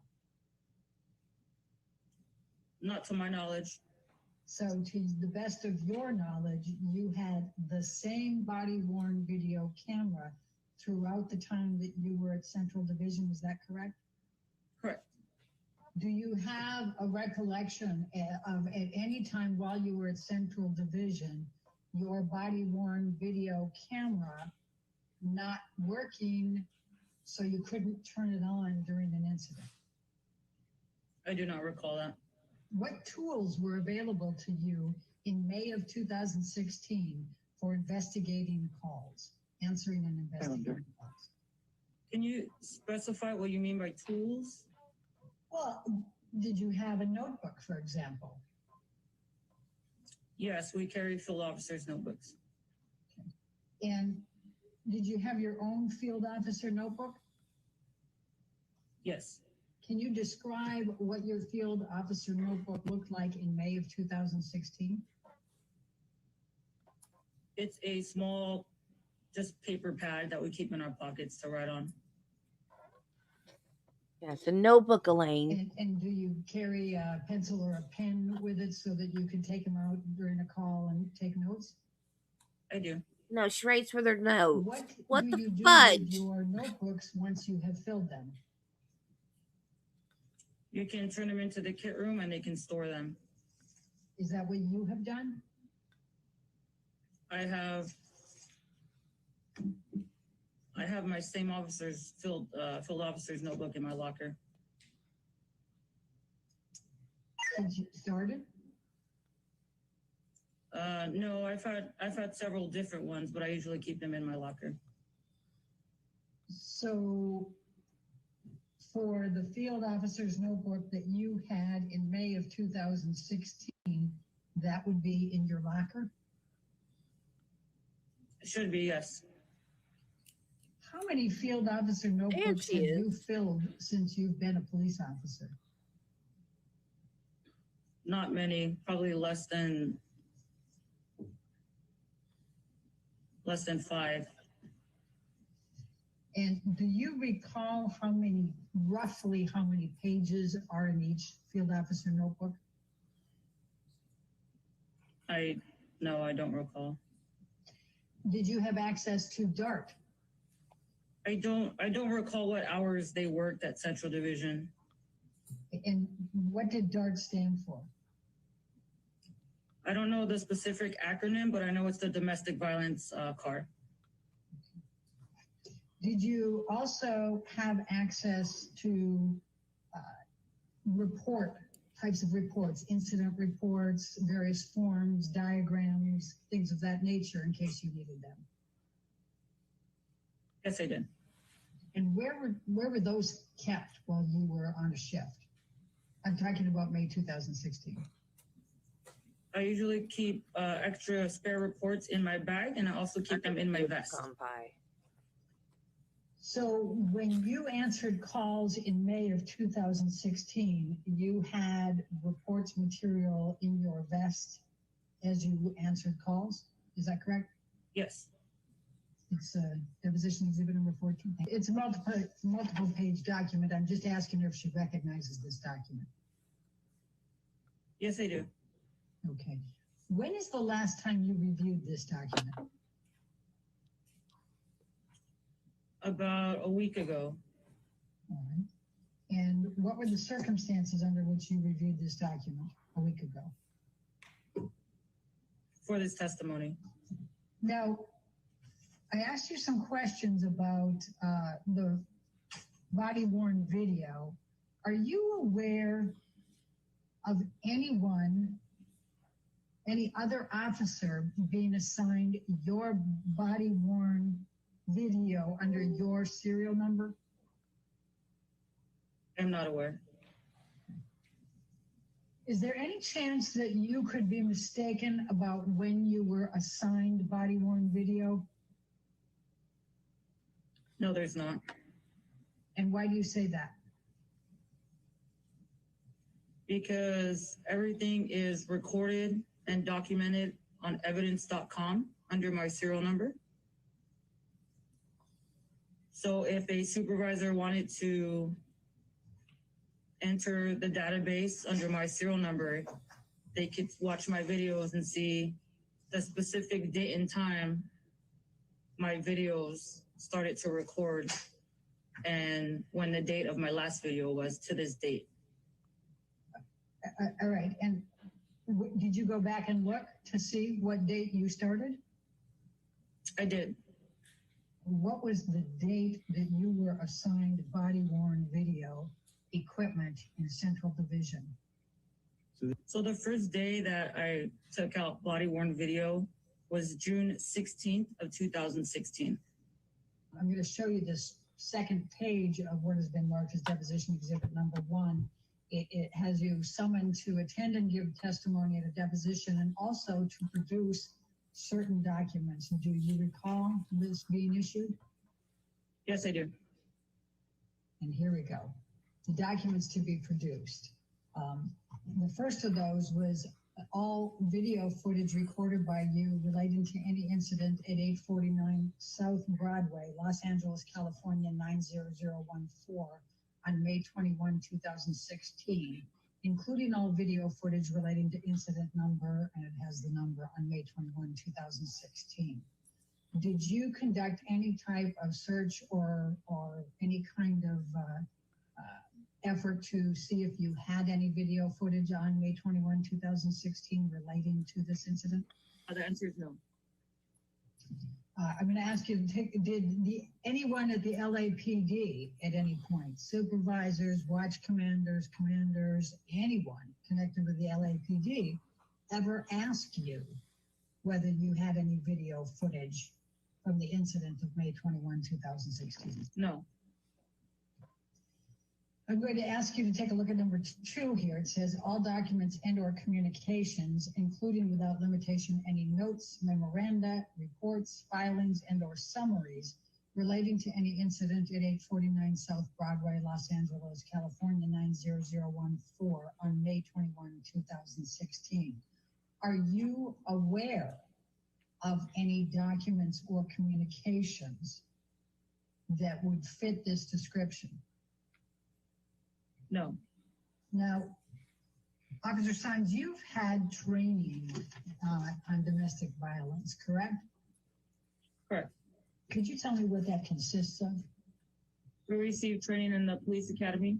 Not to my knowledge.
So to the best of your knowledge, you had the same body worn video camera throughout the time that you were at Central Division, is that correct?
Correct.
Do you have a recollection of at any time while you were at Central Division, your body worn video camera not working so you couldn't turn it on during an incident?
I do not recall that.
What tools were available to you in May of 2016 for investigating calls, answering and investigating calls?
Can you specify what you mean by tools?
Well, did you have a notebook, for example?
Yes, we carry field officers' notebooks.
And did you have your own field officer notebook?
Yes.
Can you describe what your field officer notebook looked like in May of 2016?
It's a small, just paper pad that we keep in our pockets to write on.
Yeah, it's a notebook, Elaine.
And do you carry a pencil or a pen with it so that you can take them out during a call and take notes?
I do.
No, she writes with her notes.
What
the
do you do
fudge?
with your notebooks once you have filled them?
You can turn them into the kit room and they can store them.
Is that what you have done?
I have my same officer's field officer's notebook in my locker.
Since you started?
No, I've had several different ones, but I usually keep them in my locker.
So for the field officer's notebook that you had in May of 2016, that would be in your locker?
It should be, yes.
How many field officer notebooks have you filled since you've been a police officer?
Not many, probably less than less than 5.
And do you recall roughly how many pages are in each field officer notebook?
No, I don't recall.
Did you have access to DART?
I don't recall what hours they worked at Central Division.
And what did DART stand for?
I don't know the specific acronym, but I know it's the domestic violence card.
Did you also have access to types of reports, incident reports, various forms, diagrams, things of that nature in case you needed them?
Yes, I did.
And where were those kept while you were on a shift? I'm talking about May 2016.
I usually keep extra spare reports in my bag, and I also keep them in my vest.
So when you answered calls in May of 2016, you had reports material in your vest as you answered calls? Is that correct?
Yes.
It's a deposition exhibit number 14. It's a multiple page document. I'm just asking her if she recognizes this document.
Yes, I do.
Okay. When is the last time you reviewed this document?
About a week ago.
All right. And what were the circumstances under which you reviewed this document a week ago?
For this testimony.
Now, I asked you some questions about the body-worn video. Are you aware of any other officer being assigned your body-worn video under your serial number?
I'm not aware.
Is there any chance that you could be mistaken about when you were assigned body-worn video?
No, there's not.
And why do you say that?
Because everything is recorded and documented on evidence.com under my serial number. So if a supervisor wanted to enter the database under my serial number, they could watch my videos and see the specific date and time my videos started to record and when the date of my last video was to this date.
All right. And did you go back and look to see what date you started?
I did.
What was the date that you were assigned body-worn video equipment in Central Division?
So the first day that I took out body-worn video was June 16th of 2016.
I'm going to show you this second page of what has been marked as deposition exhibit number 1. It has you summoned to attend and give testimony at a deposition and also to produce certain documents. Do you recall this being issued?
Yes, I do.
And here we go. The documents to be produced. The first of those was all video footage recorded by you relating to any incident at 849 South Broadway, Los Angeles, California, 90014 on May 21, 2016, including all video footage relating to incident number, and it has the number on May 21, 2016. Did you conduct any type of search or any kind of effort to see if you had any video footage on May 21, 2016 relating to this incident?
The answer is no.
I'm going to ask you, did anyone at the LAPD at any point, supervisors, watch commanders, anyone connected with the LAPD, ever ask you whether you had any video footage from the incident of May 21, 2016?
No.
I'm going to ask you to take a look at number 2 here. It says all documents and or communications, including without limitation any notes, memoranda, reports, filings, and or summaries relating to any incident at 849 South Broadway, Los Angeles, California, 90014 on May 21, 2016. Are you aware of any documents or communications that would fit this description?
No.
Now, Officer Sines, you've had training on domestic violence, correct?
Correct.
Could you tell me what that consists of?
We received training in the police academy.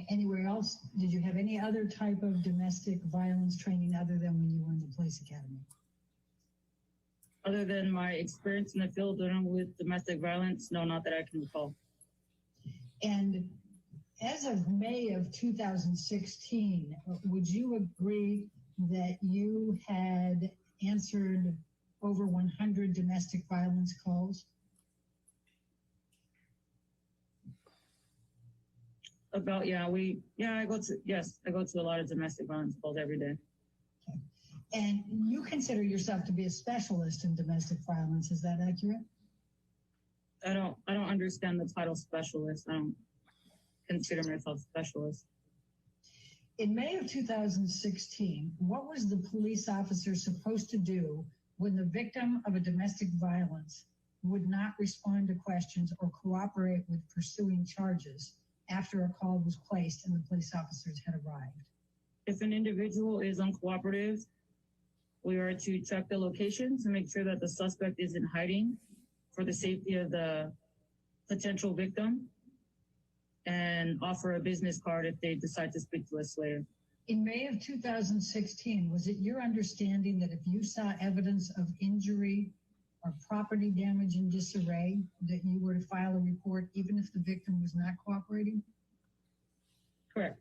Anywhere else? Did you have any other type of domestic violence training other than when you were in the police academy?
Other than my experience in the field dealing with domestic violence, no, not that I can recall.
And as of May of 2016, would you agree that you had answered over 100 domestic violence calls?
About, I go to a lot of domestic violence calls every day.
Okay. And you consider yourself to be a specialist in domestic violence, is that accurate?
I don't understand the title specialist. I don't consider myself specialist.
In May of 2016, what was the police officer supposed to do when the victim of a domestic violence would not respond to questions or cooperate with pursuing charges after a call was placed and the police officers had arrived?
If an individual is uncooperative, we are to check the location to make sure that the suspect is in hiding for the safety of the potential victim, and offer a business card if they decide to speak to us later.
In May of 2016, was it your understanding that if you saw evidence of injury or property damage in disarray, that you were to file a report even if the victim was not cooperating?
Correct.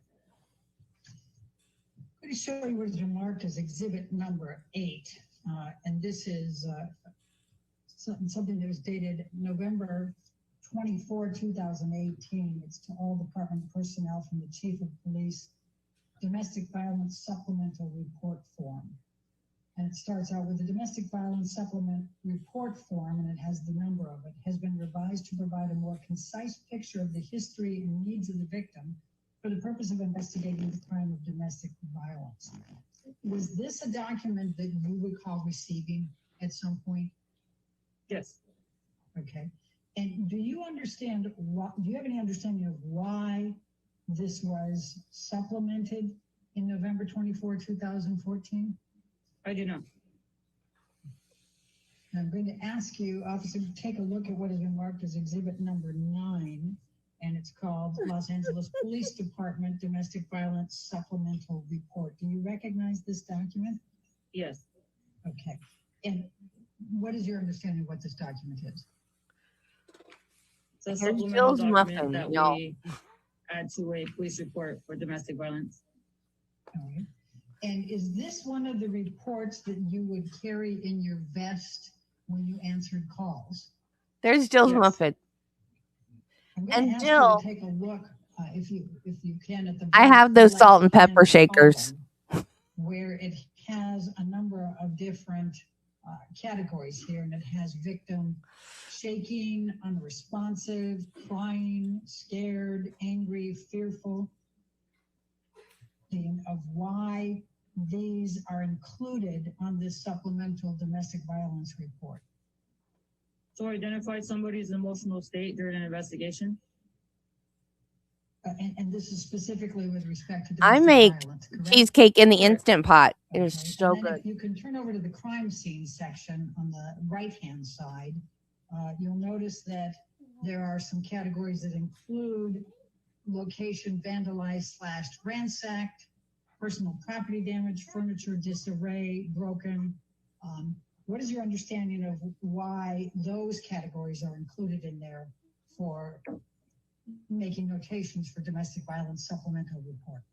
I'm going to show you what is remarked as exhibit number 8. And this is something that was dated November 24, 2018. It's to all department personnel from the Chief of Police Domestic Violence Supplemental Report Form. And it starts out with the Domestic Violence Supplement Report Form, and it has the number of it, has been revised to provide a more concise picture of the history and needs of the victim for the purpose of investigating the crime of domestic violence. Was this a document that you recall receiving at some point?
Yes.
Okay. And do you understand do you have any understanding of why this was supplemented in November 24, 2014?
I do not.
I'm going to ask you, officer, to take a look at what has been marked as exhibit number 9, and it's called Los Angeles Police Department Domestic Violence Supplemental Report. Do you recognize this document?
Yes.
Okay. And what is your understanding of what this document is?
It's a
Here's
supplemental
Jill's
document
muffin,
that
y'all.
we add to a police report for domestic violence.
All right. And is this one of the reports that you would carry in your vest when you answered calls?
There's Jill's
Yes.
muffin.
I'm going
And
to ask
Jill-
you to take a look, if you can, at the.
I have those salt and pepper
left-hand
shakers.
column, where it has a number of different categories here, and it has victim shaking, unresponsive, crying, scared, angry, fearful, of why these are included on this supplemental domestic violence report.
So identify somebody's emotional state during an investigation.
And this is specifically with respect to
I
domestic
make
violence, correct?
cheesecake in the
Correct.
Instant Pot. It
Okay,
is so
and then
good.
if you can turn over to the crime scene section on the right-hand side, you'll notice that there are some categories that include location vandalized / ransacked, personal property damage, furniture disarray, broken. What is your understanding of why those categories are included in there for making notations for domestic violence supplemental report?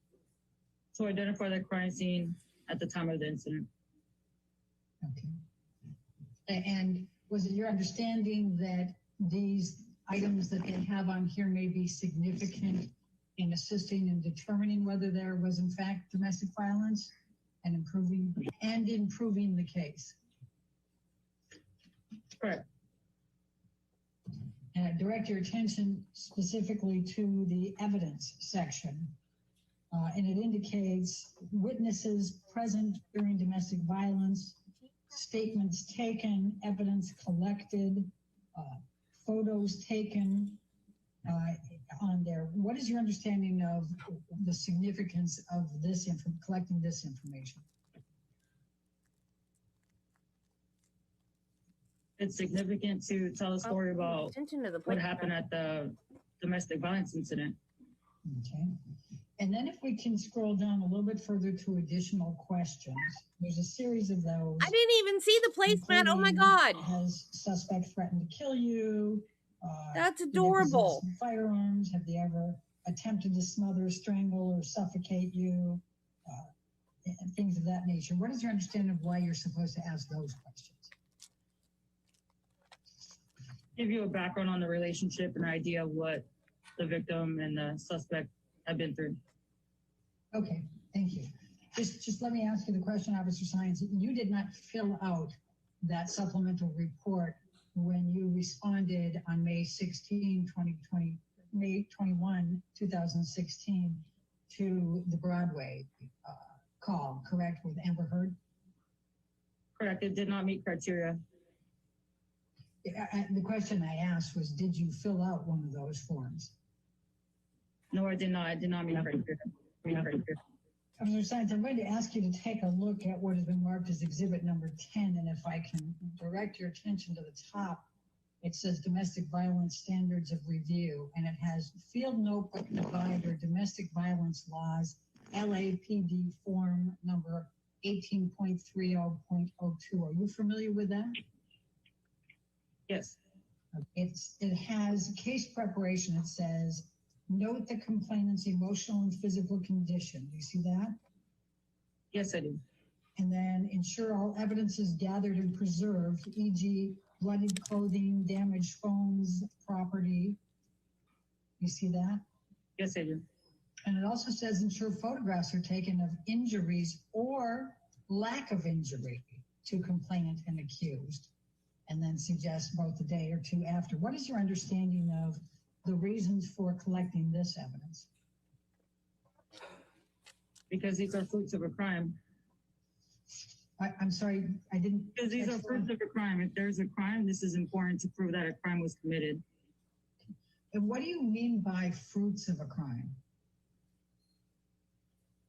So identify the crime scene at the time of the incident.
Okay. And was it your understanding that these items that they have on here may be significant in assisting in determining whether there was in fact domestic violence and improving the case?
Correct.
And I direct your attention specifically to the evidence section And it indicates witnesses present during domestic violence, statements taken, evidence collected, photos taken on there. What is your understanding of the significance of this collecting this information?
It's significant to tell a story about
Attention to the
what happened at the domestic violence incident.
Okay. And then if we can scroll down a little bit further to additional questions, there's a series of those.
I didn't even see the placemat. Oh my
including,
God.
Has suspect threatened to kill you?
That's
Do they
adorable.
possess firearms? Have they ever attempted to smother, strangle, or suffocate you? And things of that nature. What is your understanding of why you're supposed to ask those questions?
Give you a background on the relationship, an idea of what the victim and the suspect have been through.
Okay, thank you. Just let me ask you the question, Officer Science. You did not fill out that supplemental report when you responded on May 21, 2016 to the Broadway call, correct, with Amber Heard?
Correct, it did not meet criteria.
The question I asked was, did you fill out one of those forms?
No, I did not. I did not meet criteria.
Officer Science, I'm going to ask you to take a look at what has been marked as exhibit number 10, and if I can direct your attention to the top, it says domestic violence standards of review, and it has field notebook divider domestic violence laws, LAPD form number 18.30.02. Are you familiar with that?
Yes.
It has case preparation. It says, note the complainant's emotional and physical condition. Do you see that?
Yes, I do.
And then ensure all evidence is gathered and preserved, e.g. bloodied clothing, damaged phones, property. You see that?
Yes, I do.
And it also says ensure photographs are taken of injuries or lack of injury to complainant and accused, and then suggest both a day or two after. What is your understanding of the reasons for collecting this evidence?
Because these are fruits of a crime.
I'm sorry, I didn't.
Because these are fruits of a crime. If there's a crime, this is important to prove that a crime was committed.
And what do you mean by fruits of a crime?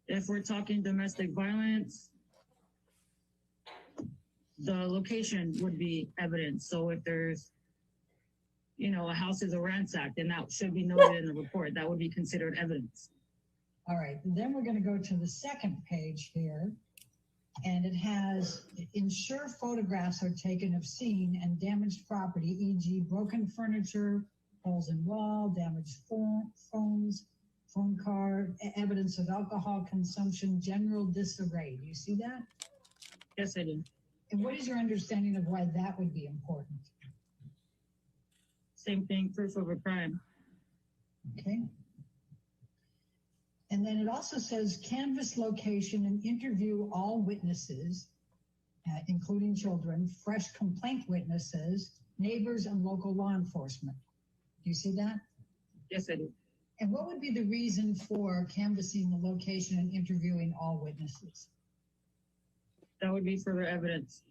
If we're talking domestic violence, the location would be evidence. So if there's, a house is ransacked, then that should be noted in the report. That would be considered evidence.
All right, then we're going to go to the second page here, and it has ensure photographs are taken of scene and damaged property, e.g. broken furniture, holes in wall, damaged phones, phone card, evidence of alcohol consumption, general disarray. Do you see that?
Yes, I do.
And what is your understanding of why that would be important?
Same thing, proof of a crime.
Okay. And then it also says canvass location and interview all witnesses, including children, fresh complaint witnesses, neighbors, and local law enforcement. Do you see that?
Yes, I do.
And what would be the reason for canvassing the location and interviewing all witnesses?
That would be further evidence.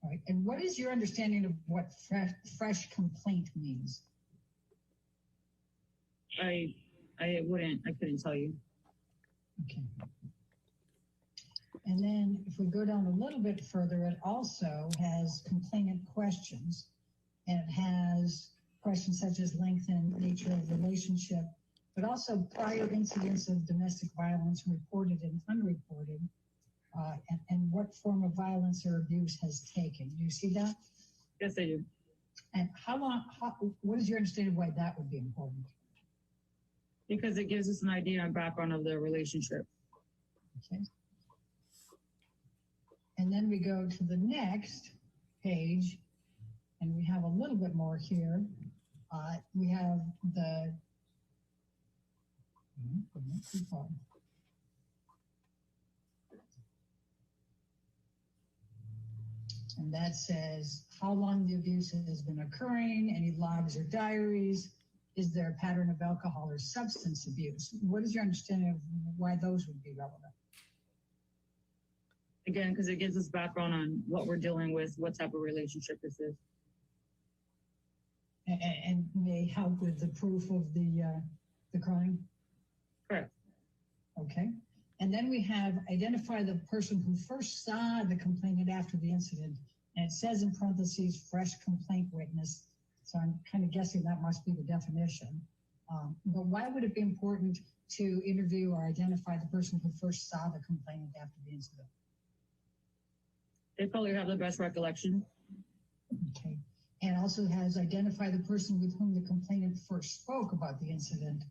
All right. And what is your understanding of what fresh complaint means?
I couldn't tell you.
Okay. And then if we go down a little bit further, it also has complainant questions, and it has questions such as length and nature of relationship, but also prior incidents of domestic violence reported and unreported, and what form of violence or abuse has taken. Do you see that?
Yes, I do.
And what is your understanding of why that would be important?
Because it gives us an idea and background of the relationship.
Okay. And then we go to the next page, and we have a little bit more here. We have the and that says how long the abuse has been occurring, any logs or diaries, is there a pattern of alcohol or substance abuse? What is your understanding of why those would be relevant.
Again, because it gives us background on what we're dealing with, what type of relationship this is.
And may help with the proof of the crime?
Correct.
Okay. And then we have identify the person who first saw the complainant after the incident. And it says in parentheses, fresh complaint witness. So I'm kind of guessing that must be the definition. But why would it be important to interview or identify the person who first saw the complainant after the incident?
They probably have the best recollection.
Okay. And also has identified the person with whom the complainant first spoke about the incident,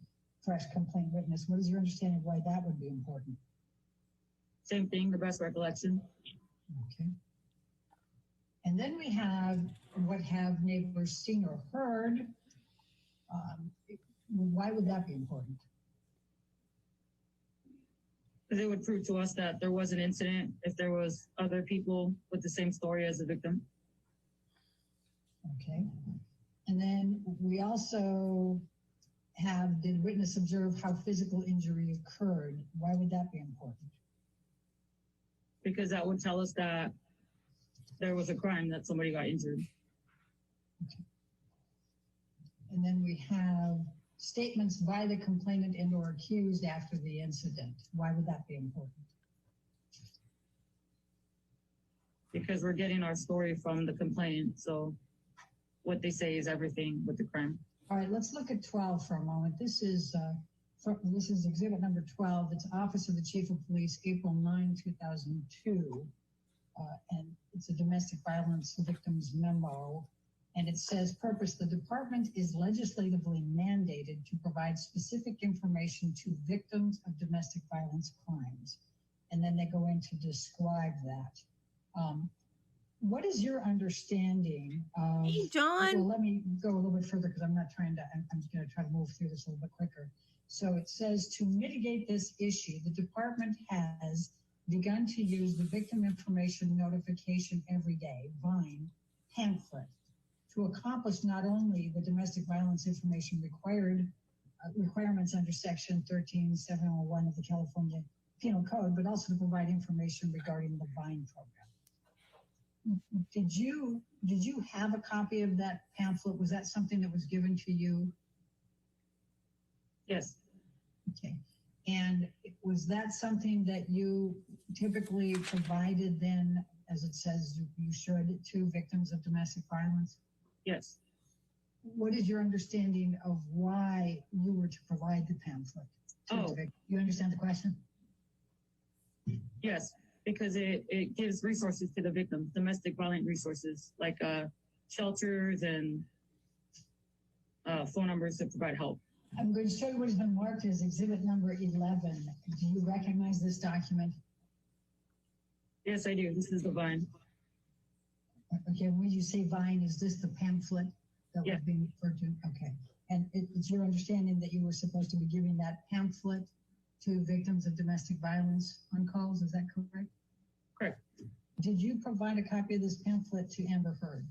fresh complaint witness. What is your understanding of why that would be important?
Same thing, the best recollection.
Okay. And then we have what have neighbors seen or heard. Why would that be important?
Because it would prove to us that there was an incident if there was other people with the same story as the victim.
Okay. And then we also have, did witness observe how physical injury occurred? Why would that be important?
Because that would tell us that there was a crime, that somebody got injured.
Okay. And then we have statements by the complainant and or accused after the incident. Why would that be important?
Because we're getting our story from the complainant, so what they say is everything with the crime.
All right, let's look at 12 for a moment. This is exhibit number 12. It's Office of the Chief of Police, April 9, 2002. And it's a domestic violence victims memo. And it says, purpose, the department is legislatively mandated to provide specific information to victims of domestic violence crimes. And then they go in to describe that. What is your understanding of...
Hey, John.
Well, let me go a little bit further because I'm going to try to move through this a little bit quicker. So it says, to mitigate this issue, the department has begun to use the Victim Information Notification Everyday, VINE, pamphlet to accomplish not only the domestic violence information requirements under Section 13701 of the California Penal Code, but also to provide information regarding the VINE program. Did you have a copy of that pamphlet? Was that something that was given to you?
Yes.
Okay. And was that something that you typically provided then, as it says you should, to victims of domestic violence?
Yes.
What is your understanding of why you were to provide the pamphlet? You understand the question?
Yes, because it gives resources to the victims, domestic violent resources, like shelters and phone numbers to provide help.
I'm going to show you what has been marked as exhibit number 11. Do you recognize this document?
Yes, I do. This is the VINE.
Okay, when you say VINE, is this the pamphlet that was being referred to? Okay. And it's your understanding that you were supposed to be giving that pamphlet to victims of domestic violence on calls, is that correct?
Correct.
Did you provide a copy of this pamphlet to Amber Heard?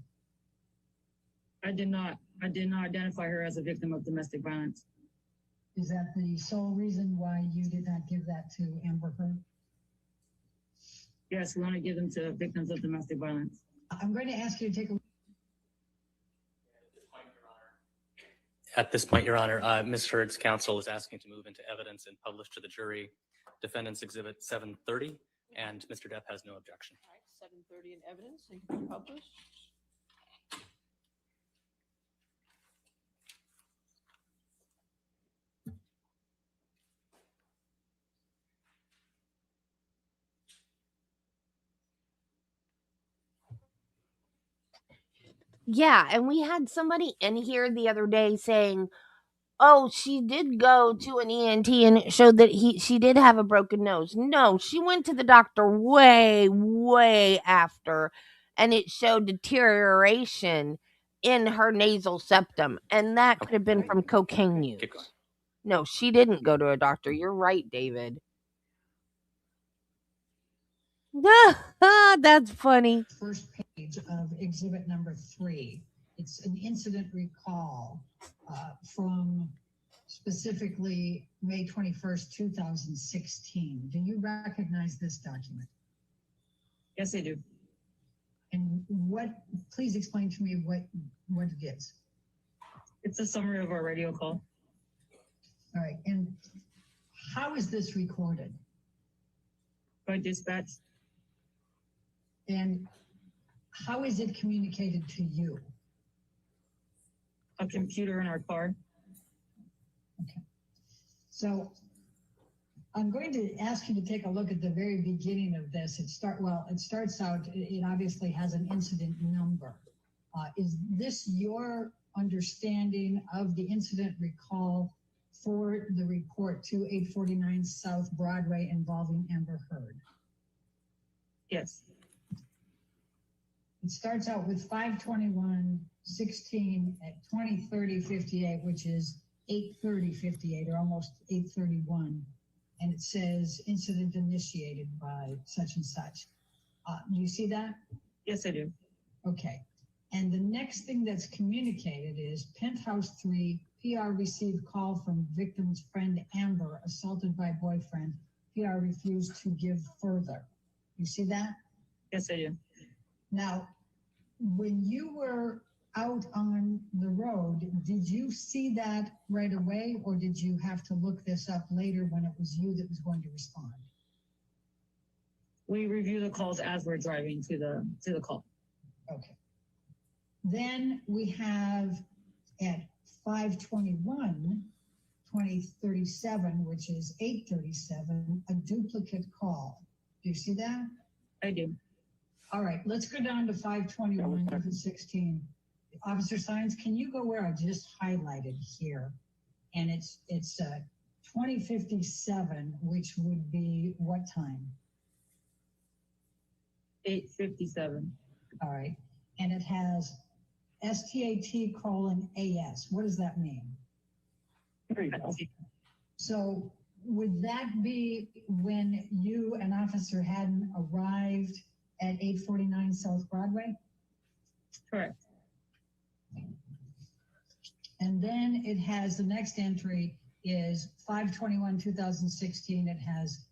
I did not identify her as a victim of domestic violence.
Is that the sole reason why you did not give that to Amber Heard?
Yes, we want to give them to victims of domestic violence.
I'm going to ask you to take a...
At this point, Your Honor, Ms. Heard's counsel is asking to move into evidence and publish to the jury Defendant's Exhibit 730, and Mr. Depp has no objection.
All right, 7:30 in evidence, and can be published.
Yeah, and we had somebody in here the other day saying, oh, she did go to an ENT and it showed that she did have a broken nose. No, she went to the doctor way after, and it showed deterioration in her nasal septum, and that could have been from cocaine use. No, she didn't go to a doctor. You're right, David. That's funny.
First page of exhibit number 3. It's an incident recall from specifically May 21st, 2016. Do you recognize this document?
Yes, I do.
And please explain to me what it is.
It's a summary of our radio call.
All right, and how is this recorded?
By dispatch.
And how is it communicated to you?
A computer in our car.
Okay. So I'm going to ask you to take a look at the very beginning of this. It starts out, it obviously has an incident number. Is this your understanding of the incident recall for the report to 849 South Broadway involving Amber Heard?
Yes.
It starts out with 5/21/16 at 20:30:58, which is 8:30:58 or almost 8:31. And it says incident initiated by such and such. Do you see that?
Yes, I do.
Okay. And the next thing that's communicated is Penthouse 3, PR received call from victim's friend Amber, assaulted by boyfriend. PR refused to give further. You see that?
Yes, I do.
Now, when you were out on the road, did you see that right away, or did you have to look this up later when it was you that was going to respond?
We review the calls as we're driving to the call.
Okay. Then we have at 5/21/2037, which is 8:37, a duplicate call. Do you see that?
I do.
All right, let's go down to 5/21/16. Officer Science, can you go where I just highlighted here? And it's 20:57, which would be what time?
8:57.
All right, and it has STAT:(AS). What does that mean? So would that be when you, an officer, hadn't arrived at 849 South Broadway?
Correct.
And then it has, the next entry is 5/21/2016. It has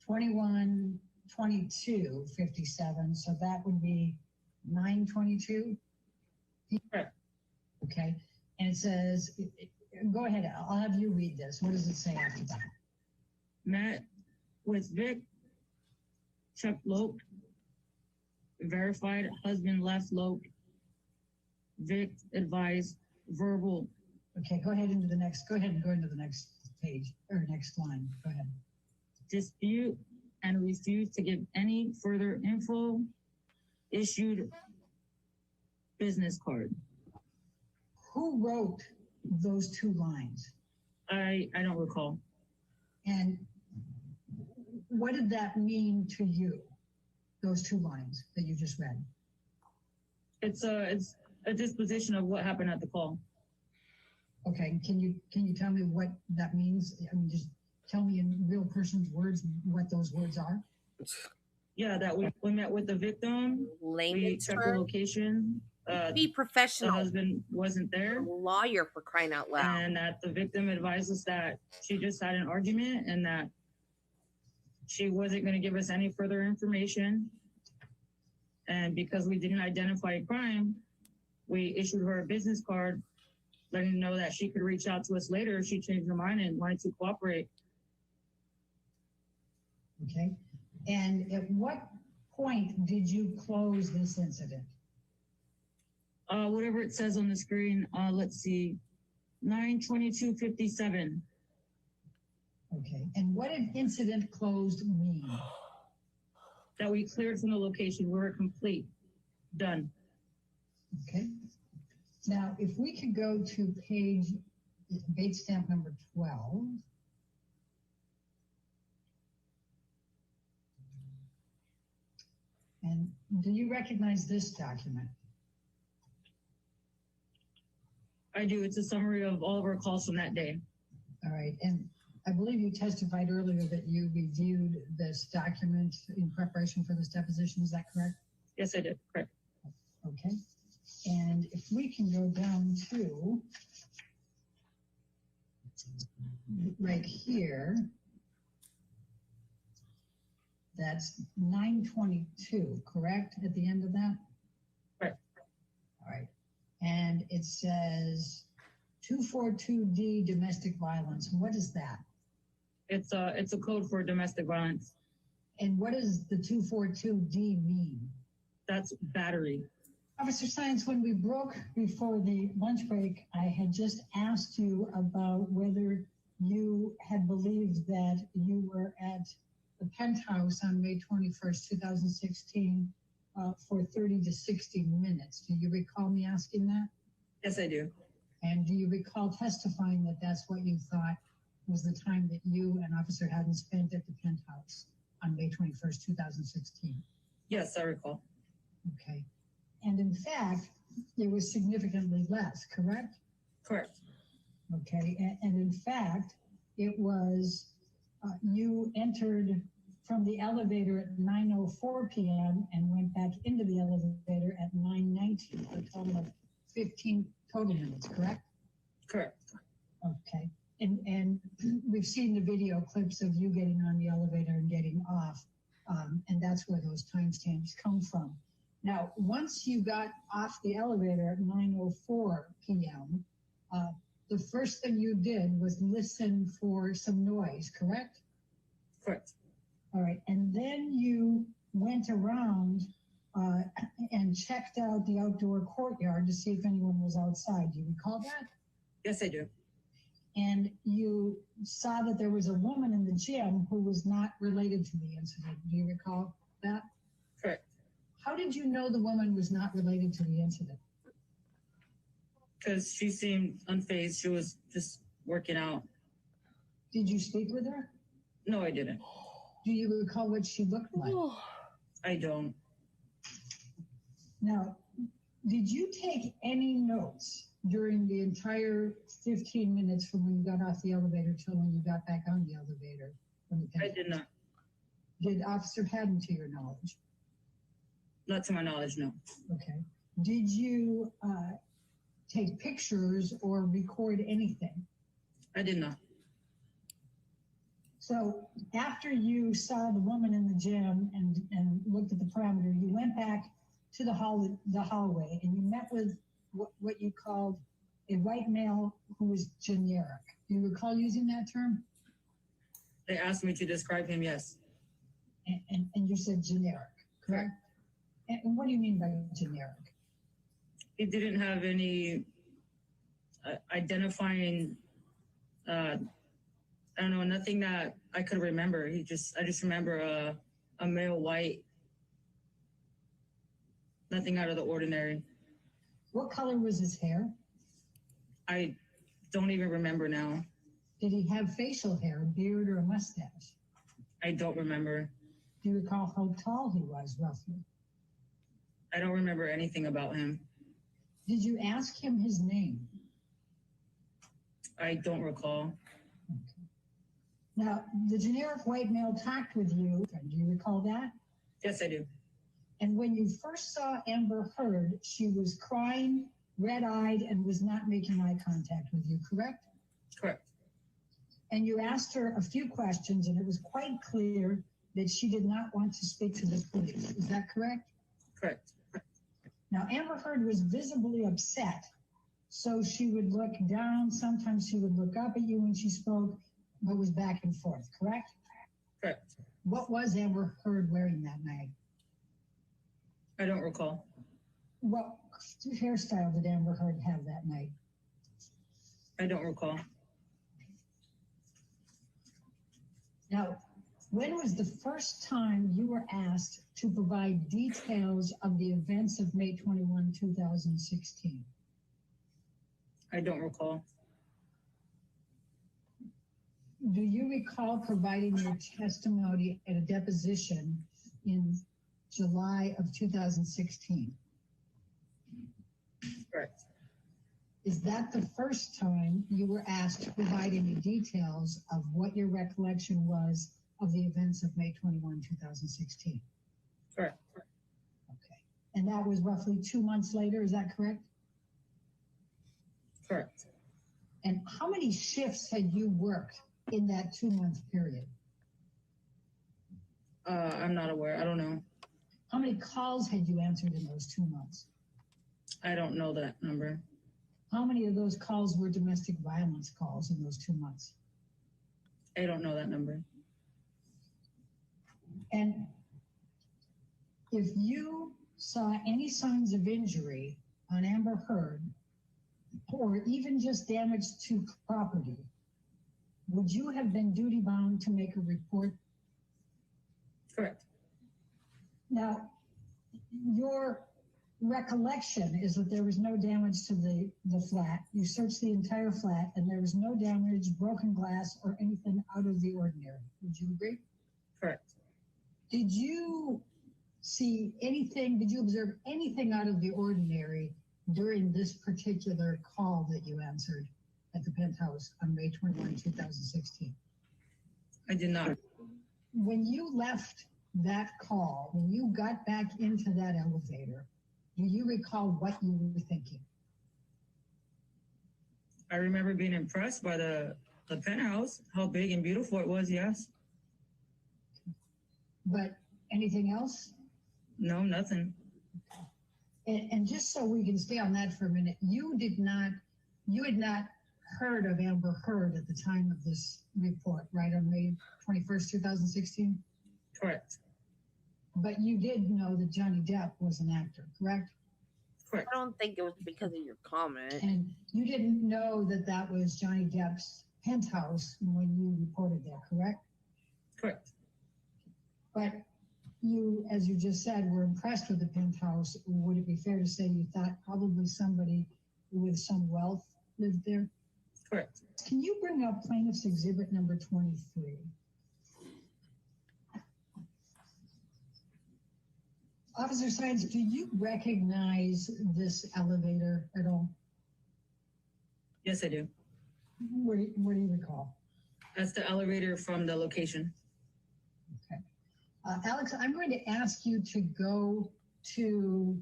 21/22/57. So that would be 9/22.
Correct.
Okay. And it says, go ahead. I'll have you read this. What does it say after that?
Met with Vic, Chuck Lope, verified husband left Lope, Vic advised verbal.
Okay, go ahead and go into the next page or next line. Go ahead.
Dispute and refuse to give any further info, issued business card.
Who wrote those two lines?
I don't recall.
And what did that mean to you? Those two lines that you just read?
It's a disposition of what happened at the call.
Okay, can you tell me what that means? I mean, just tell me in real person's words what those words are.
Yeah, that we met with the victim. We
Layman's
checked the
term.
location.
Be professional.
The husband wasn't there.
Lawyer, for crying out loud.
And that the victim advised us that she just had an argument and that she wasn't going to give us any further information. And because we didn't identify a crime, we issued her a business card letting her know that she could reach out to us later if she changed her mind and wanted to cooperate.
Okay. And at what point did you close this incident?
Whatever it says on the screen, let's see, 9/22/57.
Okay. And what did incident closed mean?
That we cleared from the location. We were complete. Done.
Okay. Now, if we could go to page Bates stamp number 12. And do you recognize this document?
I do. It's a summary of all of our calls from that day.
All right. And I believe you testified earlier that you reviewed this document in preparation for this deposition. Is that correct?
Yes, I did. Correct.
Okay. And if we can go down to right here. That's 9:22, correct, at the end of that?
Right.
All right. And it says 242D domestic violence. What is that?
It's a code for domestic violence.
And what does the 242D mean?
That's battery.
Officer Science, when we broke before the lunch break, I had just asked you about whether you had believed that you were at the penthouse on May 21st, 2016, for 30 to 60 minutes. Do you recall me asking that?
Yes, I do.
And do you recall testifying that that's what you thought was the time that you and Officer Haddon spent at the penthouse on May 21st, 2016?
Yes, I recall.
Okay. And in fact, it was significantly less, correct?
Correct.
Okay. And in fact, it was, you entered from the elevator at 9:04 p.m. and went back into the elevator at 9:19, a total of 15 total minutes, correct?
Correct.
Okay. And we've seen the video clips of you getting on the elevator and getting off, and that's where those timestamps come from. Now, once you got off the elevator at 9:04 p.m., the first thing you did was listen for some noise, correct?
Correct.
All right. And then you went around and checked out the outdoor courtyard to see if anyone was outside. Do you recall that?
Yes, I do.
And you saw that there was a woman in the gym who was not related to the incident. Do you recall that?
Correct.
How did you know the woman was not related to the incident?
Because she seemed unfazed. She was just working out.
Did you speak with her?
No, I didn't.
Do you recall what she looked like?
I don't.
Now, did you take any notes during the entire 15 minutes from when you got off the elevator till when you got back on the elevator?
I did not.
Did Officer Haddon, to your knowledge?
Not to my knowledge, no.
Okay. Did you take pictures or record anything?
I did not.
So after you saw the woman in the gym and looked at the perimeter, you went back to the hallway and you met with what you called a white male who was generic. Do you recall using that term?
They asked me to describe him, yes.
And you said generic, correct? And what do you mean by generic?
He didn't have any identifying, I don't know, nothing that I could remember. I just remember a male white, nothing out of the ordinary.
What color was his hair?
I don't even remember now.
Did he have facial hair, a beard, or a mustache?
I don't remember.
Do you recall how tall he was, roughly?
I don't remember anything about him.
Did you ask him his name?
I don't recall.
Okay. Now, the generic white male talked with you. Do you recall that?
Yes, I do.
And when you first saw Amber Heard, she was crying, red-eyed, and was not making eye contact with you, correct?
Correct.
And you asked her a few questions, and it was quite clear that she did not want to speak to the police. Is that correct?
Correct.
Now, Amber Heard was visibly upset, so she would look down. Sometimes she would look up at you when she spoke, but was back and forth, correct?
Correct.
What was Amber Heard wearing that night?
I don't recall.
What hairstyle did Amber Heard have that night?
I don't recall.
Now, when was the first time you were asked to provide details of the events of May 21, 2016?
I don't recall.
Do you recall providing your testimony at a deposition in July of 2016?
Correct.
Is that the first time you were asked to provide any details of what your recollection was of the events of May 21, 2016?
Correct.
Okay. And that was roughly 2 months later, is that correct?
Correct.
And how many shifts had you worked in that 2-month period?
I'm not aware. I don't know.
How many calls had you answered in those 2 months?
I don't know that number.
How many of those calls were domestic violence calls in those 2 months?
I don't know that number.
And if you saw any signs of injury on Amber Heard, or even just damage to property, would you have been duty bound to make a report?
Correct.
Now, your recollection is that there was no damage to the flat. You searched the entire flat and there was no damage, broken glass, or anything out of the ordinary. Would you agree?
Correct.
Did you see anything, did you observe anything out of the ordinary during this particular call that you answered at the penthouse on May 21, 2016?
I did not.
When you left that call, when you got back into that elevator, do you recall what you were thinking?
I remember being impressed by the penthouse, how big and beautiful it was, yes.
But anything else?
No, nothing.
And just so we can stay on that for a minute, you had not heard of Amber Heard at the time of this report, right, on May 21st, 2016?
Correct.
But you did know that Johnny Depp was an actor, correct?
Correct.
I don't think it was because of your comment.
And you didn't know that that was Johnny Depp's penthouse when you reported that, correct?
Correct.
But you, as you just said, were impressed with the penthouse. Would it be fair to say you thought probably somebody with some wealth lived there?
Correct.
Can you bring up plaintiff's exhibit number 23? Officer Science, do you recognize this elevator at all?
Yes, I do.
What do you recall?
That's the elevator from the location.
Okay. Alex, I'm going to ask you to go to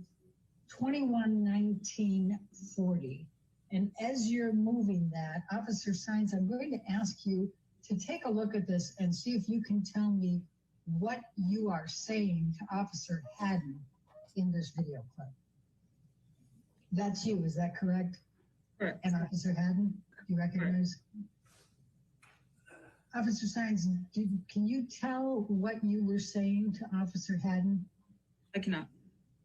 211940. And as you're moving that, Officer Science, I'm going to ask you to take a look at this and see if you can tell me what you are saying to Officer Haddon in this video clip. That's you, is that correct?
Correct.
And Officer Haddon, do you recognize? Officer Science, can you tell what you were saying to Officer Haddon?
I cannot.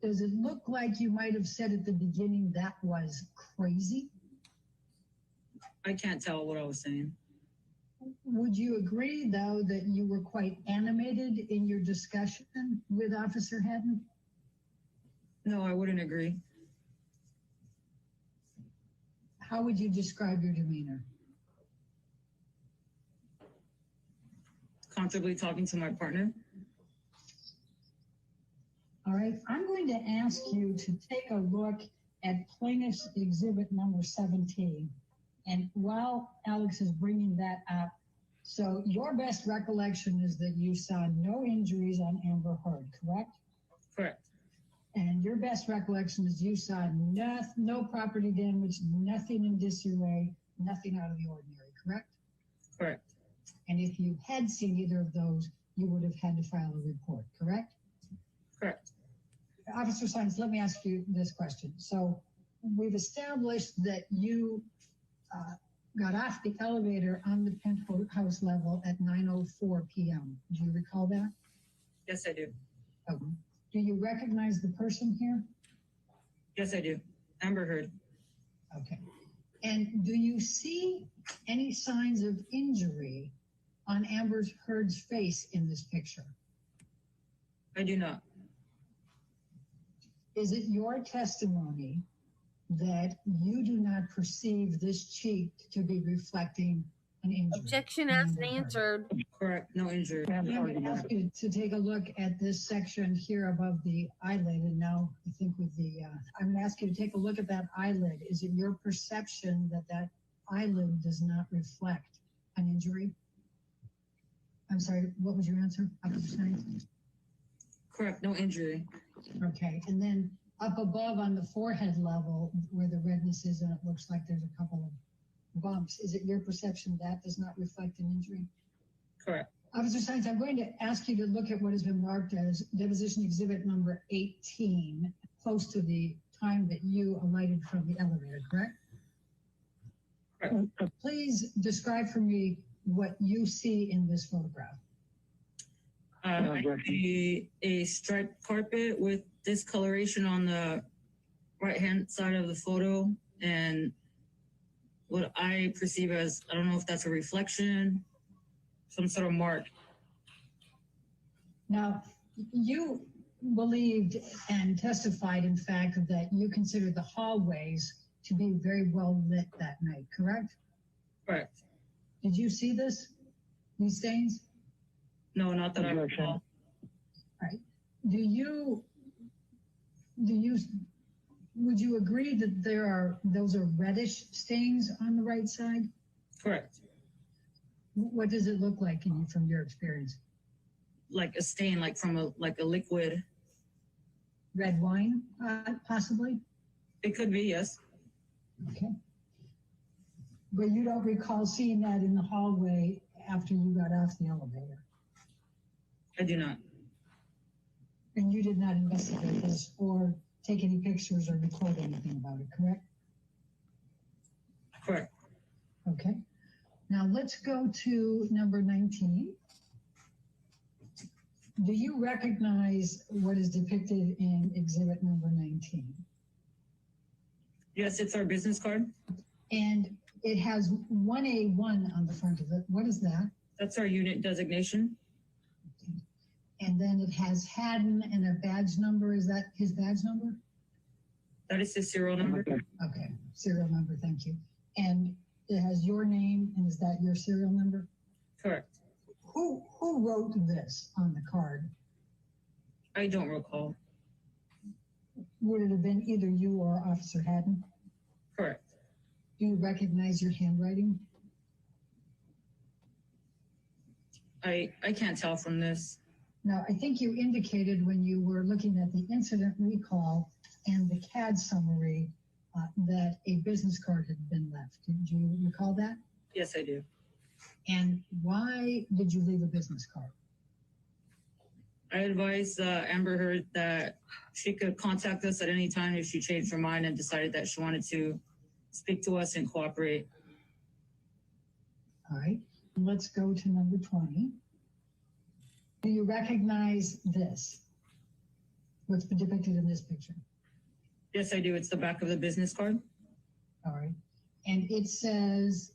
Does it look like you might have said at the beginning that was crazy?
I can't tell what I was saying.
Would you agree, though, that you were quite animated in your discussion with Officer Haddon?
No, I wouldn't agree.
How would you describe your demeanor?
Comfortably talking to my partner.
All right, I'm going to ask you to take a look at plaintiff's exhibit number 17. And while Alex is bringing that up, so your best recollection is that you saw no injuries on Amber Heard, correct?
Correct.
And your best recollection is you saw no property damage, nothing in disarray, nothing out of the ordinary, correct?
Correct.
And if you had seen either of those, you would have had to file a report, correct?
Correct.
Officer Science, let me ask you this question. So we've established that you got off the elevator on the penthouse level at 9:04 p.m. Do you recall that?
Yes, I do.
Okay. Do you recognize the person here?
Yes, I do. Amber Heard.
Okay. And do you see any signs of injury on Amber Heard's face in this picture?
I do not.
Is it your testimony that you do not perceive this cheek to be reflecting an injury?
Objection asked and answered.
Correct. No injury.
I'm going to ask you to take a look at this section here above the eyelid. And now I think with the, I'm going to ask you to take a look at that eyelid. Is it your perception that that eyelid does not reflect an injury? I'm sorry, what was your answer?
Correct. No injury.
Okay. And then up above on the forehead level where the redness is, and it looks like there's a couple of bumps, is it your perception that does not reflect an injury?
Correct.
Officer Science, I'm going to ask you to look at what has been marked as deposition exhibit number 18, close to the time that you alighted from the elevator, correct?
Correct.
Please describe for me what you see in this photograph.
I see a striped carpet with discoloration on the right-hand side of the photo, and what I perceive as, I don't know if that's a reflection, some sort of mark.
Now, you believed and testified, in fact, that you considered the hallways to be very well lit that night, correct?
Correct.
Did you see these stains?
No, not that I recall.
Right. Would you agree that those are reddish stains on the right side?
Correct.
What does it look like from your experience?
Like a stain, like from a liquid.
Red wine, possibly?
It could be, yes.
Okay. But you don't recall seeing that in the hallway after you got off the elevator?
I do not.
And you did not investigate this or take any pictures or record anything about it, correct?
Correct.
Okay. Now let's go to number 19. Do you recognize what is depicted in exhibit number 19?
Yes, it's our business card.
And it has 1A1 on the front of it. What is that?
That's our unit designation.
Okay. And then it has Haddon and a badge number. Is that his badge number?
That is his serial number.
Okay, serial number, thank you. And it has your name, and is that your serial number?
Correct.
Who wrote this on the card?
I don't recall.
Would it have been either you or Officer Haddon?
Correct.
Do you recognize your handwriting?
I can't tell from this.
Now, I think you indicated when you were looking at the incident recall and the CAD summary that a business card had been left. Did you recall that?
Yes, I do.
And why did you leave a business card?
I advised Amber Heard that she could contact us at any time if she changed her mind and decided that she wanted to speak to us and cooperate.
All right, let's go to number 20. Do you recognize this? What's been depicted in this picture?
Yes, I do. It's the back of the business card.
All right, and it says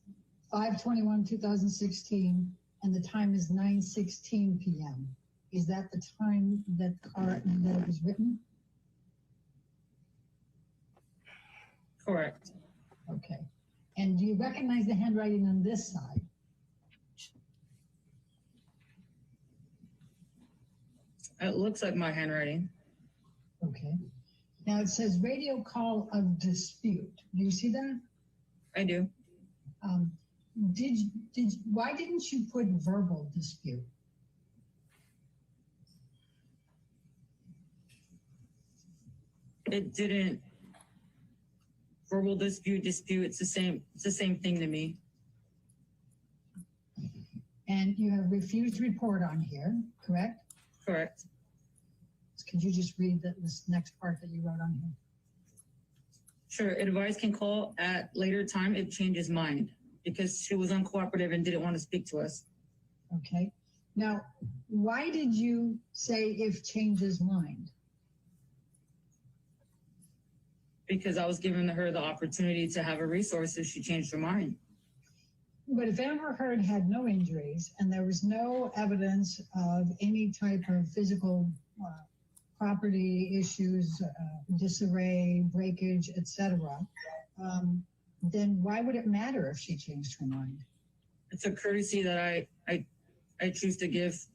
5/21/2016, and the time is 9:16 p.m. Is that the time that it was written?
Correct.
Okay. And do you recognize the handwriting on this side?
It looks like my handwriting.
Okay. Now it says radio call of dispute. Do you see that?
I do.
Why didn't you put verbal dispute?
It didn't. Verbal dispute. It's the same thing to me.
And you have refused report on here, correct?
Correct.
Could you just read this next part that you wrote on here?
Sure. Advice can call at later time if changes mind, because she was uncooperative and didn't want to speak to us.
Okay. Now, why did you say if changes mind?
Because I was giving her the opportunity to have a resource if she changed her mind.
But if Amber Heard had no injuries and there was no evidence of any type of physical property issues, disarray, breakage, etc., then why would it matter if she changed her mind?
It's a courtesy that I choose to give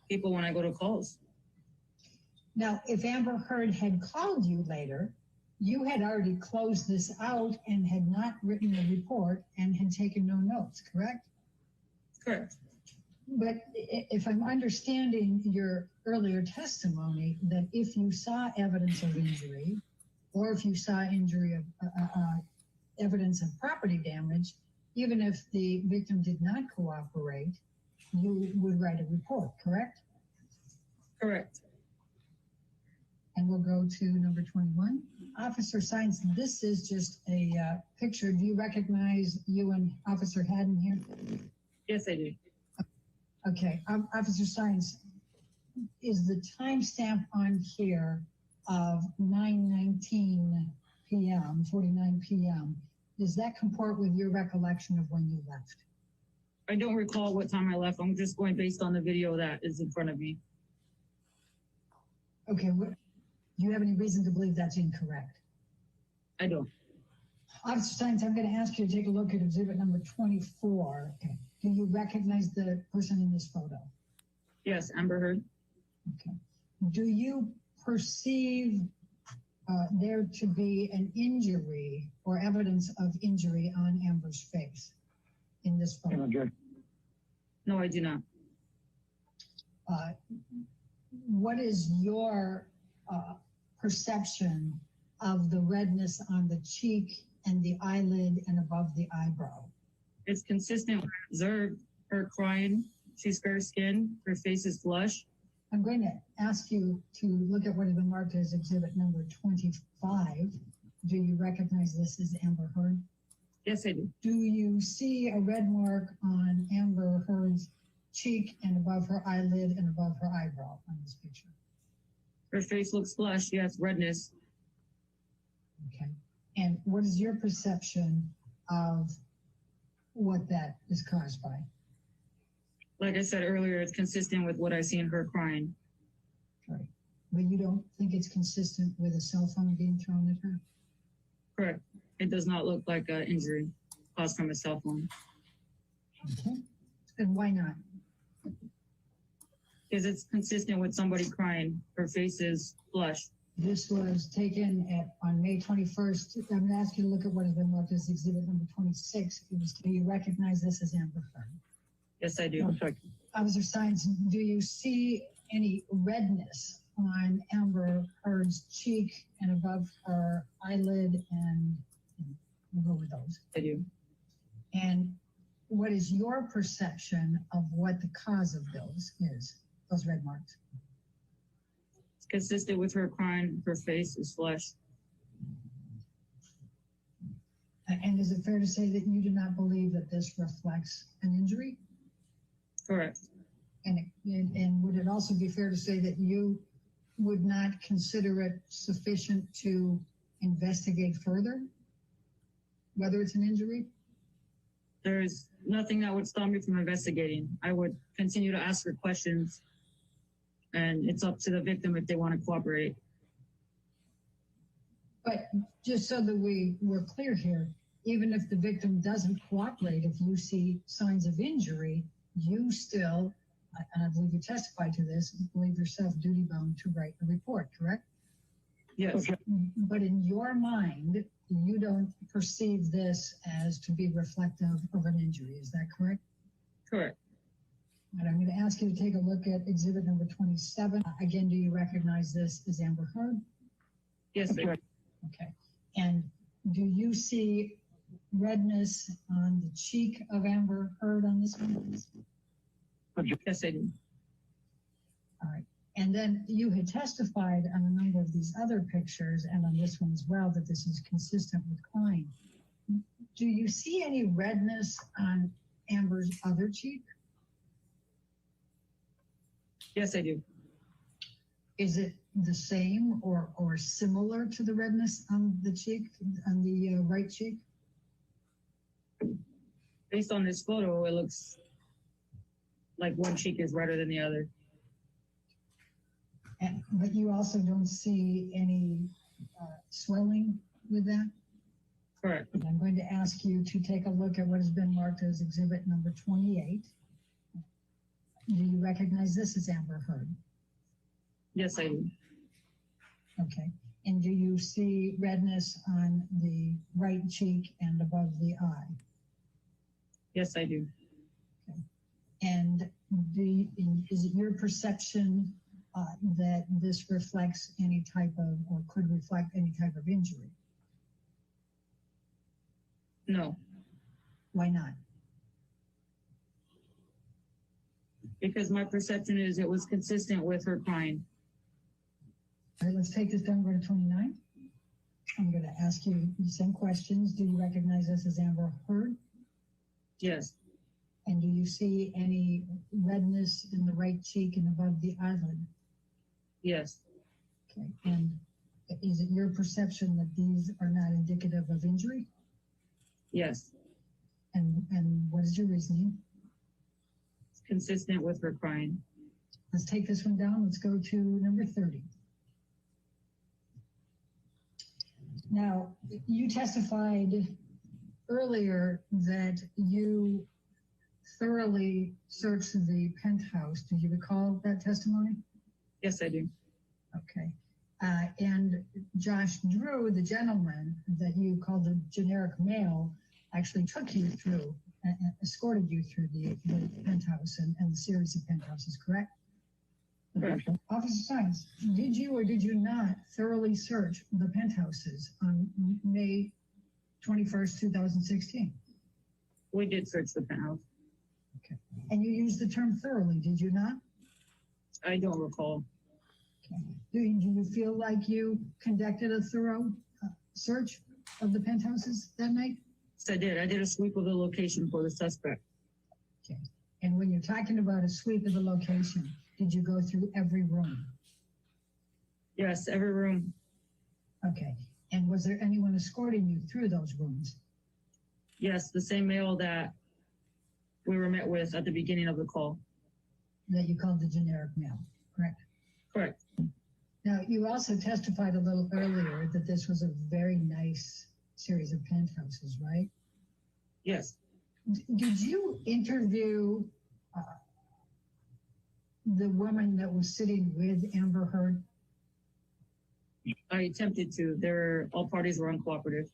people when I go to calls.
Now, if Amber Heard had called you later, you had already closed this out and had not written a report and had taken no notes, correct?
Correct.
But if I'm understanding your earlier testimony, that if you saw evidence of injury, or if you saw injury of evidence of property damage, even if the victim did not cooperate, you would write a report, correct?
Correct.
And we'll go to number 21. Officer Sines, this is just a picture. Do you recognize you and Officer Haddon here?
Yes, I do.
Okay, Officer Sines, is the timestamp on here of 9:19 p.m., 49 p.m., does that comport with your recollection of when you left?
I don't recall what time I left. I'm just going based on the video that is in front of me.
Okay, do you have any reason to believe that's incorrect?
I don't.
Officer Steins, I'm going to ask you to take a look at exhibit number 24. Okay. Do you recognize the person in this photo?
Yes, Amber Heard.
Okay. Do you perceive there to be an injury or evidence of injury on Amber's face in this photo?
No, I do not.
What is your perception of the redness on the cheek and the eyelid and above the eyebrow?
It's consistent with observed her crying. She's fair skinned. Her face is flushed.
I'm going to ask you to look at what has been marked as exhibit number 25. Do you recognize this as Amber Heard?
Yes, I do.
Do you see a red mark on Amber Heard's cheek and above her eyelid and above her eyebrow on this picture?
Her face looks flushed. Yes, redness.
Okay. And what is your perception of what that is caused by?
Like I said earlier, it's consistent with what I see in her crying.
Right. But you don't think it's consistent with a cell phone being thrown at her?
Correct. It does not look like an injury caused from a cell phone.
Okay. And why not?
Because it's consistent with somebody crying. Her face is flushed.
This was taken on May 21st. I'm going to ask you to look at what has been marked as exhibit number 26. Do you recognize this as Amber Heard?
Yes, I do.
Officer Steins, do you see any redness on Amber Heard's cheek and above her eyelid, and we'll go with those?
I do.
And what is your perception of what the cause of those is, those red marks?
It's consistent with her crying. Her face is flushed.
And is it fair to say that you do not believe that this reflects an injury?
Correct.
And would it also be fair to say that you would not consider it sufficient to investigate further, whether it's an injury?
There's nothing that would stop me from investigating. I would continue to ask her questions, and it's up to the victim if they want to cooperate.
But just so that we're clear here, even if the victim doesn't cooperate, if you see signs of injury, you still, and I believe you testified to this, believe yourself duty bound to write a report, correct?
Yes.
But in your mind, you don't perceive this as to be reflective of an injury. Is that correct?
Correct.
And I'm going to ask you to take a look at exhibit number 27. Again, do you recognize this as Amber Heard?
Yes, sir.
Okay. And do you see redness on the cheek of Amber Heard on this one?
Yes, I do.
All right. And then you had testified on a number of these other pictures and on this one as well that this is consistent with crying. Do you see any redness on Amber's other cheek?
Yes, I do.
Is it the same or similar to the redness on the cheek, on the right cheek?
Based on this photo, it looks like one cheek is redder than the other.
But you also don't see any swelling with that?
Correct.
I'm going to ask you to take a look at what has been marked as exhibit number 28. Do you recognize this as Amber Heard?
Yes, I do.
Okay. And do you see redness on the right cheek and above the eye?
Yes, I do.
Okay. And is it your perception that this reflects any type of, or could reflect any type of injury?
No.
Why not?
Because my perception is it was consistent with her crying.
All right, let's take this down, go to 29. I'm going to ask you the same questions. Do you recognize this as Amber Heard?
Yes.
And do you see any redness in the right cheek and above the eyelid?
Yes.
Okay. And is it your perception that these are not indicative of injury?
Yes.
And what is your reasoning?
It's consistent with her crying.
Let's take this one down. Let's go to number 30. Now, you testified earlier that you thoroughly searched the penthouse. Do you recall that testimony?
Yes, I do.
Okay. And Josh Drew, the gentleman that you called a generic male, actually took you through, escorted you through the penthouse and the series of penthouses, correct?
Correct.
Officer Science, did you or did you not thoroughly search the penthouses on May 21st, 2016?
We did search the penthouse.
Okay. And you used the term thoroughly, did you not?
I don't recall.
Okay. Do you feel like you conducted a thorough search of the penthouses that night?
Yes, I did. I did a sweep of the location for the suspect.
Okay. And when you're talking about a sweep of the location, did you go through every room?
Yes, every room.
Okay. And was there anyone escorting you through those rooms?
Yes, the same male that we were met with at the beginning of the call.
That you called the generic male, correct?
Correct.
Now, you also testified a little earlier that this was a very nice series of penthouses, right?
Yes.
Did you interview the woman that was sitting with Amber Heard?
I attempted to. All parties were uncooperative.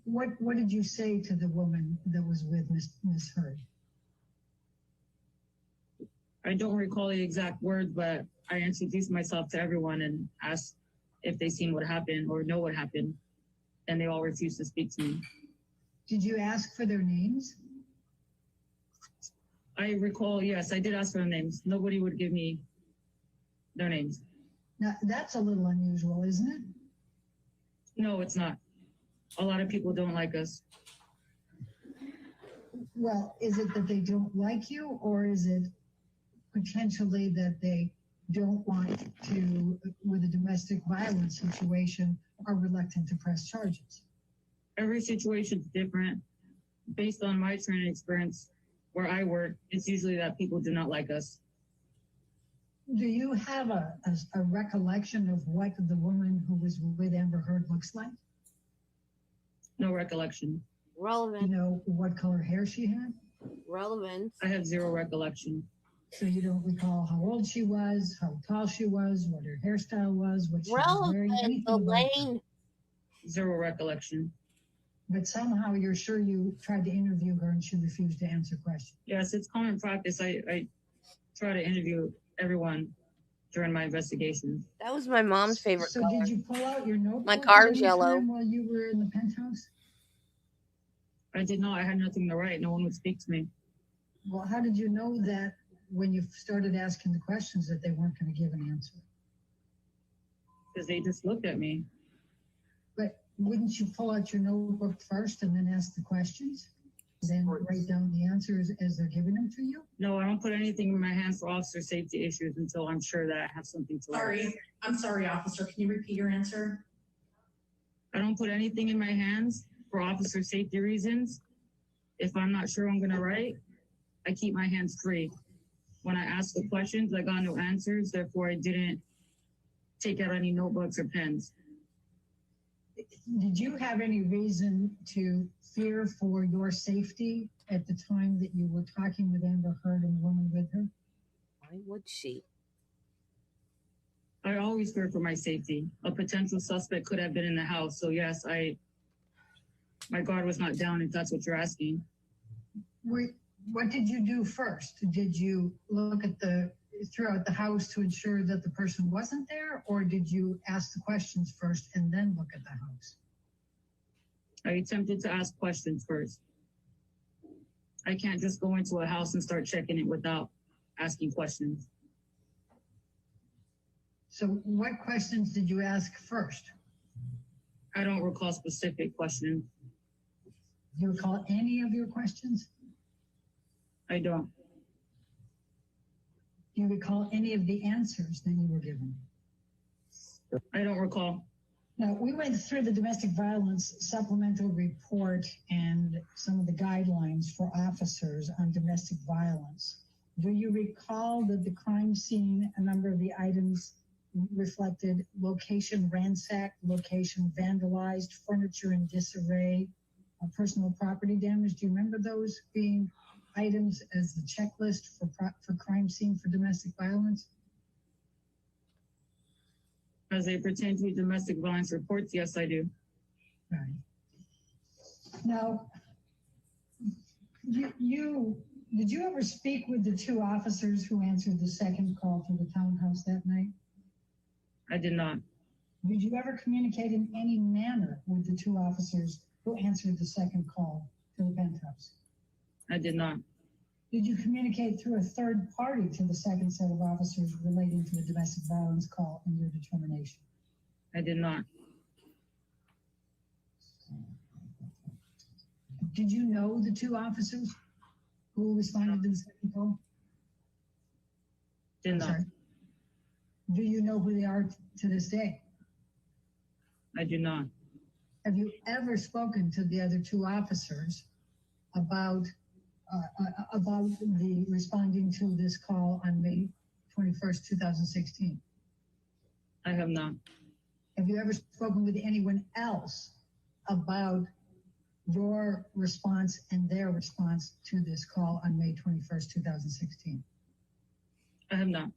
What did you say to the woman that was with Miss Heard?
I don't recall the exact words, but I introduced myself to everyone and asked if they seen what happened or know what happened, and they all refused to speak to me.
Did you ask for their names?
I recall, yes, I did ask for their names. Nobody would give me their names.
Now, that's a little unusual, isn't it?
No, it's not. A lot of people don't like us.
Well, is it that they don't like you, or is it potentially that they don't want to, with a domestic violence situation, are reluctant to press charges?
Every situation's different. Based on my training experience, where I work, it's usually that people do not like us.
Do you have a recollection of what the woman who was with Amber Heard looks like?
No recollection.
Relevant.
You know what color hair she had?
Relevant.
I have zero recollection.
So you don't recall how old she was, how tall she was, what her hairstyle was, what she was wearing,
Relevant,
anything about her.
Elaine.
Zero recollection.
But somehow you're sure you tried to interview her and she refused to answer questions.
Yes, it's common practice. I try to interview everyone during my investigations.
That was my mom's favorite
So
color.
did you pull out your notebook
My
at
car's
any
yellow.
time while you were in the penthouse?
I did not. I had nothing to write. No one would speak to me.
Well, how did you know that when you started asking the questions that they weren't going to give an answer?
Because they just looked at me.
But wouldn't you pull out your notebook first and then ask the questions? Then write down the answers as they're giving them to you?
No, I don't put anything in my hands for officer safety issues until I'm sure that I have something to write.
I'm sorry, officer. Can you repeat your answer?
I don't put anything in my hands for officer safety reasons. If I'm not sure I'm going to write, I keep my hands free. When I ask the questions, I got no answers. Therefore, I didn't take out any notebooks or pens.
Did you have any reason to fear for your safety at the time that you were talking with Amber Heard and the woman with her?
Why would she?
I always fear for my safety. A potential suspect could have been in the house. So yes, my guard was not down, if that's what you're asking.
What did you do first? Did you look at throughout the house to ensure that the person wasn't there, or did you ask the questions first and then look at the house?
I attempted to ask questions first. I can't just go into a house and start checking it without asking questions.
So what questions did you ask first?
I don't recall specific questions.
Do you recall any of your questions?
I don't.
Do you recall any of the answers that you were given?
I don't recall.
Now, we went through the domestic violence supplemental report and some of the guidelines for officers on domestic violence. Do you recall that the crime scene, a number of the items reflected location ransacked, location vandalized, furniture in disarray, personal property damage? Do you remember those being items as the checklist for crime scene for domestic violence?
As they pertain to domestic violence reports, yes, I do.
Right. Now, did you ever speak with the two officers who answered the second call to the townhouse that night?
I did not.
Did you ever communicate in any manner with the two officers who answered the second call to the penthouse?
I did not.
Did you communicate through a third party to the second set of officers relating to the domestic violence call and your determination?
I did not.
Did you know the two officers who responded to the second call?
Did not.
Do you know who they are to this day?
I do not.
Have you ever spoken to the other two officers about the responding to this call on May 21st, 2016?
I have not.
Have you ever spoken with anyone else about your response and their response to this call on May 21st, 2016?
I have not.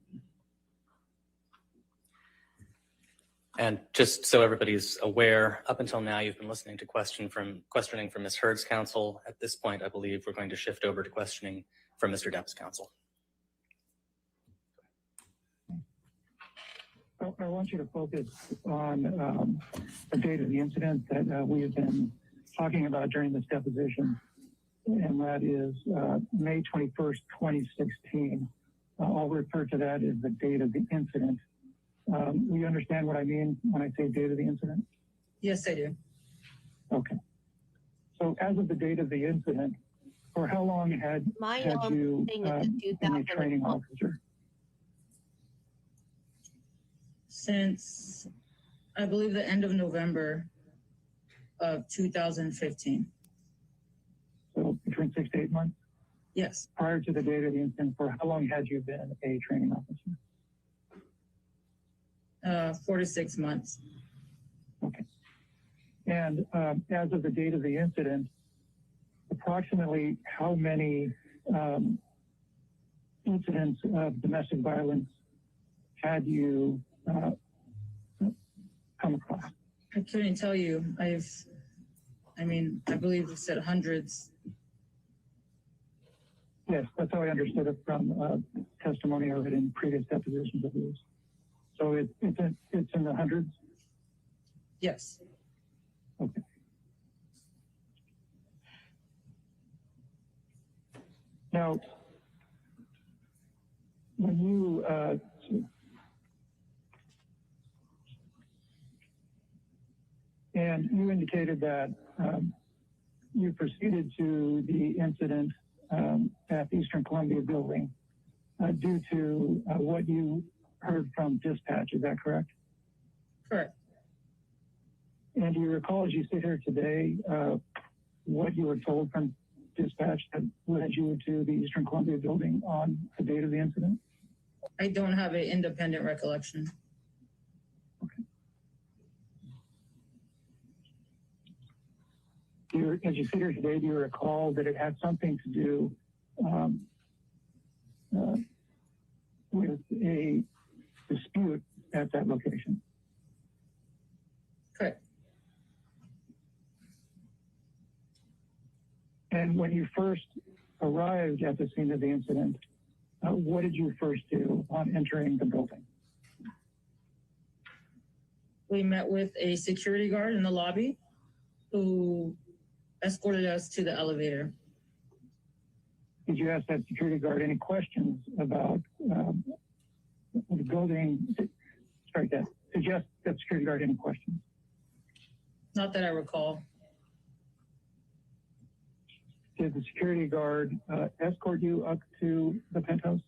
And just so everybody's aware, up until now, you've been listening to questioning from Ms. Heard's counsel. At this point, I believe we're going to shift over to questioning from Mr. Depp's counsel.
I want you to focus on the date of the incident that we have been talking about during this deposition, and that is May 21st, 2016. I'll refer to that as the date of the incident. You understand what I mean when I say date of the incident?
Yes, I do.
Okay. So as of the date of the incident, for how long had you been a training officer?
Since, I believe, the end of November of 2015.
So between 6 to 8 months?
Yes.
Prior to the date of the incident, for how long had you been a training officer?
4 to 6 months.
Okay. And as of the date of the incident, approximately how many incidents of domestic violence had you come across?
I couldn't tell you. I believe you said hundreds.
Yes, that's how I understood it from testimony I read in previous depositions of yours. So it's in the hundreds?
Yes.
Okay. Now, when you and you indicated that you proceeded to the incident at the Eastern Columbia building due to what you heard from dispatch, is that correct?
Correct.
And do you recall, as you sit here today, what you were told from dispatch that led you to the Eastern Columbia building on the date of the incident?
I don't have an independent recollection.
Okay. As you sit here today, do you recall that it had something to do with a dispute at that location?
Correct.
And when you first arrived at the scene of the incident, what did you first do on entering the building?
We met with a security guard in the lobby who escorted us to the elevator.
did you ask that security guard any questions about the building? Strike that. Did you ask that security guard any questions?
Not that I recall.
Did the security guard escort you up to the penthouse?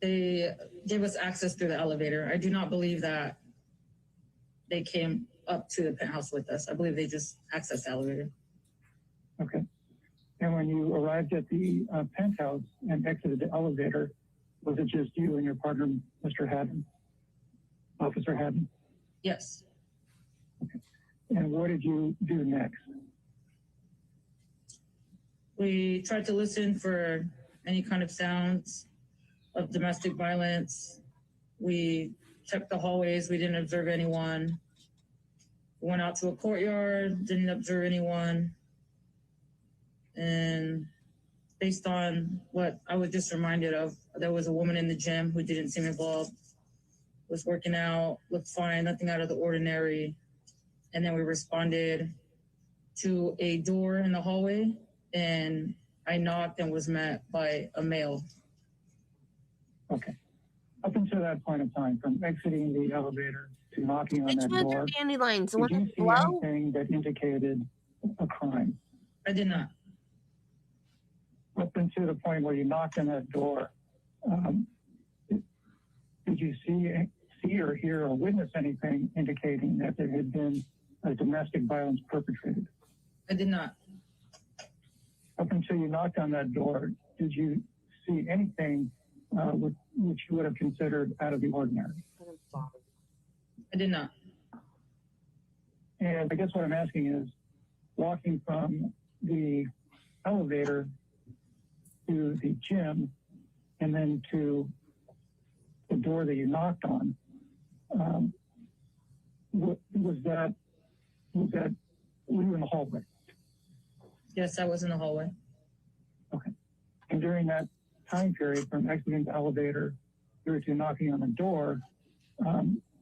They gave us access through the elevator. I do not believe that they came up to the penthouse with us. I believe they just accessed the elevator.
Okay. And when you arrived at the penthouse and exited the elevator, was it just you and your partner, Mr. Haddon, Officer Haddon?
Yes.
Okay. And what did you do next?
We tried to listen for any kind of sounds of domestic violence. We checked the hallways. We didn't observe anyone. We went out to a courtyard, didn't observe anyone. And based on what I was just reminded of, there was a woman in the gym who didn't seem involved, was working out, looked fine, nothing out of the ordinary. And then we responded to a door in the hallway, and I knocked and was met by a male.
Okay. Up until that point of time, from exiting the elevator to knocking on that door,
dandelions?
did you see anything that indicated a crime?
I did not.
Up until the point where you knocked on that door, did you see or hear or witness anything indicating that there had been a domestic violence perpetrated?
I did not.
Up until you knocked on that door, did you see anything which you would have considered out of the ordinary?
I did not.
And I guess what I'm asking is, walking from the elevator to the gym and then to the door that you knocked on, were you in the hallway?
Yes, I was in the hallway.
Okay. And during that time period from exiting the elevator through to knocking on the door,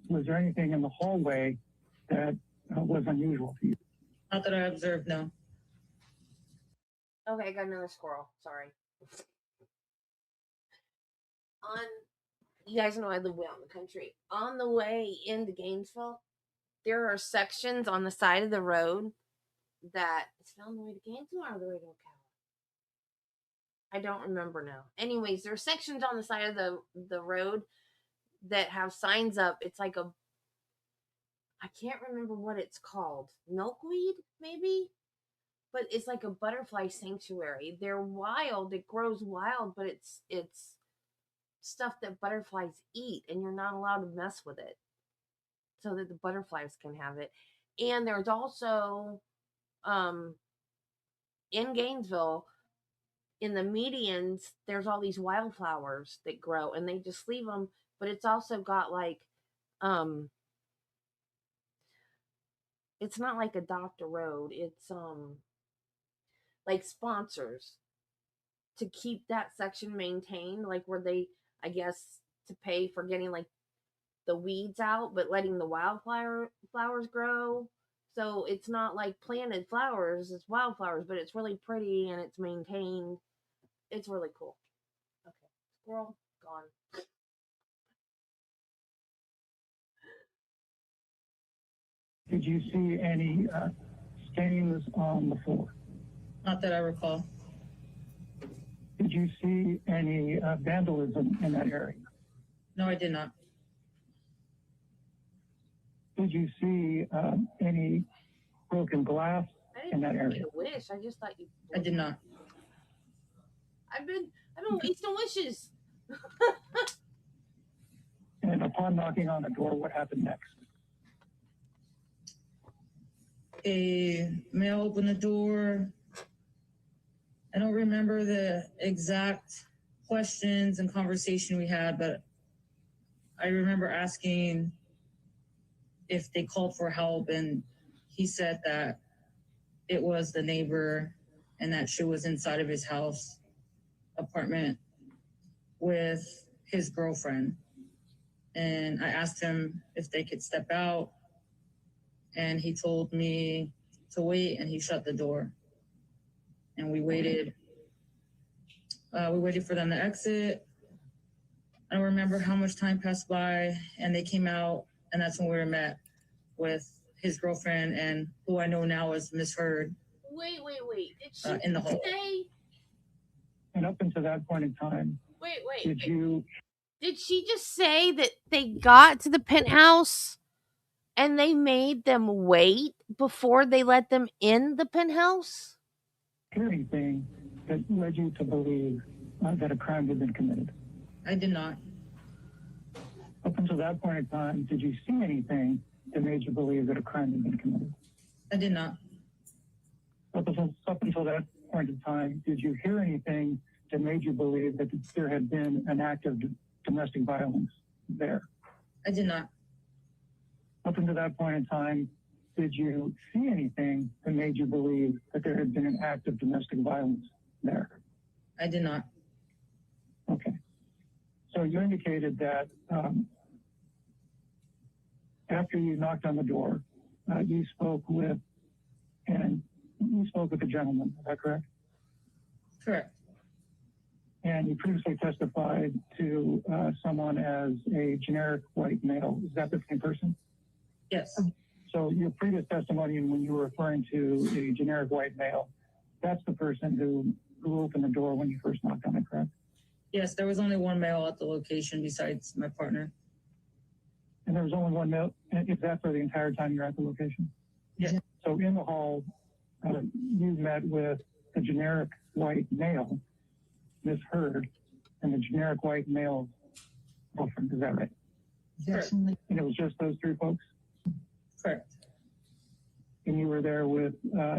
was there anything in the hallway that was unusual to you?
Not that I observed, no.
Okay, I got another squirrel. Sorry. You guys know I live way out in the country. On the way into Gainesville, there are sections on the side of the road that is it on the way to Gainesville or the way to Ocala? I don't remember now. Anyways, there are sections on the side of the road that have signs up. It's like I can't remember what it's called. Milkweed, maybe? But it's like a butterfly sanctuary. They're wild. It grows wild, but it's stuff that butterflies eat, and you're not allowed to mess with it so that the butterflies can have it. And there's also in Gainesville, in the medians, there's all these wildflowers that grow, and they just leave them. But it's also got like it's not like Adopt a Road. It's like sponsors to keep that section maintained, like where they, I guess, to pay for getting like the weeds out, but letting the flowers grow. So it's not like planted flowers, it's wildflowers, but it's really pretty and it's maintained. It's really cool. Okay, squirrel gone.
Did you see any stains on the floor?
Not that I recall.
Did you see any vandalism in that area?
No, I did not.
Did you see any broken glass in that area?
I wish. I just thought you.
I did not.
I've been wasting wishes.
And upon knocking on the door, what happened next?
A male opened the door. I don't remember the exact questions and conversation we had, but I remember asking if they called for help, and he said that it was the neighbor and that she was inside of his house apartment with his girlfriend. And I asked him if they could step out, and he told me to wait, and he shut the door. And we waited We waited for them to exit. I don't remember how much time passed by, and they came out, and that's when we were met with his girlfriend and who I know now as Miss Heard.
Wait. Did she
In the hall.
say?
And up until that point in time,
Wait.
did
she just say that they got to the penthouse and they made them wait before they let them in the penthouse?
hear anything that led you to believe that a crime had been committed?
I did not.
Up until that point in time, did you see anything that made you believe that a crime had been committed?
I did not.
Up until that point in time, did you hear anything that made you believe that there had been an act of domestic violence there?
I did not.
Up until that point in time, did you see anything that made you believe that there had been an act of domestic violence there?
I did not.
Okay. So you indicated that after you knocked on the door, you spoke with a gentleman. Is that correct?
Correct.
And you previously testified to someone as a generic white male. Is that the same person?
Yes.
So your previous testimony, when you were referring to a generic white male, that's the person who opened the door when you first knocked on it, correct?
Yes, there was only one male at the location besides my partner.
And there was only one male. Is that for the entire time you're at the location?
Yes.
So in the hall, you met with the generic white male, Miss Heard, and the generic white male girlfriend. Is that right?
Correct.
And it was just those three folks?
Correct.
And you were there with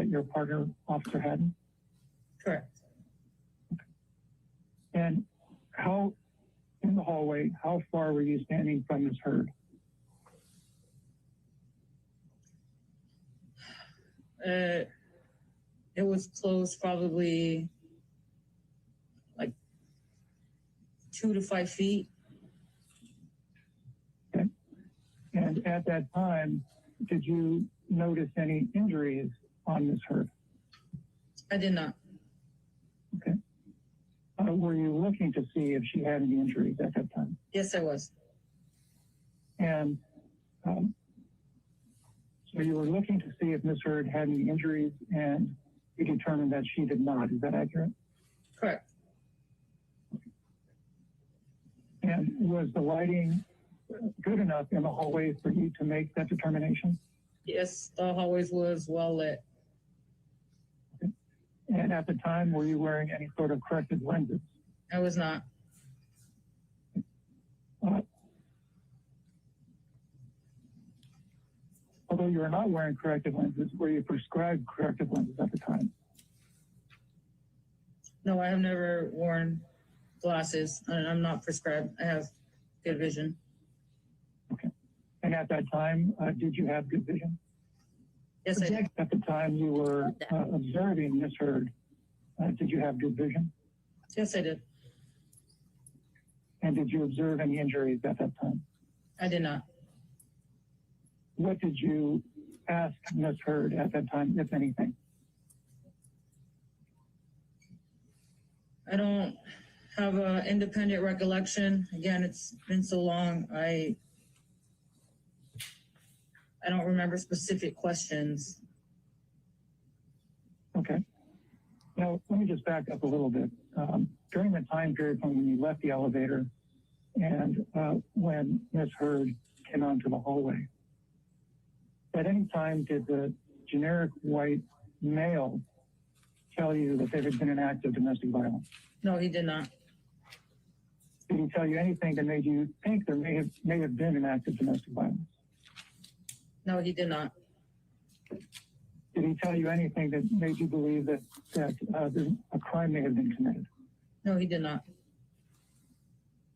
your partner, Officer Haddon?
Correct.
And how, in the hallway, how far were you standing from Miss Heard?
It was close, probably like 2 to 5 feet.
Okay. And at that time, did you notice any injuries on Miss Heard?
I did not.
Okay. Were you looking to see if she had any injuries at that time?
Yes, I was.
And so you were looking to see if Miss Heard had any injuries, and you determined that she did not. Is that accurate?
Correct.
And was the lighting good enough in the hallway for you to make that determination?
Yes, the hallways was well lit.
Okay. And at the time, were you wearing any sort of corrective lenses?
I was not.
Although you were not wearing corrective lenses, were you prescribed corrective lenses at the time?
No, I have never worn glasses, and I'm not prescribed. I have good vision.
Okay. And at that time, did you have good vision?
Yes, I did.
At the time you were observing Miss Heard, did you have good vision?
Yes, I did.
And did you observe any injuries at that time?
I did not.
What did you ask Miss Heard at that time, if anything?
I don't have an independent recollection. Again, it's been so long. I don't remember specific questions.
Okay. Now, let me just back up a little bit. During the time period from when you left the elevator and when Miss Heard came onto the hallway, at any time did the generic white male tell you that there had been an act of domestic violence?
No, he did not.
Did he tell you anything that made you think there may have been an act of domestic violence?
No, he did not.
Did he tell you anything that made you believe that a crime may have been committed?
No, he did not.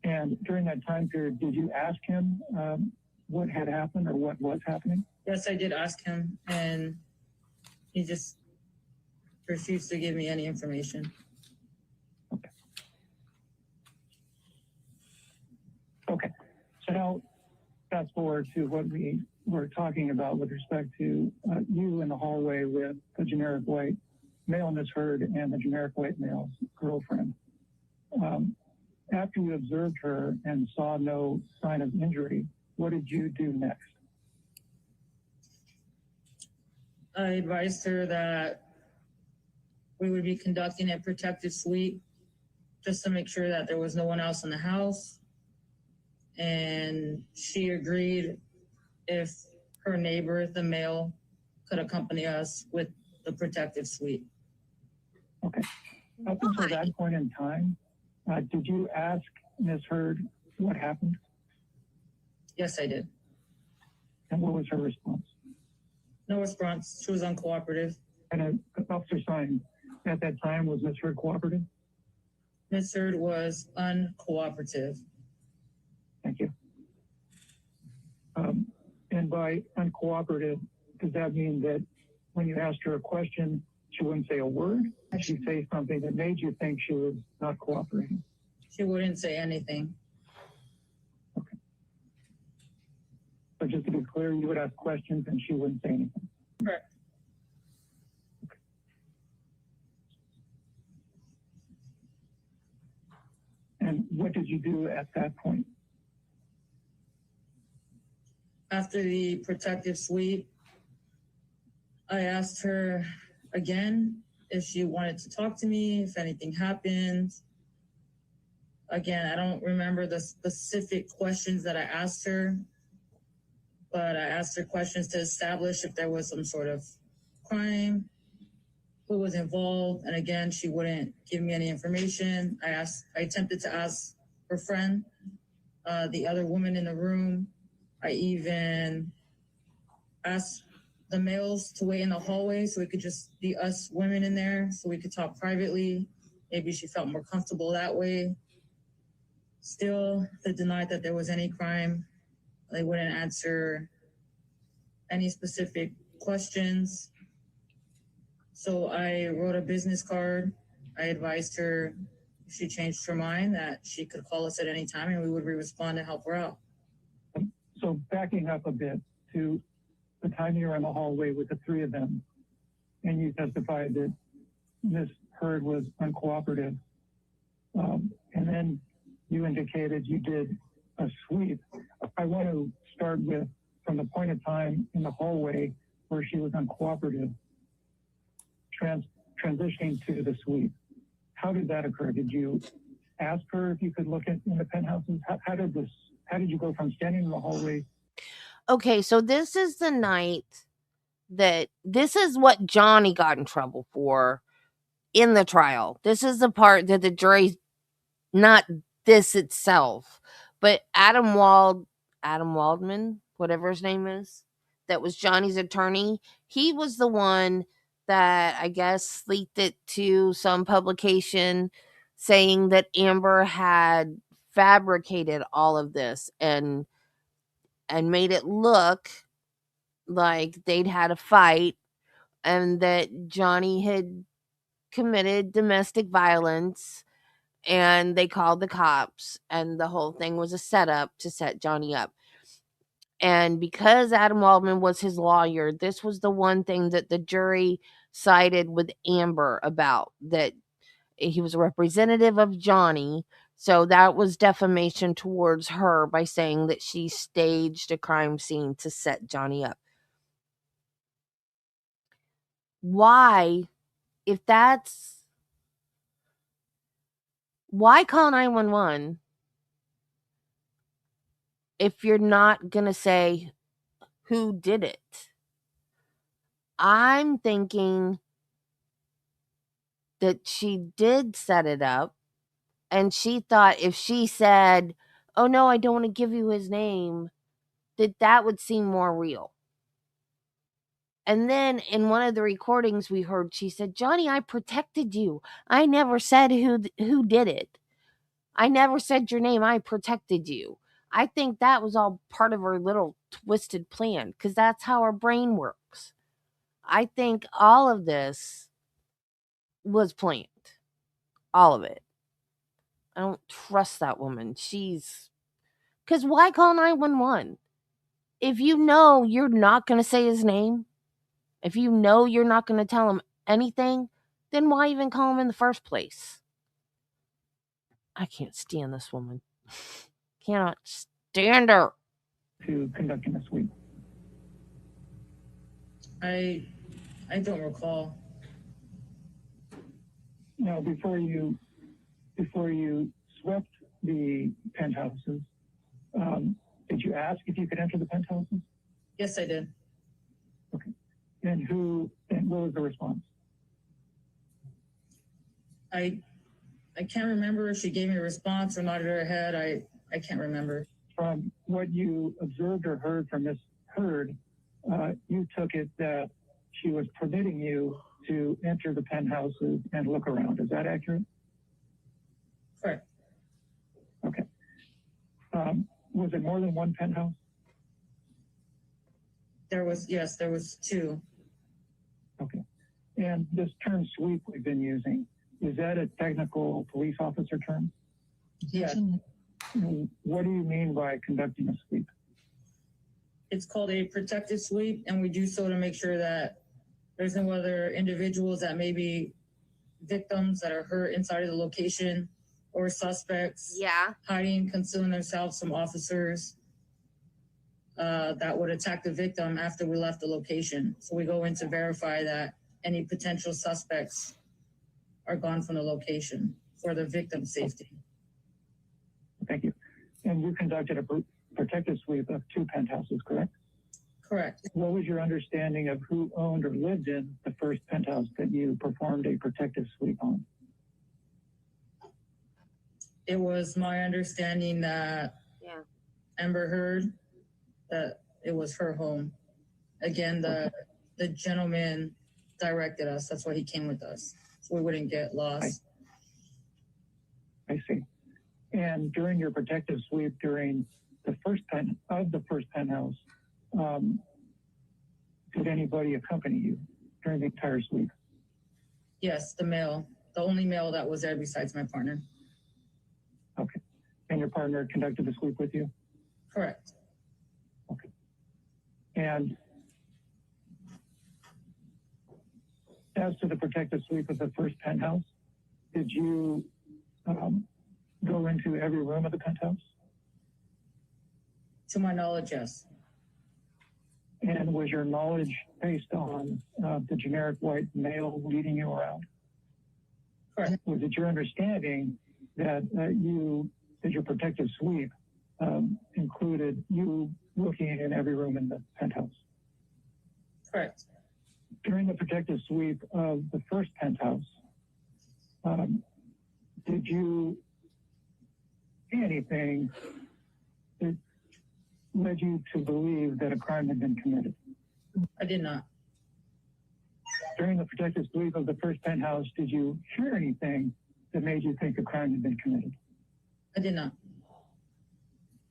And during that time period, did you ask him what had happened or what was happening?
Yes, I did ask him, and he just refused to give me any information.
Okay. So now fast forward to what we were talking about with respect to you in the hallway with the generic white male Miss Heard and the generic white male's girlfriend. After you observed her and saw no sign of injury, what did you do next?
I advised her that we would be conducting a protective sweep just to make sure that there was no one else in the house. And she agreed if her neighbor, the male, could accompany us with the protective sweep.
Okay. Up until that point in time, did you ask Ms. Heard what happened?
Yes, I did.
And what was her response?
No response. She was uncooperative.
And Officer Stein, at that time, was Ms. Heard cooperative?
Ms. Heard was uncooperative.
Thank you. And by uncooperative, does that mean that when you asked her a question, she wouldn't say a word? Did she say something that made you think she was not cooperating?
She wouldn't say anything.
Okay. But just to be clear, you would ask questions and she wouldn't say anything?
Correct.
Okay. And what did you do at that point?
After the protective sweep, I asked her again if she wanted to talk to me, if anything happened. Again, I don't remember the specific questions that I asked her, but I asked her questions to establish if there was some sort of crime, who was involved, and again, she wouldn't give me any information. I attempted to ask her friend, the other woman in the room. I even asked the males to wait in the hallway so it could just be us women in there so we could talk privately. Maybe she felt more comfortable that way. Still, they denied that there was any crime. They wouldn't answer any specific questions. So I wrote a business card. I advised her if she changed her mind that she could call us at any time and we would respond to help her out.
So backing up a bit to the time you were in the hallway with the three of them, and you testified that Ms. Heard was uncooperative, and then you indicated you did a sweep. I want to start with from the point of time in the hallway where she was uncooperative, transitioning to the sweep. How did that occur? Did you ask her if you could look in the penthouses? How did you go from standing in the hallway?
Okay, so this is the night this is what Johnny got in trouble for in the trial. This is the part that the jury, not this itself, but Adam Waldman, whatever his name is, that was Johnny's attorney. He was the one that I guess leaked it to some publication saying that Amber had fabricated all of this and made it look like they'd had a fight and that Johnny had committed domestic violence and they called the cops and the whole thing was a setup to set Johnny up. And because Adam Waldman was his lawyer, this was the one thing that the jury sided with Amber about, that he was a representative of Johnny. So that was defamation towards her by saying that she staged a crime scene to set Johnny up. Why, why call 911 if you're not going to say who did it? I'm thinking that she did set it up and she thought if she said, oh no, I don't want to give you his name, that would seem more real. And then in one of the recordings we heard, she said, Johnny, I protected you. I never said who did it. I never said your name. I protected you. I think that was all part of her little twisted plan because that's how her brain works. I think all of this was planned. All of it. I don't trust that woman. Because why call 911? If you know you're not going to say his name, if you know you're not going to tell him anything, then why even call him in the first place? I can't stand this woman. Cannot stand her.
To conducting a sweep?
I don't recall.
Now, before you swept the penthouses, did you ask if you could enter the penthouses?
Yes, I did.
Okay. And what was the response?
I can't remember if she gave me a response or nodded her head. I can't remember.
From what you observed or heard from Ms. Heard, you took it that she was permitting you to enter the penthouses and look around. Is that accurate?
Correct.
Okay. Was it more than one penthouse?
There was two.
Okay. And this term sweep we've been using, is that a technical police officer term?
Yeah.
What do you mean by conducting a sweep?
It's called a protective sweep, and we do so to make sure that there's no other individuals that may be victims that are hurt inside of the location, or suspects hiding, concealing themselves from officers that would attack the victim after we left the location. So we go in to verify that any potential suspects are gone from the location for the victim's safety.
Thank you. And you conducted a protective sweep of two penthouses, correct?
Correct.
What was your understanding of who owned or lived in the first penthouse that you performed a protective sweep on?
It was my understanding that Amber Heard, that it was her home. Again, the gentleman directed us. That's why he came with us, so we wouldn't get lost.
I see. And during your protective sweep during the first penthouse, did anybody accompany you during the entire sweep?
Yes, the only male that was there besides my partner.
Okay. And your partner conducted the sweep with you?
Correct.
Okay. And as to the protective sweep of the first penthouse, did you go into every room of the penthouse?
To my knowledge, yes.
And was your knowledge based on the generic white male leading you around?
Correct.
Was it your understanding that your protective sweep included you looking in every room in the penthouse?
Correct.
During the protective sweep of the first penthouse, did you see anything that led you to believe that a crime had been committed?
I did not.
During the protective sweep of the first penthouse, did you hear anything that made you think a crime had been committed?
I did not.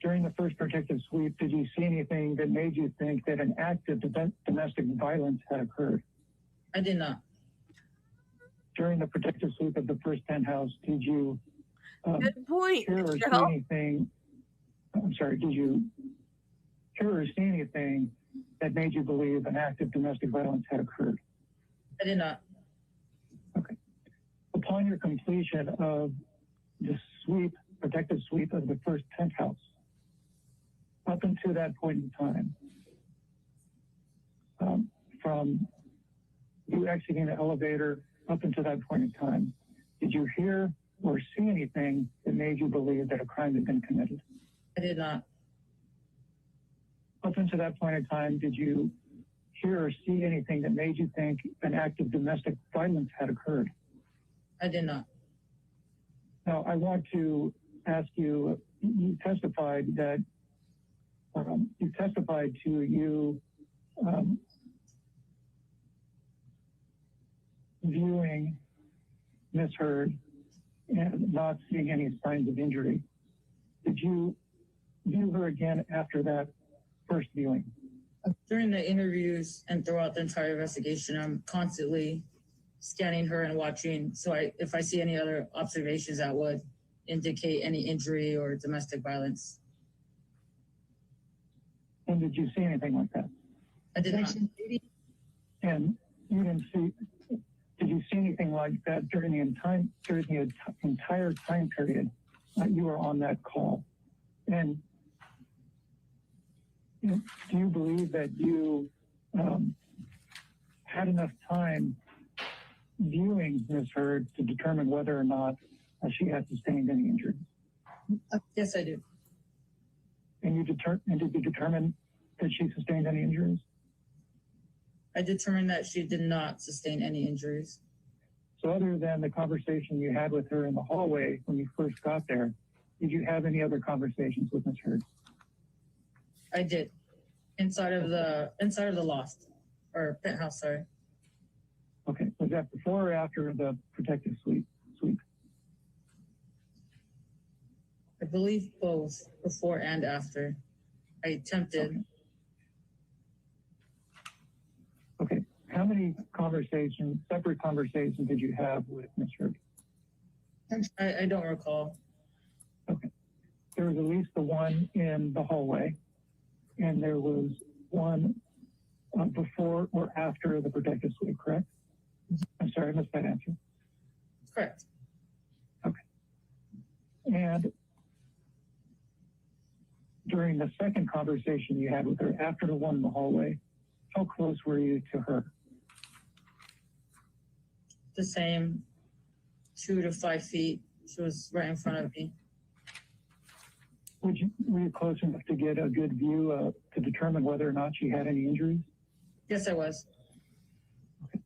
During the first protective sweep, did you see anything that made you think that an act of domestic violence had occurred?
I did not.
During the protective sweep of the first penthouse, did you
Good point,
hear or see
Michelle.
anything? I'm sorry, did you hear or see anything that made you believe an act of domestic violence had occurred?
I did not.
Okay. Upon your completion of the protective sweep of the first penthouse, up until that point in time, from you exiting the elevator up until that point in time, did you hear or see anything that made you believe that a crime had been committed?
I did not.
Up until that point in time, did you hear or see anything that made you think an act of domestic violence had occurred?
I did not.
Now, I want to ask you, you testified to you viewing Ms. Heard and not seeing any signs of injury. Did you view her again after that first viewing?
During the interviews and throughout the entire investigation, I'm constantly scanning her and watching. So if I see any other observations that would indicate any injury or domestic violence.
And did you see anything like that?
I did not.
And you didn't see, did you see anything like that during the entire time period you were on that call. And do you believe that you had enough time viewing Ms. Heard to determine whether or not she had sustained any injury?
Yes, I do.
And did you determine that she sustained any injuries?
I determined that she did not sustain any injuries.
So other than the conversation you had with her in the hallway when you first got there, did you have any other conversations with Ms. Heard?
I did. Inside of the loft or penthouse, sorry.
Okay. Was that before or after the protective sweep?
I believe both, before and after. I attempted.
Okay. How many separate conversations did you have with Ms. Heard?
I don't recall.
Okay. There was at least the one in the hallway, and there was one before or after the protective sweep, correct? I'm sorry, I missed that answer.
Correct.
Okay. And during the second conversation you had with her after the one in the hallway, how close were you to her?
The same, 2 to 5 feet. She was right in front of me.
Were you close enough to get a good view to determine whether or not she had any injuries?
Yes, I was.
Okay.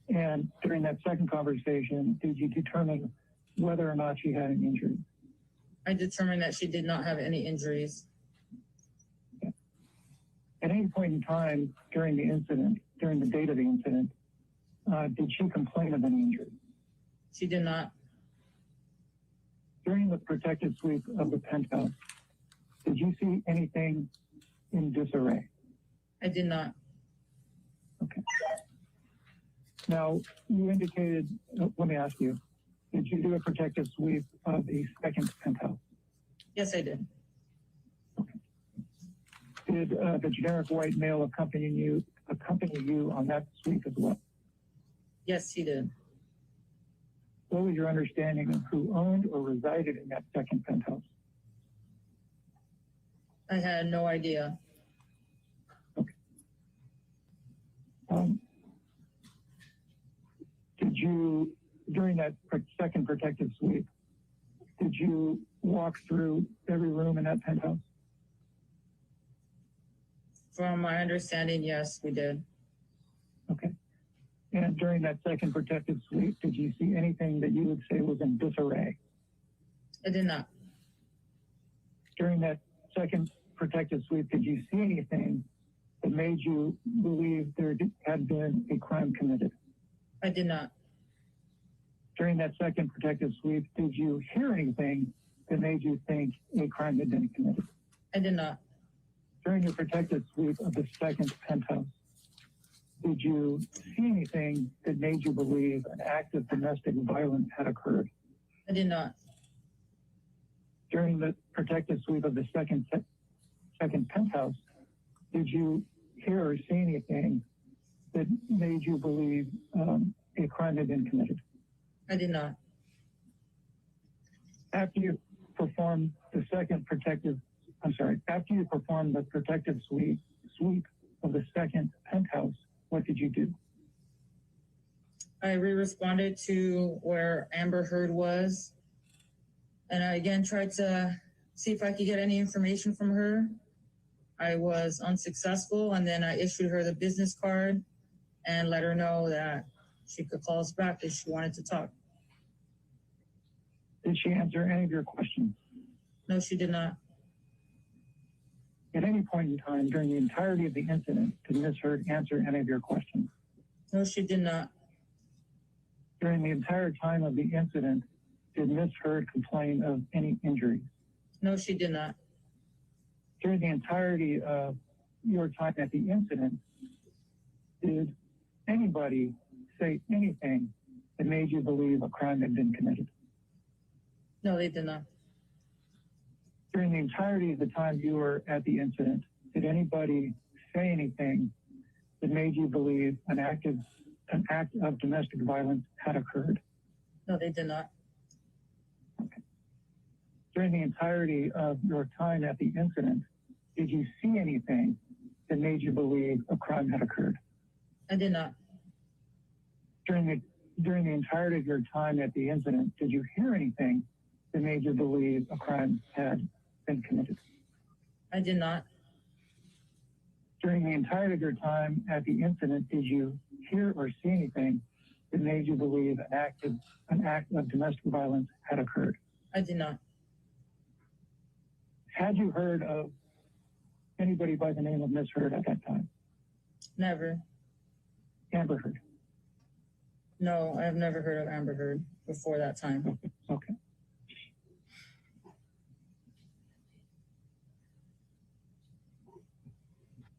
And during that second conversation, did you determine whether or not she had any injuries?
I determined that she did not have any injuries.
Okay. At any point in time during the incident, during the date of the incident, did she complain of any injuries?
She did not.
During the protective sweep of the penthouse, did you see anything in disarray?
I did not.
Okay. Now, you indicated, let me ask you, did you do a protective sweep of the second penthouse?
Yes, I did.
Okay. Did the generic white male accompany you on that sweep as well?
Yes, he did.
What was your understanding of who owned or resided in that second penthouse?
I had no idea.
Okay. Did you, during that second protective sweep, did you walk through every room in that penthouse?
From my understanding, yes, we did.
Okay. And during that second protective sweep, did you see anything that you would say was in disarray?
I did not.
During that second protective sweep, did you see anything that made you believe there had been a crime committed?
I did not.
During that second protective sweep, did you hear anything that made you think a crime had been committed?
I did not.
During your protective sweep of the second penthouse, did you see anything that made you believe an act of domestic violence had occurred?
I did not.
During the protective sweep of the second penthouse, did you hear or see anything that made you believe a crime had been committed?
I did not.
After you performed the protective sweep of the second penthouse, what did you do?
I responded to where Amber Heard was. And I again tried to see if I could get any information from her. I was unsuccessful, and then I issued her the business card and let her know that she could call us back if she wanted to talk.
Did she answer any of your questions?
No, she did not.
At any point in time during the entirety of the incident, did Ms. Heard answer any of your questions?
No, she did not.
During the entire time of the incident, did Ms. Heard complain of any injuries?
No, she did not.
During the entirety of your time at the incident, did anybody say anything that made you believe a crime had been committed?
No, they did not.
During the entirety of the time you were at the incident, did anybody say anything that made you believe an act of domestic violence had occurred?
No, they did not.
Okay. during the entirety of your time at the incident, did you see anything that made you believe a crime had occurred?
I did not.
During the entirety of your time at the incident, did you hear anything that made you believe a crime had been committed?
I did not.
During the entirety of your time at the incident, did you hear or see anything that made you believe an act of domestic violence had occurred?
I did not.
Had you heard of anybody by the name of Miss Heard at that time?
Never.
Amber Heard?
No, I have never heard of Amber Heard before that time.
Okay.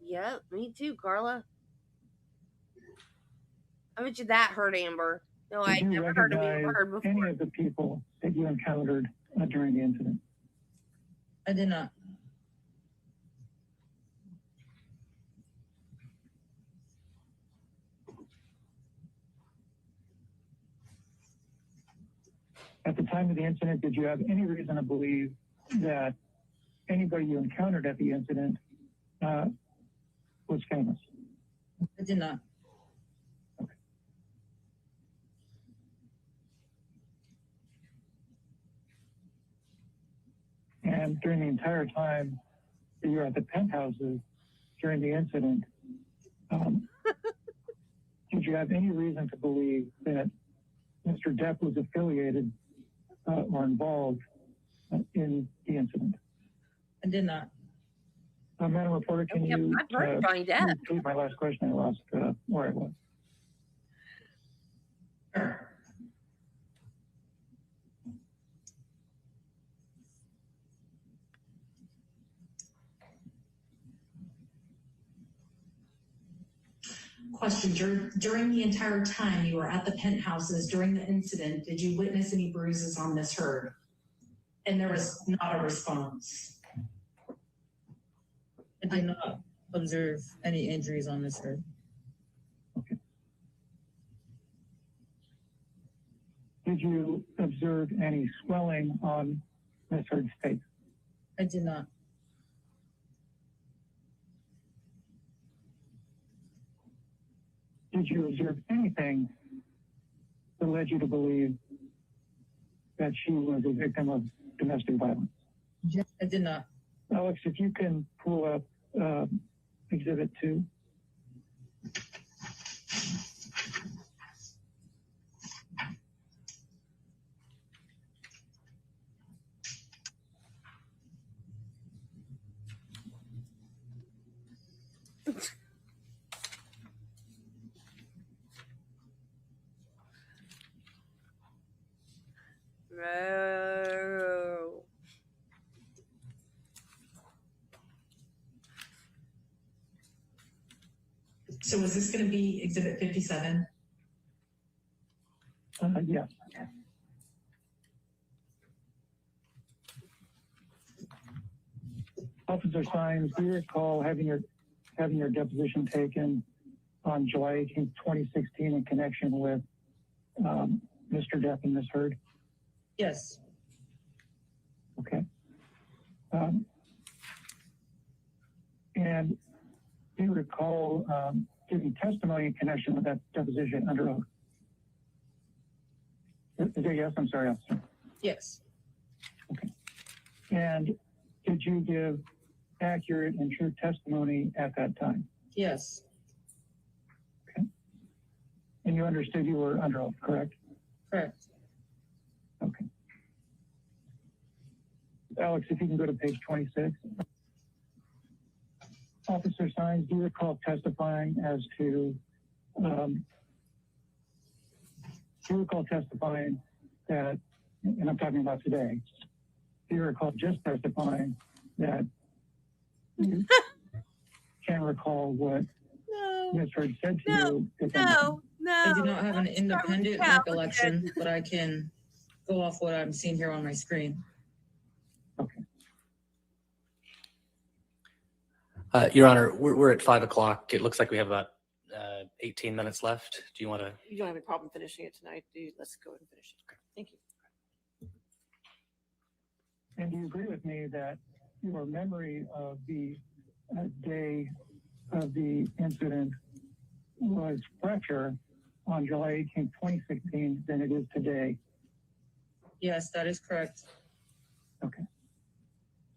Yep, me too, Carla. I bet you that hurt Amber. No,
Did
I've
you
never heard of
recognize
Amber Heard before.
any of the people that you encountered during the incident?
I did not.
At the time of the incident, did you have any reason to believe that anybody you encountered at the incident was famous?
I did not.
Okay. And during the entire time that you were at the penthouses during the incident, did you have any reason to believe that Mr. Depp was affiliated or involved in the incident?
I did not.
Madam Reporter, can you
I've heard of Johnny Depp.
repeat my last question? I lost where I was.
Question, during the entire time you were at the penthouses during the incident, did you witness any bruises on Miss Heard? And there was not a response.
I did not observe any injuries on Miss Heard.
Okay. Did you observe any swelling on Miss Heard's face?
I did not.
Did you observe anything that led you to believe that she was a victim of domestic violence?
I did not.
Alex, if you can pull up Exhibit 2.
No.
So is this going to be Exhibit 57?
Yes. Officer Sines, do you recall having your deposition taken on July 18, 2016 in connection with Mr. Depp and Ms. Heard?
Yes.
Okay. And do you recall giving testimony in connection with that deposition under oath? Is there yes? I'm sorry, officer.
Yes.
Okay. And did you give accurate and true testimony at that time?
Yes.
Okay. And you understood you were under oath, correct?
Correct.
Okay. Alex, if you can go to page 26. Officer Sines, do you recall testifying as to, that, and I'm talking about today, do you recall just testifying that you can't recall what Ms. Heard said to you?
No.
I do not have an independent recollection, but I can go off what I'm seeing here on my screen.
Okay.
Your Honor, we're at 5 o'clock. It looks like we have about 18 minutes left. Do you want to?
You don't have any problem finishing it tonight, do you? Let's go ahead and finish it. Okay. Thank you.
And do you agree with me that your memory of the day of the incident was fresher on July 18th, 2016 than it is today?
Yes, that is correct.
Okay.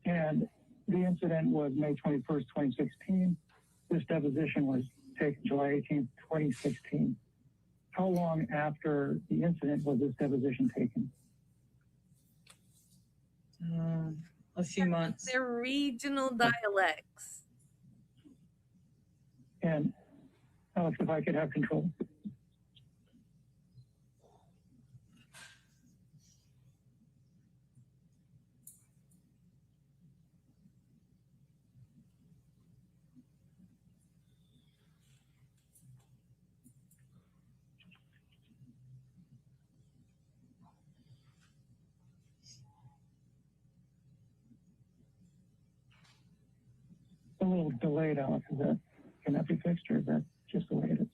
And the incident was May 21st, 2016. This deposition was taken July 18th, 2016. How long after the incident was this deposition taken?
A few months.
They're regional dialects.
And Alex, if I could have control. A little delayed, Alex. Can that be fixed, or is that just the way it is?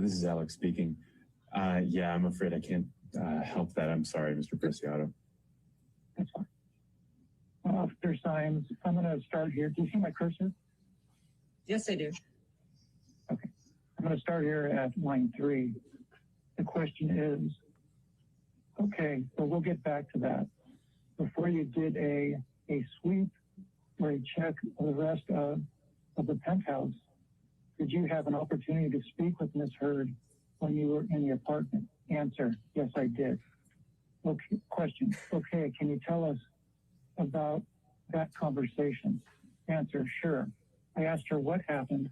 This is Alex speaking. Yeah, I'm afraid I can't help that. I'm sorry, Mr. Preciado.
That's fine. Officer Symes, I'm going to start here. Do you see my cursor?
Yes, I do.
Okay. I'm going to start here at line 3. The question is, okay, so we'll get back to that. Before you did a sweep or a check of the rest of the penthouse, did you have an opportunity to speak with Ms. Heard when you were in the apartment? Answer, yes, I did. Okay, question, okay, can you tell us about that conversation? Answer, sure. I asked her what happened.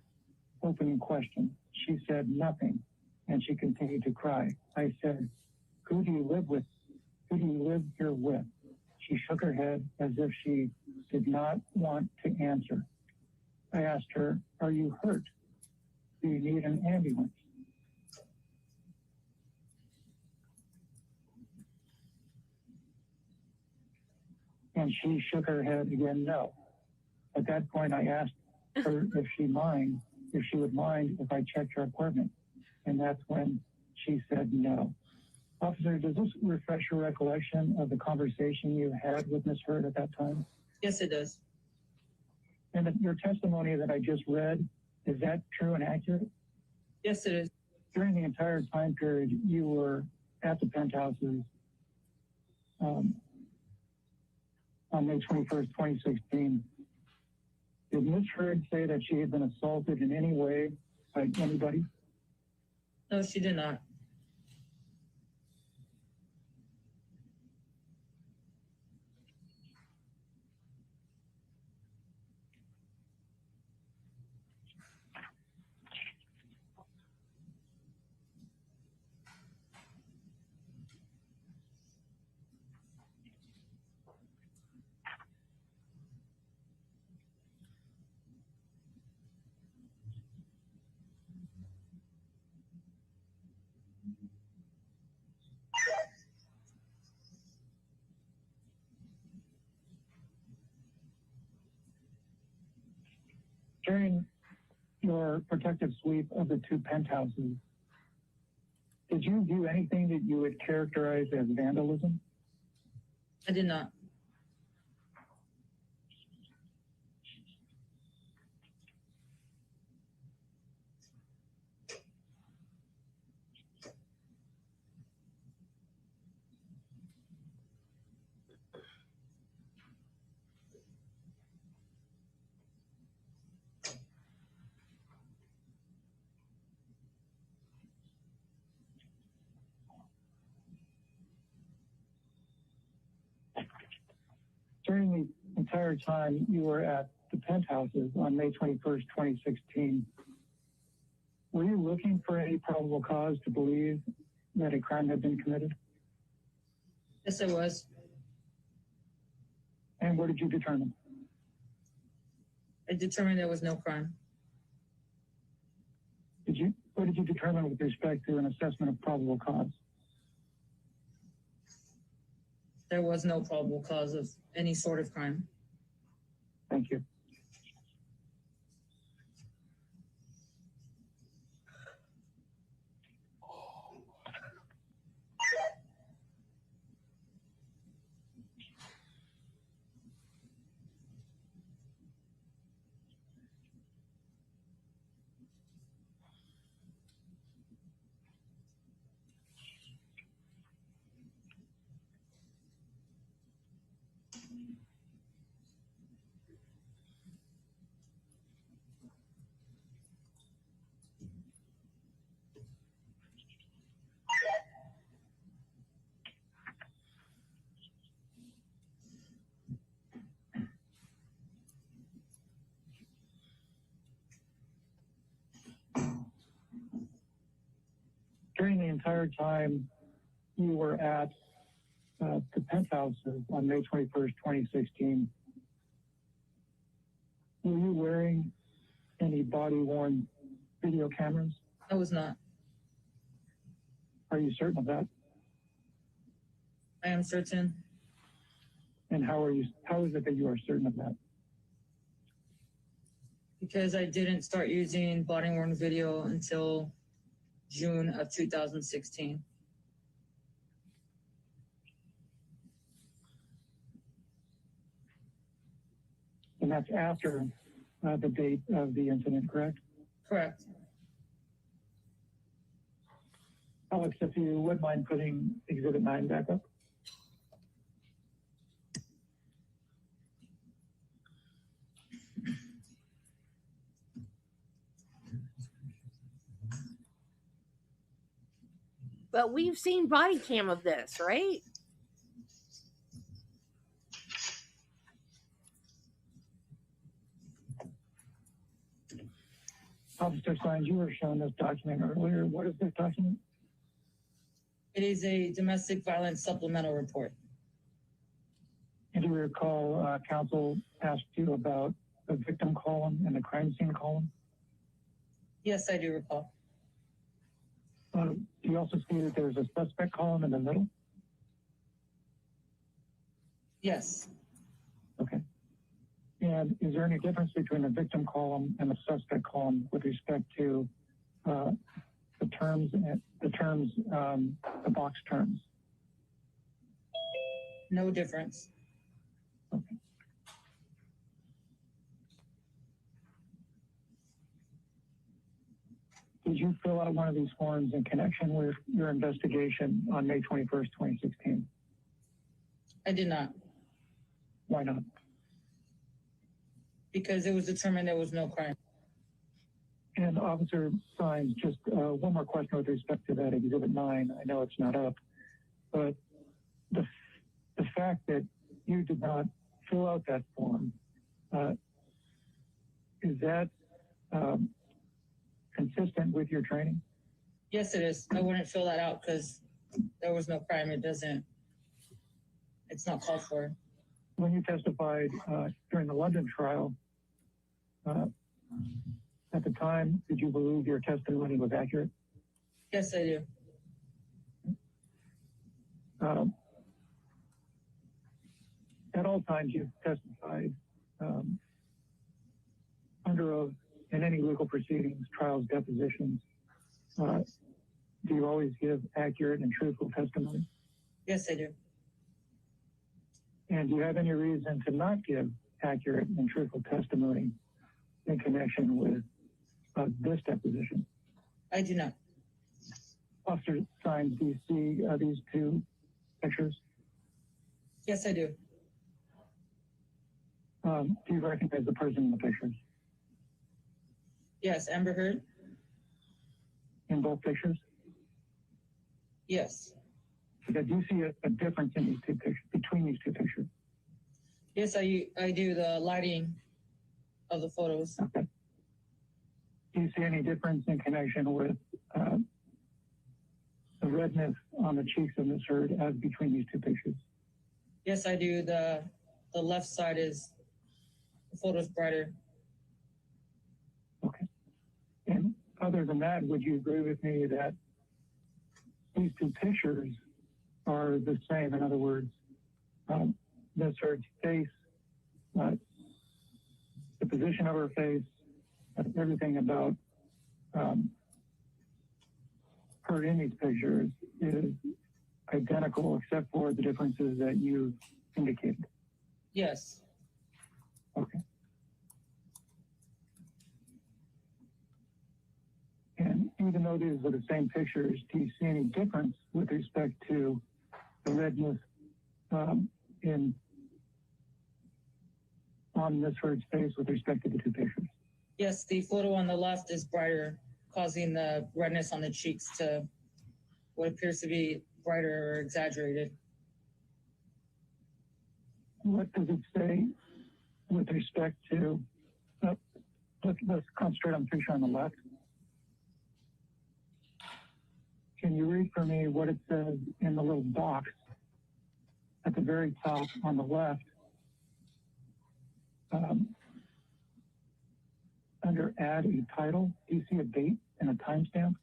Opening question. She said nothing, and she continued to cry. I said, who do you live with? Who do you live here with? She shook her head as if she did not want to answer. I asked her, are you hurt? Do you need an ambulance? And she shook her head again, no. At that point, I asked her if she would mind if I checked her apartment. And that's when she said no. Officer, does this refresh your recollection of the conversation you had with Ms. Heard at that time?
Yes, it does.
And your testimony that I just read, is that true and accurate?
Yes, it is.
During the entire time period you were at the penthouses on May 21st, 2016, did Ms. Heard say that she had been assaulted in any way by anybody?
No, she did not.
During your protective sweep of the 2 penthouses, did you do anything that you would characterize as vandalism?
I did not.
During the entire time you were at the penthouses on May 21st, 2016, were you looking for any probable cause to believe that a crime had been committed?
Yes, I was.
And what did you determine?
I determined there was no crime.
What did you determine with respect to an assessment of probable cause?
There was no probable cause of any sort of crime.
Thank you. entire time you were at the penthouses on May 21st, 2016, were you wearing any body-worn video cameras?
I was not.
Are you certain of that?
I am certain.
And how is it that you are certain of that?
Because I didn't start using body-worn video until June of 2016.
And that's after the date of the incident, correct?
Correct.
Alex, if you would mind putting Exhibit 9 back up.
But we've seen body cam of this, right?
Officer Sines, you were shown this document earlier. What is this document?
It is a domestic violence supplemental report.
And do you recall counsel asked you about the victim column and the crime scene column?
Yes, I do recall.
Do you also see that there's a suspect column in the middle?
Yes.
Okay. And is there any difference between the victim column and the suspect column with respect to the box terms?
No difference.
Okay. Did you fill out one of these forms in connection with your investigation on May 21st, 2016?
I did not.
Why not?
Because it was determined there was no crime.
And Officer Sines, just one more question with respect to that Exhibit 9. I know it's not up, but the fact that you did not fill out that form, is that consistent with your training?
Yes, it is. I wouldn't fill that out because there was no crime. It's not called for.
When you testified during the London trial, at the time, did you believe your testimony was accurate?
Yes, I do.
At all times, you've testified under oath in any legal proceedings, trials, depositions. Do you always give accurate and truthful testimony?
Yes, I do.
And do you have any reason to not give accurate and truthful testimony in connection with this deposition?
I do not.
Officer Sines, do you see these two pictures?
Yes, I do.
Do you recognize the person in the pictures?
Yes, Amber Heard?
In both pictures?
Yes.
Okay, do you see a difference in these two pictures, between these two pictures?
Yes, I do the lighting of the photos.
Okay. Do you see any difference in connection with the redness on the cheeks of Ms. Heard as between these two pictures?
Yes, I do. The left side the photo's brighter.
Okay. And other than that, would you agree with me that these two pictures are the same? In other words, Ms. Heard's face, the position of her face, everything about her in these pictures is identical except for the differences that you indicated?
Yes.
Okay. And even though these are the same pictures, do you see any difference with respect to the redness on Ms. Heard's face with respect to the two pictures?
Yes, the photo on the left is brighter, causing the redness on the cheeks to what appears to be brighter or exaggerated.
What does it say with respect to, let's concentrate on the picture on the left. Can you read read for me what it says in the little box at the very top on the left, under add a title? Do you see a date and a timestamp?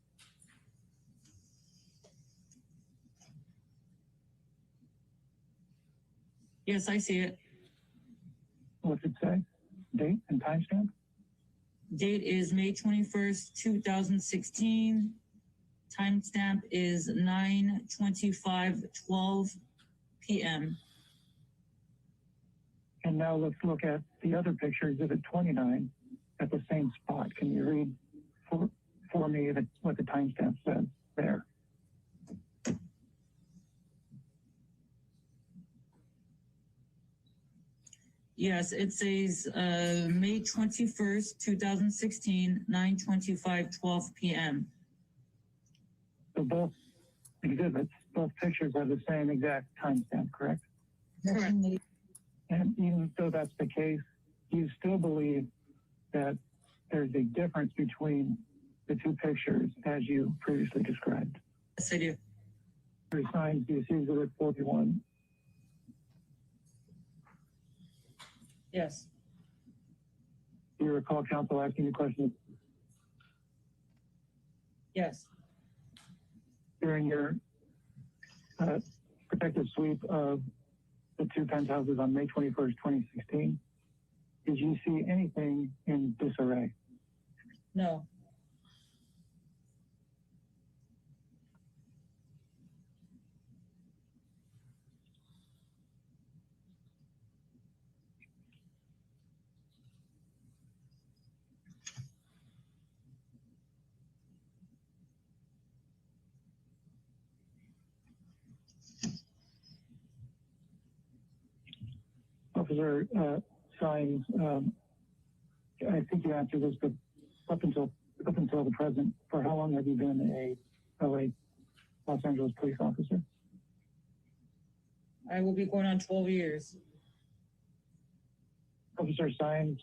Yes, I see it.
What's it say? Date and timestamp?
Date is May 21st, 2016. Timestamp is 9:25:12 p.m.
And now let's look at the other picture, exhibit 29, at the same spot. Can you read for me what the timestamp says there?
Yes, it says May 21st, 2016, 9:25:12 p.m.
So both exhibits, both pictures have the same exact timestamp, correct?
Correct.
And even though that's the case, you still believe that there's a difference between the two pictures as you previously described?
Yes, I do.
Three signs, do you see exhibit 41?
Yes.
Do you recall counsel asking you questions
Yes.
during your protective sweep of the two penthouses on May 21st, 2016? Did you see anything in disarray?
No.
Officer Sines, I think you answered this, but up until the present, for how long have you been a LA, Los Angeles police officer?
I will be going on 12 years.
Officer Sines,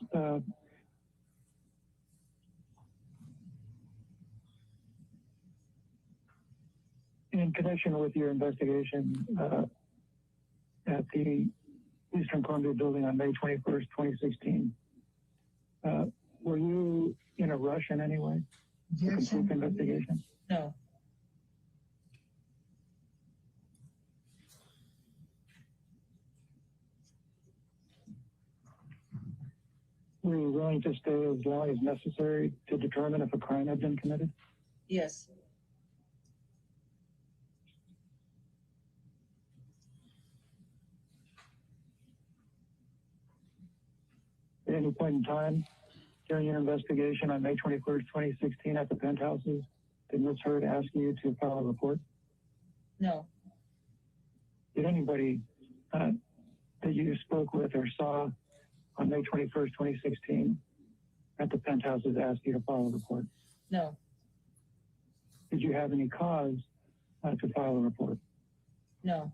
in connection with your investigation at the Eastern Columbia building on May 21st, 2016, were you in a rush in any way to complete the investigation?
No.
Were you willing to stay as long as necessary to determine if a crime had been committed?
Yes.
At any point in time during your investigation on May 21st, 2016 at the penthouses, did Ms. Heard ask you to file a report?
No.
Did anybody that you spoke with or saw on May 21st, 2016 at the penthouses ask you to file a report?
No.
Did you have any cause to file a report?
No.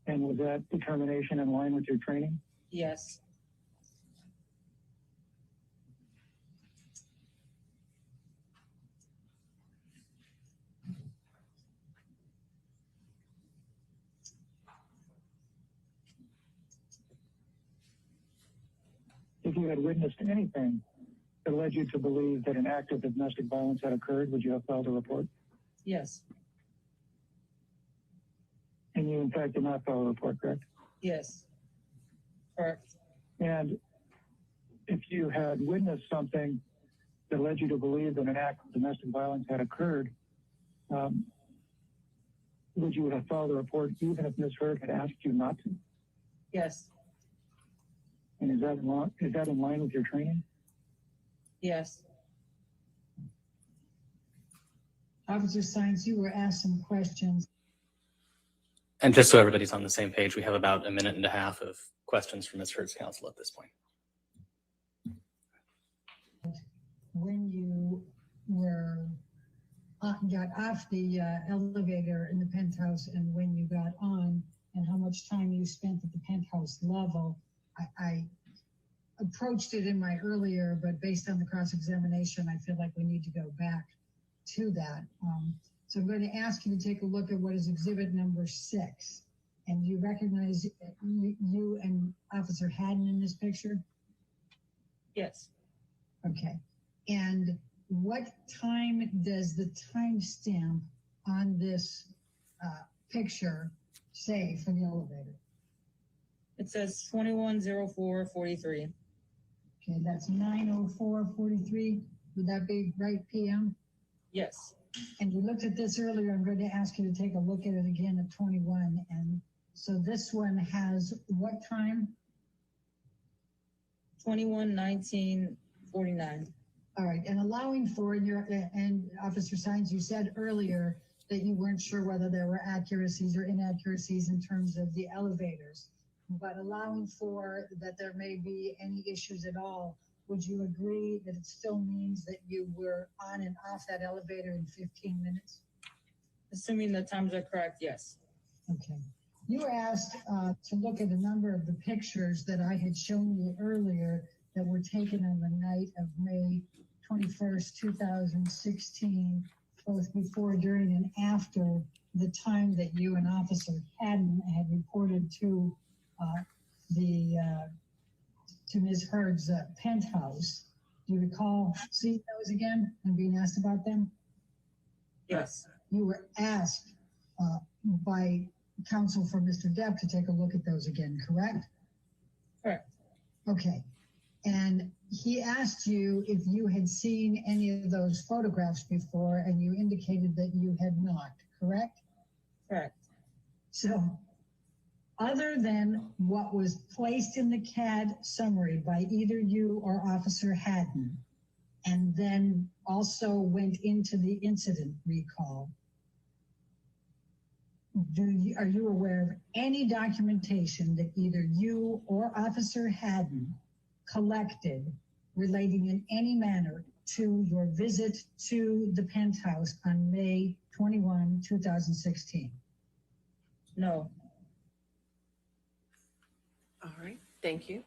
And was that determination in line with your training?
Yes.
If you had witnessed anything that led you to believe that an act of domestic violence had occurred, would you have filed a report?
Yes.
And you, in fact, did not file a report, correct?
Yes. Correct.
And if you had witnessed something that led you to believe that an act of domestic violence had occurred, would you have filed a report even if Ms. Heard had asked you not to?
Yes.
And is that in line with your training?
Yes.
Officer Sines, you were asked some questions.
And just so everybody's on the same page, we have about a minute and a half of questions from Ms. Heard's counsel at this point.
When you got off the elevator in the penthouse and when you got on and how much time you spent at the penthouse level, I approached it in my earlier, but based on the cross-examination, I feel like we need to go back to that. So I'm going to ask you to take a look at what is exhibit number 6. And you recognize you and Officer Haddon in this picture?
Yes.
Okay. And what time does the timestamp on this picture say for the elevator?
It says 21:04:43.
Okay, that's 9:04:43. Would that be right, PM?
Yes.
And we looked at this earlier. I'm going to ask you to take a look at it again at 21. And so this one has what time?
21:19:49.
All right, and allowing for and Officer Sines, you said earlier that you weren't sure whether there were accuracies or inaccuracies in terms of the elevators, but allowing for that there may be any issues at all, would you agree that it still means that you were on and off that elevator in 15 minutes?
Assuming the times are correct, yes.
Okay. You were asked to look at a number of the pictures that I had shown you earlier that were taken on the night of May 21st, 2016, both before, during, and after the time that you and Officer Haddon had reported to to Ms. Heard's penthouse. Do you recall seeing those again and being asked about them?
Yes.
You were asked by counsel for Mr. Depp to take a look at those again, correct?
Correct.
Okay. And he asked you if you had seen any of those photographs before, and you indicated that you had not, correct?
Correct.
So, other than what was placed in the CAD summary by either you or Officer Haddon, and then also went into the incident recall, are you aware of any documentation that either you or Officer Haddon collected relating in any manner to your visit to the penthouse on May 21, 2016?
No.
All right, thank you.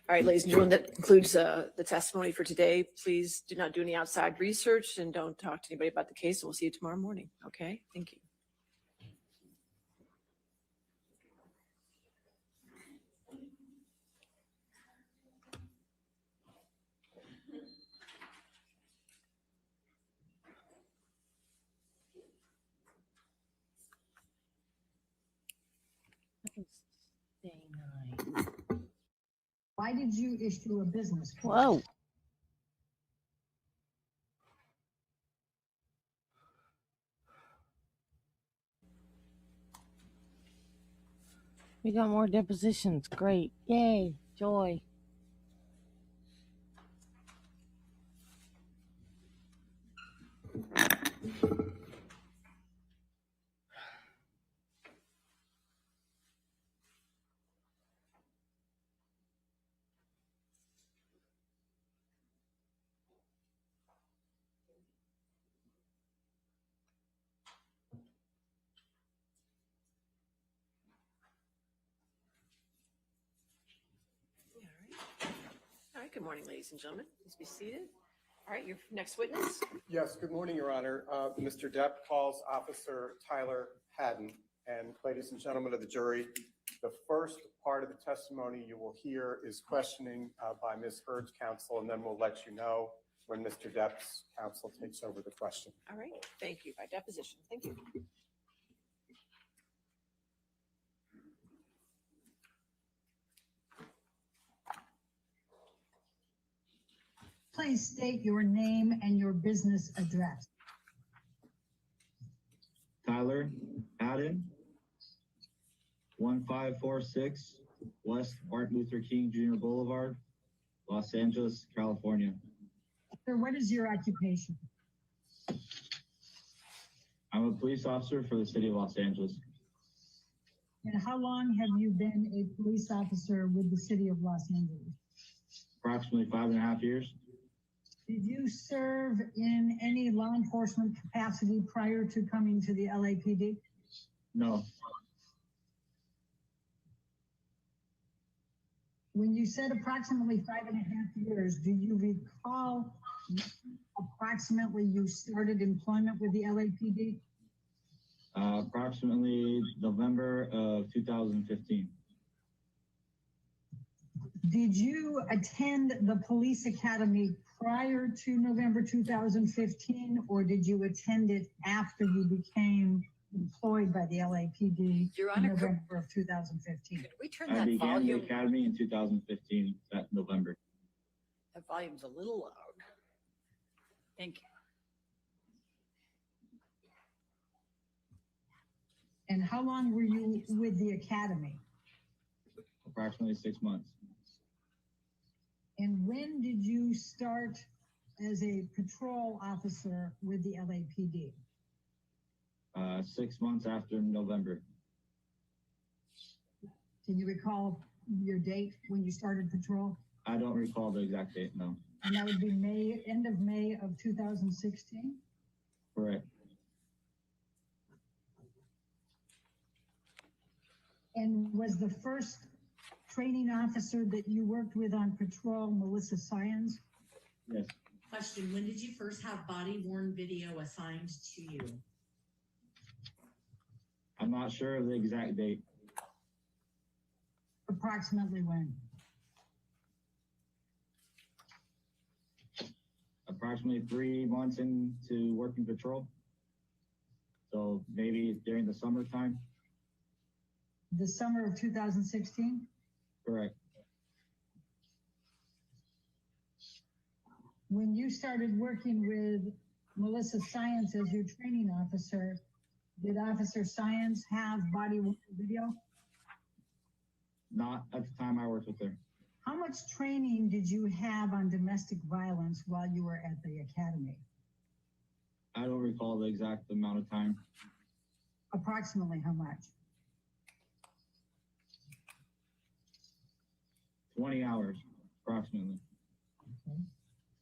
All right, ladies and gentlemen, that concludes the testimony for today. Please do not do any outside research and don't talk to anybody about the case. We'll see you tomorrow morning. Okay, thank you.
Why did you issue a business card?
Whoa. We got more depositions. Great. Yay. Joy.
All right, good morning, ladies and gentlemen. Please be seated. All right, your next witness.
Yes, good morning, Your Honor. Mr. Depp calls Officer Tyler Haddon. And ladies and gentlemen of the jury, the first part of the testimony you will hear is questioning by Ms. Heard's counsel, and then we'll let you know when Mr. Depp's counsel takes over the question.
All right, thank you. By deposition, thank you.
Please state your name and your business address.
Tyler Haddon, 1546 West Martin Luther King Jr. Boulevard, Los Angeles, California.
Sir, what is your occupation?
I'm a police officer for the city of Los Angeles.
And how long have you been a police officer with the city of Los Angeles?
Approximately 5.5 years.
Did you serve in any law enforcement capacity prior to coming to the LAPD?
No.
When you said approximately 5.5 years, do you recall approximately you started employment with the LAPD?
Approximately November of 2015.
Did you attend the police academy prior to November 2015, or did you attend it after you became employed by the LAPD in November of 2015?
Could we turn
I
that
began
volume?
the academy in 2015, that November.
That volume's a little loud. Thank you.
And how long were you with the academy?
Approximately 6 months.
And when did you start as a patrol officer with the LAPD?
6 months after November.
Can you recall your date when you started patrol?
I don't recall the exact date, no.
And that would be end of May of 2016?
Correct.
And was the first training officer that you worked with on patrol Melissa Syons?
Yes.
Question, when did you first have body-worn video assigned to you?
I'm not sure of the exact date.
Approximately when?
Approximately 3 months into working patrol. So maybe during the summertime.
The summer of 2016?
Correct.
When you started working with Melissa Syons as your training officer, did Officer Syons have body-worn video?
Not at the time I worked with her.
How much training did you have on domestic violence while you were at the academy?
I don't recall the exact amount of time.
Approximately how much?
20 hours, approximately.
Okay.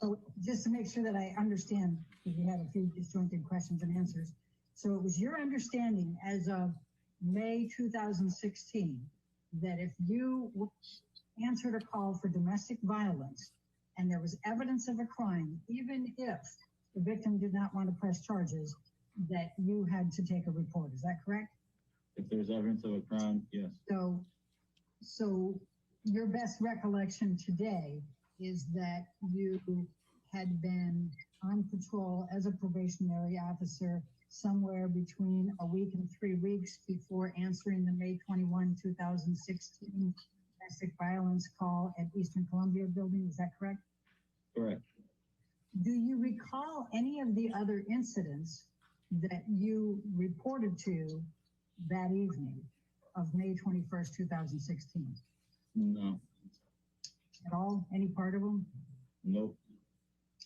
So just to make sure that I understand, because we had a few disjointed questions and answers. So it was your understanding as of May 2016 that if you answered a call for domestic violence and there was evidence of a crime, even if the victim did not want to press charges, that you had to take a report. Is that correct?
If there's evidence of a crime, yes.
So your best recollection today is that you had been on patrol as a probationary officer somewhere between a week and 3 weeks before answering the May 21, 2016 domestic violence call at Eastern Columbia building. Is that correct?
Correct.
Do you recall any of the other incidents that you reported to that evening of May 21st, 2016?
No.
At all? Any part of them?
Nope.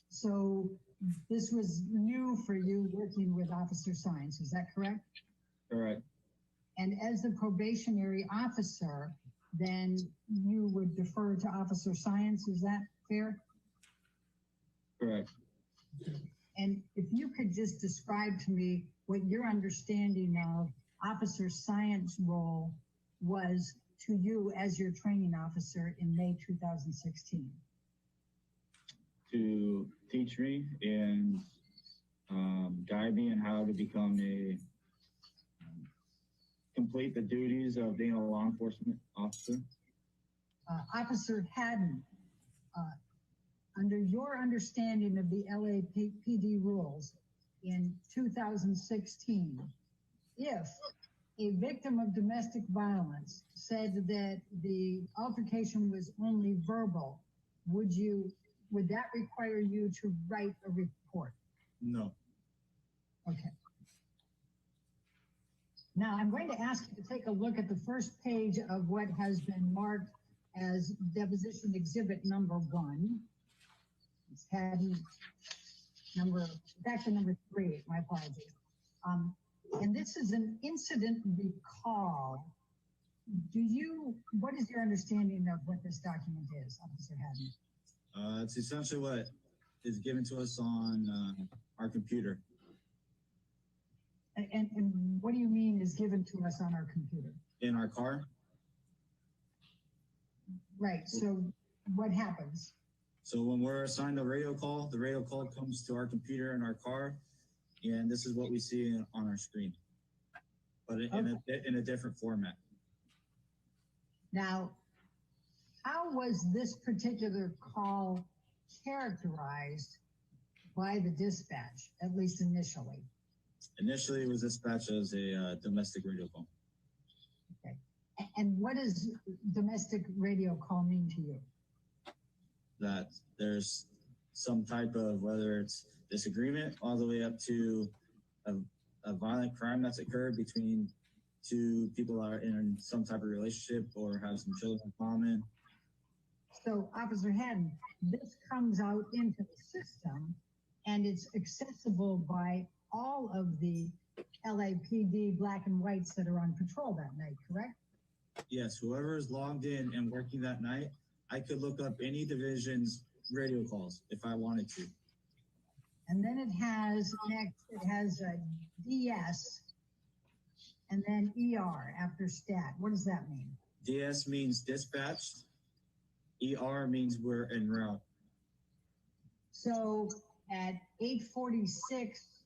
So this was new for you working with Officer Syons, is that correct?
Correct.
And as the probationary officer, then you would defer to Officer Syons, is that fair?
Correct.
And if you could just describe to me what your understanding of Officer Syons' role was to you as your training officer in May 2016.
To teach me and guide me in how to become complete the duties of being a law enforcement officer.
Officer Haddon, under your understanding of the LAPD rules in 2016, if a victim of domestic violence said that the altercation was only verbal, would that require you to write a report?
No.
Okay. Now I'm going to ask you to take a look at the first page of what has been marked as deposition exhibit number 1. It's Haddon it's actually number 3, my apologies. And this is an incident recall. What is your understanding of what this document is, Officer Haddon?
It's essentially what is given to us on our computer.
And what do you mean is given to us on our computer?
In our car.
Right, so what happens?
So when we're assigned a radio call, the radio call comes to our computer in our car, and this is what we see on our screen. but in a different format.
Now, how was this particular call characterized by the dispatch, at least initially?
Initially, it was dispatched as a domestic radio call.
Okay. And what does domestic radio call mean to you?
That there's some type of, whether it's disagreement all the way up to a violent crime that's occurred between two people that are in some type of relationship or have some children in common.
So, Officer Haddon, this comes out into the system and it's accessible by all of the LAPD black and whites that are on patrol that night, correct?
Yes, whoever is logged in and working that night, I could look up any division's radio calls if I wanted to.
And then it has next, it has a DS and then ER after stat. What does that mean?
DS means dispatched. ER means we're en route.
So at 8:46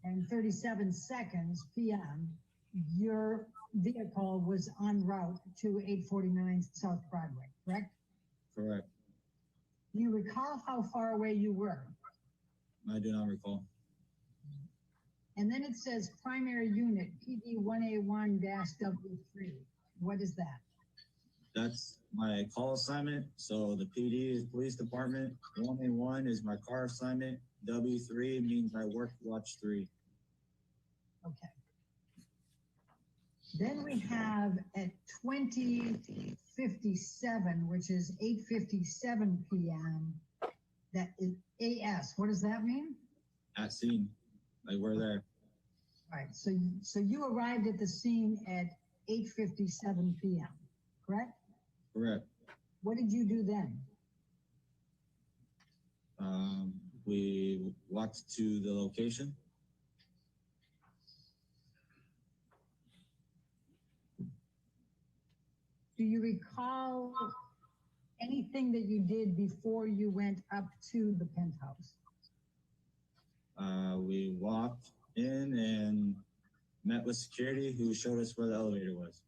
and 37 seconds PM, your vehicle was en route to 849 South Broadway, correct?
Correct.
Do you recall how far away you were?
I do not recall.
And then it says primary unit PD 1A1-W3. What is that?
That's my call assignment. So the PD is police department. 1A1 is my car assignment. W3 means I work watch 3.
Okay. Then we have at 20:57, which is 8:57 PM, that is AS. What does that mean?
At scene. Like we're there.
All right. So you arrived at the scene at 8:57 PM, correct?
Correct.
What did you do then?
We walked to the location.
Do you recall anything that you did before you went up to the penthouse?
We walked in and met with security who showed us where the elevator was.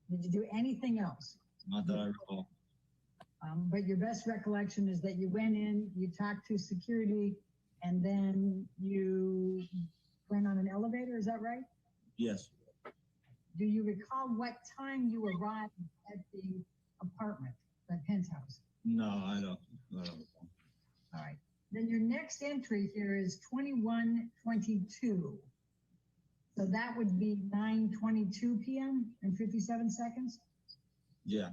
Did you do anything else?
Not that I recall.
But your best recollection is that you went in, you talked to security, and then you went on an elevator, is that right?
Yes.
Do you recall what time you arrived at the apartment, the penthouse?
No, I don't recall.
All right. Then your next entry here is 21:22. So that would be 9:22 PM and 57 seconds?
Yeah.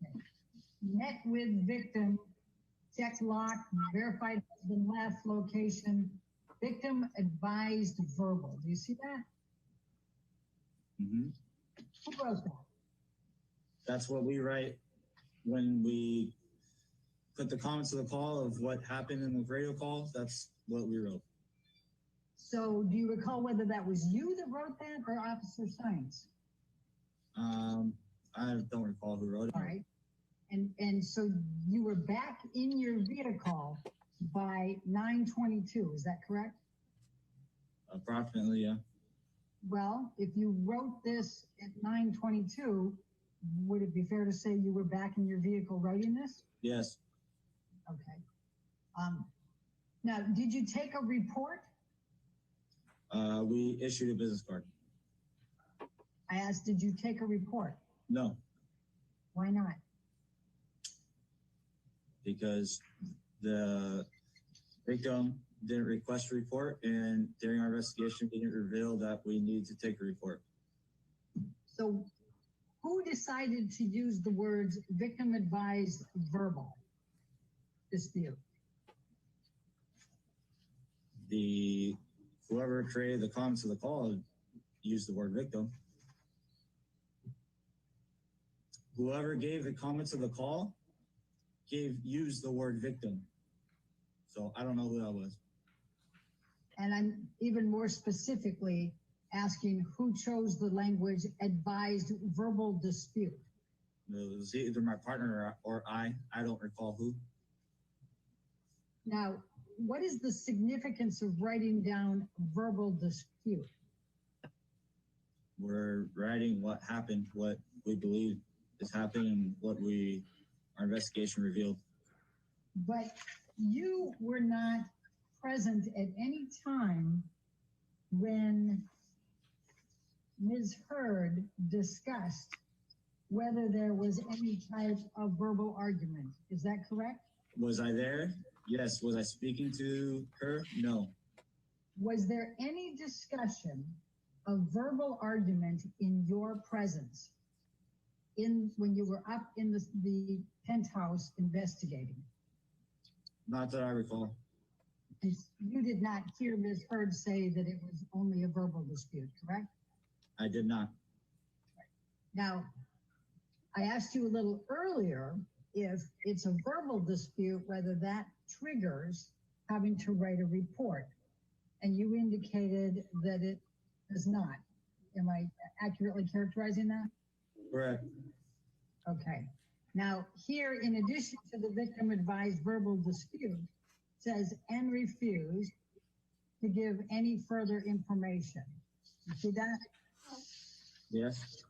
Okay. Met with victim, check lock, verified husband left location, victim advised verbal. Do you see that?
Mm-hmm.
Who wrote that?
That's what we write when we put the comments of the call of what happened in the radio call. That's what we wrote.
So do you recall whether that was you that wrote that or Officer Science?
I don't recall who wrote it.
All right. And so you were back in your vehicle by 9:22, is that correct?
Approximately, yeah.
Well, if you wrote this at 9:22, would it be fair to say you were back in your vehicle writing this?
Yes.
Okay. Now, did you take a report?
We issued a business card.
I asked, did you take a report?
No,
Why not?
because the victim didn't request a report, and during our investigation, we didn't reveal that we need to take a report.
So who decided to use the words victim advised verbal dispute?
Whoever created the comments of the call used the word victim. Whoever gave the comments of the call used the word victim. So I don't know who that was.
And I'm even more specifically asking who chose the language advised verbal dispute.
It was either my partner or I. I don't recall who.
Now, what is the significance of writing down verbal dispute?
We're writing what happened, what we believe is happening, what our investigation revealed.
But you were not present at any time when Ms. Heard discussed whether there was any type of verbal argument. Is that correct?
Was I there? Yes. Was I speaking to her? No.
Was there any discussion of verbal argument in your presence when you were up in the penthouse investigating?
Not that I recall.
You did not hear Ms. Heard say that it was only a verbal dispute, correct?
I did not.
Now, I asked you a little earlier if it's a verbal dispute, whether that triggers having to write a report. And you indicated that it does not. Am I accurately characterizing that?
Correct.
Okay. Now, here, in addition to the victim advised verbal dispute, says and refused to give any further information. You see that?
Yes.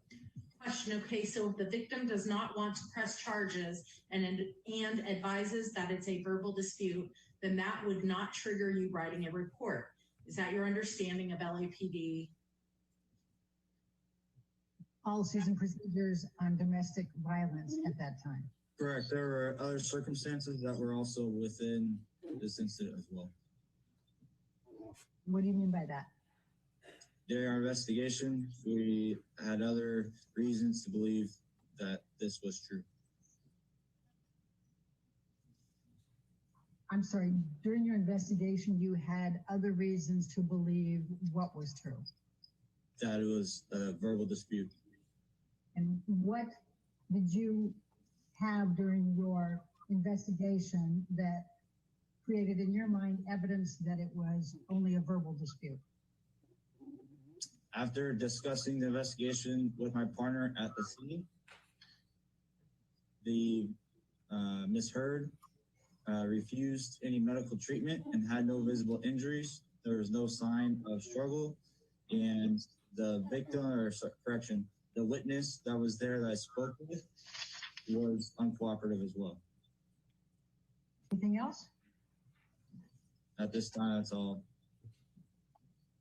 Question, okay, so if the victim does not want to press charges and advises that it's a verbal dispute, then that would not trigger you writing a report. Is that your understanding of LAPD?
Policies and procedures on domestic violence at that time.
Correct. There were other circumstances that were also within this incident as well.
What do you mean by that?
During our investigation, we had other reasons to believe that this was true.
I'm sorry, during your investigation, you had other reasons to believe what was true?
That it was a verbal dispute.
And what did you have during your investigation that created in your mind evidence that it was only a verbal dispute?
After discussing the investigation with my partner at the scene, the Ms. Heard refused any medical treatment and had no visible injuries. There was no sign of struggle, and the victim, or correction, the witness that was there that I spoke with was uncooperative as well.
Anything else?
At this time, that's all.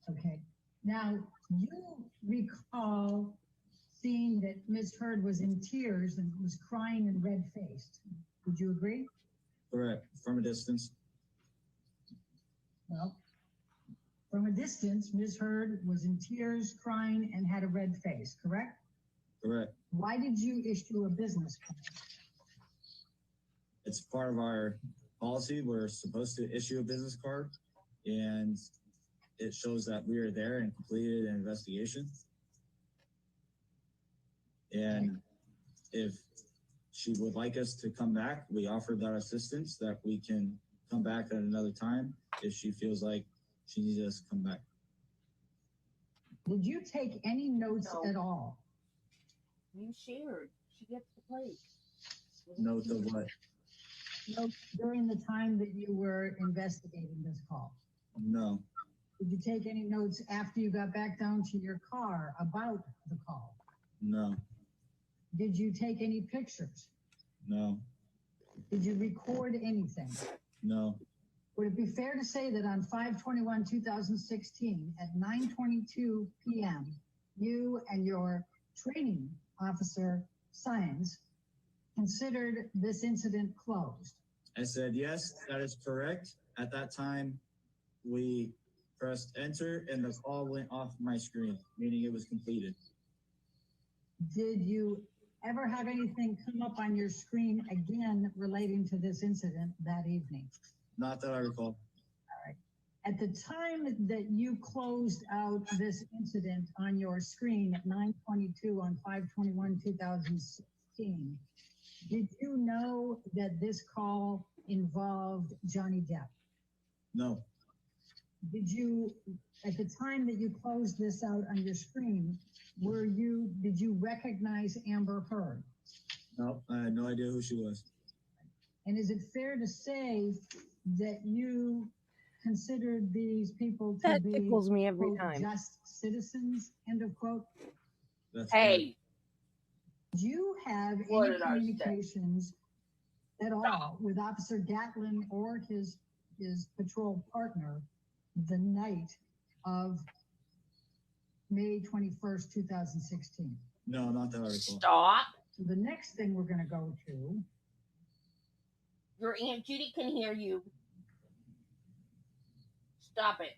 Okay. Now, you recall seeing that Ms. Heard was in tears and was crying and red-faced. Would you agree?
Correct. From a distance.
Well, from a distance, Ms. Heard was in tears, crying, and had a red face, correct?
Correct.
Why did you issue a business card?
It's part of our policy. We're supposed to issue a business card, and it shows that we are there and completed an investigation. And if she would like us to come back, we offered that assistance that we can come back at another time if she feels like she needs us to come back.
Did you take any notes at all?
You shared. She gets the plate.
Notes of what?
Notes during the time that you were investigating this call?
No.
Did you take any notes after you got back down to your car about the call?
No.
Did you take any pictures?
No.
Did you record anything?
No.
Would it be fair to say that on 5/21/2016 at 9:22 p.m., you and your training officer, Science, considered this incident closed?
I said, yes, that is correct. At that time, we pressed enter and the call went off my screen, meaning it was completed.
Did you ever have anything come up on your screen again relating to this incident that evening?
Not that I recall.
All right. At the time that you closed out this incident on your screen at 9:22 on 5/21/2016, did you know that this call involved Johnny Depp?
No.
Did you, at the time that you closed this out on your screen, did you recognize Amber Heard?
No, I had no idea who she was.
And is it fair to say that you considered these people to
That
be
tickles me every
quote,
time.
just citizens, end of quote?
That's
Hey,
Do you have
What
any
did I say?
communications at all with Officer Gatlin or his patrol partner the night of May 21st, 2016?
No, not that I recall.
Stop.
So the next thing we're going to go to
Your Aunt Judy can hear you. Stop it.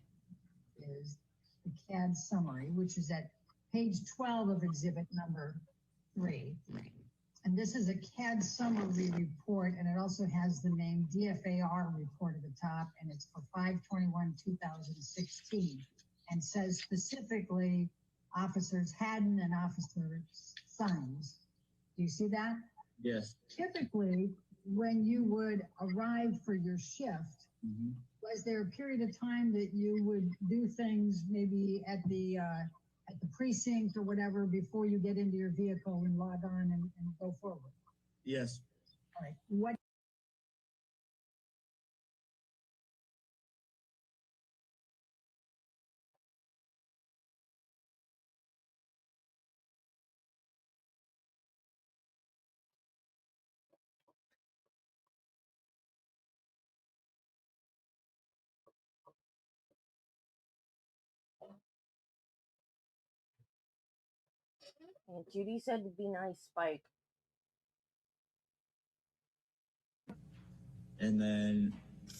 is the CAD summary, which is at page 12 of exhibit number 3. And this is a CAD summary report, and it also has the name DFAR report at the top, and it's for 5/21/2016, and says specifically Officers Haddon and Officer Sines. Do you see that?
Yes.
Typically, when you would arrive for your shift,
Mhm.
was there a period of time that you would do things maybe at the precinct or whatever before you get into your vehicle and log on and go forward?
Yes.
All right. What?
Aunt Judy said to be nice, Spike.
And then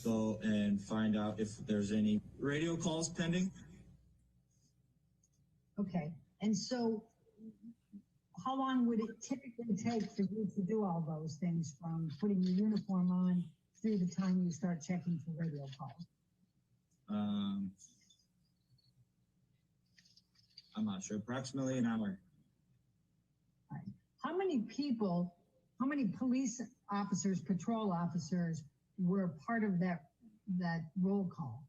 go and find out if there's any radio calls pending.
Okay. And so how long would it typically take for you to do all those things, from putting your uniform on through the time you start checking for radio calls?
I'm not sure. Approximately an hour.
How many people, how many police officers, patrol officers were part of that roll call?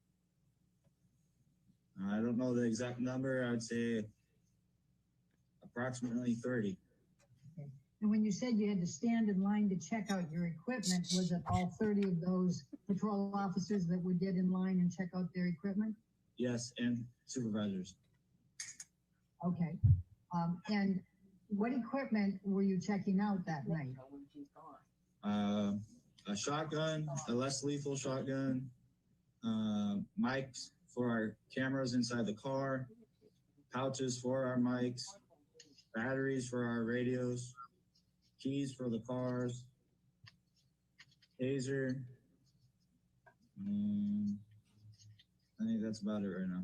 I don't know the exact number. I'd say approximately 30.
Okay. And when you said you had to stand in line to check out your equipment, was it all 30 of those patrol officers that would get in line and check out their equipment?
Yes, and supervisors.
Okay. And what equipment were you checking out that night?
A shotgun, a less lethal shotgun, mics for our cameras inside the car, pouches for our mics, batteries for our radios, keys for the cars, taser. I think that's about it right now.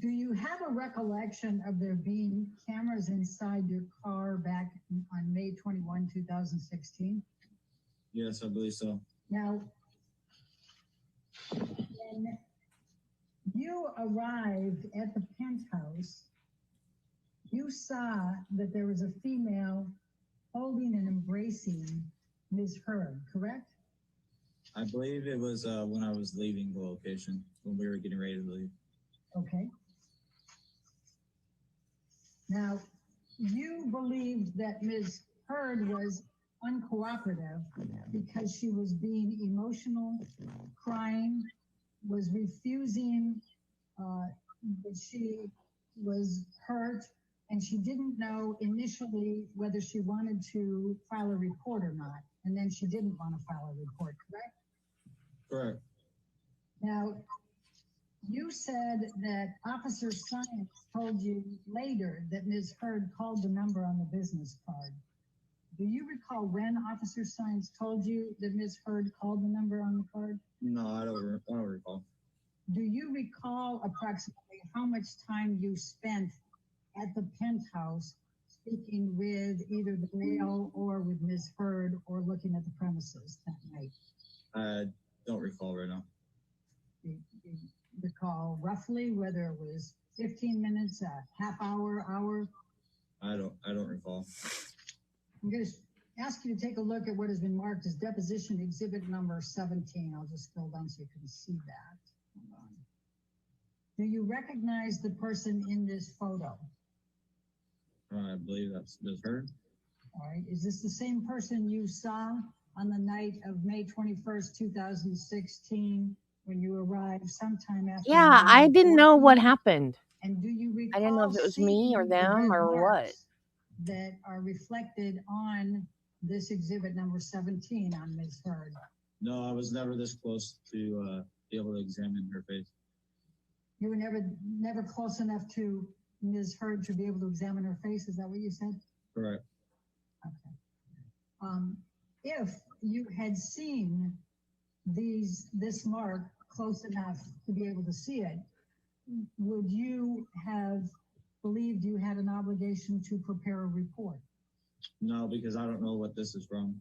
Do you have a recollection of there being cameras inside your car back on May 21, 2016?
Yes, I believe so.
Now, when you arrived at the penthouse, you saw that there was a female holding and embracing Ms. Heard, correct?
I believe it was when I was leaving the location, when we were getting ready to leave.
Okay. Now, you believed that Ms. Heard was uncooperative because she was being emotional, crying, was refusing that she was hurt, and she didn't know initially whether she wanted to file a report or not, and then she didn't want to file a report, correct?
Correct.
Now, you said that Officer Science told you later that Ms. Heard called the number on the business card. Do you recall when Officer Science told you that Ms. Heard called the number on the card?
No, I don't recall.
Do you recall approximately how much time you spent at the penthouse speaking with either the male or with Ms. Heard, or looking at the premises that night?
I don't recall right now.
Do you recall roughly whether it was 15 minutes, a half hour, hour?
I don't recall.
I'm going to ask you to take a look at what has been marked as deposition exhibit number 17. I'll just scroll down so you can see that. Hold on. Do you recognize the person in this photo?
I believe that's Ms. Heard.
All right. Is this the same person you saw on the night of May 21st, 2016, when you arrived sometime after?
Yeah, I didn't know what happened.
And do you recall
I didn't know if it was me or
seeing the
them
red
or what.
marks that are reflected on this exhibit number 17 on Ms. Heard?
No, I was never this close to be able to examine her face.
You were never close enough to Ms. Heard to be able to examine her face, is that what you said?
Correct.
If you had seen this mark close enough to be able to see it, would you have believed you had an obligation to prepare a report?
No, because I don't know what this is from.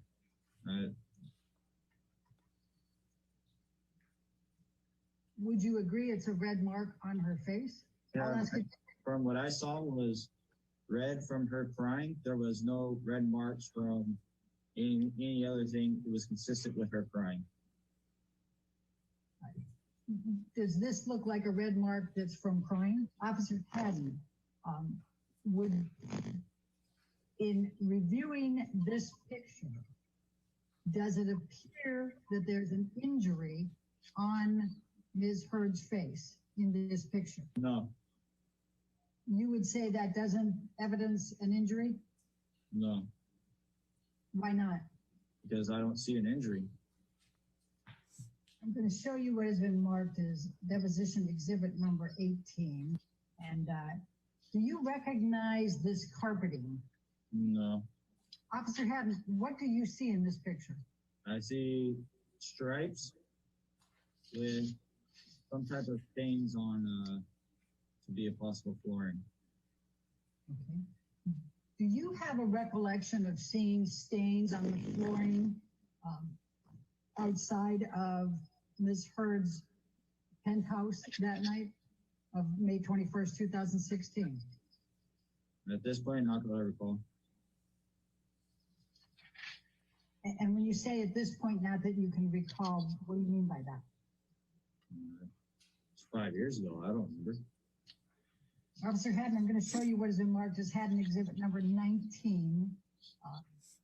Would you agree it's a red mark on her face? I'll ask you.
From what I saw was red from her crying. There was no red marks from any other thing that was consistent with her crying.
Does this look like a red mark that's from crying? Officer Haddon, in reviewing this picture, does it appear that there's an injury on Ms. Heard's face in this picture?
No.
You would say that doesn't evidence an injury?
No,
Why not?
because I don't see an injury.
I'm going to show you what has been marked as deposition exhibit number 18. And do you recognize this carpeting?
No.
Officer Haddon, what do you see in this picture?
I see stripes with some type of stains on to be a possible flooring.
Okay. Do you have a recollection of seeing stains on the flooring outside of Ms. Heard's penthouse that night of May 21st, 2016?
At this point, not that I recall.
And when you say at this point, not that you can recall, what do you mean by that?
It's 5 years ago. I don't remember.
Officer Haddon, I'm going to show you what has been marked as Haddon exhibit number 19.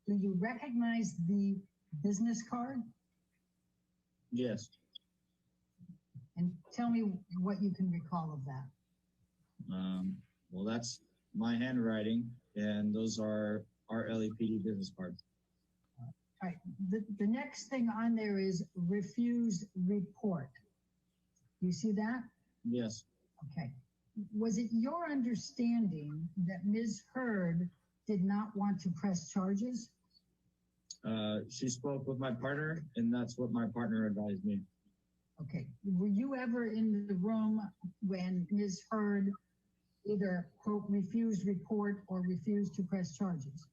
Do you recognize the business card?
Yes.
And tell me what you can recall of that.
Well, that's my handwriting, and those are our LAPD business cards.
All right. The next thing on there is refused report. You see that?
Yes.
Okay. Was it your understanding that Ms. Heard did not want to press charges?
She spoke with my partner, and that's what my partner advised me.
Okay. Were you ever in the room when Ms. Heard either, quote, refused report or refused to press charges?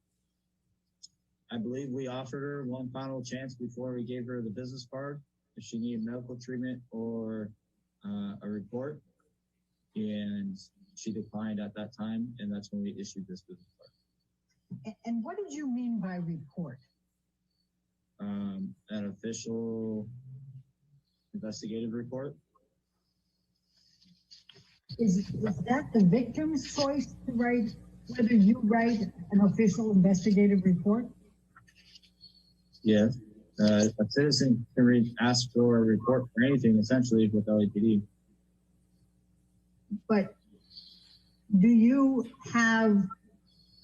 I believe we offered her one final chance before we gave her the business card if she needed medical treatment or a report, and she declined at that time, and that's when we issued this business card.
And what did you mean by report?
An official investigative report.
Is that the victim's choice to write, whether you write an official investigative report?
Yes. A citizen can ask for a report for anything, essentially, with LAPD.
But do you have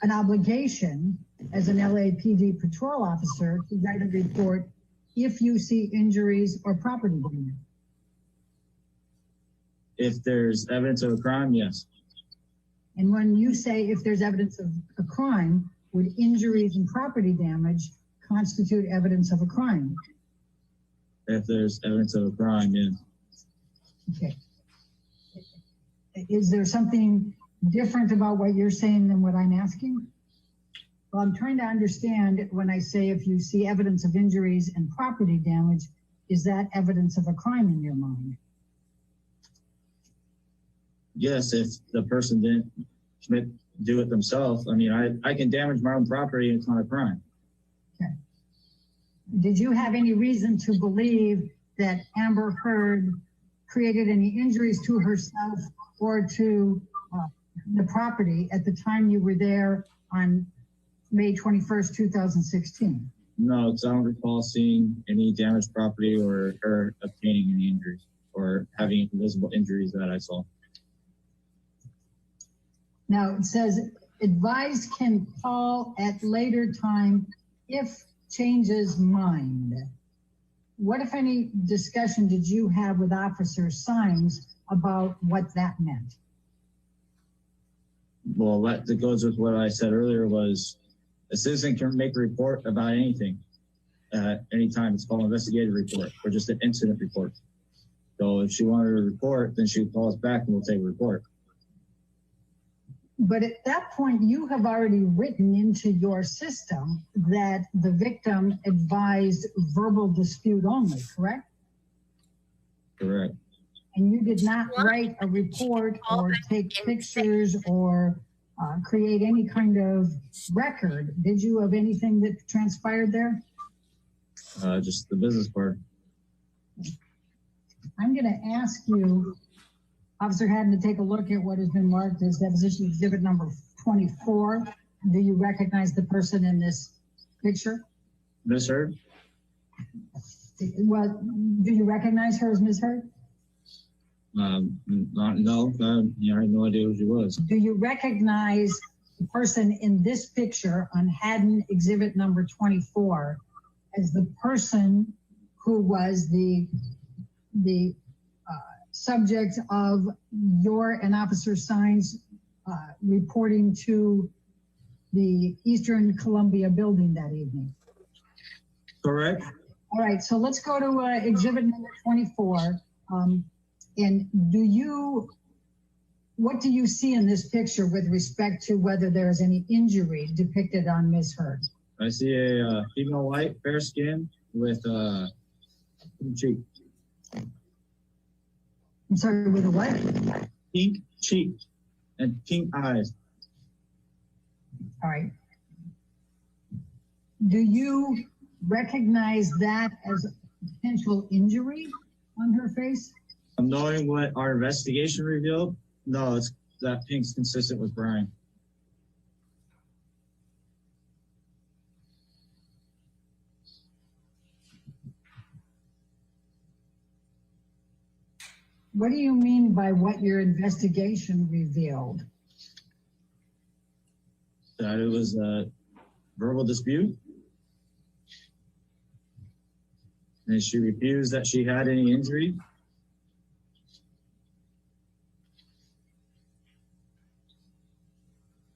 an obligation as an LAPD patrol officer to write a report if you see injuries or property damage?
If there's evidence of a crime, yes.
And when you say if there's evidence of a crime, would injuries and property damage constitute evidence of a crime?
If there's evidence of a crime, yes.
Okay. Is there something different about what you're saying than what I'm asking? Well, I'm trying to understand when I say if you see evidence of injuries and property damage, is that evidence of a crime in your mind?
Yes, if the person didn't do it themselves. I mean, I can damage my own property and it's not a crime.
Okay. Did you have any reason to believe that Amber Heard created any injuries to herself or to the property at the time you were there on May 21st, 2016?
No, because I don't recall seeing any damaged property or her obtaining any injuries or having visible injuries that I saw.
Now, it says, advised can call at later time if changes mind. What, if any, discussion did you have with Officer Sines about what that meant?
Well, what that goes with what I said earlier was a citizen can make a report about anything at any time. It's called an investigative report or just an incident report. So if she wanted a report, then she would call us back and we'll take a report.
But at that point, you have already written into your system that the victim advised verbal dispute only, correct?
Correct.
And you did not write a report or take pictures or create any kind of record, did you, of anything that transpired there?
Just the business part.
I'm going to ask you, Officer Haddon, to take a look at what has been marked as deposition exhibit number 24. Do you recognize the person in this picture?
Miss Heard?
Well, do you recognize her as Ms. Heard?
No, I had no idea who she was.
Do you recognize the person in this picture on Haddon exhibit number 24 as the person who was the subject of your and Officer Sines reporting to the Eastern Columbia building that evening?
Correct.
All right, so let's go to exhibit number 24. And what do you see in this picture with respect to whether there is any injury depicted on Ms. Heard?
I see a female white, fair skin with pink cheek.
I'm sorry, with a what?
Pink cheek and pink eyes.
All right. Do you recognize that as a potential injury on her face?
Knowing what our investigation revealed, no, it's that pink's consistent with Brian.
What do you mean by what your investigation revealed?
That it was a verbal dispute. And she refused that she had any injury.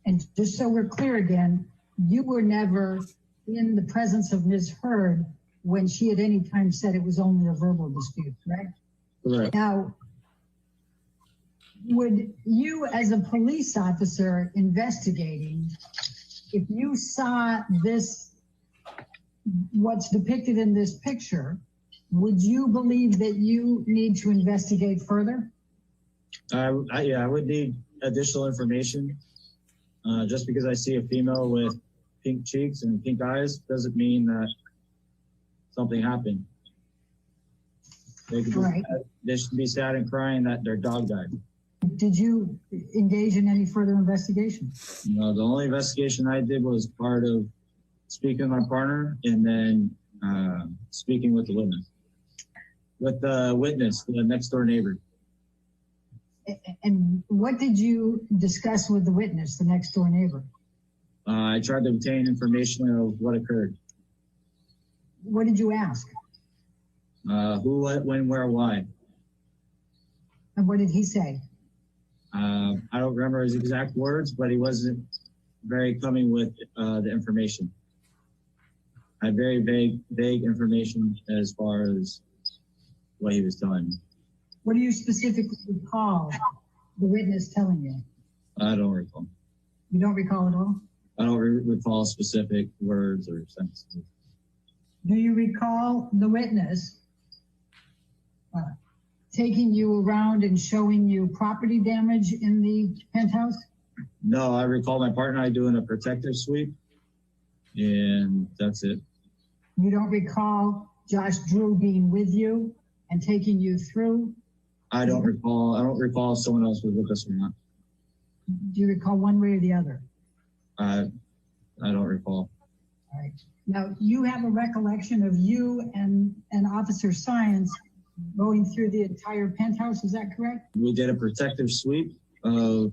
And just so we're clear again, you were never in the presence of Ms. Heard when she at any time said it was only a verbal dispute, right?
Correct.
Now, would you as a police officer investigating, if you saw this, what's depicted in this picture, would you believe that you need to investigate further?
Yeah, I would need additional information. Just because I see a female with pink cheeks and pink eyes doesn't mean that something happened. They could they should be sad and crying that their dog died.
Did you engage in any further investigation?
No, the only investigation I did was part of speaking with my partner and then speaking with the witness. With the witness, the next door neighbor.
And what did you discuss with the witness, the next door neighbor?
I tried to obtain information of what occurred.
What did you ask?
Who, what, when, where, why.
And what did he say?
I don't remember his exact words, but he wasn't very coming with the information. I had very vague information as far as what he was telling me.
What do you specifically recall the witness telling you?
I don't recall.
You don't recall at all?
I don't recall specific words or sentences.
Do you recall the witness taking you around and showing you property damage in the penthouse?
No, I recall my partner and I doing a protective sweep, and that's it.
You don't recall Josh Drew being with you and taking you through?
I don't recall if someone else was with us or not.
Do you recall one way or the other?
I don't recall.
All right. Now, you have a recollection of you and Officer Sines going through the entire penthouse, is that correct?
We did a protective sweep of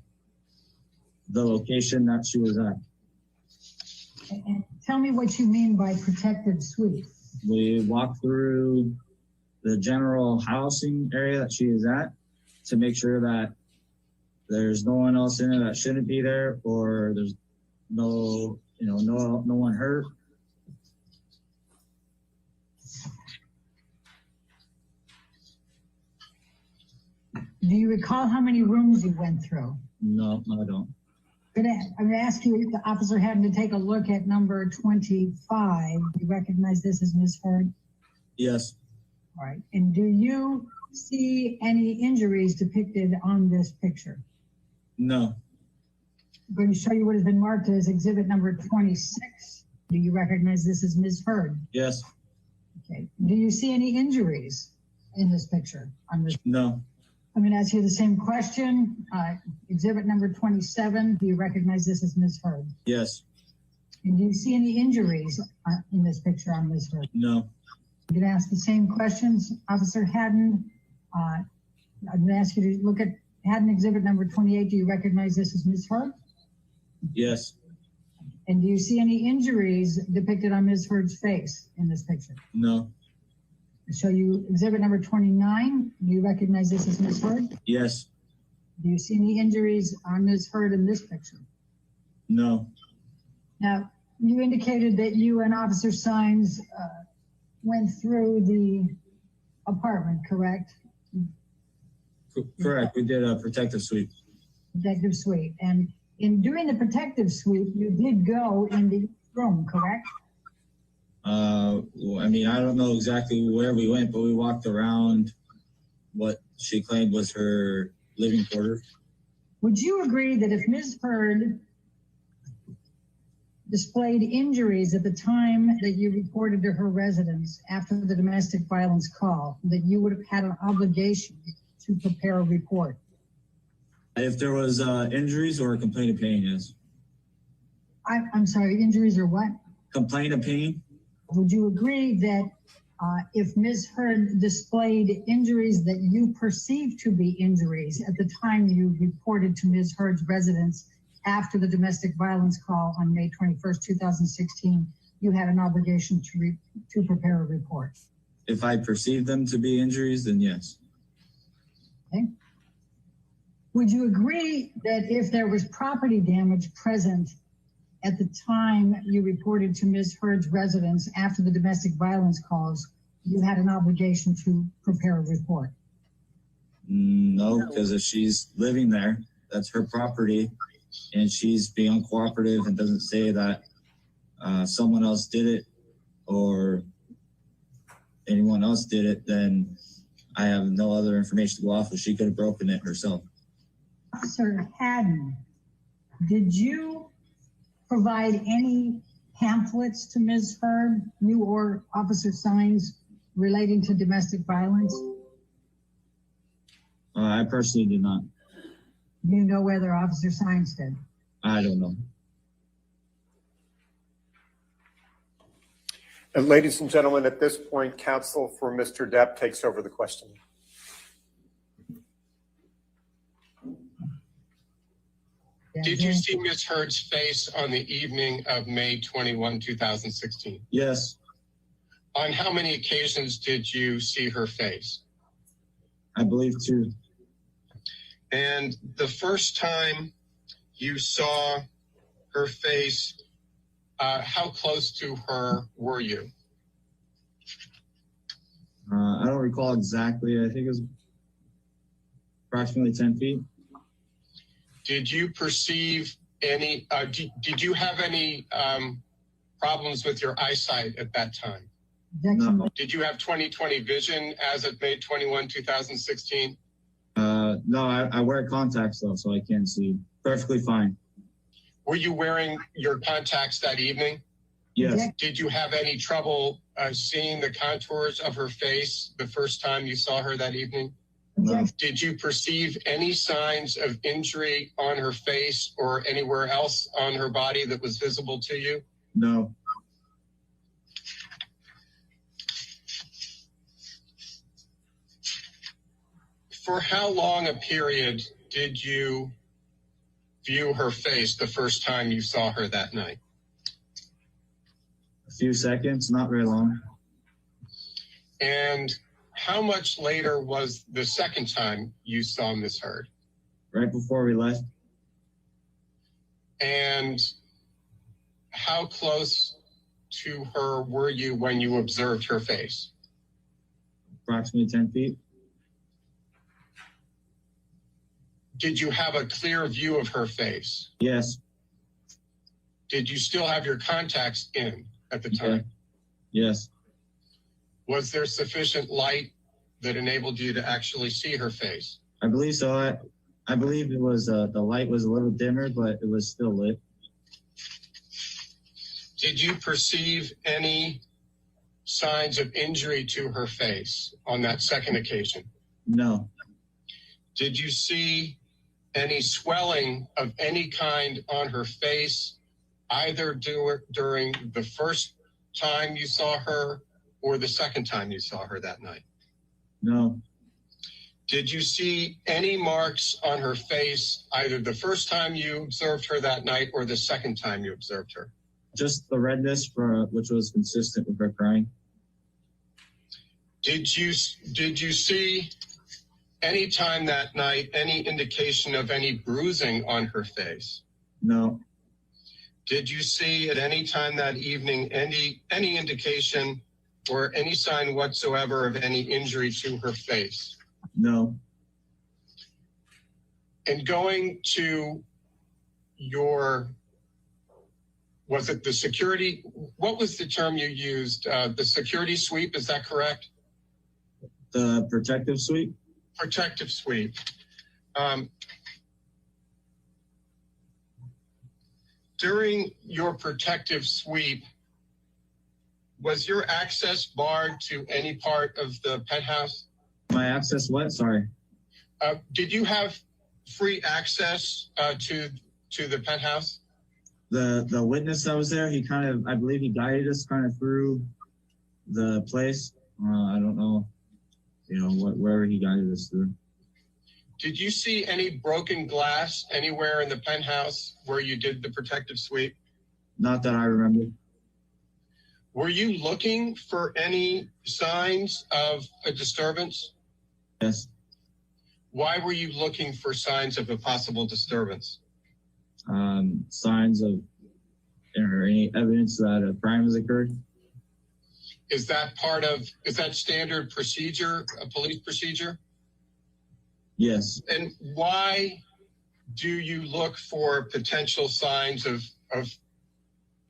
the location that she was at.
And tell me what you mean by protective suite.
We walked through the general housing area that she is at to make sure that there's no one else in it that shouldn't be there, or there's no one hurt.
Do you recall how many rooms you went through?
No, I don't.
I'm going to ask you, the officer having to take a look at number 25. Do you recognize this as Ms. Heard?
Yes.
All right. And do you see any injuries depicted on this picture?
No.
I'm going to show you what has been marked as exhibit number 26. Do you recognize this as Ms. Heard?
Yes.
Okay. Do you see any injuries in this picture?
No.
I'm going to ask you the same question. Exhibit number 27. Do you recognize this as Ms. Heard?
Yes.
And do you see any injuries in this picture on Ms. Heard?
No.
I'm going to ask the same questions. Officer Haddon, I'm going to ask you to look at Haddon exhibit number 28. Do you recognize this as Ms. Heard?
Yes.
And do you see any injuries depicted on Ms. Heard's face in this picture?
No.
I'll show you exhibit number 29. Do you recognize this as Ms. Heard?
Yes.
Do you see any injuries on Ms. Heard in this picture?
No.
Now, you indicated that you and Officer Sines went through the apartment, correct?
Correct. We did a protective sweep.
Protective suite. And in doing the protective sweep, you did go in the room, correct?
Well, I mean, I don't know exactly where we went, but we walked around what she claimed was her living quarters.
Would you agree that if Ms. Heard displayed injuries at the time that you reported to her residence after the domestic violence call, that you would have had an obligation to prepare a report?
If there was injuries or a complaint of pain, yes.
I'm sorry, injuries or what?
Complaint of pain?
Would you agree that if Ms. Heard displayed injuries that you perceived to be injuries at the time you reported to Ms. Heard's residence after the domestic violence call on May 21st, 2016, you had an obligation to prepare a report?
If I perceived them to be injuries, then yes.
Okay. Would you agree that if there was property damage present at the time you reported to Ms. Heard's residence after the domestic violence calls, you had an obligation to prepare a report?
No, because if she's living there, that's her property, and she's being uncooperative and doesn't say that someone else did it or anyone else did it, then I have no other information to go off of. She could have broken it herself.
Officer Haddon, did you provide any pamphlets to Ms. Heard, you or Officer Sines, relating to domestic violence?
I personally did not.
Do you know whether Officer Sines did?
I don't know.
And ladies and gentlemen, at this point, counsel for Mr. Depp takes over the questioning.
Did you see Ms. Heard's face on the evening of May 21, 2016?
Yes.
On how many occasions did you see her face?
I believe 2.
And the first time you saw her face, how close to her were you?
I don't recall exactly. I think it was approximately 10 feet.
Did you perceive any, did you have any problems with your eyesight at that time?
No.
Did you have 20/20 vision as of May 21, 2016?
No, I wear contacts though, so I can't see perfectly fine.
Were you wearing your contacts that evening?
Yes.
Did you have any trouble seeing the contours of her face the first time you saw her that evening?
No.
Did you perceive any signs of injury on her face or anywhere else on her body that was visible to you?
No.
For how long a period did you view her face the first time you saw her that night?
A few seconds, not very long.
And how much later was the second time you saw Ms. Heard?
Right before we left.
And how close to her were you when you observed her face?
Approximately 10 feet.
Did you have a clear view of her face?
Yes.
Did you still have your contacts in at the time?
Yes.
Was there sufficient light that enabled you to actually see her face?
I believe so. I believe it was, the light was a little dimmer, but it was still lit.
Did you perceive any signs of injury to her face on that second occasion?
No.
Did you see any swelling of any kind on her face, either during the first time you saw her or the second time you saw her that night?
No.
Did you see any marks on her face, either the first time you observed her that night or the second time you observed her?
Just the redness, which was consistent with her crying.
Did you see any time that night any indication of any bruising on her face?
No.
Did you see at any time that evening any indication or any sign whatsoever of any injury to her face?
No.
And going to your, was it the security, what was the term you used? The security sweep, is that correct?
The protective sweep?
Protective sweep. During your protective sweep, was your access barred to any part of the penthouse?
My access what? Sorry.
Did you have free access to the penthouse?
The witness that was there, he kind of, I believe he guided us kind of through the place. I don't know, wherever he guided us through.
Did you see any broken glass anywhere in the penthouse where you did the protective sweep?
Not that I remember.
Were you looking for any signs of a disturbance?
Yes.
Why were you looking for signs of a possible disturbance?
Signs of, or any evidence that a crime has occurred.
Is that standard procedure, a police procedure?
Yes.
And why do you look for potential signs of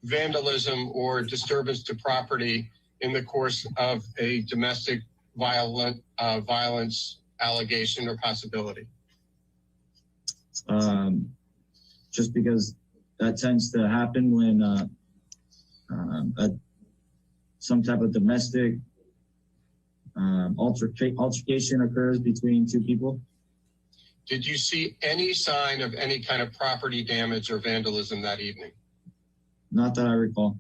vandalism or disturbance to property in the course of a domestic violence allegation or possibility?
Just because that tends to happen when some type of domestic altercation occurs between two people.
Did you see any sign of any kind of property damage or vandalism that evening?
Not that I recall.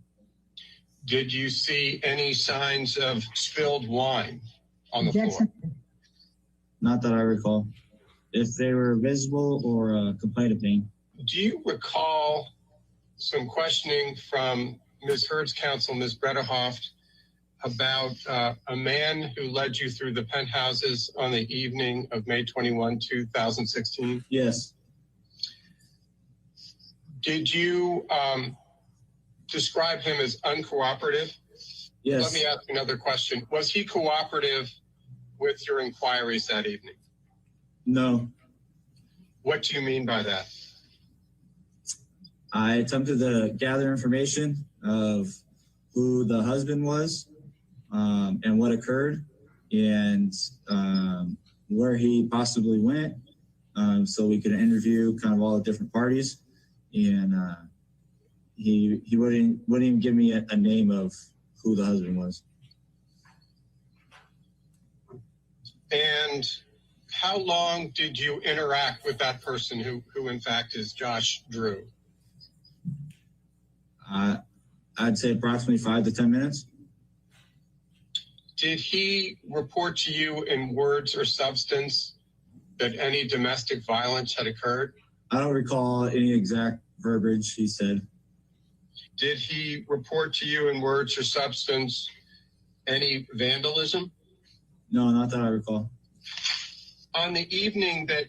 Did you see any signs of spilled wine on the floor?
Not that I recall. If they were visible or a complaint of pain.
Do you recall some questioning from Ms. Heard's counsel, Ms. Bredehoft, about a man who led you through the penthouses on the evening of May 21, 2016?
Yes.
Did you describe him as uncooperative?
Yes.
Let me ask another question. Was he cooperative with your inquiries that evening?
No.
What do you mean by that?
I attempted to gather information of who the husband was, and what occurred, and where he possibly went, so we could interview kind of all the different parties. And he wouldn't even give me a name of who the husband was.
And how long did you interact with that person who in fact is Josh Drew?
I'd say approximately 5 to 10 minutes.
Did he report to you in words or substance that any domestic violence had occurred?
I don't recall any exact verbiage he said.
Did he report to you in words or substance any vandalism?
No, not that I recall.
On the evening that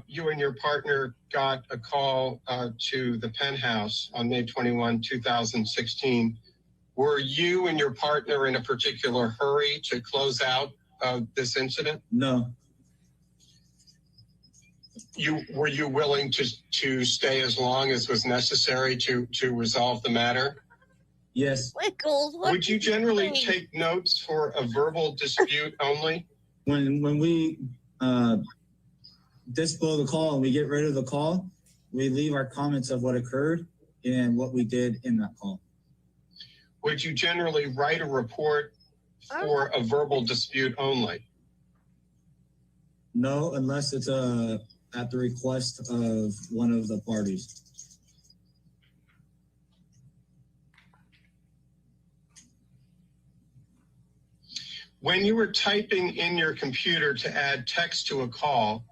you and your partner got a call to the penthouse on May 21, 2016, were you and your partner in a particular hurry to close out this incident?
No.
Were you willing to stay as long as was necessary to resolve the matter?
Yes.
Wickles,
would you generally take notes for a verbal dispute only?
When we disable the call and we get rid of the call, we leave our comments of what occurred and what we did in that call.
Would you generally write a report for a verbal dispute only?
No, unless it's at the request of one of the parties.
When you were typing in your computer to add text to a call,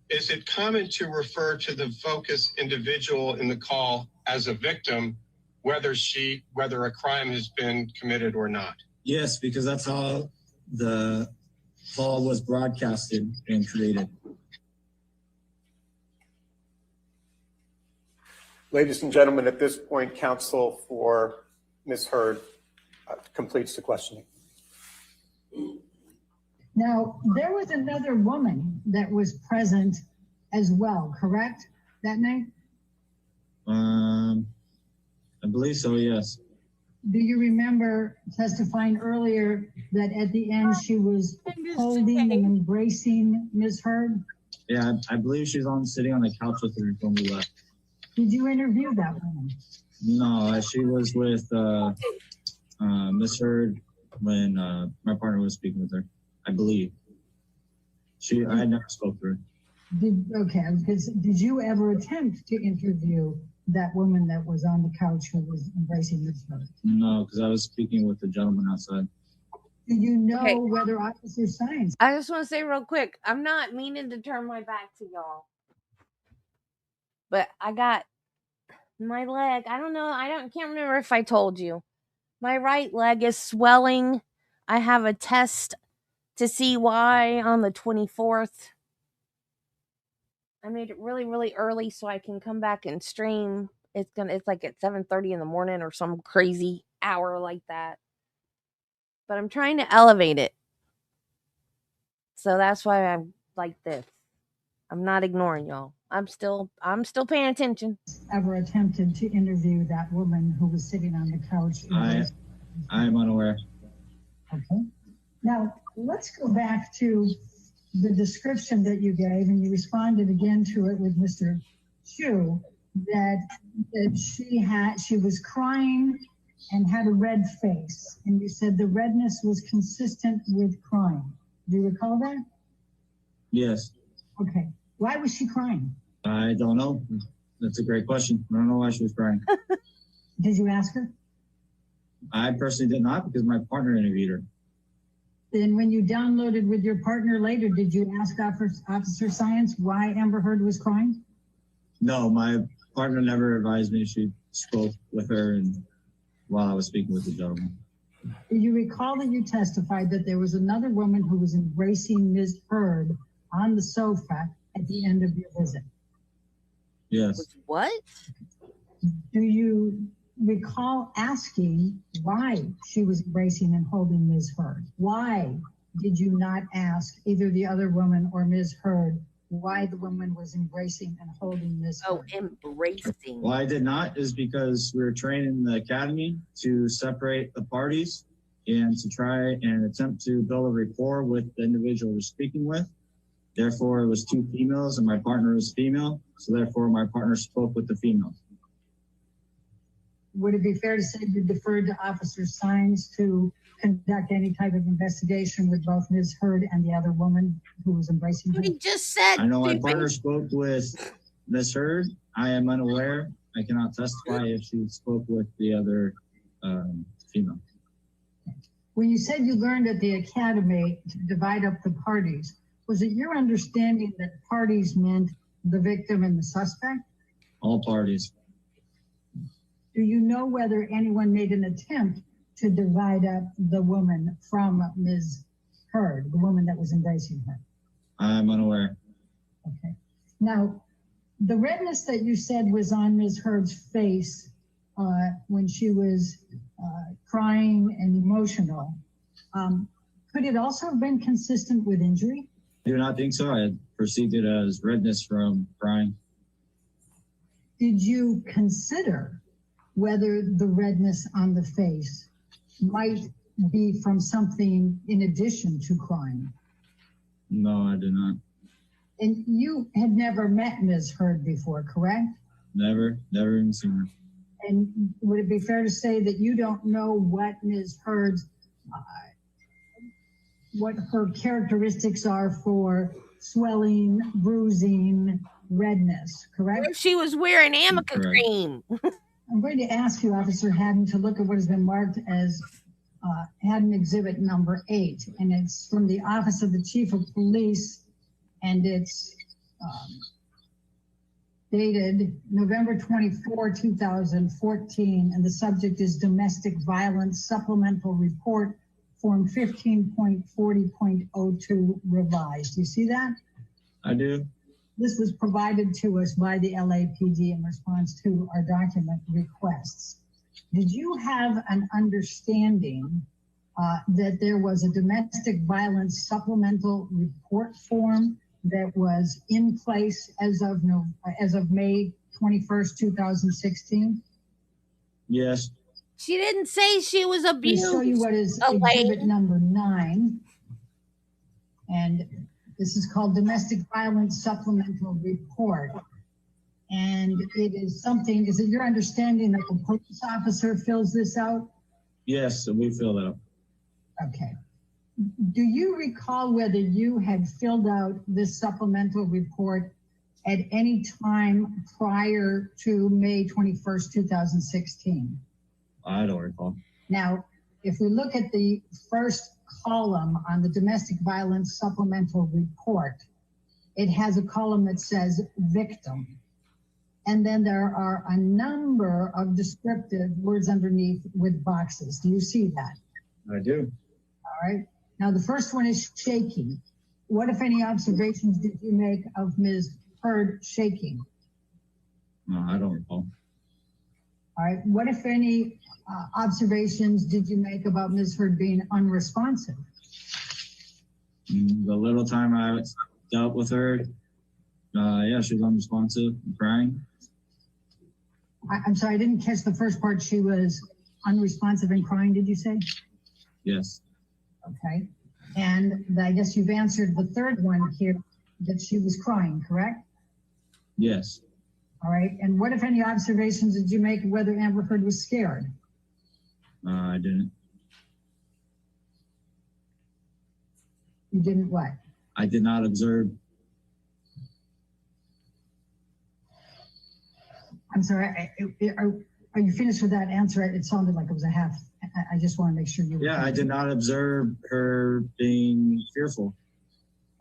is it common to refer to the focus individual in the call as a victim, whether a crime has been committed or not?
Yes, because that's how the call was broadcasted and created.
Ladies and gentlemen, at this point, counsel for Ms. Heard completes the questioning.
Now, there was another woman that was present as well, correct, that night?
I believe so, yes.
Do you remember testifying earlier that at the end she was holding and embracing Ms. Heard?
Yeah, I believe she's sitting on the couch with her when we left.
Did you interview that woman?
No, she was with Ms. Heard when my partner was speaking with her, I believe. I never spoke to her.
Did you ever attempt to interview that woman that was on the couch who was embracing Ms. Heard?
No, because I was speaking with the gentleman outside.
Do you know whether Officer Sines?
I just want to say real quick, I'm not meaning to turn my back to y'all, but I got my leg. I don't know. Can't remember if I told you. My right leg is swelling. I have a test to see why on the 24th. I made it really, really early so I can come back and stream. It's like at 7:30 in the morning or some crazy hour like that. But I'm trying to elevate it. So that's why I'm like this. I'm not ignoring y'all. I'm still paying attention.
Ever attempted to interview that woman who was sitting on the couch?
I'm unaware.
Okay. Now, let's go back to the description that you gave, and you responded again to it with Mr. Chu, that she was crying and had a red face. And you said the redness was consistent with crying. Do you recall that?
Yes.
Okay. Why was she crying?
I don't know. That's a great question. I don't know why she was crying.
Did you ask her?
I personally did not, because my partner interviewed her.
Then when you downloaded with your partner later, did you ask Officer Science why Amber Heard was crying?
No, my partner never advised me. She spoke with her while I was speaking with the gentleman.
Do you recall that you testified that there was another woman who was embracing Ms. Heard on the sofa at the end of your visit?
Yes.
What?
Do you recall asking why she was embracing and holding Ms. Heard? Why did you not ask either the other woman or Ms. Heard why the woman was embracing and holding Ms. Heard?
Oh, embracing.
Why I did not is because we were trained in the academy to separate the parties and to try and attempt to build a rapport with the individual we're speaking with. Therefore, it was two females and my partner was female. So therefore, my partner spoke with the female.
Would it be fair to say you deferred to Officer Sines to conduct any type of investigation with both Ms. Heard and the other woman who was embracing her?
We just said.
I know my partner spoke with Ms. Heard. I am unaware. I cannot testify if she spoke with the other female.
When you said you learned at the academy to divide up the parties, was it your understanding that parties meant the victim and the suspect?
All parties.
Do you know whether anyone made an attempt to divide up the woman from Ms. Heard, the woman that was embracing her?
I'm unaware.
Okay. Now, the redness that you said was on Ms. Heard's face when she was crying and emotional, could it also have been consistent with injury?
I do not think so. I perceived it as redness from crying.
Did you consider whether the redness on the face might be from something in addition to crying?
No, I did not.
And you had never met Ms. Heard before, correct?
Never even seen her.
And would it be fair to say that you don't know what Ms. Heard's, what her characteristics are for swelling, bruising, redness, correct?
Or if she was wearing Amica cream.
I'm going to ask you, Officer Haddon, to look at what has been marked as Haddon Exhibit number 8, and it's from the Office of the Chief of Police, and it's dated November 24, 2014, and the subject is Domestic Violence Supplemental Report, Form 15.40.02 revised. Do you see that?
I do.
This was provided to us by the LAPD in response to our document requests. Did you have an understanding that there was a domestic violence supplemental report form that was in place as of May 21st, 2016?
Yes.
She didn't say she was abused.
I'll show you what is exhibit number 9. And this is called Domestic Violence Supplemental Report. And it is something, is it your understanding that the police officer fills this out?
Yes, we fill that up.
Okay. Do you recall whether you had filled out this supplemental report at any time prior to May 21st, 2016?
I don't recall.
Now, if we look at the first column on the domestic violence supplemental report, it has a column that says victim. And then there are a number of descriptive words underneath with boxes. Do you see that?
I do.
All right. Now, the first one is shaking. What, if any, observations did you make of Ms. Heard shaking?
No, I don't recall.
All right. What, if any, observations did you make about Ms. Heard being unresponsive?
The little time I dealt with her, yeah, she was unresponsive and crying.
I'm sorry, I didn't catch the first part. She was unresponsive and crying, did you say?
Yes.
Okay. And I guess you've answered the third one here, that she was crying, correct?
Yes.
All right. And what, if any, observations did you make of whether Amber Heard was scared?
I didn't.
You didn't what?
I did not observe.
I'm sorry. Are you finished with that answer? It sounded like it was a half. I just want to make sure you.
Yeah, I did not observe her being fearful.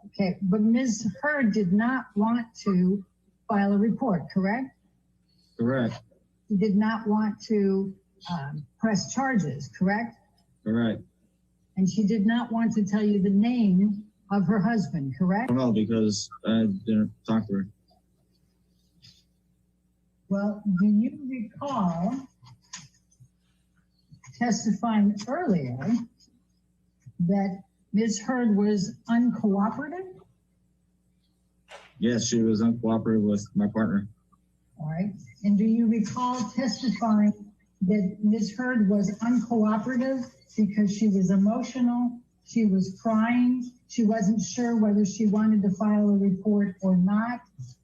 Okay, but Ms. Heard did not want to file a report, correct?
Correct.
She did not want to press charges, correct?
Correct.
And she did not want to tell you the name of her husband, correct?
I don't know, because I didn't talk to her.
Well, do you recall testifying earlier that Ms. Heard was uncooperative?
Yes, she was uncooperative with my partner.
All right. And do you recall testifying that Ms. Heard was uncooperative because she was emotional, she was crying, she wasn't sure whether she wanted to file a report or not,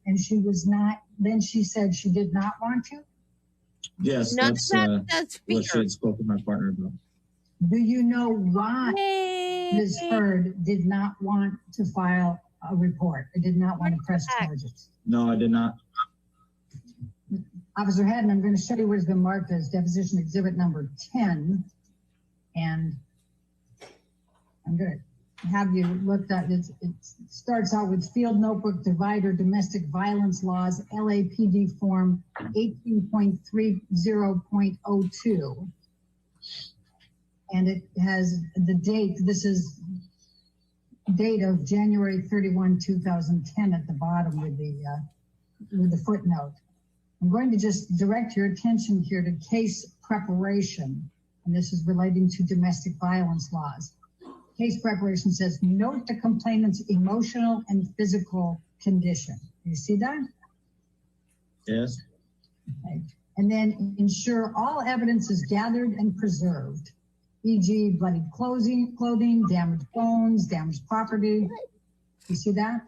and she was not, then she said she did not want to?
Yes, that's what she had spoken to my partner about.
Do you know why Ms. Heard did not want to file a report? Or did not want to press charges?
No, I did not.
Officer Haddon, I'm going to show you what has been marked as deposition exhibit number 10. And I'm going to have you looked at it. It starts out with field notebook divider, domestic violence laws, LAPD form 18.30.02. And it has the date. This is date of January 31, 2010 at the bottom with the footnote. I'm going to just direct your attention here to case preparation. And this is relating to domestic violence laws. Case preparation says, note the complainant's emotional and physical condition. You see that?
Yes.
Okay. And then ensure all evidence is gathered and preserved, e.g. bloodied clothing, damaged bones, damaged property. You see that?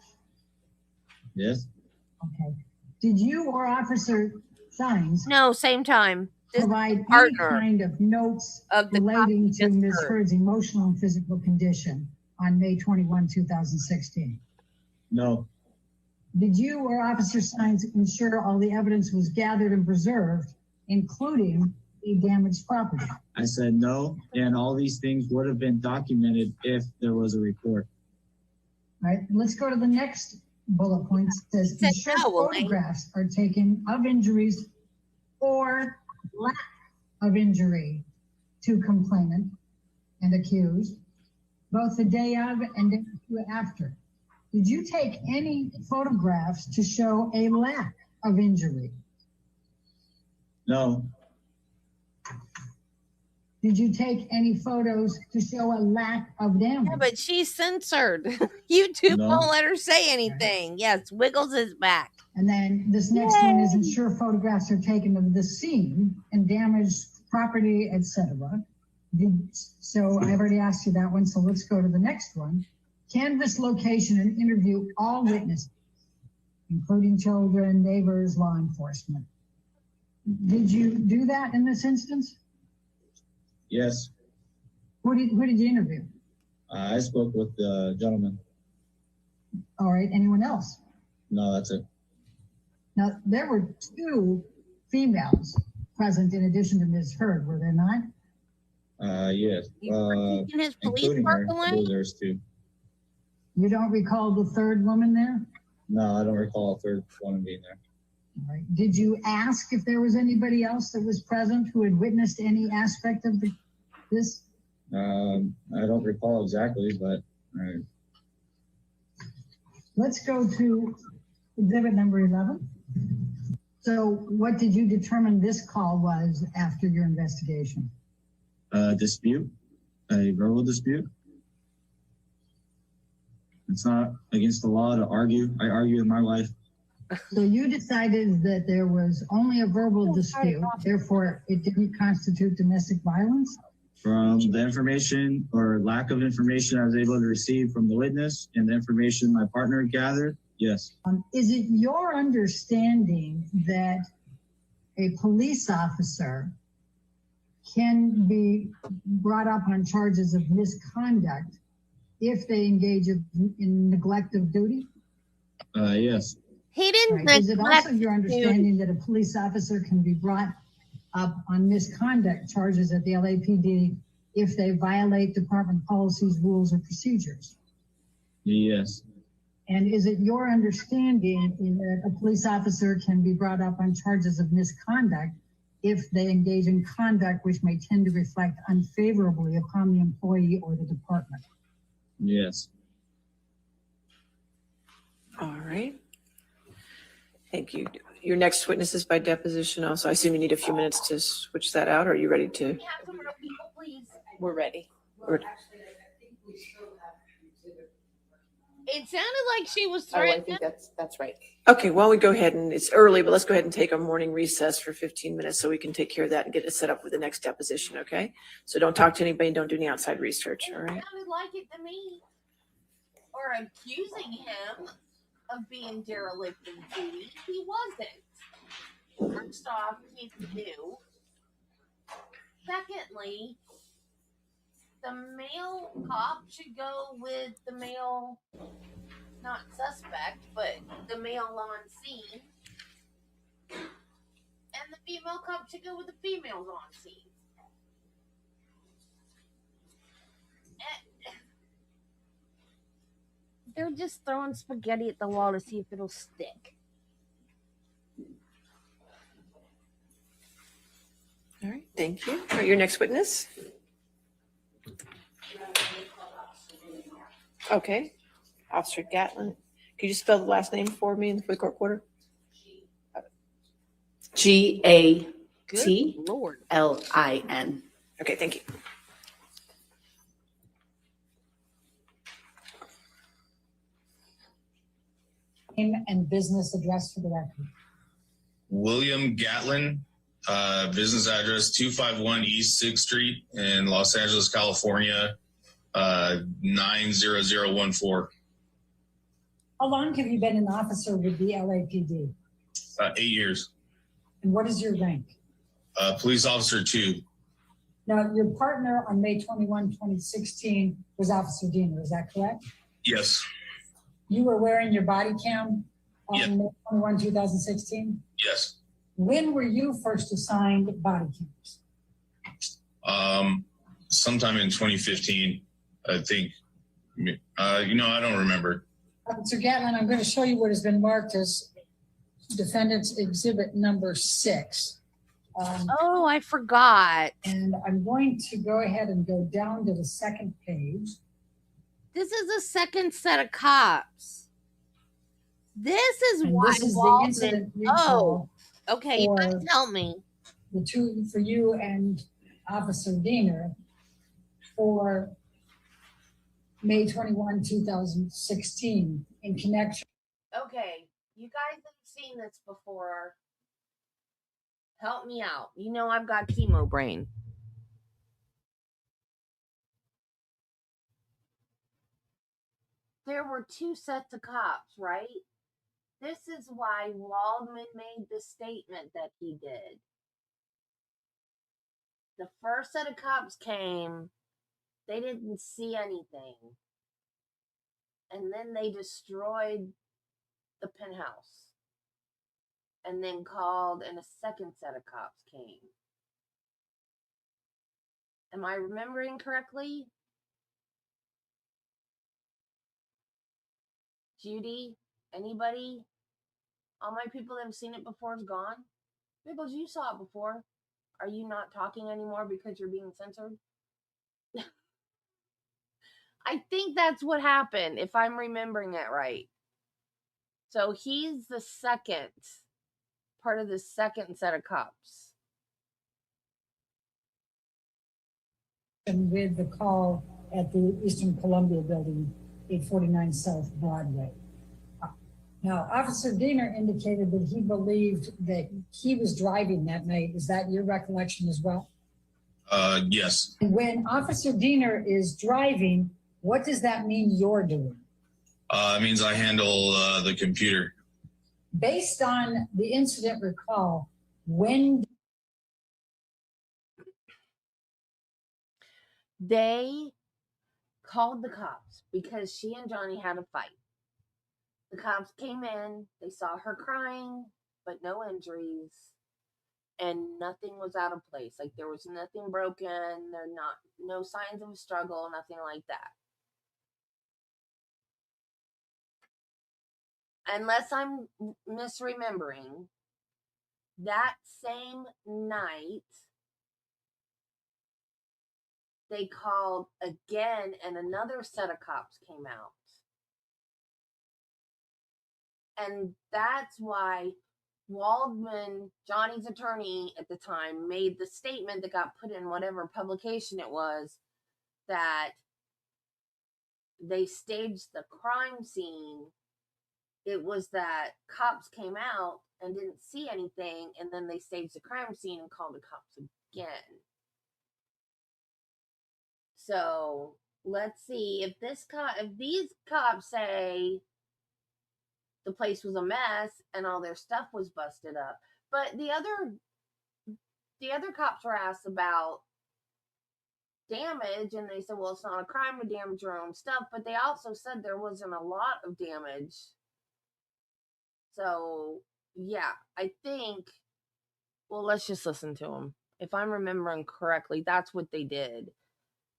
Yes.
Okay. Did you or Officer Sines
No, same time.
provide any
partner
kind of notes
of the
relating
copy
to
just
Ms.
heard.
Heard's emotional and physical condition on May 21, 2016?
No.
Did you or Officer Sines ensure all the evidence was gathered and preserved, including the damaged property?
I said no, and all these things would have been documented if there was a report.
All right, let's go to the next bullet point. It says, ensure photographs are taken of injuries or lack of injury to complainant and accused, both the day of and day after. Did you take any photographs to show a lack of injury?
No.
Did you take any photos to show a lack of damage?
Yeah, but she's censored. YouTube
No.
won't let her say anything. Yes, Wiggles is back.
And then this next one is ensure photographs are taken of the scene and damaged property, etc. So I've already asked you that one, so let's go to the next one. Canvass location and interview all witnesses, including children, neighbors, law enforcement. Did you do that in this instance?
Yes.
Who did you interview?
I spoke with the gentleman.
All right, anyone else?
No, that's it.
Now, there were two females present in addition to Ms. Heard, were there not?
Yes.
taking his police
Including her.
work away?
There's two.
You don't recall the third woman there?
No, I don't recall a third woman being there.
All right. Did you ask if there was anybody else that was present who had witnessed any aspect of this?
I don't recall exactly, but
Let's go to exhibit number 11. So what did you determine this call was after your investigation?
Dispute, a verbal dispute. It's not against the law to argue. I argue with my wife.
So you decided that there was only a verbal dispute, therefore it didn't constitute domestic violence?
From the information or lack of information I was able to receive from the witness and the information my partner gathered, yes.
Is it your understanding that a police officer can be brought up on charges of misconduct if they engage in neglect of duty?
Yes.
He didn't
Right. Is it also
neglect
your understanding that a police officer can be brought up on misconduct charges at the LAPD if they violate department policies, rules, or procedures?
Yes.
And is it your understanding that a police officer can be brought up on charges of misconduct if they engage in conduct which may tend to reflect unfavorably upon the employee or the department?
Yes.
All right. Thank you. Your next witness is by deposition also. I assume you need a few minutes to switch that out. Or are you ready to? We're ready.
It sounded like she was
Oh, I
threatening.
think that's right. Okay, well, we go ahead and it's early, but let's go ahead and take a morning recess for 15 minutes so we can take care of that and get it set up for the next deposition, okay? So don't talk to anybody, don't do any outside research, all right?
It sounded like it to me. Or accusing him of being derelict in duty. He wasn't. First off, he's new. Secondly, the male cop should go with the male, not suspect, but the male on scene. And the female cop should go with the females on scene. They're just throwing spaghetti at the wall to see if it'll stick.
All right, thank you. All right, your next witness. Okay, Officer Gatlin. Could you spell the last name for me for the court order?
Gatlin.
Okay, thank you.
Name and business address for the record.
William Gatlin, business address 251 East 6th Street in Los Angeles, California, 90014.
How long have you been an officer with the LAPD?
8 years.
And what is your rank?
Police officer 2.
Now, your partner on May 21, 2016 was Officer Diener, is that correct?
Yes.
You were wearing your body cam on May 21, 2016?
Yes.
When were you first assigned body cams?
Sometime in 2015, I think. I don't remember.
Officer Gatlin, I'm going to show you what has been marked as Defendant's Exhibit number 6.
Oh, I forgot.
And I'm going to go ahead and go down to the second page.
This is a second set of cops. This is
And
why
this is the
Waldman.
incident
Oh,
recall
okay. You gotta tell me.
The two for you and Officer Diener for May 21, 2016 in connection.
Okay, you guys have seen this before. Help me out. You know I've got chemo brain. There were 2 sets of cops, right? This is why Waldman made the statement that he did. The first set of cops came, they didn't see anything. And then they destroyed the penthouse. And then called, and a second set of cops came. Am I remembering correctly? Judy? Anybody? All my people that have seen it before is gone? Bibbles, you saw it before. Are you not talking anymore because you're being censored? I think that's what happened, if I'm remembering it right. So he's the second, part of the second set of cops.
And with the call at the Eastern Columbia Building, 849 South Broadway. Now, Officer Diener indicated that he believed that he was driving that night. Is that your recollection as well?
Yes.
When Officer Diener is driving, what does that mean you're doing?
It means I handle the computer.
Based on the incident recall, when
they called the cops because she and Johnny had a fight. The cops came in, they saw her crying, but no injuries, and nothing was out of place. Like there was nothing broken, no signs of a struggle, nothing like that. Unless I'm misremembering, that same night, they called again and another set of cops came out. And that's why Waldman, Johnny's attorney at the time, made the statement that got put in whatever publication it was, that they staged the crime scene. It was that cops came out and didn't see anything, and then they staged the crime scene and called the cops again. So let's see if these cops say the place was a mess and all their stuff was busted up, but the other cops were asked about damage, and they said, well, it's not a crime to damage your own stuff, but they also said there wasn't a lot of damage. So yeah, I think, well, let's just listen to them. If I'm remembering correctly, that's what they did.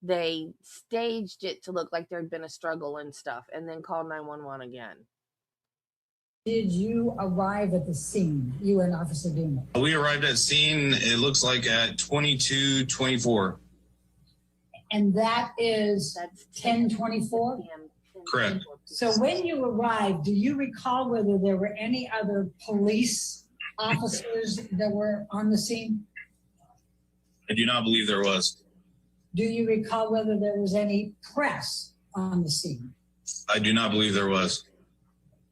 they staged it to look like there'd been a struggle and stuff, and then called 911 again.
Did you arrive at the scene, you and Officer Dina?
We arrived at scene, it looks like at 22:24.
And that is
That's
10:24?
Correct.
So when you arrived, do you recall whether there were any other police officers that were on the scene?
I do not believe there was.
Do you recall whether there was any press on the scene?
I do not believe there was.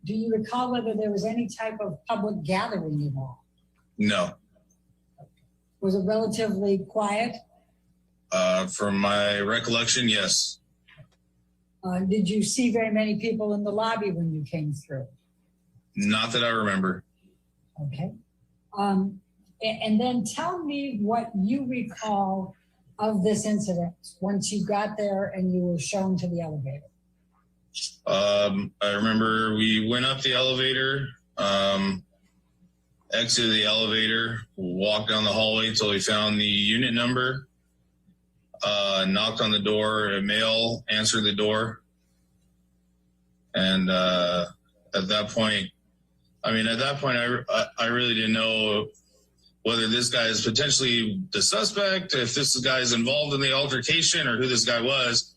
Do you recall whether there was any type of public gathering involved?
No.
Was it relatively quiet?
From my recollection, yes.
Did you see very many people in the lobby when you came through?
Not that I remember.
Okay. And then tell me what you recall of this incident once you got there and you were shown to the elevator.
I remember we went up the elevator, exited the elevator, walked down the hallway until we found the unit number, knocked on the door, a male answered the door. And at that point, I really didn't know whether this guy is potentially the suspect, if this guy is involved in the altercation, or who this guy was.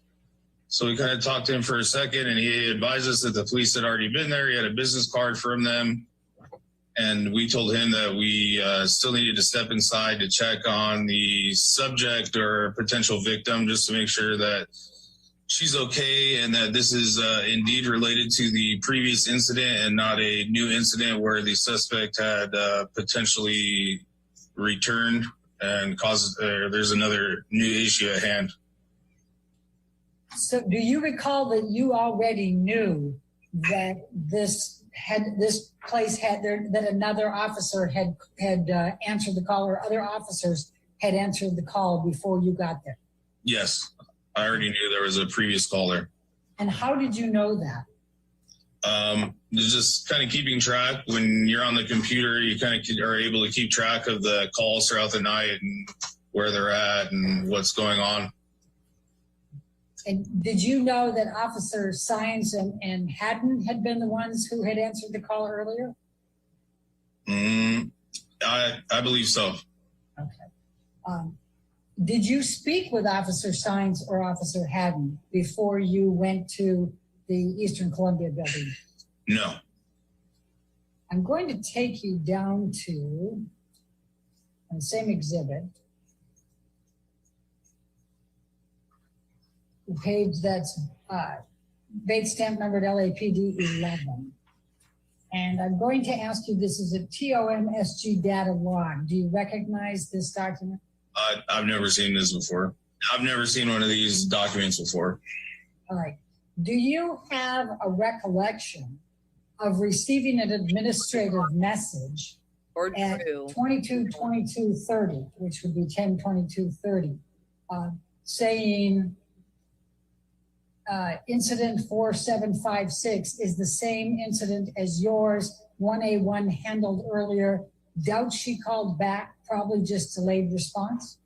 So we kind of talked to him for a second, and he advised us that the police had already been there. He had a business card from them. And we told him that we still needed to step inside to check on the subject or potential victim, just to make sure that she's okay and that this is indeed related to the previous incident and not a new incident where the suspect had potentially returned and caused there's another new issue at hand.
So do you recall that you already knew that that another officer had answered the call, or other officers had answered the call before you got there?
Yes, I already knew there was a previous caller.
And how did you know that?
Just kind of keeping track. When you're on the computer, you kind of are able to keep track of the calls throughout the night and where they're at and what's going on.
And did you know that Officer Science and Haddon had been the ones who had answered the call earlier?
I believe so.
Okay. Did you speak with Officer Science or Officer Haddon before you went to the Eastern Columbia building?
No.
I'm going to take you down to the same exhibit. The page that's Bates stamp numbered LAPD 11. And I'm going to ask you, this is a TOMSG data log. Do you recognize this document?
I've never seen this before. I've never seen one of these documents before.
All right. Do you have a recollection of receiving an administrative message at 22:22:30, which would be 10:22:30, saying incident 4756 is the same incident as yours, 1A1 handled earlier? Doubt she called back, probably just delayed response?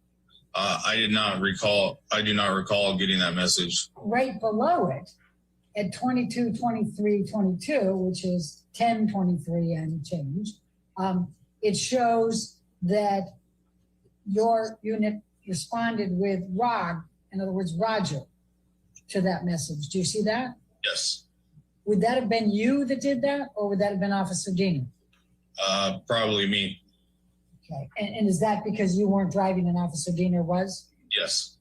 I do not recall getting that message.
Right below it, at 22:23:22, which is 10:23 and change, it shows that your unit responded with ROG, in other words, Roger, to that message. Do you see that?
Yes.
Would that have been you that did that, or would that have been Officer Dina?
Probably me.
Okay. And is that because you weren't driving and Officer Dina was?
Yes.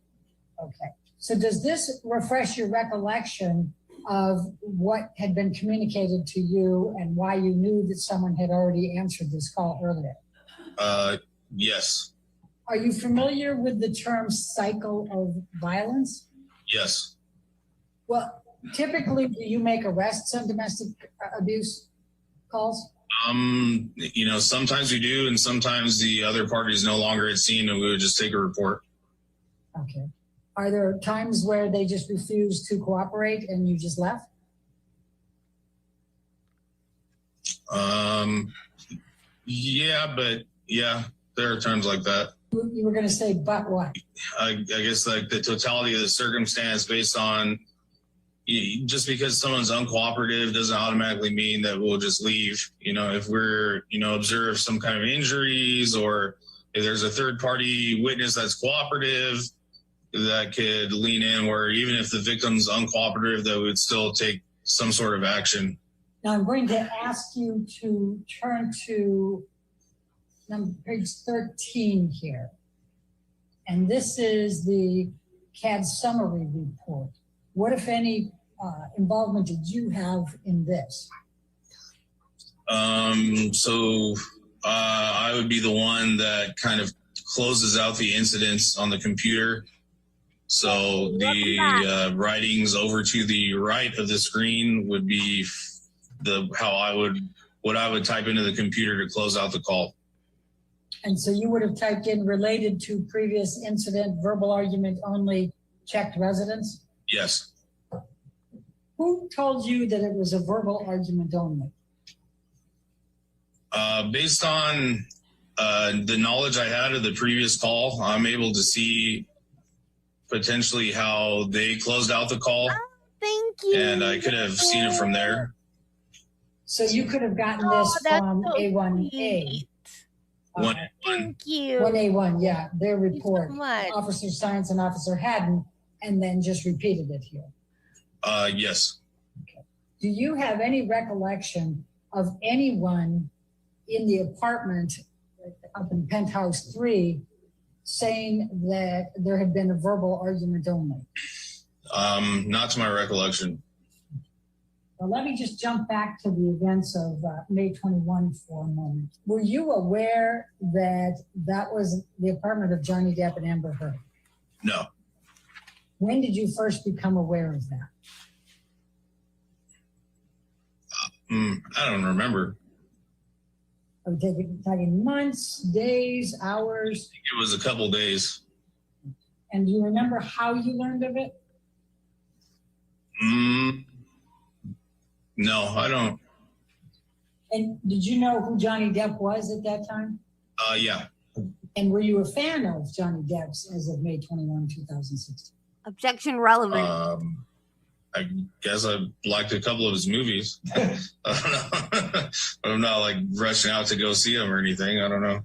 Okay. So does this refresh your recollection of what had been communicated to you and why you knew that someone had already answered this call earlier?
Yes.
Are you familiar with the term cycle of violence?
Yes.
Well, typically, do you make arrests on domestic abuse calls?
Sometimes we do, and sometimes the other party is no longer at scene and we would just take a report.
Okay. Are there times where they just refuse to cooperate and you just left?
Yeah, there are times like that.
You were going to say, but what?
I guess like the totality of the circumstance based on just because someone's uncooperative doesn't automatically mean that we'll just leave. You know, if we're, observe some kind of injuries, or if there's a third party witness that's cooperative, that could lean in, where even if the victim's uncooperative, that would still take some sort of action.
Now I'm going to ask you to turn to page 13 here. And this is the CAD summary report. What, if any, involvement did you have in this?
So I would be the one that kind of closes out the incidents on the computer. So the writings over to the right of the screen would be what I would type into the computer to close out the call.
And so you would have typed in related to previous incident, verbal argument only, checked residence?
Yes.
Who told you that it was a verbal argument only?
Based on the knowledge I had of the previous call, I'm able to see potentially how they closed out the call.
Oh, thank you.
And I could have seen it from there.
So you could have gotten this from
so
A1A.
Thank you.
1A1, yeah, their report.
So much.
Officer Science and Officer Haddon, and then just repeated it here.
Yes.
Okay. Do you have any recollection of anyone in the apartment up in Penthouse 3 saying that there had been a verbal argument only?
Not to my recollection.
Well, let me just jump back to the events of May 21 for a moment. Were you aware that that was the apartment of Johnny Depp and Amber Heard?
No.
When did you first become aware of that?
I don't remember.
Are we talking months, days, hours?
It was a couple days.
And do you remember how you learned of it?
No, I don't.
And did you know who Johnny Depp was at that time?
Yeah.
And were you a fan of Johnny Depp's as of May 21, 2016?
Objection relevant.
I guess I liked a couple of his movies. I don't know. I'm not like rushing out to go see him or anything. I don't know.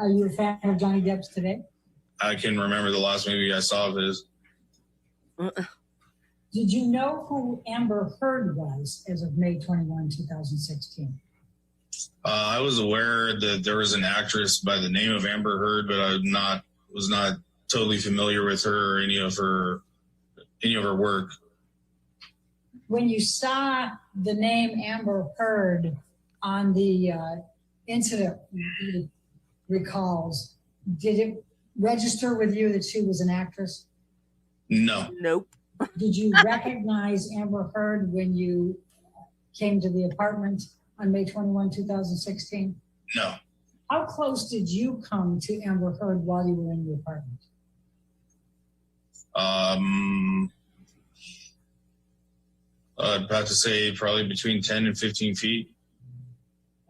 Are you a fan of Johnny Depp's today?
I can remember the last movie I saw of his.
Did you know who Amber Heard was as of May 21, 2016?
I was aware that there was an actress by the name of Amber Heard, but I was not totally familiar with her or any of her work.
When you saw the name Amber Heard on the incident recalls, did it register with you that she was an actress?
No.
Nope.
Did you recognize Amber Heard when you came to the apartment on May 21, 2016?
No.
How close did you come to Amber Heard while you were in the apartment?
I'd have to say probably between 10 and 15 feet.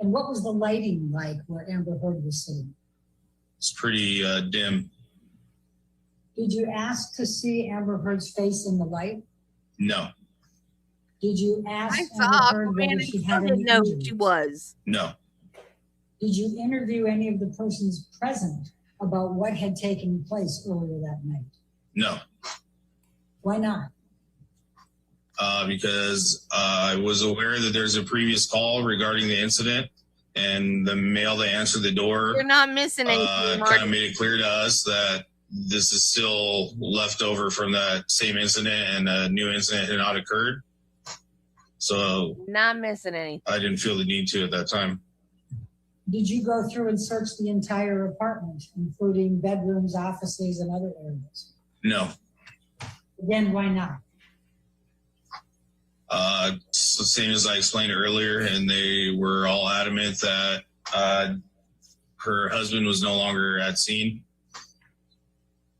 And what was the lighting like where Amber Heard was sitting?
It's pretty dim.
Did you ask to see Amber Heard's face in the light?
No.
Did you ask
I
Amber
saw
Heard
Aquaman
whether
and
she
still
had
didn't
any
know who
injuries?
she was.
No.
Did you interview any of the persons present about what had taken place earlier that night?
No.
Why not?
Because I was aware that there's a previous call regarding the incident, and the male that answered the door
You're not missing anything,
kind
Marty.
of made it clear to us that this is still left over from that same incident, and a new incident had not occurred. So
Not missing anything.
I didn't feel the need to at that time.
Did you go through and search the entire apartment, including bedrooms, offices, and other areas?
No.
Again, why not?
It's the same as I explained earlier, and they were all adamant that her husband was no longer at scene.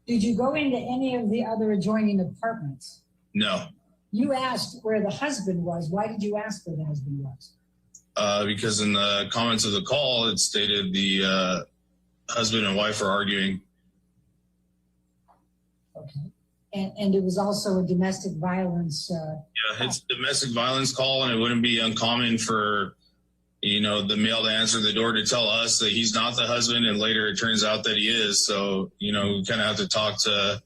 Did you go into any of the other adjoining apartments?
No.
You asked where the husband was. Why did you ask where the husband was?
Because in the comments of the call, it stated the husband and wife were arguing,
Okay. And it was also a domestic violence.
Yeah, it's a domestic violence call, and it wouldn't be uncommon for, you know, the male to answer the door to tell us that he's not the husband, and later it turns out that he is. So, you know, we kind of have to talk to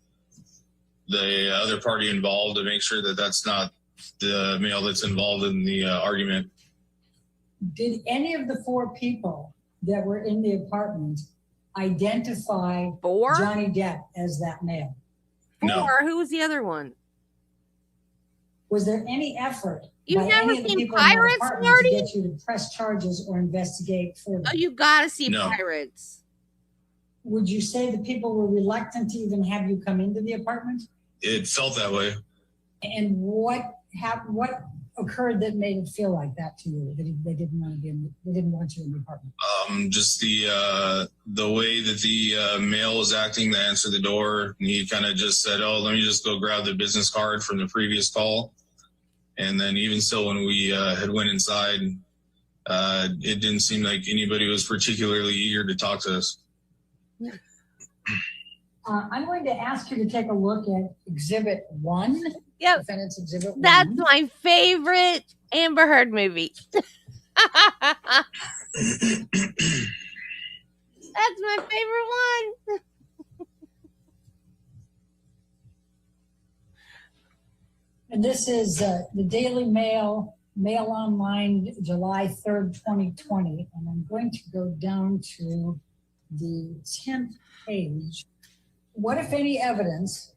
the other party involved to make sure that that's not the male that's involved in the argument.
Did any of the 4 people that were in the apartment identify Johnny Depp as that male?
No.
Or who was the other one?
Was there any effort
You've
by
never
any of the
seen
people in that
Pirates,
apartment
Marty?
to get you to press charges or investigate further?
Oh, you gotta see
No.
Pirates.
Would you say the people were reluctant to even have you come into the apartment?
It felt that way.
And what occurred that made it feel like that to you? That they didn't want to be in, they didn't want you in the apartment.
Just the way that the male was acting to answer the door. He kind of just said, "Oh, let me just go grab the business card from the previous call." And then even still, when we had went inside, it didn't seem like anybody was particularly eager to talk to us.
I'm going to ask you to take a look at Exhibit 1.
Yep.
Defendant's Exhibit 1.
That's my favorite Amber Heard movie. That's my favorite one.
And this is the Daily Mail, Mail Online, July 3rd, 2020. And I'm going to go down to the 10th page. What, if any, evidence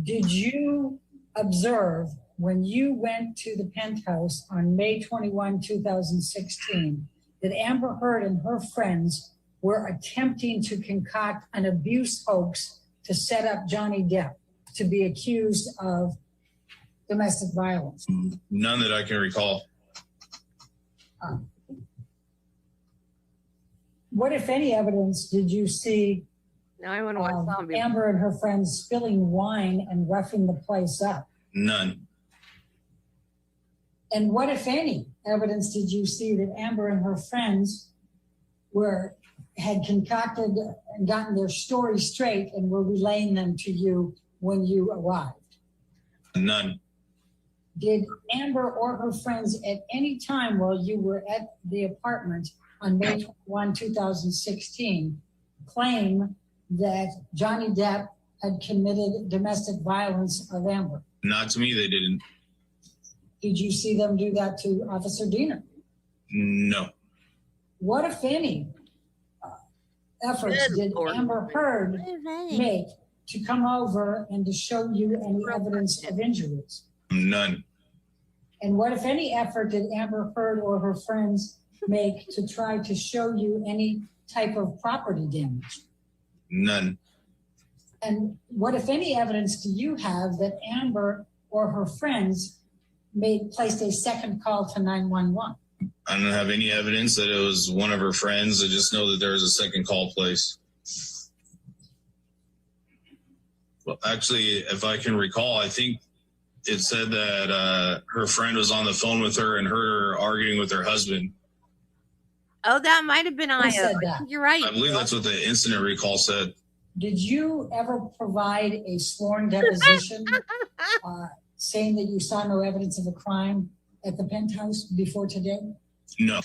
did you observe when you went to the penthouse on May 21, 2016, that Amber Heard and her friends were attempting to concoct an abuse hoax to set up Johnny Depp to be accused of domestic violence?
None that I can recall.
What, if any, evidence did you see
Now I want to watch Zombie.
Amber and her friends spilling wine and roughing the place up?
None.
And what, if any, evidence did you see that Amber and her friends had concocted and gotten their story straight and were relaying them to you when you arrived?
None.
Did Amber or her friends at any time while you were at the apartment on May 21, 2016, claim that Johnny Depp had committed domestic violence of Amber?
Not to me, they didn't.
Did you see them do that to Officer Diener?
No.
What, if any, efforts did Amber Heard make to come over and to show you any evidence of injuries?
None.
And what, if any, effort did Amber Heard or her friends make to try to show you any type of property damage?
None.
And what, if any, evidence do you have that Amber or her friends placed a second call to 911?
I don't have any evidence that it was one of her friends. I just know that there was a second call placed. Well, actually, if I can recall, I think it said that her friend was on the phone with her and her arguing with her husband.
Oh, that might have been
Who said
Io.
that?
You're right.
I believe that's what the incident recall said.
Did you ever provide a sworn deposition saying that you saw no evidence of a crime at the penthouse before today?
No.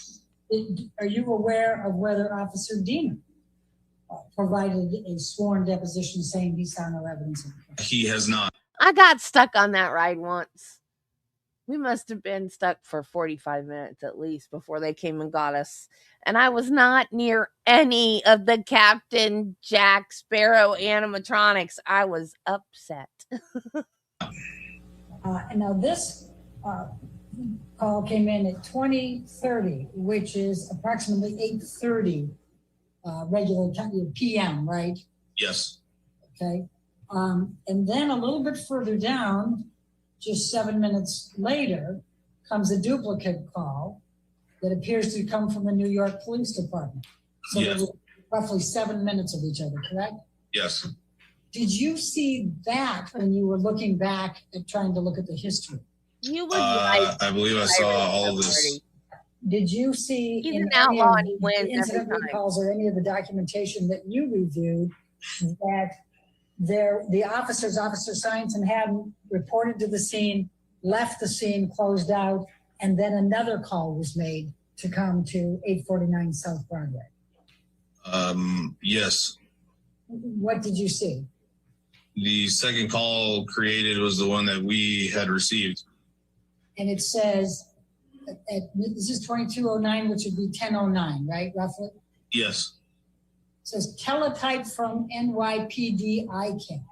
Are you aware of whether Officer Diener provided a sworn deposition saying he saw no evidence of a crime?
He has not.
I got stuck on that ride once. We must have been stuck for 45 minutes at least before they came and got us. And I was not near any of the Captain Jack Sparrow animatronics. I was upset.
And now this call came in at 20:30, which is approximately 8:30 regular time, PM, right?
Yes.
Okay. And then a little bit further down, just 7 minutes later, comes a duplicate call that appears to come from the New York Police Department. So
Yes.
there were roughly 7 minutes of each other, correct?
Yes.
Did you see that when you were looking back at trying to look at the history?
You was right.
I believe I saw all of this.
Did you see
He's
in
an
any
outlaw
of
and he
the
wins every
incident
time.
recalls or any of the documentation that you reviewed that the officers, Officer Science and Haddon, reported to the scene, left the scene, closed out, and then another call was made to come to 849 South Broadway.
Yes.
What did you see?
The second call created was the one that we had received.
And it says, this is 2209, which would be 1009, right, roughly?
Yes.
It says teletype from NYPD ICAP.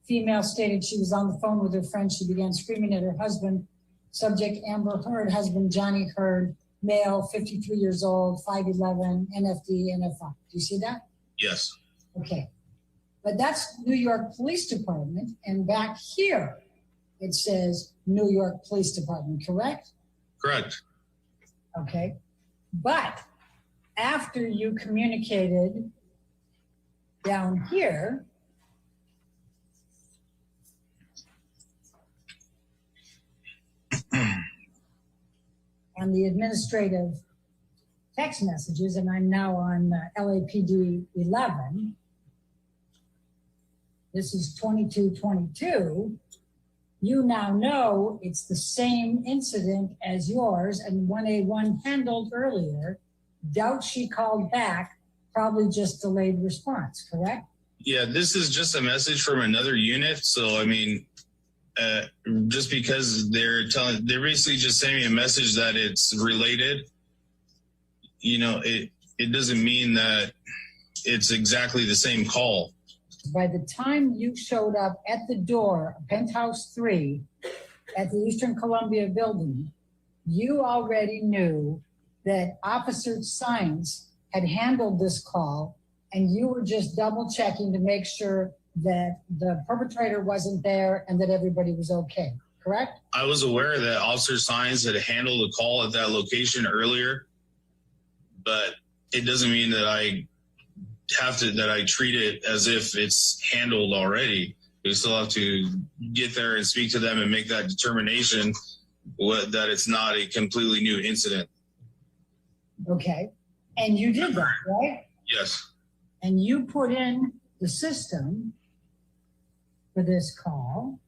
Female stated she was on the phone with her friend. She began screaming at her husband. Subject Amber Heard, husband Johnny Heard, male, 53 years old, 5'11", NFD, NFI. Do you see that?
Yes.
Okay. But that's New York Police Department. And back here, it says New York Police Department, correct?
Correct.
Okay. But after you communicated down here, on the administrative text messages, and I'm now on LAPD 11, this is 2222, you now know it's the same incident as yours and 1A1 handled earlier. Doubt she called back, probably just delayed response, correct?
Yeah, this is just a message from another unit. So, I mean, just because they're basically just sending a message that it's related, you know, it doesn't mean that it's exactly the same call.
By the time you showed up at the door, Penthouse 3, at the Eastern Columbia building, you already knew that Officer Science had handled this call, and you were just double checking to make sure that the perpetrator wasn't there and that everybody was okay, correct?
I was aware that Officer Science had handled a call at that location earlier, but it doesn't mean that I treat it as if it's handled already. We still have to get there and speak to them and make that determination that it's not a completely new incident.
Okay, and you did that, right?
Yes.
And you put in the system for this call.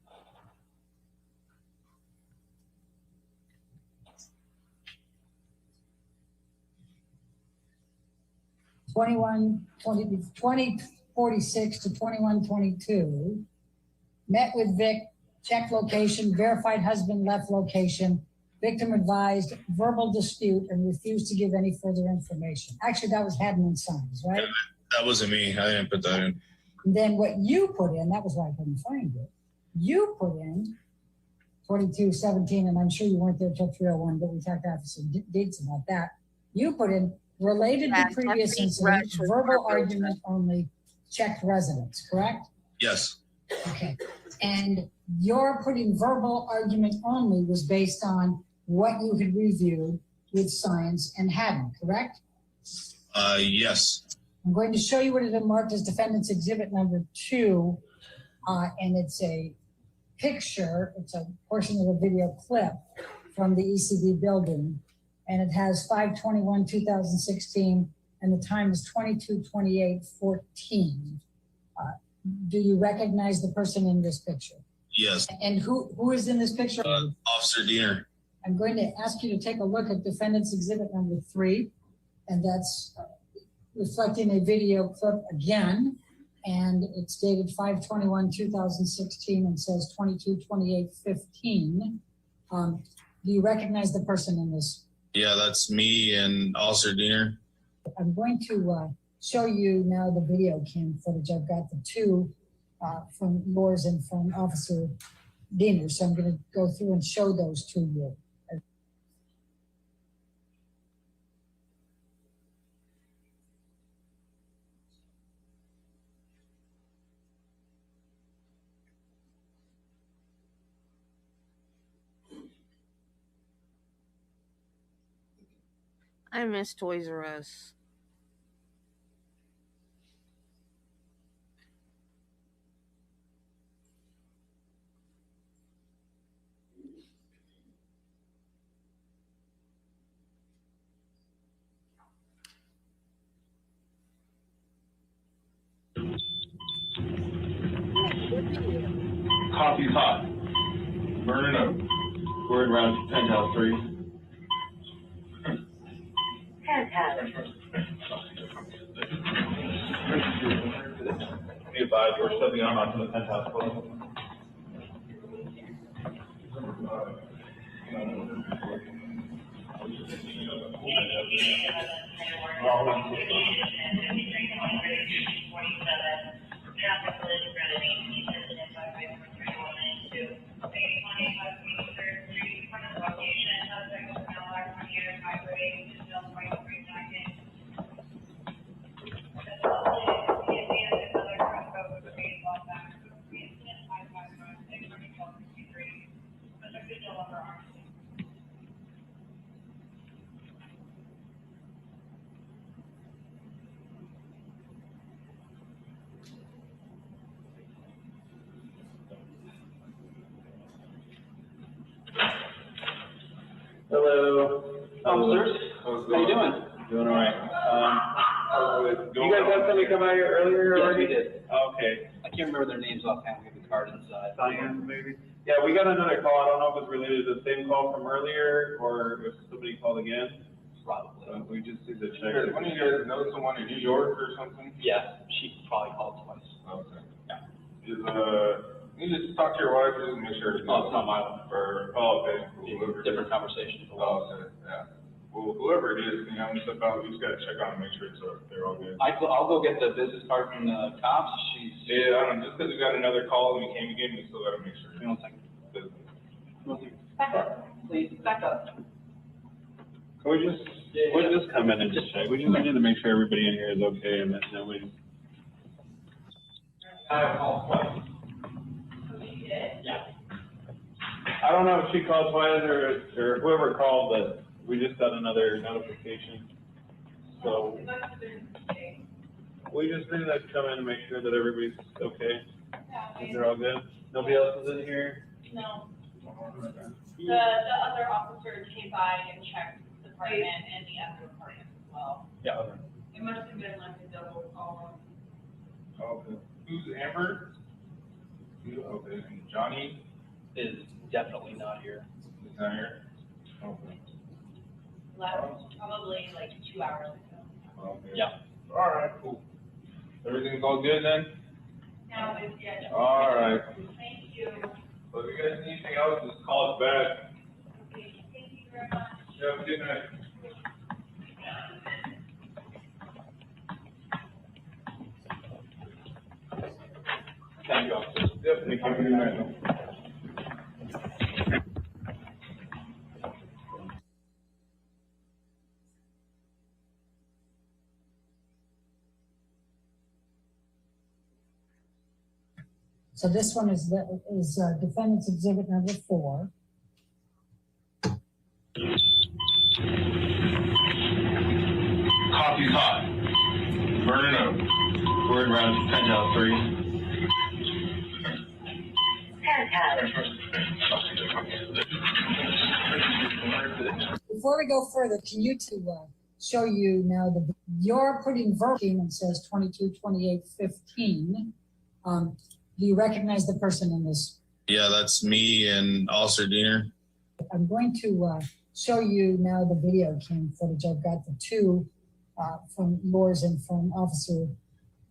Twenty 46 to 2122, met with Vic, checked location, verified husband left location, victim advised verbal dispute and refused to give any further information. Actually, that was Haddon and Sons, right?
Yeah, that wasn't me. I didn't put that in.
And then what you put in, that was why I couldn't find it. You put in 2217, and I'm sure you weren't there till 301, but we talked to Officer Dietz about that. You put in related to previous incident, verbal argument only, checked residence, correct?
Yes.
Okay. And your putting verbal argument only was based on what you had reviewed with Science and Haddon, correct?
Yes.
I'm going to show you what it is marked as defendant's exhibit number 2, and it's a picture, it's a portion of a video clip from the ECB building, and it has 5/21/2016, and the time is 22/28/14. Do you recognize the person in this picture?
Yes.
And who is in this picture?
Officer Diener.
I'm going to ask you to take a look at defendant's exhibit number 3, and that's reflecting a video clip again, and it's dated 5/21/2016 and says 22/28/15. Do you recognize the person in this?
Yeah, that's me and Officer Diener.
I'm going to show you now the video cam footage. I've got the 2 from yours and from Officer Diener, so I'm going to go through and show those to you.
I miss Toys R Us.
Coffee's hot. Burning up. We're around penthouse 3. Be advised, we're stepping on onto the penthouse floor. Hello. Officers. How you doing? Doing all right. You guys had somebody come out here earlier?
Yes, we did.
Okay.
I can't remember their names offhand. We have the card inside.
Cyan, maybe? Yeah, we got another call. I don't know if it's related to the same call from earlier or if somebody called again.
Probably.
We just need to check. One of you guys know someone in New York or something?
Yeah, she probably called twice.
Okay. Yeah. You just talk to your wife just to make sure.
Oh, it's not my one.
Okay.
Different conversation.
Oh, okay. Yeah. Well, whoever it is, you know, step out, we just gotta check on and make sure they're all good.
I'll go get the business card from the cops.
Yeah, I don't know, just because we got another call and we came again, we still gotta make sure.
One second. Back up, please, back up.
We'll just come in and just check. We just need to make sure everybody in here is okay and that nobody.
Yeah.
I don't know if she called twice or whoever called, but we just got another notification. So we just need to come in and make sure that everybody's okay. Is they're all good? Nobody else is in here?
No. The other officers came by and checked the apartment and the other apartment as well.
Yeah.
It must have been like a double call.
Okay. Who's Amber? Okay. And Johnny?
Is definitely not here.
He's not here? Okay.
Last, probably like 2 hours ago.
Okay.
Yeah.
All right, cool. Everything's all good then?
No, it's, yeah.
All right.
Thank you.
So if you guys need anything else, just call us back.
Okay, thank you very much.
Have a good night.
Thank you, officers.
Yep, thank you. Good night.
So this one is defendant's exhibit number 4.
Coffee's hot. Burning up. We're around penthouse 3.
Before we go further, can you show you now you're putting verbatim and says 22, 28, 15. Do you recognize the person in this?
Yeah, that's me and Officer Diener.
I'm going to show you now the video cam footage. I've got the 2 from yours and from Officer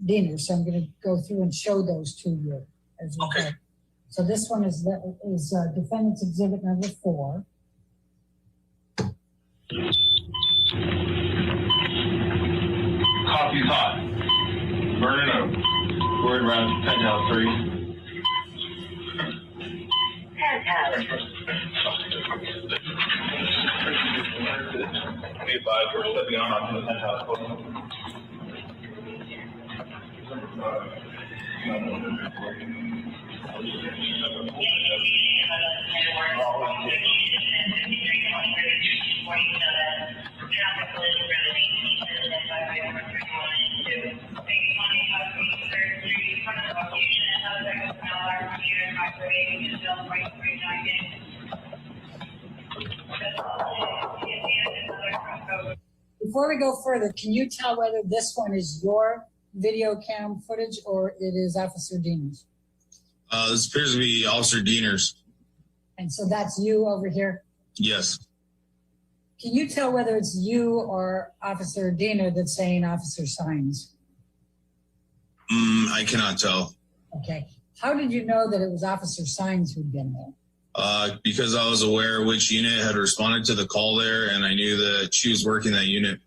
Diener. So I'm going to go through and show those to you as we go. So this one is defendant's exhibit number 4.
Coffee's hot. Burning up. We're around penthouse 3. Be advised, we're stepping on onto the penthouse floor.
Before we go further, can you tell whether this one is your video cam footage or it is Officer Diener's?
This appears to be Officer Dieners.
And so that's you over here?
Yes.
Can you tell whether it's you or Officer Diener that's saying Officer Signs?
I cannot tell.
Okay. How did you know that it was Officer Signs who'd been there?
Because I was aware which unit had responded to the call there, and I knew that she was working that unit.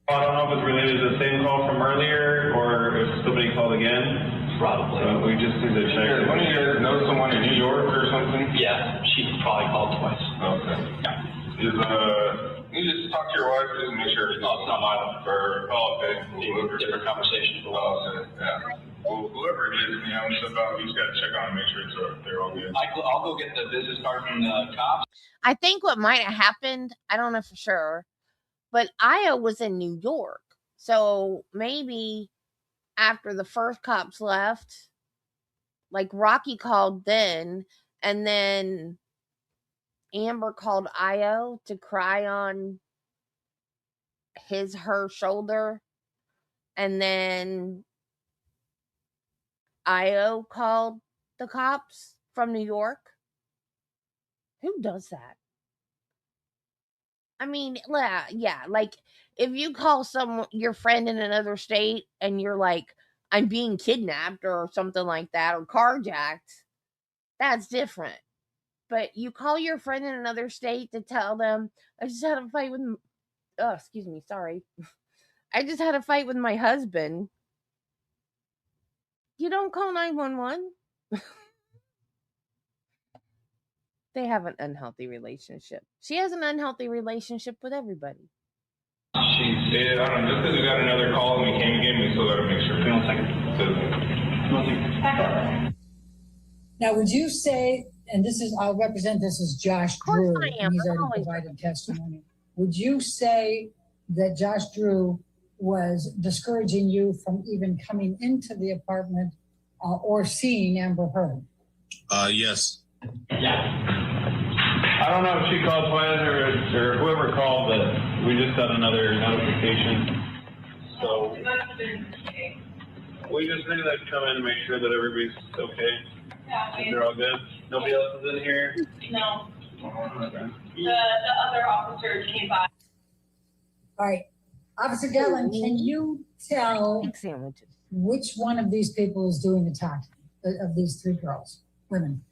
I don't know if it's related to the same call from earlier or if somebody called again. Probably. We just need to check. One of you guys know someone in New York or something? Yeah, she probably called twice. Okay. Is you just talk to your wife just to make sure it's not mine or okay. Different conversation. Oh, okay. Yeah. Well, whoever it is, you know, you just gotta check on and make sure they're all good. I'll go get the business card from the cops.
I think what might have happened, I don't know for sure, but Io was in New York. So maybe after the first cops left, like Rocky called then, and then Amber called Io to cry on her shoulder, and then Io called the cops from New York. Who does that? I mean, yeah, like if you call your friend in another state and you're like, I'm being kidnapped or something like that, or carjacked, that's different. But you call your friend in another state to tell them, I just had a fight with, excuse me, sorry. I just had a fight with my husband. You don't call 911. They have an unhealthy relationship. She has an unhealthy relationship with everybody.
She said, I don't know, just because we got another call and we came again, we still got to make sure. Hang on a second.
Now, would you say, and I'll represent this as Josh Drew.
I am.
He's already provided testimony. Would you say that Josh Drew was discouraging you from even coming into the apartment or seeing Amber Heard?
Yes.
Yeah. I don't know if she called twice or whoever called, but we just got another notification. So we just need to come in and make sure that everybody's okay.
Yeah,
They're all good. Nobody else is in here?
No.
Okay.
The other officers came by.
All right. Officer Gelin, can you tell which one of these people is doing the talking, of these three women?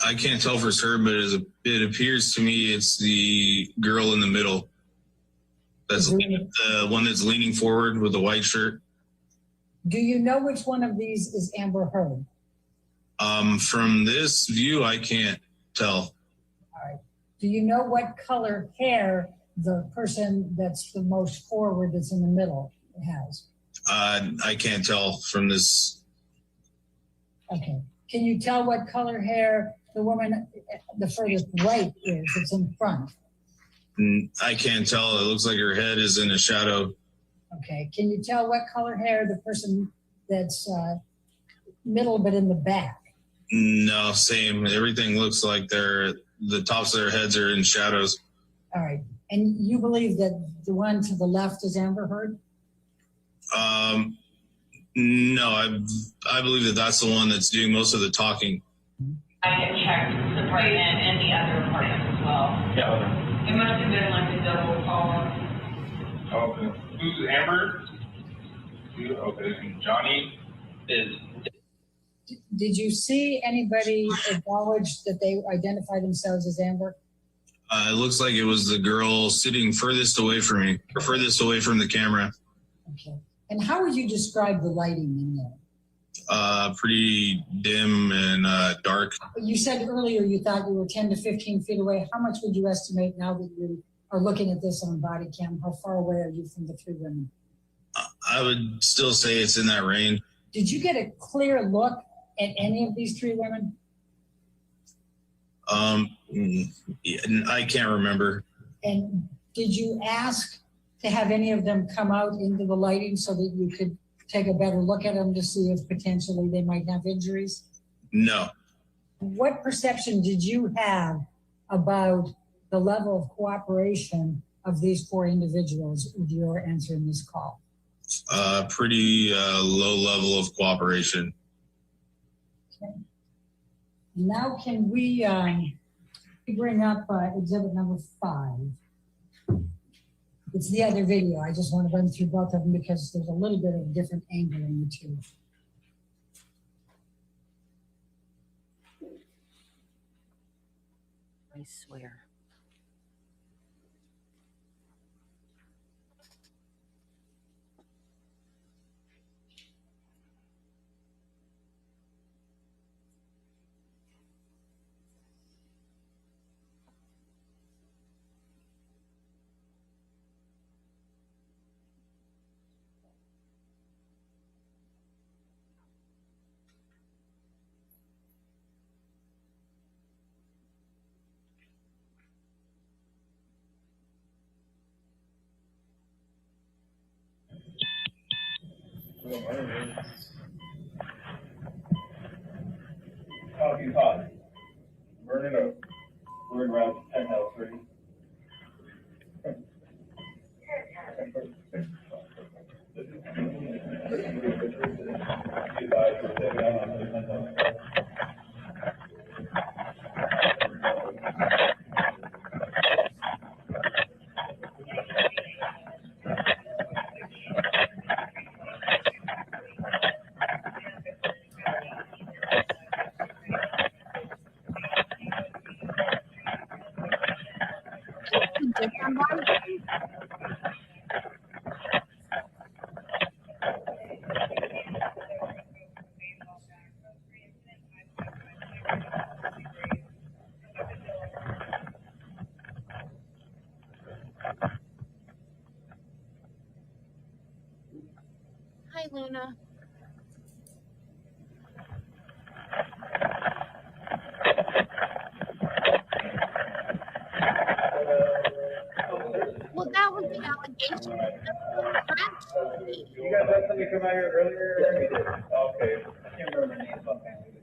I can't tell for sure, but it appears to me it's the girl in the middle. That's the one that's leaning forward with the white shirt.
Do you know which one of these is Amber Heard?
From this view, I can't tell.
All right. Do you know what color hair the person that's the most forward, that's in the middle, has?
I can't tell from this.
Okay. Can you tell what color hair the woman, the furthest right is, that's in front?
I can't tell. It looks like her head is in a shadow.
Okay. Can you tell what color hair the person that's middle but in the back?
No, same. Everything looks like the tops of their heads are in shadows.
All right. And you believe that the one to the left is Amber Heard?
No, I believe that that's the one that's doing most of the talking.
I had checked the apartment and the other apartment as well.
Yeah, okay.
It must have been like a double call.
Okay. Who's Amber? Okay, and Johnny is.
Did you see anybody acknowledge that they identify themselves as Amber?
It looks like it was the girl sitting furthest away from me, or furthest away from the camera.
Okay. And how would you describe the lighting in there?
Pretty dim and dark.
You said earlier you thought you were 10 to 15 feet away. How much would you estimate now that you are looking at this on body cam? How far away are you from the three women?
I would still say it's in that range.
Did you get a clear look at any of these three women?
I can't remember.
And did you ask to have any of them come out into the lighting so that you could take a better look at them to see if potentially they might have injuries?
No.
What perception did you have about the level of cooperation of these four individuals with your answering this call?
pretty low level of cooperation.
Now can we bring up exhibit number 5? It's the other video. I just want to run through both of them because there's a little bit of a different angle in the two.
I swear.
Talking hot. Burn it up. We're around penthouse 3.
Hi, Luna. Well, that was the allegation.
You guys had somebody come out here earlier? Yes, we did. Okay. I can't remember the name of the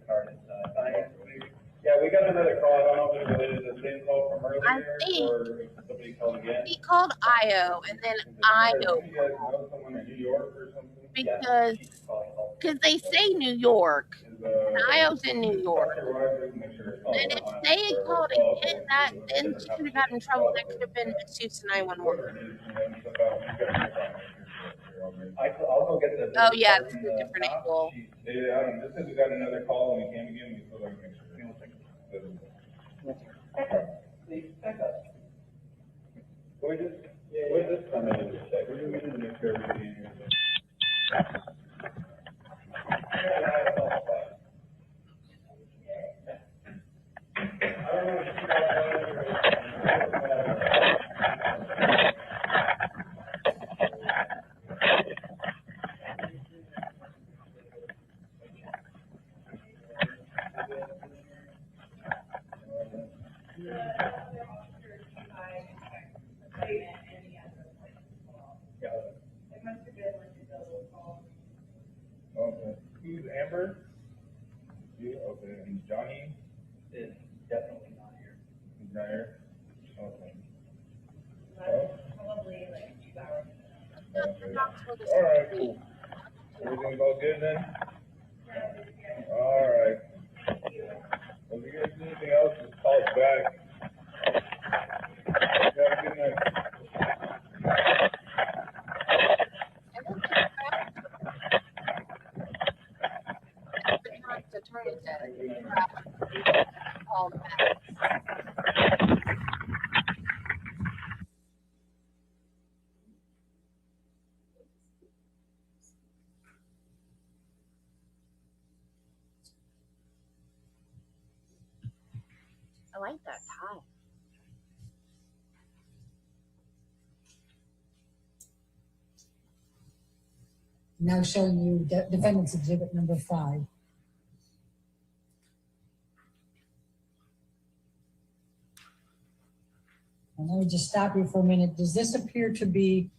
card. Yeah, we got another call. I don't know if it was related to the same call from earlier
I think
or somebody called again.
he called Io, and then Io
You guys know someone in New York or something?
because they say New York, and Io's in New York. And if they had called again, then she could have gotten in trouble. That could have been misuse to 911.
I'll go get the.
Oh yeah, this is a different angle.
Just because we got another call and we came again, we still gotta make sure. We just come in and check. We need to make sure everybody in here. Okay. Who's Amber? You? Okay. And Johnny? Is definitely not here. He's not here? Okay.
Probably like 2 hours.
Okay. All right, cool. Everything all good then? All right. Well, if you guys need anything else, just call us back. Have a good night.
I like that tie.
Now showing you defendant's exhibit number 5. And let me just stop you for a minute. Does this appear to be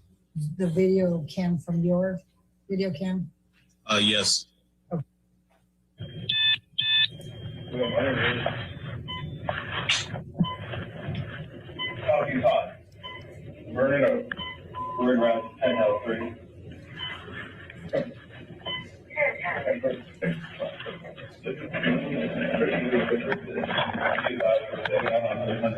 the video cam from your video cam?
Yes.
Talking hot. Burn it up. We're around penthouse 3. You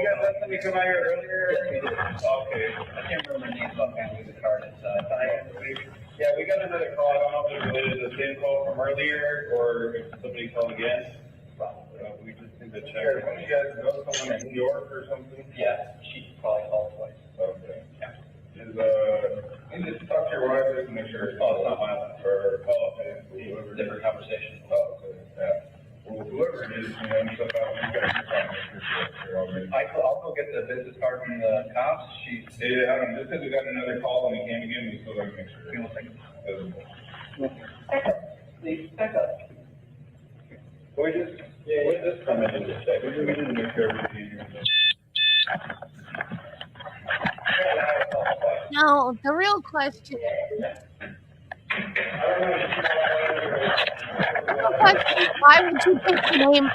guys let somebody come out here earlier? Okay. I can't remember names offhand with the card. Yeah, we got another call. I don't know if it's related to the same call from earlier or if somebody called again. We just need to check. One of you guys know someone in New York or something? Yeah, she probably called twice. Okay. Yeah. You just talk to your wife just to make sure it's not violent or different conversation. Oh, okay. Yeah. Well, whoever it is, and stuff out, you guys can find it. I'll go get the business card from the cops. Yeah, I don't know. Just because we got another call and we came again, we still got to make sure. Give me 1 second. Please, back up. We just come in and just check. We need to make sure everything is.
No, the real question is why would you pick the name?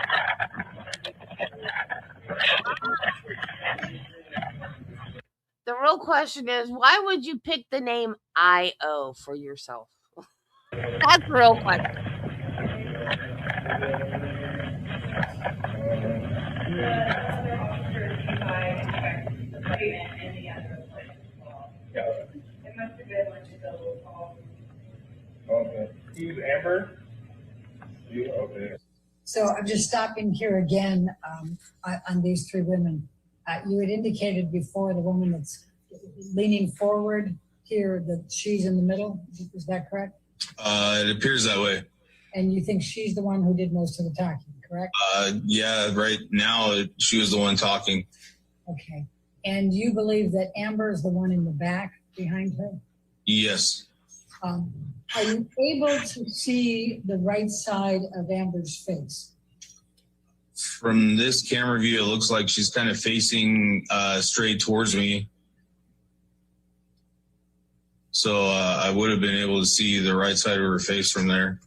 The real question is why would you pick the name I.O. for yourself? That's the real question.
It must have been like a double call.
Okay. Who's Amber? You, okay.
So I'm just stopping here again on these three women. You had indicated before the woman that's leaning forward here that she's in the middle. Is that correct?
It appears that way.
And you think she's the one who did most of the talking, correct?
Yeah, right now she was the one talking.
Okay. And you believe that Amber is the one in the back behind her?
Yes.
Are you able to see the right side of Amber's face?
From this camera view, it looks like she's kind of facing straight towards me. So I would have been able to see the right side of her face from there.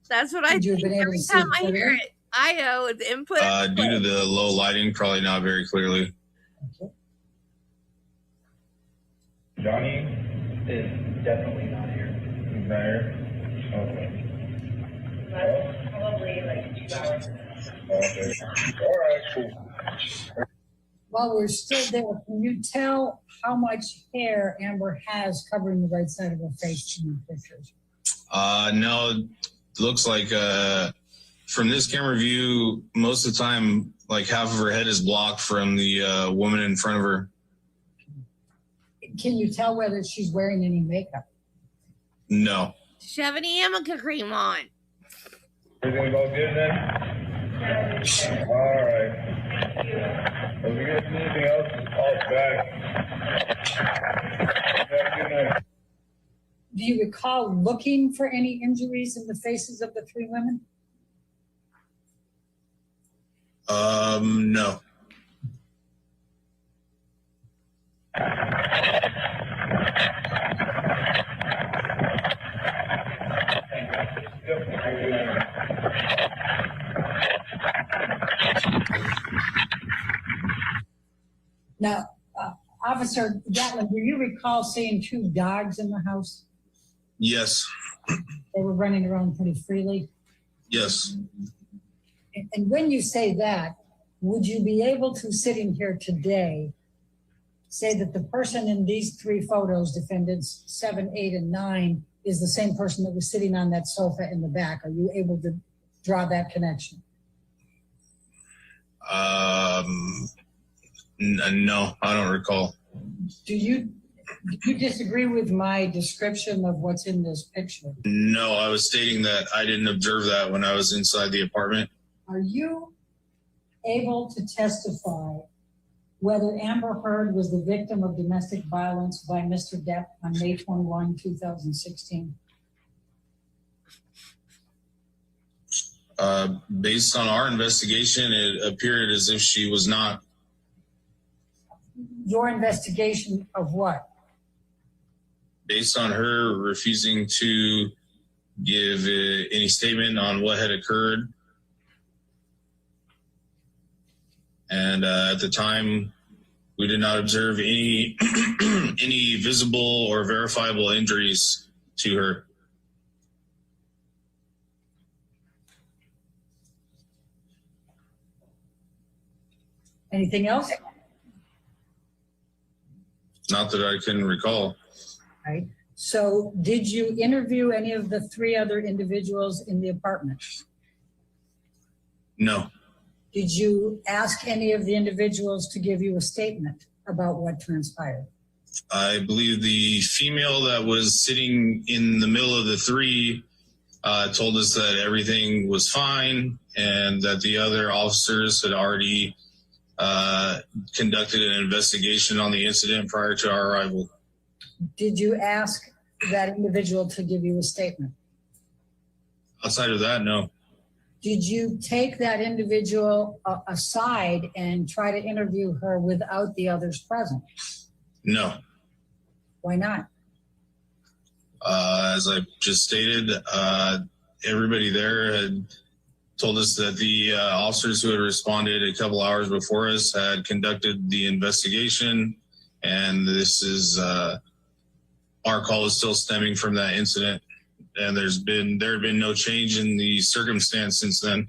That's what I think every time I hear it. I.O. the input.
Due to the low lighting, probably not very clearly.
Okay.
Johnny is definitely not here. He's not here? Okay.
That's probably like 2 hours.
Okay. All right, cool.
While we're still there, can you tell how much hair Amber has covering the right side of her face in the pictures?
No, it looks like from this camera view, most of the time, like half of her head is blocked from the woman in front of her.
Can you tell whether she's wearing any makeup?
No.
Does she have any Amica cream on?
Everything all good then? All right. If we get anything else, just call us back. Have a good night.
Do you recall looking for any injuries in the faces of the three women?
No.
Now, Officer Gatlin, do you recall seeing two dogs in the house?
Yes.
They were running around pretty freely.
Yes.
And when you say that, would you be able to, sitting here today, say that the person in these three photos, defendants 7, 8, and 9, is the same person that was sitting on that sofa in the back? Are you able to draw that connection?
No, I don't recall.
Do you Do you disagree with my description of what's in this picture?
No, I was stating that I didn't observe that when I was inside the apartment.
Are you able to testify whether Amber Heard was the victim of domestic violence by Mr. Depp on May 21, 2016?
Based on our investigation, it appeared as if she was not.
Your investigation of what?
Based on her refusing to give any statement on what had occurred. And at the time, we did not observe any any visible or verifiable injuries to her.
Anything else?
Not that I can recall.
Right. So did you interview any of the 3 other individuals in the apartment?
No.
Did you ask any of the individuals to give you a statement about what transpired?
I believe the female that was sitting in the middle of the 3 told us that everything was fine and that the other officers had already conducted an investigation on the incident prior to our arrival.
Did you ask that individual to give you a statement?
Outside of that, no.
Did you take that individual aside and try to interview her without the others present?
No.
Why not?
As I just stated, everybody there had told us that the officers who had responded a couple hours before us had conducted the investigation, and this is our call is still stemming from that incident, and there had been no change in the circumstance since then.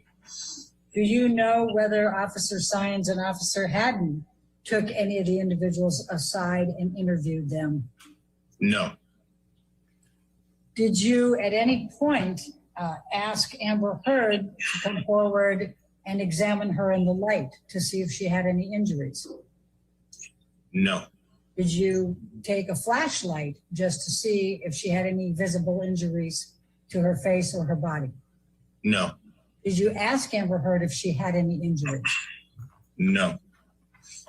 Do you know whether Officer Sines and Officer Haddon took any of the individuals aside and interviewed them?
No.
Did you at any point ask Amber Heard to come forward and examine her in the light to see if she had any injuries?
No.
Did you take a flashlight just to see if she had any visible injuries to her face or her body?
No.
Did you ask Amber Heard if she had any injuries?
No.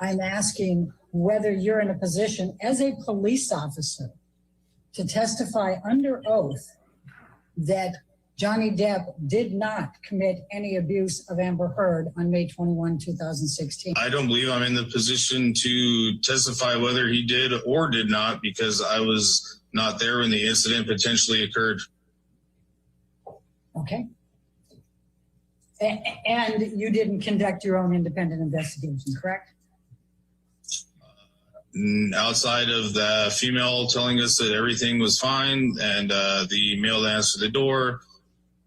I'm asking whether you're in a position as a police officer to testify under oath that Johnny Depp did not commit any abuse of Amber Heard on May 21, 2016.
I don't believe I'm in the position to testify whether he did or did not, because I was not there when the incident potentially occurred.
Okay. And you didn't conduct your own independent investigation, correct?
Outside of the female telling us that everything was fine, and the male that answered the door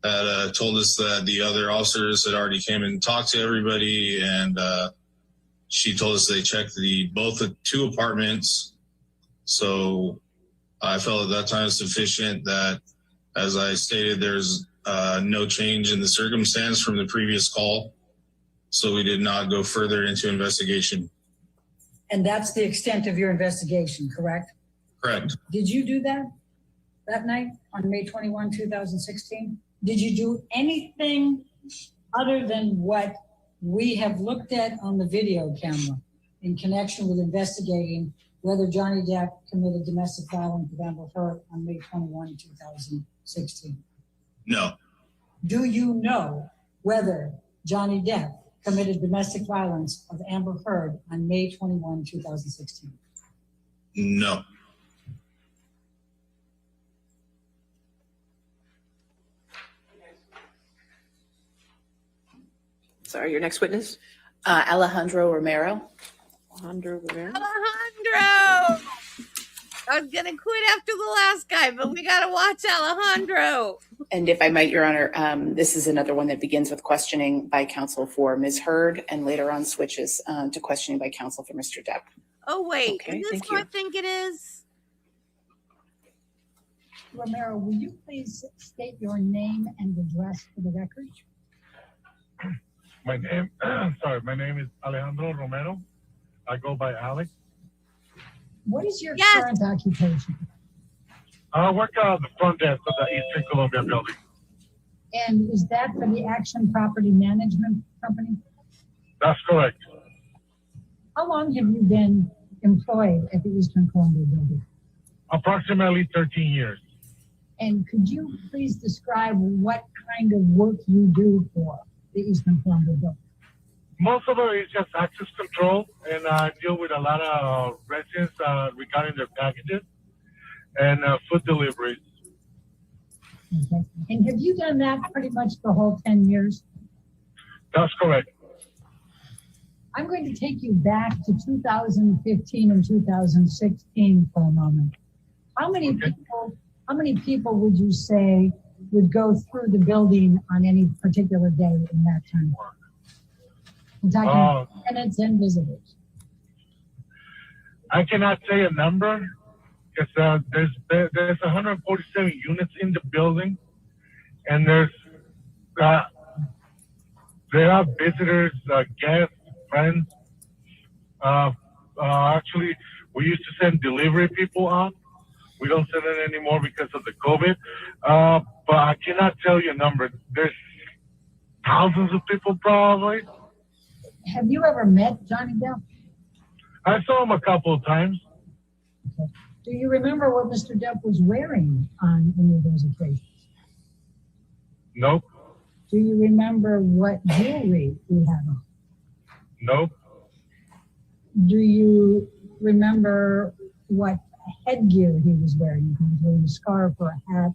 that told us that the other officers had already came and talked to everybody, and she told us they checked both the 2 apartments. So I felt at that time sufficient that, as I stated, there's no change in the circumstance from the previous call. So we did not go further into investigation.
And that's the extent of your investigation, correct?
Correct.
Did you do that night on May 21, 2016? Did you do anything other than what we have looked at on the video camera in connection with investigating whether Johnny Depp committed domestic violence with Amber Heard on May 21, 2016?
No.
Do you know whether Johnny Depp committed domestic violence of Amber Heard on May 21, 2016?
No.
Sorry, your next witness?
Alejandro Romero.
Alejandro Romero.
Alejandro! I was gonna quit after the last guy, but we gotta watch Alejandro.
And if I might, Your Honor, this is another one that begins with questioning by counsel for Ms. Heard and later on switches to questioning by counsel for Mr. Depp.
Oh, wait,
Okay,
is this
thank
who I
you.
think it is?
Romero, will you please state your name and address for the record?
My name is Alejandro Romero. I go by Alex.
What is your current occupation?
I work on the front desk of the Eastern Columbia building.
And is that for the Action Property Management Company?
That's correct.
How long have you been employed at the Eastern Columbia building?
Approximately 13 years.
And could you please describe what kind of work you do for the Eastern Columbia building?
Most of it is just access control, and I deal with a lot of residents regarding their packages and food deliveries.
Okay. And have you done that pretty much the whole 10 years?
That's correct.
I'm going to take you back to 2015 and 2016 for a moment. How many people would you say would go through the building on any particular day in that time? I'm talking tenants and visitors.
I cannot say a number because there's 147 units in the building, and there are visitors, guests, friends. Actually, we used to send delivery people out. We don't send it anymore because of the COVID. But I cannot tell you a number. There's thousands of people probably.
Have you ever met Johnny Depp?
I saw him a couple of times.
Okay. Do you remember what Mr. Depp was wearing on any of those occasions?
Nope.
Do you remember what jewelry he had on?
Nope.
Do you remember what headgear he was wearing? He was wearing a scarf or a hat?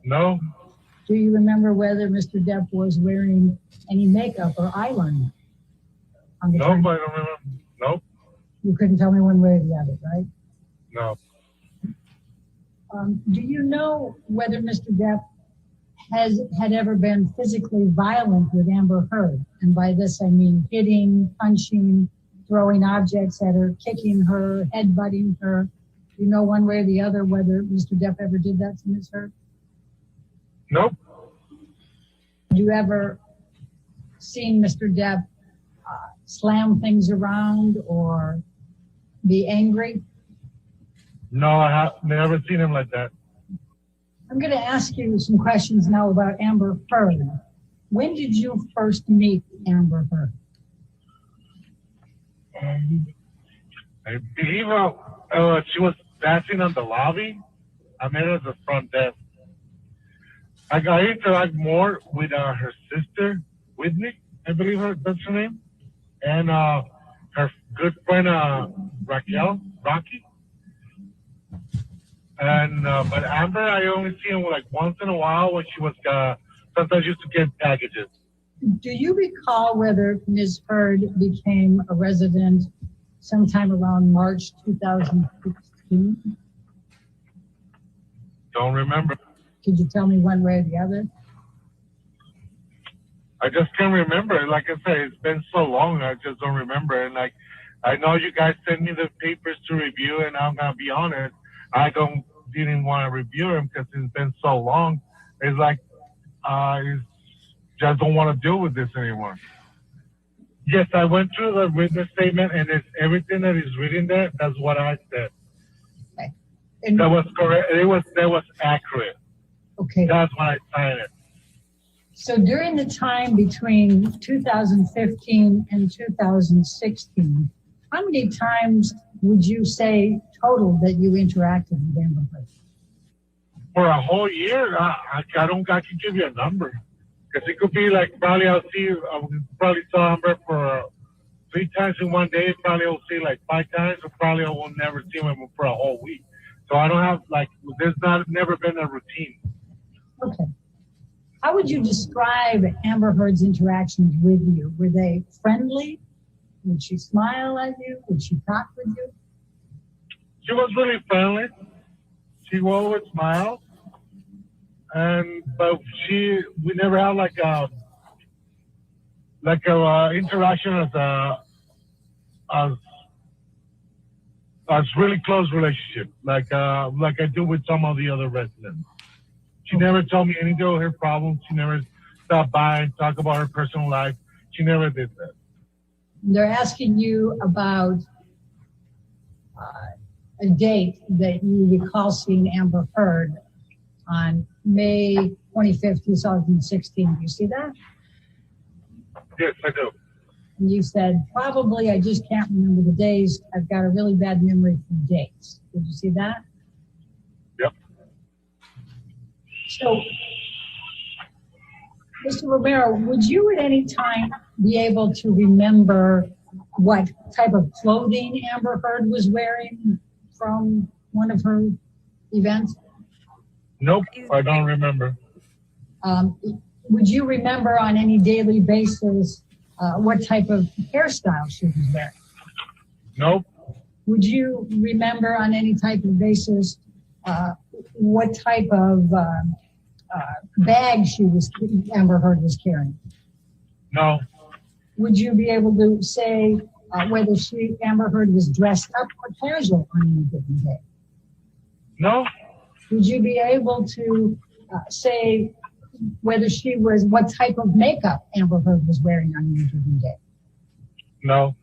No.
Do you remember whether Mr. Depp was wearing any makeup or eyeliner?
Nope, I don't remember. Nope.
You couldn't tell me one way or the other, right?
No.
Do you know whether Mr. Depp had ever been physically violent with Amber Heard? And by this, I mean hitting, punching, throwing objects at her, kicking her, headbutting her. Do you know one way or the other whether Mr. Depp ever did that to Ms. Heard?
Nope.
Have you ever seen Mr. Depp slam things around or be angry?
No, I have never seen him like that.
I'm going to ask you some questions now about Amber Heard. When did you first meet Amber Heard?
I believe she was dancing on the lobby. I met her at the front desk. I interact more with her sister, Whitney, I believe that's her name, and her good friend, Rocky. And but Amber, I only see him like once in a while when she was sometimes used to get packages.
Do you recall whether Ms. Heard became a resident sometime around March 2016?
Don't remember.
Could you tell me one way or the other?
I just can't remember. Like I say, it's been so long, I just don't remember. And like, I know you guys sent me the papers to review, and I'm gonna be honest, I didn't want to review them because it's been so long. It's like, just don't want to deal with this anymore. Yes, I went through the witness statement, and it's everything that is written there. That's what I said.
Okay.
That was correct. That was accurate.
Okay.
That's when I signed it.
So during the time between 2015 and 2016, how many times would you say total that you interacted with Amber Heard?
For a whole year, I can give you a number. Because it could be like, probably I probably saw Amber for 3 times in one day. Probably I'll see like 5 times, or probably I will never see him for a whole week. So I don't have never been a routine.
Okay. How would you describe Amber Heard's interactions with you? Were they friendly? Would she smile at you? Would she talk with you?
She was really friendly. She always smiled. But we never had like a interaction as really close relationship, like I do with some of the other residents. She never told me any of her problems. She never stopped by and talk about her personal life. She never did that.
They're asking you about a date that you recall seeing Amber Heard on May 25th, 2016. Do you see that?
Yes, I do.
And you said, probably, I just can't remember the days. I've got a really bad memory for dates. Did you see that?
Yep.
So, Mr. Romero, would you at any time be able to remember what type of clothing Amber Heard was wearing from one of her events?
Nope, I don't remember.
Would you remember on any daily basis what type of hairstyle she was wearing?
Nope.
Would you remember on any type of basis what type of bag Amber Heard was carrying?
No.
Would you be able to say whether Amber Heard was dressed up or casual on any given day?
No.
Would you be able to say whether what type of makeup Amber Heard was wearing on any given day?
No.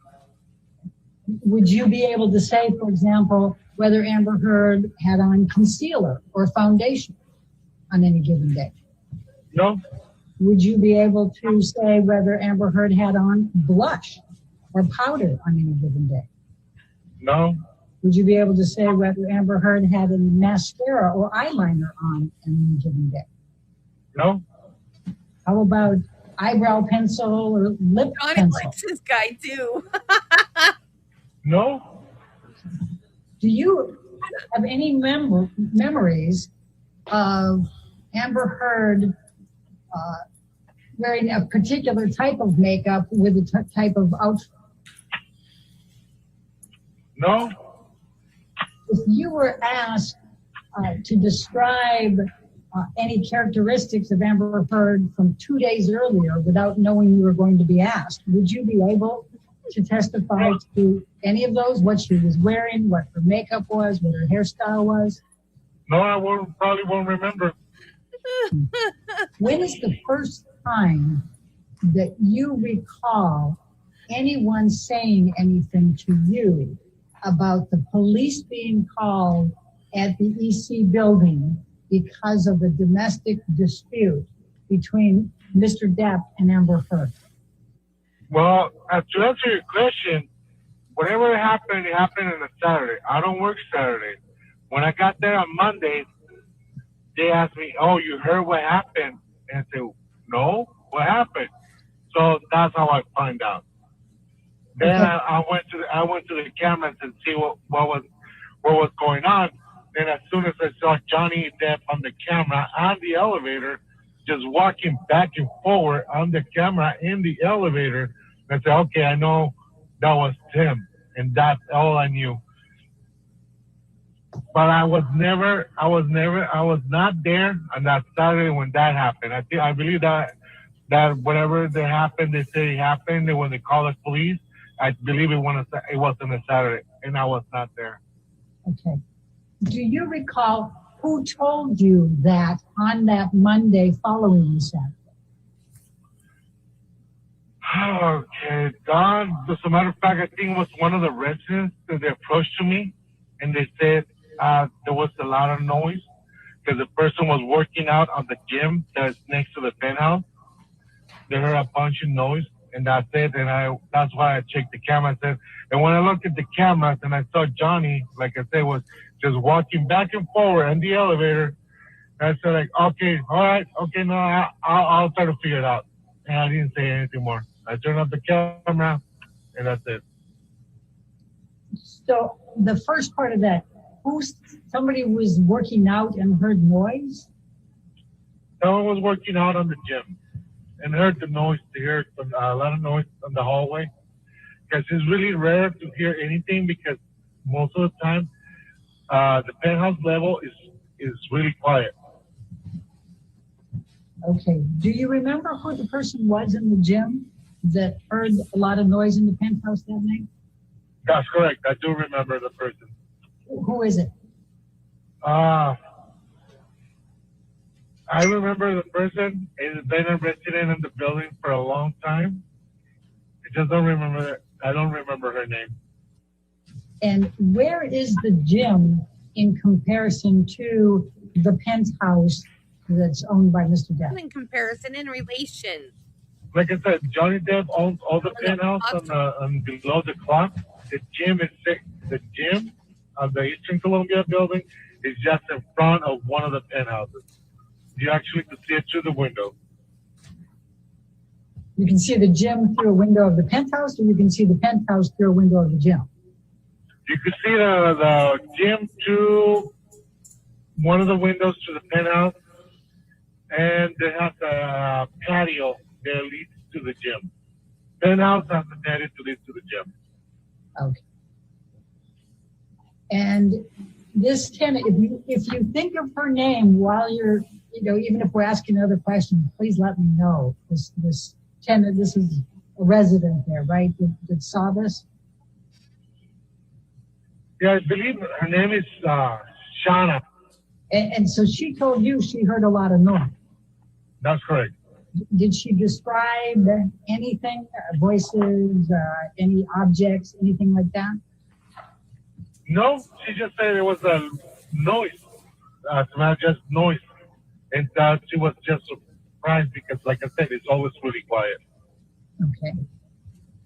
Would you be able to say, for example, whether Amber Heard had on concealer or foundation on any given day?
No.
Would you be able to say whether Amber Heard had on blush or powder on any given day?
No.
Would you be able to say whether Amber Heard had any mascara or eyeliner on any given day?
No.
How about eyebrow pencil or lip
Johnny
pencil?
likes this guy too.
No.
Do you have any memories of Amber Heard wearing a particular type of makeup with a type of outfit?
No.
If you were asked to describe any characteristics of Amber Heard from 2 days earlier without knowing you were going to be asked, would you be able to testify to any of those? What she was wearing, what her makeup was, what her hairstyle was?
No, I probably won't remember.
When is the first time that you recall anyone saying anything to you about the police being called at the EC building because of a domestic dispute between Mr. Depp and Amber Heard?
Well, to answer your question, whatever happened, it happened on a Saturday. I don't work Saturday. When I got there on Monday, they asked me, "Oh, you heard what happened?" And I said, "No, what happened?" So that's how I find out. Then I went to the cameras and see what was going on. Then as soon as I saw Johnny Depp on the camera on the elevator, just walking back and forward on the camera in the elevator, I said, "Okay, I know that was Tim," and that's all I knew. But I was not there on that Saturday when that happened. I believe that whatever that happened, they say it happened, and when they call the police, I believe it was on a Saturday, and I was not there.
Okay. Do you recall who told you that on that Monday following the Saturday?
Okay, Don, as a matter of fact, I think it was one of the residents that they approached to me, and they said there was a lot of noise because the person was working out on the gym that's next to the penthouse. They heard a bunch of noise, and that's it. And that's why I checked the camera. And when I looked at the cameras and I saw Johnny, like I said, was just walking back and forward in the elevator. And I said, like, okay, all right, okay, no, I'll try to figure it out. And I didn't say anything more. I turned off the camera, and that's it.
So the first part of that, somebody was working out and heard noise?
Someone was working out on the gym and heard the noise. They heard a lot of noise on the hallway. Because it's really rare to hear anything because most of the time the penthouse level is really quiet.
Okay. Do you remember who the person was in the gym that heard a lot of noise in the penthouse that night?
That's correct. I do remember the person.
Who is it?
I remember the person. It's been a resident in the building for a long time. I just don't remember it. I don't remember her name.
And where is the gym in comparison to the penthouse that's owned by Mr. Depp?
In comparison, in relation.
Like I said, Johnny Depp owns all the penthouse on below the clock. The gym of the Eastern Columbia building is just in front of one of the penthouses. You actually can see it through the window.
You can see the gym through a window of the penthouse, or you can see the penthouse through a window of the gym?
You can see the gym through one of the windows to the penthouse, and they have the patio that leads to the gym. Penthouse has the patio to lead to the gym.
Okay. And this tenant, if you think of her name while you're, even if we're asking other questions, please let me know. This tenant, this is a resident there, right? That saw this?
Yeah, I believe her name is Shauna.
And so she told you she heard a lot of noise.
That's correct.
Did she describe anything, voices, any objects, anything like that?
No, she just said it was a noise. Not just noise. And she was just surprised because, like I said, it's always really quiet.
Okay.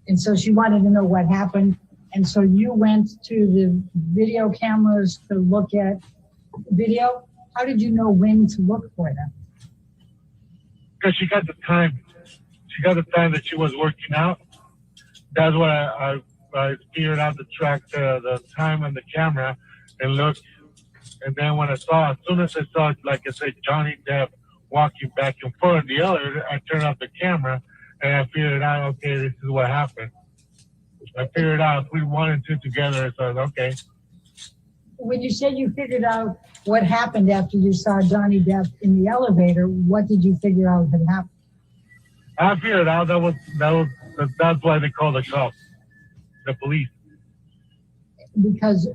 And so she wanted to know what happened. And so you went to the video cameras to look at video. How did you know when to look for them?
Because she got the time. She got the time that she was working out. That's what I figured out to track the time on the camera and look. And then when as soon as I saw, like I said, Johnny Depp walking back and forth in the elevator, I turned off the camera and I figured out, okay, this is what happened. I figured out if we one and two together, so I was okay.
When you said you figured out what happened after you saw Johnny Depp in the elevator, what did you figure out had happened?
I figured out that's why they call the cops, the police.
Because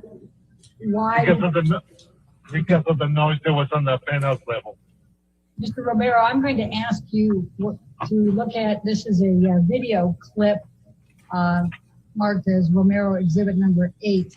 why?
Because of the noise that was on the penthouse level.
Mr. Romero, I'm going to ask you to look at, this is a video clip marked as Romero Exhibit number 8.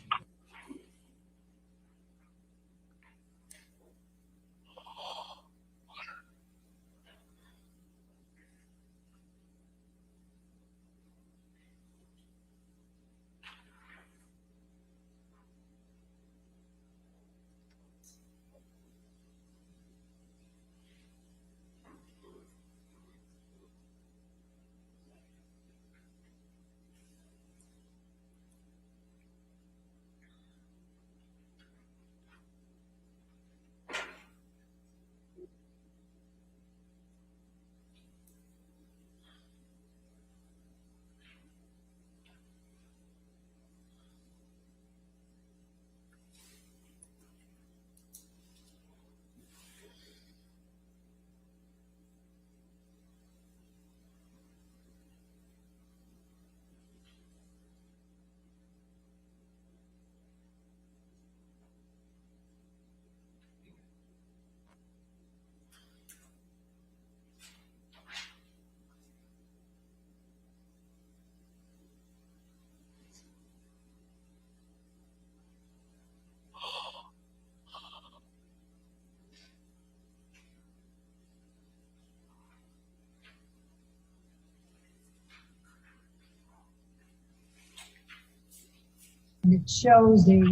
And it shows a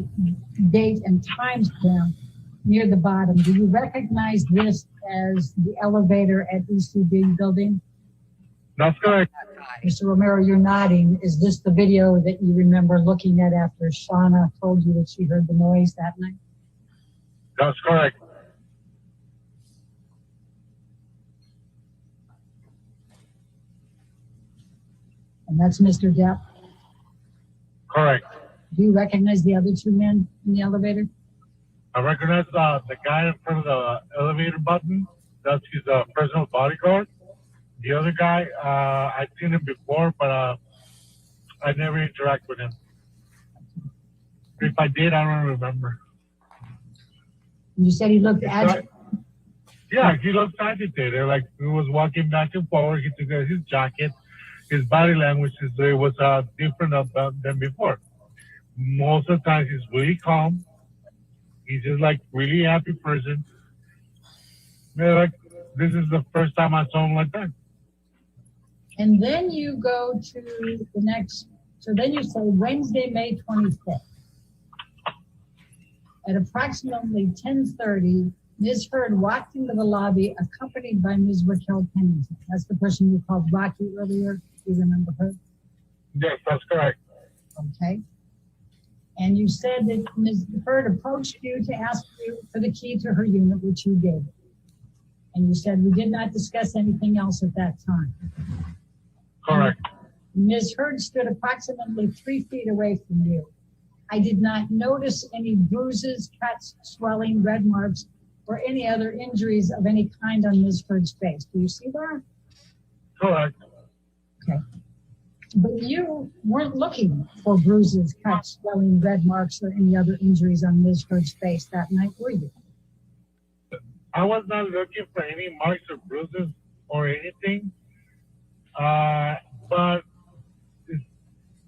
date and timestamp near the bottom. Do you recognize this as the elevator at ECB building?
That's correct.
Mr. Romero, you're nodding. Is this the video that you remember looking at after Shauna told you that she heard the noise that night?
That's correct.
And that's Mr. Depp?
Correct.
Do you recognize the other two men in the elevator?
I recognize the guy in front of the elevator button. That's his personal bodyguard. The other guy, I've seen him before, but I never interact with him. If I did, I don't remember.
You said he looked agitated.
Yeah, he looked agitated. Like he was walking back and forward. He took his jacket. His body language was different than before. most of the time he's really calm. He's just like really happy person. Man, like this is the first time I saw him like that.
And then you go to the next, so then you say Wednesday, May 25th. At approximately 10:30, Ms. Heard walked into the lobby accompanied by Ms. Raquel Pennington. That's the person you called Rocky earlier. Do you remember her?
Yes, that's correct.
Okay. And you said that Ms. Heard approached you to ask you for the key to her unit, which you gave. And you said we did not discuss anything else at that time.
Correct.
Ms. Heard stood approximately 3 feet away from you. I did not notice any bruises, cuts, swelling, red marks, or any other injuries of any kind on Ms. Heard's face. Do you see that?
Correct.
Okay. But you weren't looking for bruises, cuts, swelling, red marks, or any other injuries on Ms. Heard's face that night, were you?
I was not looking for any marks or bruises or anything. But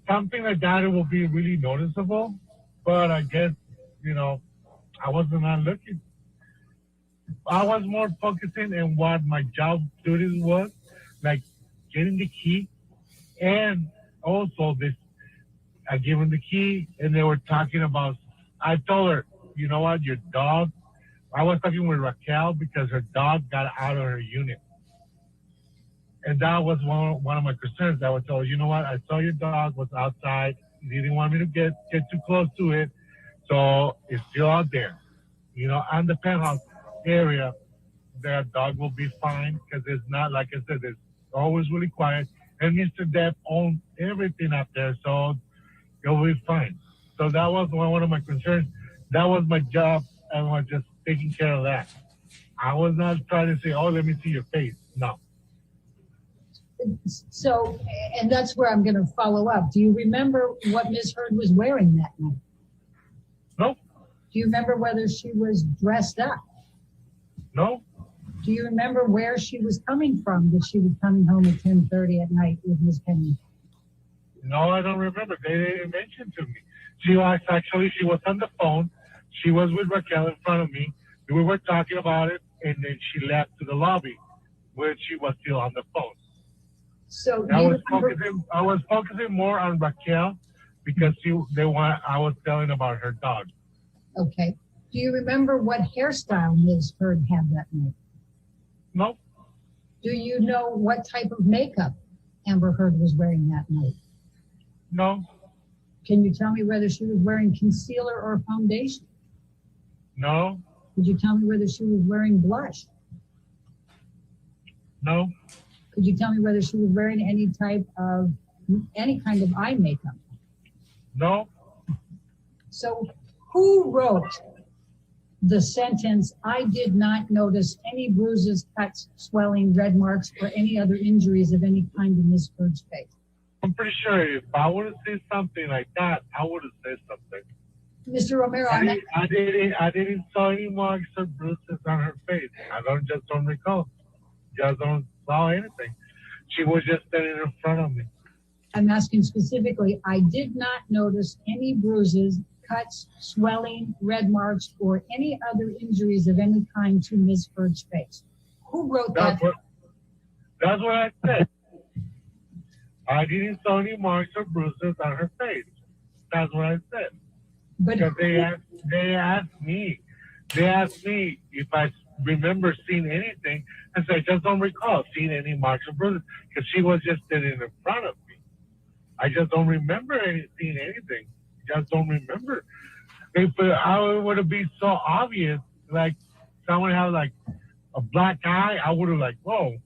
something like that, it will be really noticeable. But I guess, I wasn't not looking. I was more focusing on what my job duties was, like getting the key. And also this, I gave them the key and they were talking about, I told her, you know what, your dog, I was talking with Raquel because her dog got out of her unit. And that was one of my concerns. I was told, you know what, I saw your dog was outside. You didn't want me to get too close to it. So it's still out there. On the penthouse area, the dog will be fine because it's not, like I said, it's always really quiet. And Mr. Depp owns everything up there, so it'll be fine. So that was one of my concerns. That was my job. I was just taking care of that. I was not trying to say, oh, let me see your face. No.
So, and that's where I'm going to follow up. Do you remember what Ms. Heard was wearing that night?
No.
Do you remember whether she was dressed up?
No.
Do you remember where she was coming from, that she was coming home at 10:30 at night with Ms. Pennington?
No, I don't remember. They didn't mention to me. She was on the phone. She was with Raquel in front of me. We were talking about it, and then she left to the lobby where she was still on the phone.
So
I was focusing more on Raquel because I was telling about her dog.
Okay. Do you remember what hairstyle Ms. Heard had that night?
No.
Do you know what type of makeup Amber Heard was wearing that night?
No.
Can you tell me whether she was wearing concealer or foundation?
No.
Could you tell me whether she was wearing blush?
No.
Could you tell me whether she was wearing any kind of eye makeup?
No.
So who wrote the sentence, I did not notice any bruises, cuts, swelling, red marks, or any other injuries of any kind in Ms. Heard's face?
I'm pretty sure if I would have said something like that, I would have said something.
Mr. Romero,
I didn't saw any marks or bruises on her face. I don't recall. Just don't saw anything. She was just standing in front of me.
I'm asking specifically, I did not notice any bruises, cuts, swelling, red marks, or any other injuries of any kind to Ms. Heard's face. Who wrote that?
That's what I said. I didn't saw any marks or bruises on her face. That's what I said. Because they asked me if I remember seeing anything. I said, I just don't recall seeing any marks or bruises because she was just sitting in front of me. I just don't remember seeing anything. Just don't remember. If it would have been so obvious, like someone had like a black eye, I would have like, whoa,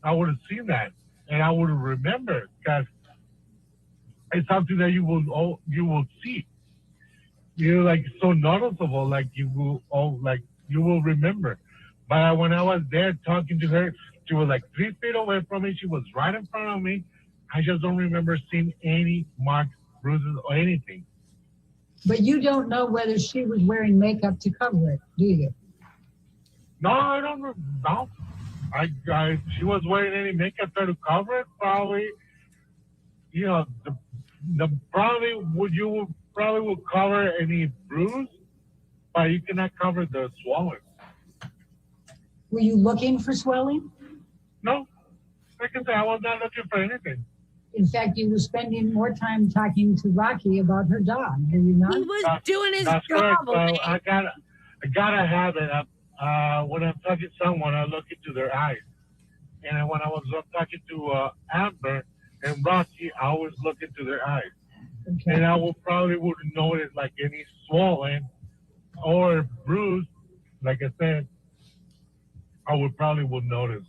I would have seen that and I would have remembered because it's something that you will see. Like so noticeable, like you will remember. But when I was there talking to her, she was like 3 feet away from me. She was right in front of me. I just don't remember seeing any marks, bruises, or anything.
But you don't know whether she was wearing makeup to cover it, do you?
No, I don't know. No. She was wearing any makeup to cover it, probably. The you probably will cover any bruise, but you cannot cover the swelling.
Were you looking for swelling?
No, like I said, I was not looking for anything.
In fact, you were spending more time talking to Rocky about her dog, were you not?
He was doing his
That's
job.
correct. So
Okay?
I gotta have it. When I'm talking to someone, I look into their eyes. And when I was talking to Amber and Rocky, I always look into their eyes.
Okay.
And I wouldn't notice like any swollen or bruise. Like I said, I would notice.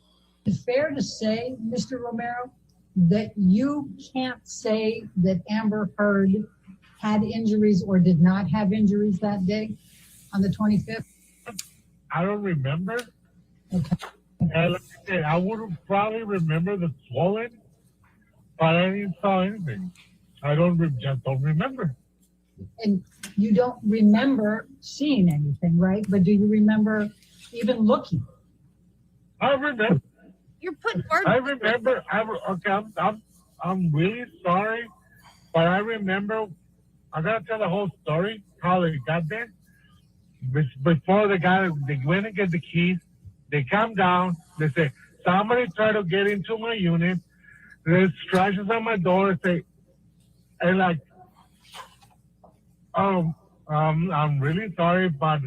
Is it fair to say, Mr. Romero, that you can't say that Amber Heard had injuries or did not have injuries that day on the 25th?
I don't remember.
Okay.
And like I said, I would probably remember the swollen, but I didn't saw anything. I just don't remember.
And you don't remember seeing anything, right? But do you remember even looking?
I remember.
You're putting words.
I remember. I'm really sorry, but I remember. I gotta tell the whole story how they got there. Before they went and get the keys. They come down. They say somebody tried to get into my unit. There's scratches on my door. And like, I'm really sorry, but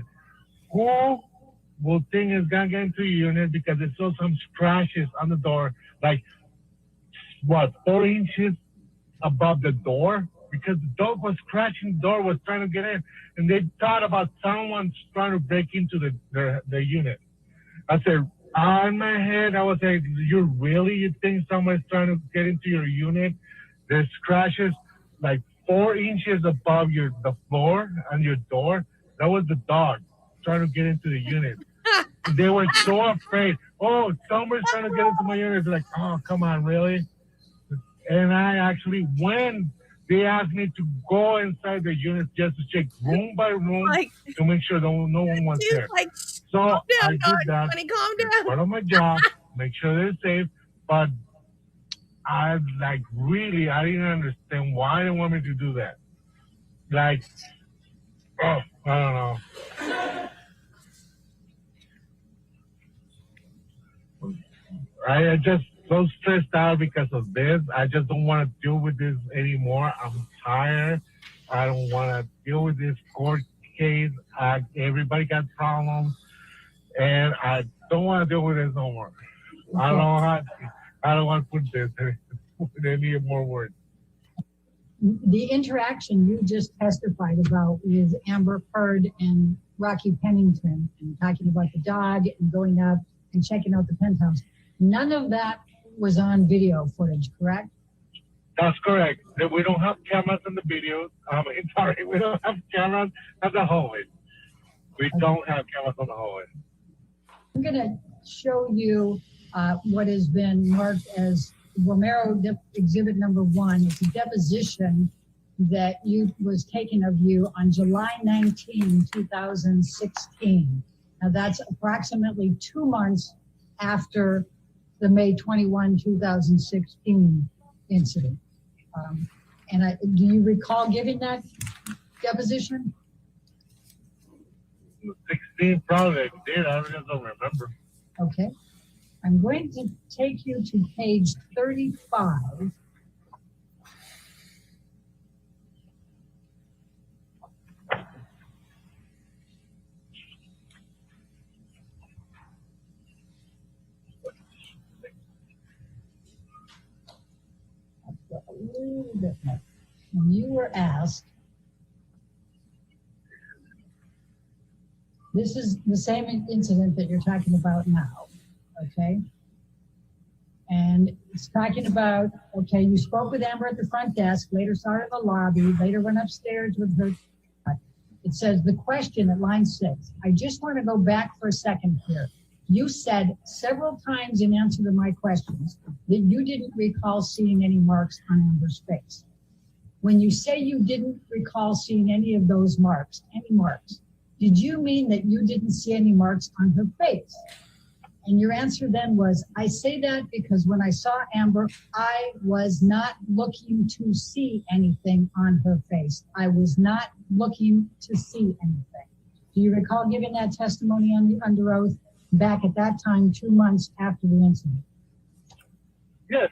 who will think is gonna get into your unit because they saw some scratches on the door, like 4 inches above the door, because the dog was scratching the door, was trying to get in, and they thought about someone trying to break into the unit. I said, in my head, I was like, you think someone's trying to get into your unit? There's scratches like 4 inches above the floor on your door. That was the dog trying to get into the unit. They were so afraid. Oh, someone's trying to get into my unit. They're like, oh, come on, really? And I actually, when they asked me to go inside the unit just to check room by room to make sure no one was there. So I did that. It's part of my job, make sure they're safe. But I didn't understand why they want me to do that. Like, I don't know. I just so stressed out because of this. I just don't want to deal with this anymore. I'm tired. I don't want to deal with this court case. Everybody got problems, and I don't want to deal with this no more. I don't want to put this with any more words.
The interaction you just testified about with Amber Heard and Rocky Pennington, and talking about the dog and going up and checking out the penthouse, none of that was on video footage, correct?
That's correct. We don't have cameras in the videos. We don't have cameras at the hallway. We don't have cameras on the hallway.
I'm going to show you what has been marked as Romero Exhibit Number 1. It's a deposition that was taken of you on July 19, 2016. Now that's approximately 2 months after the May 21, 2016 incident. Do you recall giving that deposition?
16, probably I did. I just don't remember.
Okay. I'm going to take you to page 35. A little bit more. When you were asked, this is the same incident that you're talking about now, okay? And it's talking about, okay, you spoke with Amber at the front desk, later saw her in the lobby, later went upstairs with her. It says the question at line 6. I just want to go back for a second here. You said several times in answer to my questions that you didn't recall seeing any marks on Amber's face. When you say you didn't recall seeing any of those marks, did you mean that you didn't see any marks on her face? And your answer then was, I say that because when I saw Amber, I was not looking to see anything on her face. I was not looking to see anything. Do you recall giving that testimony under oath back at that time, 2 months after the incident?
Yes,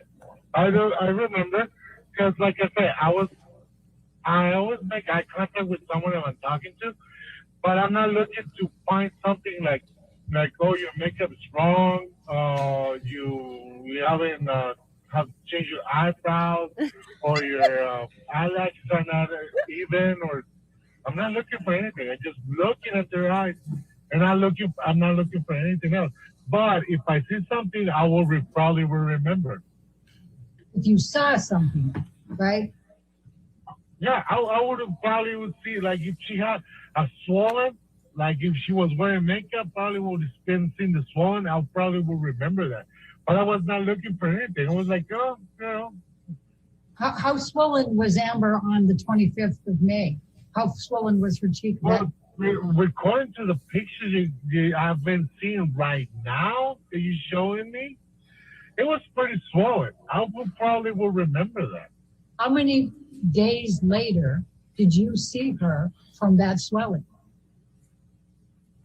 I remember, because like I said, I always make eye contact with someone that I'm talking to, but I'm not looking to find something like oh, your makeup's wrong, you haven't have changed your eyebrows, or your eyelashes are not even, or I'm not looking for anything. I'm just looking at their eyes, and I'm not looking for anything else. But if I see something, I will probably will remember.
If you saw something, right?
Yeah, I would have probably would see, like, if she had a swollen, like if she was wearing makeup, probably would have been seeing the swollen. I probably would remember that. But I was not looking for anything. I was like, oh, you know.
How swollen was Amber on the 25th of May? How swollen was her cheek?
Well, according to the pictures I've been seeing right now that you're showing me, it was pretty swollen. I probably will remember that.
How many days later did you see her from that swelling?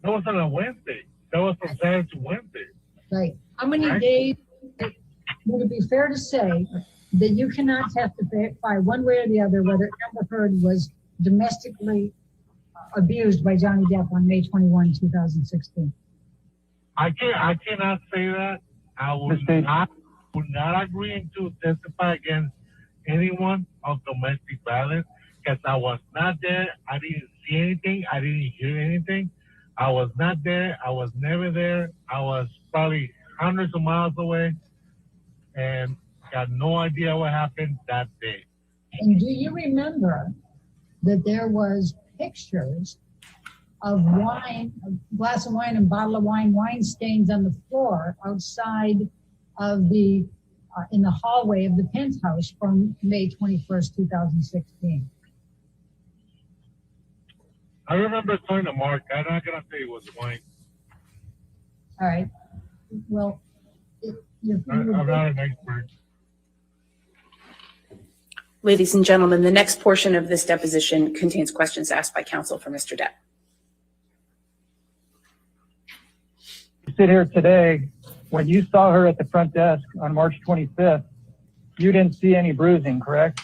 That was on a Wednesday. That was from Saturday to Wednesday.
Right. How many days would it be fair to say that you cannot testify one way or the other whether Amber Heard was domestically abused by Johnny Depp on May 21, 2016?
I cannot say that. I would not agree to testify against anyone of domestic violence because I was not there. I didn't see anything. I didn't hear anything. I was not there. I was never there. I was probably hundreds of miles away and got no idea what happened that day.
And do you remember that there was pictures of wine, a glass of wine and bottle of wine stains on the floor outside of the, in the hallway of the penthouse from May 21st, 2016?
I remember telling to Mark, I'm not going to say it was wine.
All right. Well,
I'm not an expert.
Ladies and gentlemen, the next portion of this deposition contains questions asked by counsel for Mr. Depp.
You sit here today, when you saw her at the front desk on March 25th, you didn't see any bruising, correct?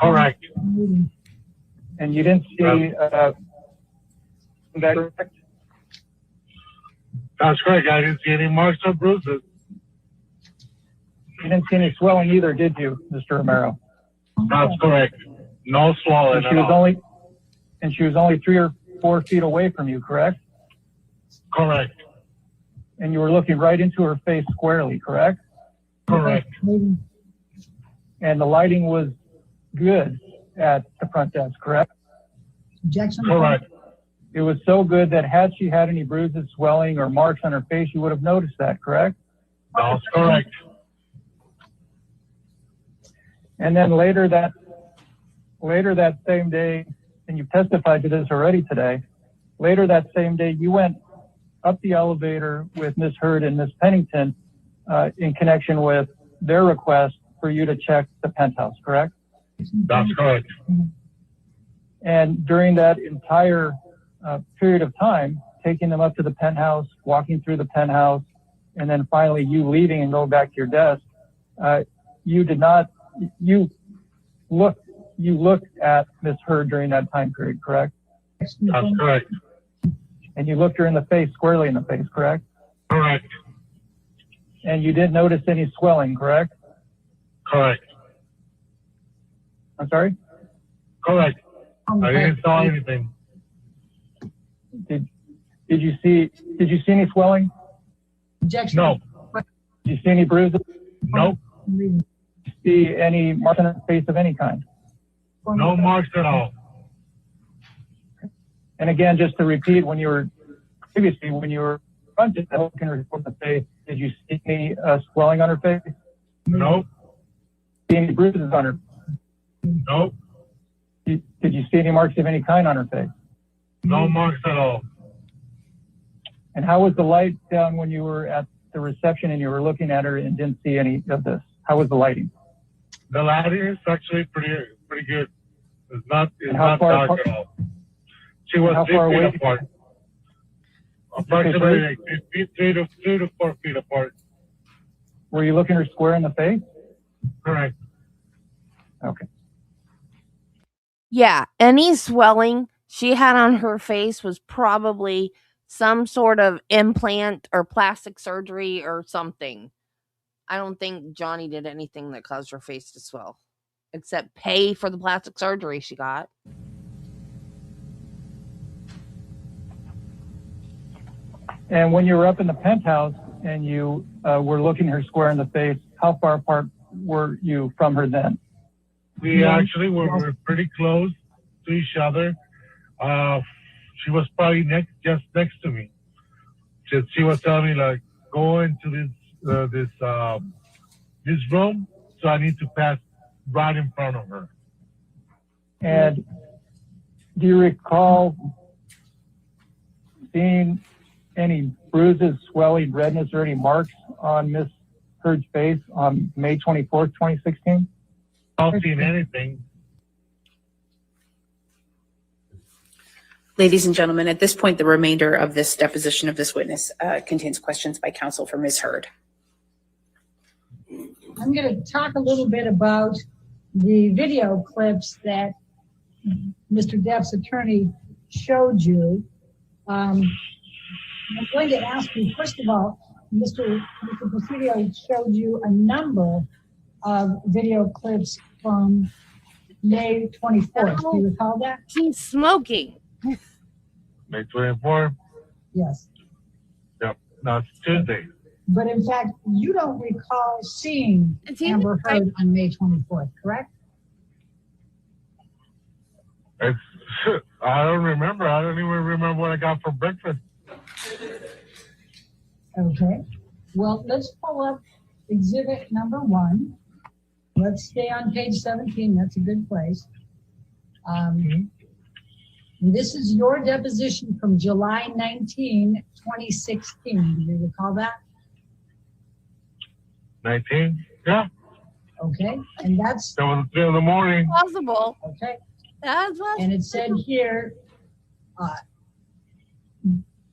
Correct.
And you didn't see that, correct?
That's correct. I didn't see any marks or bruises.
You didn't see any swelling either, did you, Mr. Romero?
That's correct. No swelling at all.
And she was only 3 or 4 feet away from you, correct?
Correct.
And you were looking right into her face squarely, correct?
Correct.
And the lighting was good at the front desk, correct?
Objection.
Correct.
It was so good that had she had any bruises, swelling, or marks on her face, you would have noticed that, correct?
That's correct.
And then later that same day, and you've testified to this already today, later that same day, you went up the elevator with Ms. Heard and Ms. Pennington in connection with their request for you to check the penthouse, correct?
That's correct.
And during that entire period of time, taking them up to the penthouse, walking through the penthouse, and then finally you leaving and going back to your desk, you looked at Ms. Heard during that time period, correct?
That's correct.
And you looked her in the face, squarely in the face, correct?
Correct.
And you didn't notice any swelling, correct?
Correct.
I'm sorry?
Correct. I didn't saw anything.
Did you see any swelling?
Objection.
No.
Did you see any bruises?
Nope.
Did you see any marks on her face of any kind?
No marks at all.
And again, just to repeat, when you were fronted looking her in the face, did you see any swelling on her face?
Nope.
See any bruises on her?
Nope.
Did you see any marks of any kind on her face?
No marks at all.
And how was the light down when you were at the reception and you were looking at her and didn't see any of this? How was the lighting?
The lighting is actually pretty good. It's not
how far
dark
apart-
at all. She was
how
6
far
feet
away?
apart. Approximately like 3 to 4 feet apart.
Were you looking her square in the face?
Correct.
Okay.
Yeah, any swelling she had on her face was probably some sort of implant or plastic surgery or something. I don't think Johnny did anything that caused her face to swell, except pay for the plastic surgery she got.
And when you were up in the penthouse and you were looking her square in the face, how far apart were you from her then?
We actually were pretty close to each other. She was probably just next to me. She was telling me like, go into this room, so I need to pass right in front of her.
And do you recall seeing any bruises, swelling, redness, or any marks on Miss Heard's face on May 24th, 2016?
I don't see anything.
Ladies and gentlemen, at this point, the remainder of this deposition of this witness contains questions by counsel for Ms. Heard.
I'm going to talk a little bit about the video clips that Mr. Depp's attorney showed you. I'm going to ask you, first of all, Mr. Presidio showed you a number of video clips from May 24th. Do you recall that?
She's smoking.
May 24th?
Yes.
Yep. No, it's Tuesday.
But in fact, you don't recall seeing Amber Heard on May 24th, correct?
I don't remember. I don't even remember what I got for breakfast.
Okay. Well, let's pull up exhibit number 1. Let's stay on page 17. That's a good place. This is your deposition from July 19, 2016. Do you recall that?
19? Yeah.
Okay. And that's...
That was 3 in the morning.
Possible.
Okay.
That's possible.
And it said here,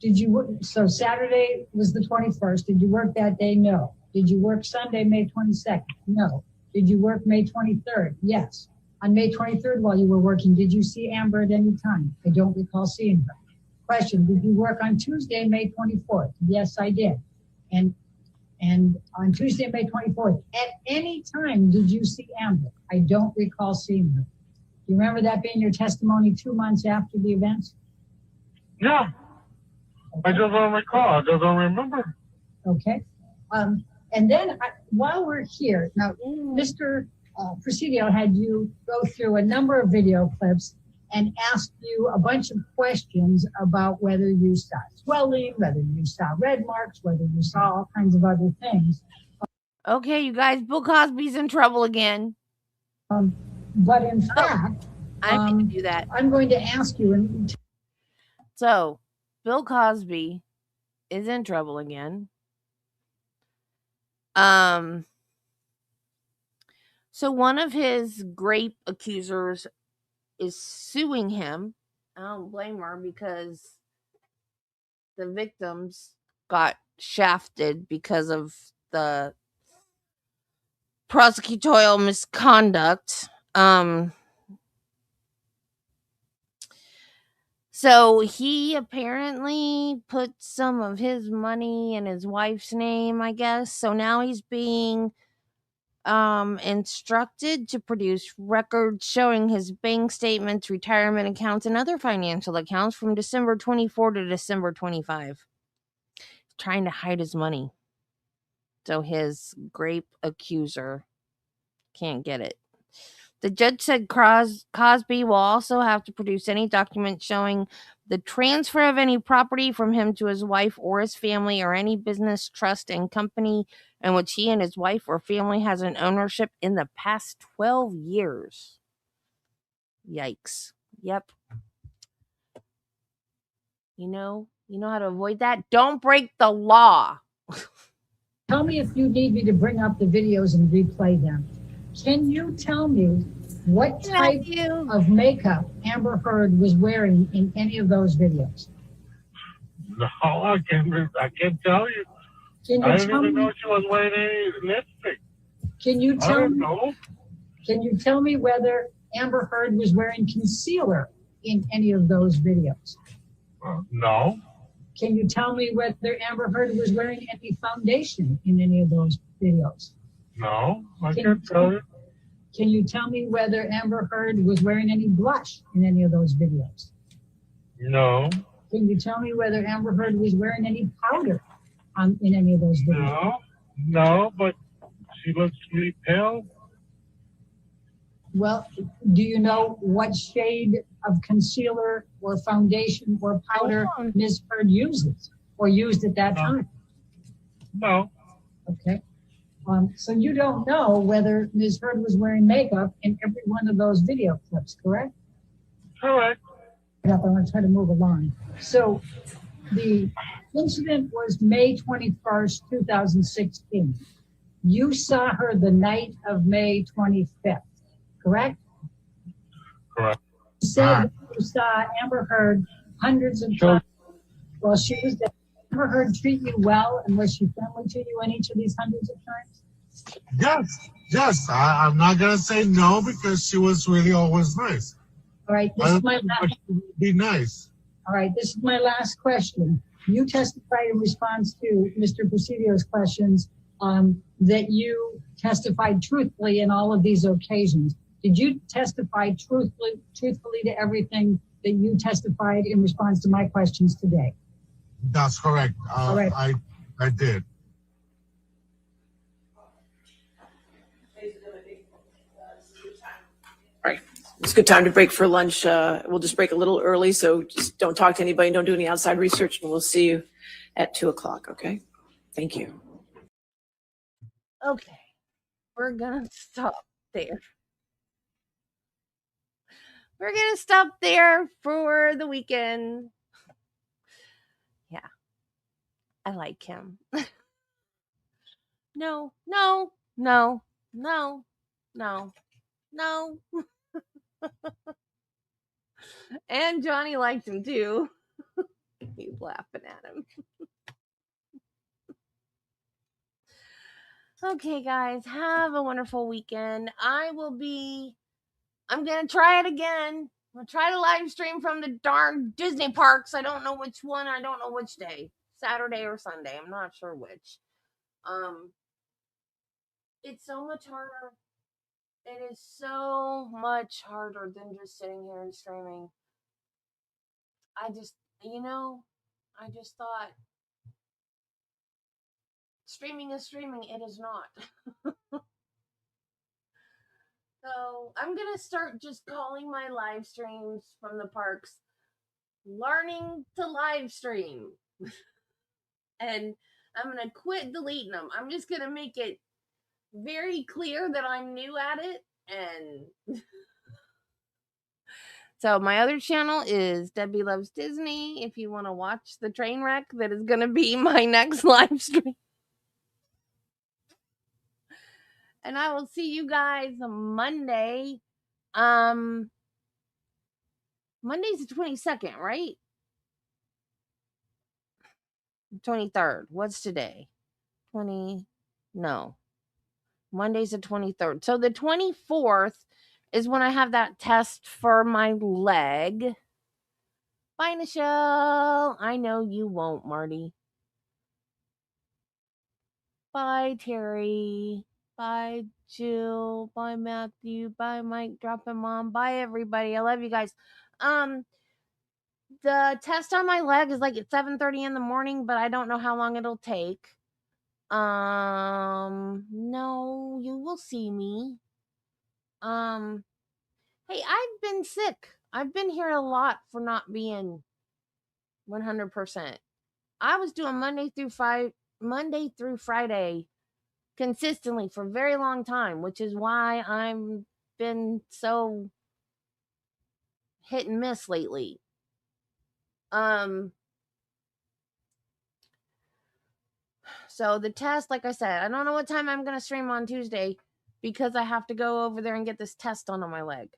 did you work? So Saturday was the 21st. Did you work that day? No. Did you work Sunday, May 22nd? No. Did you work May 23rd? Yes. On May 23rd, while you were working, did you see Amber at any time? I don't recall seeing her. Question, did you work on Tuesday, May 24th? Yes, I did. And on Tuesday, May 24th, at any time, did you see Amber? I don't recall seeing her. Do you remember that being your testimony 2 months after the events?
Yeah. I just don't recall. I just don't remember.
Okay. And then while we're here, now, Mr. Presidio had you go through a number of video clips and asked you a bunch of questions about whether you saw swelling, whether you saw red marks, whether you saw all kinds of other things.
Okay, you guys, Bill Cosby's in trouble again.
But in fact,
I'm going to do that.
I'm going to ask you.
So, Bill Cosby is in trouble again. So one of his grape accusers is suing him. I don't blame her because the victims got shafted because of the prosecutorial misconduct. So he apparently put some of his money in his wife's name, I guess. So now he's being instructed to produce records showing his bank statements, retirement accounts, and other financial accounts from December 24 to December 25. Trying to hide his money. So his grape accuser can't get it. The judge said Cosby will also have to produce any document showing the transfer of any property from him to his wife or his family, or any business, trust, and company in which he and his wife or family has an ownership in the past 12 years. Yikes. Yep. You know how to avoid that? Don't break the law.
Tell me if you need me to bring up the videos and replay them. Can you tell me what type of makeup Amber Heard was wearing in any of those videos?
No, I can't tell you.
Can
I
you
didn't
tell
even
me?
know she was wearing any lipstick.
Can you
I
tell
don't
me?
know.
Can you tell me whether Amber Heard was wearing concealer in any of those videos?
No.
Can you tell me whether Amber Heard was wearing any foundation in any of those videos?
No, I can't tell you.
Can you tell me whether Amber Heard was wearing any blush in any of those videos?
No.
Can you tell me whether Amber Heard was wearing any powder in any of those videos?
No, but she looks really pale.
Well, do you know what shade of concealer or foundation or powder Ms. Heard uses or used at that time?
No.
Okay. So you don't know whether Ms. Heard was wearing makeup in every one of those video clips, correct?
Correct.
I want to try to move along. So the incident was May 21st, 2016. You saw her the night of May 25th, correct?
Correct.
You said you saw Amber Heard hundreds of times while she was there. Did Amber Heard treat you well, and was she friendly to you in each of these hundreds of times?
Yes. I'm not going to say no because she was really always nice.
All right, this is my last.
Be nice.
All right, this is my last question. You testified in response to Mr. Presidio's questions that you testified truthfully in all of these occasions. Did you testify truthfully to everything that you testified in response to my questions today?
That's correct.
All right.
I did.
All right. It's a good time to break for lunch. We'll just break a little early, so just don't talk to anybody, don't do any outside research, and we'll see you at 2:00, okay? Thank you.
Okay. We're going to stop there. We're going to stop there for the weekend. Yeah. I like him. No. And Johnny liked him too. He's laughing at him. Okay, guys, have a wonderful weekend. I'm going to try it again. I'm going to try to live stream from the darn Disney parks. I don't know which one. I don't know which day. Saturday or Sunday. I'm not sure which. It's so much harder. It is so much harder than just sitting here and streaming. I just thought streaming is streaming. It is not. So I'm going to start just calling my live streams from the parks learning to live stream. And I'm going to quit deleting them. I'm just going to make it very clear that I'm new at it. And so my other channel is Debbie Loves Disney. If you want to watch the train wreck that is going to be my next live stream. And I will see you guys Monday. Monday's the 22nd, right? 23rd. What's today? Monday's the 23rd. So the 24th is when I have that test for my leg. Bye, Nichelle. I know you won't, Marty. Bye, Terry. Bye, Jill. Bye, Matthew. Bye, Mike. Dropping Mom. Bye, everybody. I love you guys. The test on my leg is like at 7:30 in the morning, but I don't know how long it'll take. No, you will see me. Hey, I've been sick. I've been here a lot for not being 100%. I was doing Monday through Friday consistently for a very long time, which is why I've been so hit and miss lately. So the test, like I said, I don't know what time I'm going to stream on Tuesday because I have to go over there and get this test done on my leg.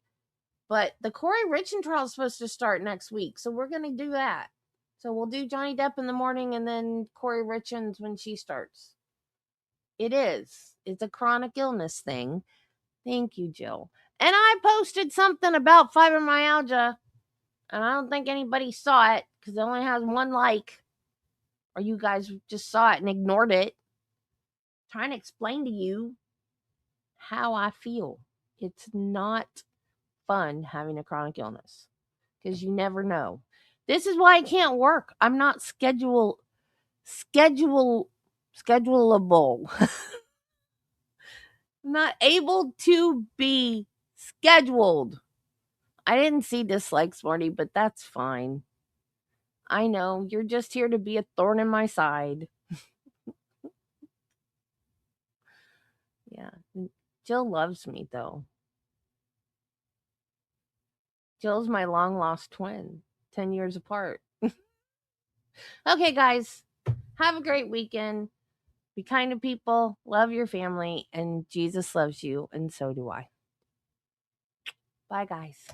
But the Corey Richin trial is supposed to start next week, so we're going to do that. So we'll do Johnny Depp in the morning and then Corey Richin's when she starts. It is. It's a chronic illness thing. Thank you, Jill. And I posted something about fibromyalgia, and I don't think anybody saw it because it only has 1 like. Or you guys just saw it and ignored it. I'm trying to explain to you how I feel. It's not fun having a chronic illness because you never know. This is why I can't work. I'm not schedulable. I'm not able to be scheduled. I didn't see dislikes, Marty, but that's fine. I know you're just here to be a thorn in my side. Yeah. Jill loves me, though. Jill's my long lost twin, 10 years apart. Okay, guys, have a great weekend. Be kind to people, love your family, and Jesus loves you, and so do I. Bye, guys.